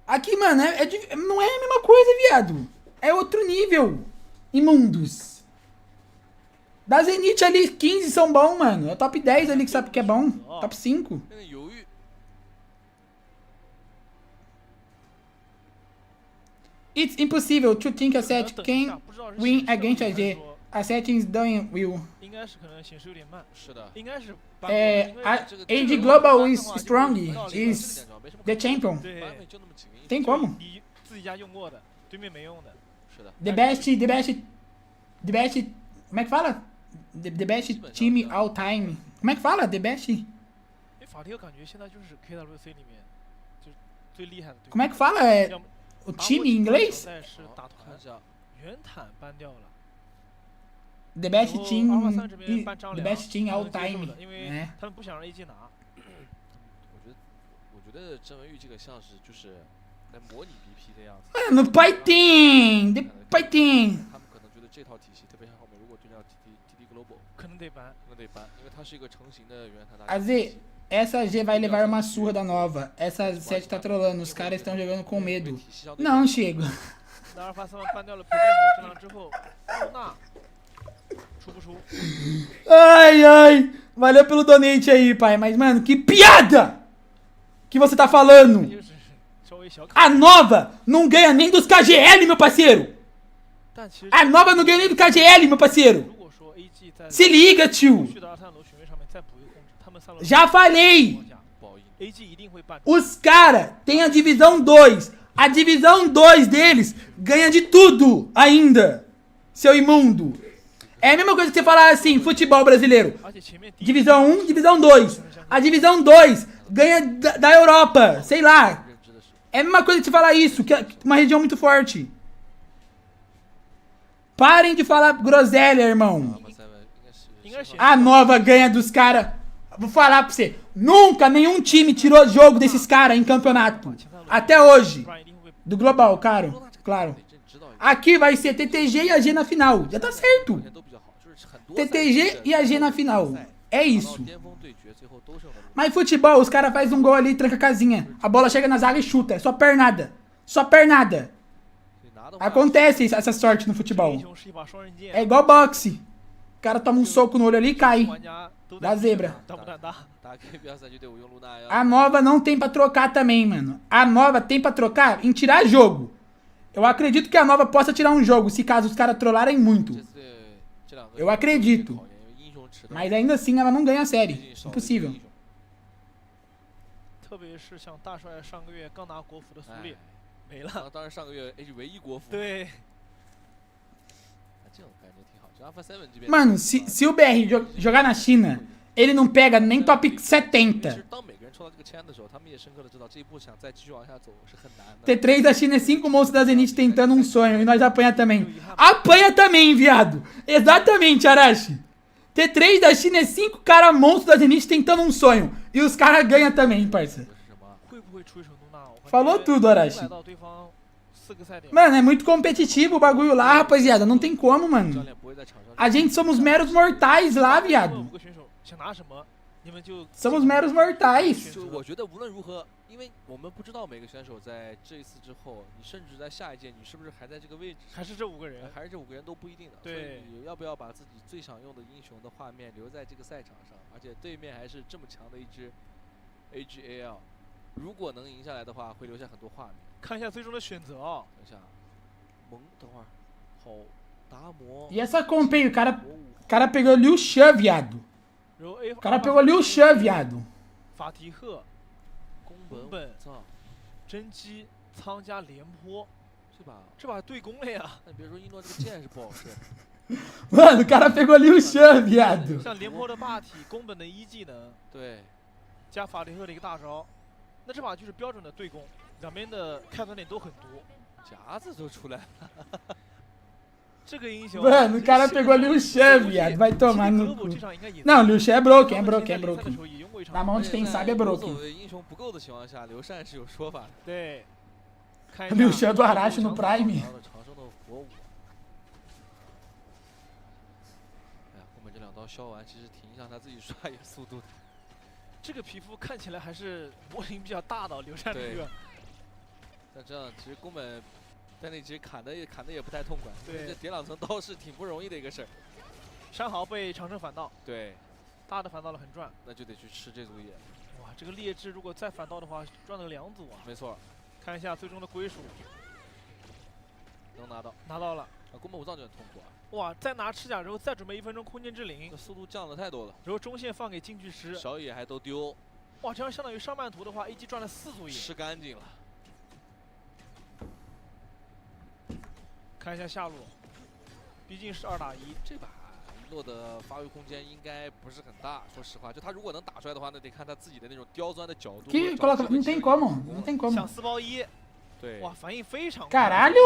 Aqui, mano, não é a mesma coisa, viado. É outro nível. Imundos. Da Zenit ali, 15 são bons, mano. É o top 10 ali que sabe que é bom. Top 5. It's impossible to think a set can win against a G. A settings don't will. 应该是可能显示有点慢。是的。应该是。AD Global is strong. Is the champion. 对。tem como? 你自己家用过的，对面没用的。是的。The best. Como é que fala? The best team all time. Como é que fala? The best. 因为法蒂我感觉现在就是 KWC 里面就最厉害的。Como é que fala? O time em inglês? The best team, the best team all time. 他们不想让 AG 拿。我觉得郑文玉这个像是就是来模拟 BP 的样子。Mano, Python, Python. 他们可能觉得这套体系，特别是后面如果对上 TD Global， 可能得搬，因为它是一个成型的原弹大。Essa G vai levar uma surra da Nova. Essa set tá trolando. Os caras estão jogando com medo. Não, chego. Ai. Valeu pelo donate aí, pai. Mas, mano, que piada que você tá falando. A Nova não ganha nem dos KGL, meu parceiro. A Nova não ganha nem do KGL, meu parceiro. Se liga, tio. Já falei! Os caras têm a divisão 2. A divisão 2 deles ganha de tudo ainda. Seu imundo. É a mesma coisa que você falar assim, futebol brasileiro. Divisão 1, divisão 2. A divisão 2 ganha da Europa. Sei lá. É a mesma coisa que você falar isso, que é uma região muito forte. Parem de falar groselha, irmão. A Nova ganha dos caras. Vou falar pra você, nunca nenhum time tirou jogo desses caras em campeonato. Até hoje. Do Global, claro. Aqui vai ser TTG e AG na final. Já tá certo. TTG e AG na final. É isso. Mas futebol, os caras fazem um gol ali e tranca a casinha. A bola chega na zaga e chuta. É só pernada. Acontece essa sorte no futebol. É igual boxe. O cara toma um soco no olho ali e cai. Da zebra. A Nova não tem pra trocar também, mano. A Nova tem pra trocar em tirar jogo. Eu acredito que a Nova possa tirar um jogo, se caso os caras trollarem muito. Eu acredito. Mas ainda assim ela não ganha a série. Impossível. Mano, se o BR jogar na China, ele não pega nem top 70. T3 da China é 5 monstros da Zenit tentando um sonho. E nós apanha também. Apanha também, viado. Exatamente, Arashi. T3 da China é 5 caras monstros da Zenit tentando um sonho. E os caras ganham também, parça. Falou tudo, Arashi. Mano, é muito competitivo o bagulho lá, rapaziada. Não tem como, mano. A gente somos meros mortais lá, viado. Somos meros mortais. 我觉得无论如何，因为我们不知道每个选手在这一次之后，你甚至在下一届，你是不是还在这个位置？还是这5个人？还是这5个人都不一定的。对。所以你要不要把自己最想用的英雄的画面留在这个赛场上？而且对面还是这么强的一支 AGAL， 如果能赢下来的话，会留下很多画面。看一下最终的选择啊！等一下，等会儿，好达摩。E essa comp aí, o cara pegou Liu Shan, viado. O cara pegou Liu Shan, viado. 法提赫、宫本、真姬、仓加廉颇，这把对攻了呀！那别说一诺这个剑是不好使。Mano, o cara pegou Liu Shan, viado. 像廉颇的霸体，宫本的一技能，对，加法提赫的一个大招，那这把就是标准的对攻，两边的开团点都很多，夹子都出来了。这个英雄 Mano, o cara pegou ali o Chan, viado. Vai tomar no cu. Não, Liu Chan é broken, é broken, é broken. Na mão de quem sabe é broken. 英雄不够的情况下，刘禅是有说法的。对， Liu Chan do Arashi no Prime. 长生的火舞。哎呀，后面这2刀削完，其实挺影响他自己刷野速度的。这个皮肤看起来还是柏林比较大的刘禅这个。但这样其实宫本。 但那其实砍的也不太痛快，对，这叠2层刀是挺不容易的一个事儿。山豪被长生反刀，对，大的反刀了很赚，那就得去吃这组野。哇，这个劣质如果再反刀的话，赚了2组啊。没错，看一下最终的归属，能拿到，拿到了。宫本武藏就很痛苦啊。哇，再拿赤甲之后再准备1分钟空间之灵，速度降的太多了。然后中线放给禁区师，小野还都丢。哇，这样相当于上半图的话 ，AG 赚了4组野，吃干净了。 看一下下路，毕竟是2打1，这把一诺的发挥空间应该不是很大。说实话，就他如果能打出来的话，那得看他自己的那种刁钻的角度。Que coloca, não tem como, não tem como. 想4包1，对，哇，反应非常快。 Caralho!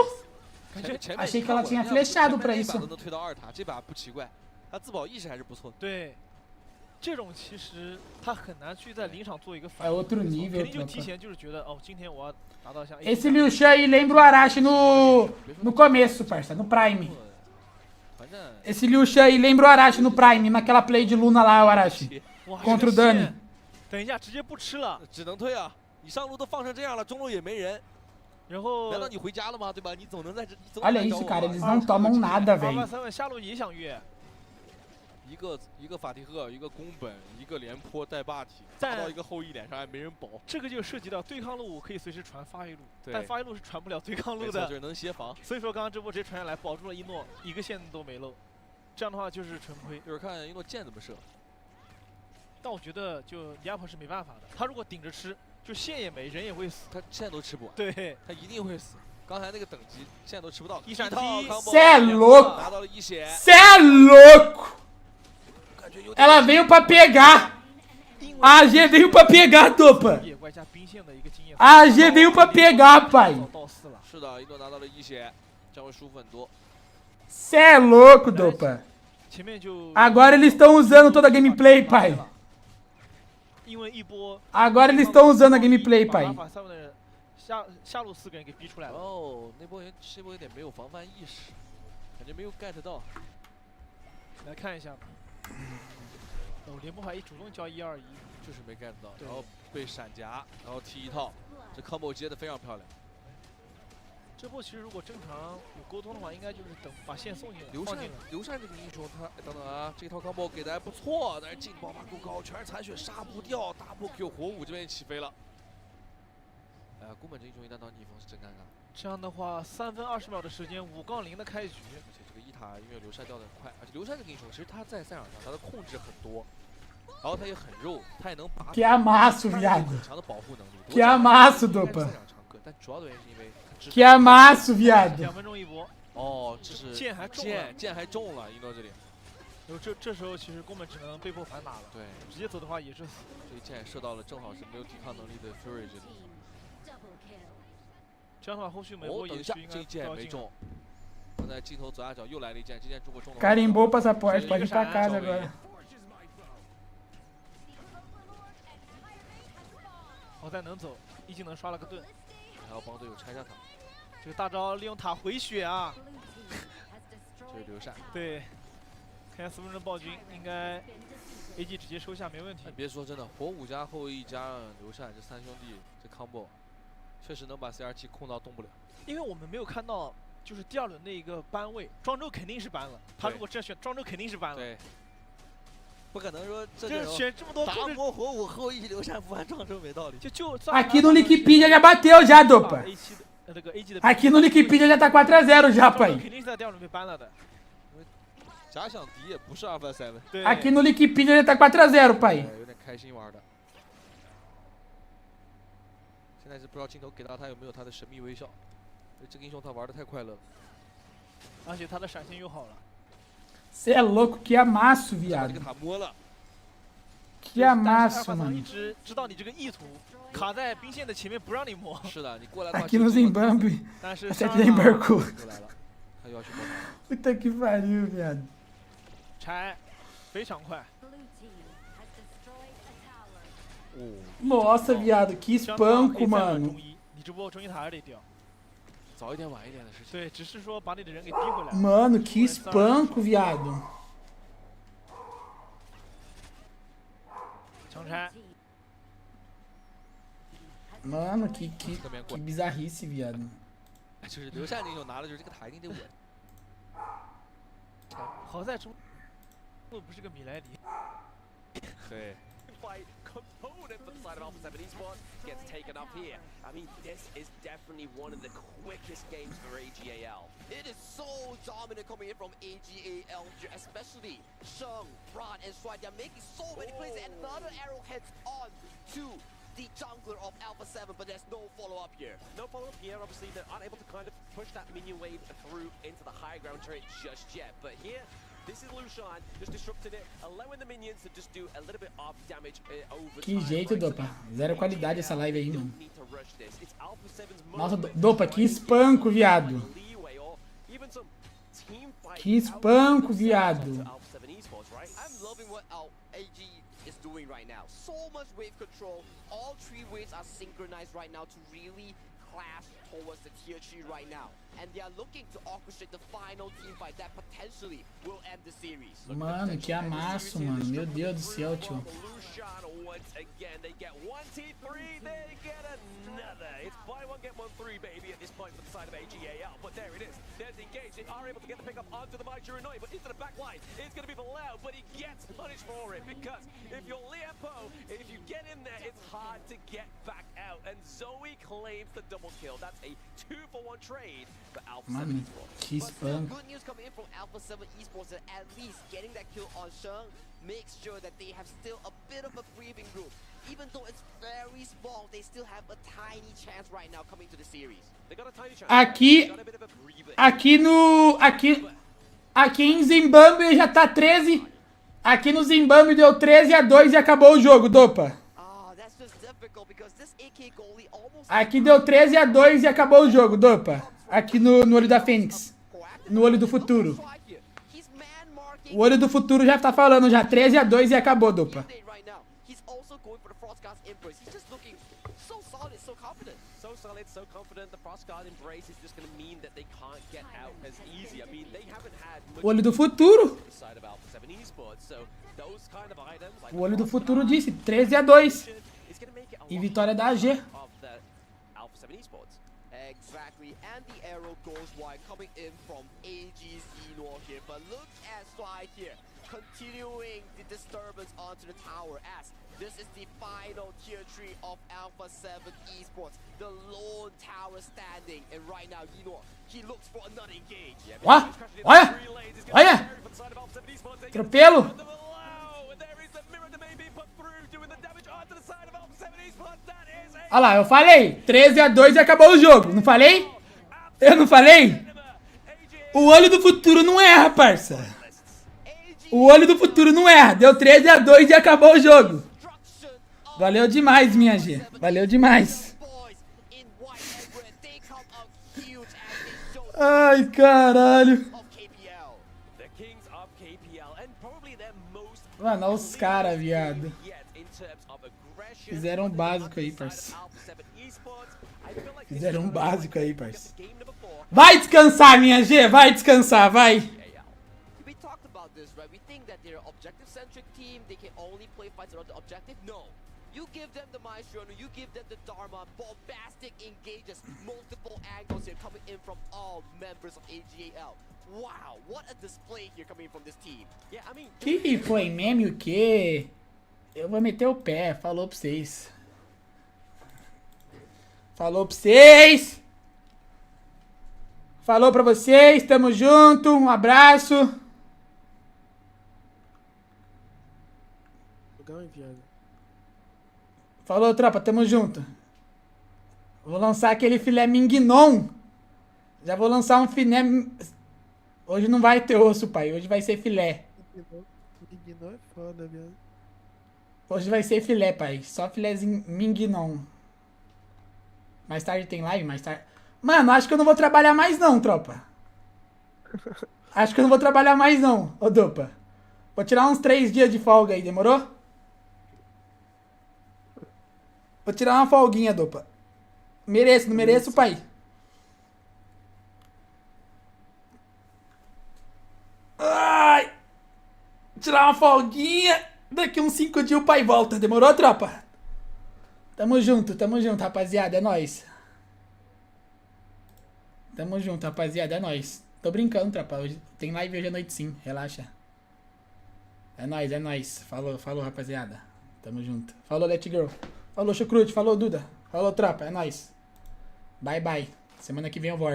前 Achei que ela tinha flechado pra isso. 都能推到2塔，这把不奇怪，他自保意识还是不错的。对，这种其实他很难去在临场做一个反应， outro nível， 肯定就提前就是觉得哦，今天我要达到像。Esse Liu Chan aí lembra o Arashi no começo, parça, no Prime. Esse Liu Chan aí lembra o Arashi no Prime, naquela play de Luna lá, o Arashi. Contra o Dani. 等一下，直接不吃了，只能退啊！你上路都放成这样了，中路也没人。 然后，难道你回家了吗？对吧？你总能在这。Olha isso, cara, eles não tomam nada, velho. 下路也想越。 一个法蒂赫，一个宫本，一个廉颇带霸体，打到一个后羿脸上还没人保。这个就涉及到对抗路可以随时传发育路，但发育路是传不了对抗路的，就是能协防。所以说刚刚这波直接传下来，保住了一诺，一个线都没漏。这样的话就是纯亏。就是看一诺剑怎么射。但我觉得就尼亚婆是没办法的，他如果顶着吃，就线也没，人也会死，他线都吃不完。对，他一定会死。刚才那个等级线都吃不到。一闪踢 ，Cê é louco! 拿到了1血 Cê é louco! Ela veio pra pegar. A AG veio pra pegar, Topa. A AG veio pra pegar, pai. 是的，一诺拿到了1血，将会舒服很多。Cê é louco, Topa. Agora eles estão usando toda a gameplay, pai. Agora eles estão usando a gameplay, pai. 下路4个人给逼出来了。哦，那波有点没有防范意识，感觉没有 get 到。来看一下吧。 哦，廉颇还主动交121，就是没 get 到，然后被闪夹，然后踢1套，这 combo 接的非常漂亮。这波其实如果正常有沟通的话，应该就是等把线送进来。刘禅这个英雄他等等啊，这套 combo 给的还不错，但是劲爆发够高，全是残血杀不掉 ，double Q 火舞这边起飞了。哎呀，宫本这英雄一旦到逆风是真尴尬。这样的话，3分20秒的时间，5-0的开局。 这个1塔因为刘禅掉的很快，而且刘禅这个英雄其实他在赛场上他的控制很多，然后他也很肉，他也能把。Que amasso, viado. 很强的保护能力。 Que amasso, Dopa. 但主要的原因是因为 Que amasso, viado. 2分钟1波。哦，这是剑还中了，一诺这里。然后这时候其实宫本只能被迫反打了。对，直接走的话也是死。这一剑射到了正好是没有抵抗能力的 Fury 这里。这样的话后续每波也是应该这一剑没中。 刚才镜头左下角又来了一剑，这剑如果中了。 Carimbou o passaporte, pode ir pra casa agora. 好在能走，一技能刷了个盾，还要帮队友拆下塔。这个大招利用塔回血啊！这是刘禅。对，看下4分钟暴君，应该 AG 直接收下没问题。你别说真的，火舞加后羿加刘禅这3兄弟这 combo， 确实能把 CR7 控到动不了。因为我们没有看到。 就是第2轮那一个班位，庄周肯定是班了。他如果这选庄周肯定是班了。对。不可能说这选这么多达摩火舞后羿刘禅不玩庄周没道理。就 Aqui no Wikipedia já bateu já, Dopa. Aqui no Wikipedia já tá 4-0 já, pai. 肯定是在第2轮被班了的。假想敌也不是2-7。对。 Aqui no Wikipedia já tá 4-0, pai. 有点开心玩的。现在是不知道镜头给到他有没有他的神秘微笑。 这个英雄他玩的太快乐了，而且他的闪现又好了。Cê é louco, que amasso, viado. 这个塔摸了 Que amasso, mano. 一直知道你这个意图，卡在兵线的前面不让你摸。是的，你过来的话。Aqui no Zimbabwe, 但是 acerta de embarcou. Puta que pariu, viado. 拆，非常快。 Nossa, viado, que espanco, mano. 你只不过中一塔还是得掉。早一点晚一点的事情。对，只是说把你的人给逼回来。Mano, que espanco, viado. 强拆。 Mano, que bizarrice, viado. 就是留下英雄拿了，就是这个塔一定得稳。好在中路不是个米莱里。对。 Component for the side of Alpha 7 Esports gets taken up here. I mean, this is definitely one of the quickest games for AGAL. It is so dominant coming in from AGAL, especially Sheng, Bron, and Stride. They're making so many plays, and another arrow heads on to the jungler of Alpha 7, but there's no follow-up here. No follow-up here. Obviously, they're unable to kind of push that minion wave through into the high ground turret just yet. But here, this is Lucian just disrupting it, allowing the minions to just do a little bit of damage over Que time. jeito, Dopa. Zero qualidade essa live aí, mano. Need to rush this. It's Alpha 7's Nossa, Dopa, que espanco, viado. leeway or even some team fight. Que espanco, viado. Alpha 7 Esports, right? I'm loving what our AG is doing right now. So much wave control. All three waves are synchronized right now to really clash towards the tier 3 right now. And they are looking to orchestrate the final team fight that potentially will end the series. Mano, que amasso, mano. Meu Deus do céu, tio. Once again, they get 1T3, they get another. It's buy one, get one free, baby, at this point for the side of AGAL. But there it is. There's engaged. They are able to get the pickup onto the Majurinoi, but into the back line. It's going to be Valau, but he gets punished for it because if you're Leopo, if you get in there, it's hard to get back out. And Zoe claims the double kill. That's a 2-for-1 trade for Alpha 7 Mano, Esports. que espanco. Good news coming in from Alpha 7 Esports that at least getting that kill on Sheng makes sure that they have still a bit of a breathing room. Even though it's very small, they still have a tiny chance right now coming to the series. They got a tiny chance. Aqui em Zimbábue já tá 13. Aqui no Zimbábue deu 13-2 e acabou o jogo, Dopa. Aqui deu 13-2 e acabou o jogo, Dopa. Aqui no olho da Fênix. No olho do futuro. O olho do futuro já tá falando já 13-2 e acabou, Dopa. So solid, so confident. The Frostguard embrace is just going to mean that they can't get out as easy. I mean, they haven't had much O olho do futuro. side of Alpha 7 Esports, so those kind of items like O olho do futuro disse 13-2. E vitória da AG. of the Alpha 7 Esports. Exactly, and the arrow goes wide coming in from AG's Enor here. But look at Stride here, continuing the disturbance onto the tower as this is the final tier 3 of Alpha 7 Esports. The lone tower standing, and right now Enor, he looks for another engage. Ó, olha, olha. Atropelo. Olha lá, eu falei. 13-2 e acabou o jogo. Não falei? Eu não falei? O olho do futuro não erra, parça. O olho do futuro não erra. Deu 13-2 e acabou o jogo. Valeu demais, minha G. Valeu demais. Ai, caralho. Mano, olha os caras, viado. Fizeram um básico aí, parça. Fizeram um básico aí, parça. Vai descansar, minha G. Vai descansar, vai. We talked about this, right? We think that they're an objective-centric team. They can only play fights around the objective. No. You give them the Maestro, you give them the Dharma, bombastic engages, multiple angles here coming in from all members of AGAL. Wow, what a display here coming from this team. Yeah, I mean, Que foi meme o quê? Eu vou meter o pé, falou pra vocês. Falou pra vocês. Falou pra vocês, tamo junto, um abraço. Falou, tropa, tamo junto. Vou lançar aquele filé mignon. Já vou lançar um filé... Hoje não vai ter osso, pai. Hoje vai ser filé. Mignon é foda, viado. Hoje vai ser filé, pai. Só filézinho mignon. Mais tarde tem live, mais tarde... Mano, acho que eu não vou trabalhar mais não, tropa. Acho que eu não vou trabalhar mais não, ô Dupa. Vou tirar uns 3 dias de folga aí, demorou? Vou tirar uma folguinha, Dupa. Mereço, não mereço, pai? Ai! Tirar uma folguinha. Daqui uns 5 dias o pai volta. Demorou, tropa? Tamo junto, rapaziada. É nóis. Tamo junto, rapaziada. É nóis. Tô brincando, tropa. Hoje tem live hoje à noite sim. Relaxa. É nóis, é nóis. Falou, falou, rapaziada. Tamo junto. Falou, Let Girl. Falou, Chucrute. Falou, Duda. Falou, tropa. É nóis. Bye, bye. Semana que vem eu volto.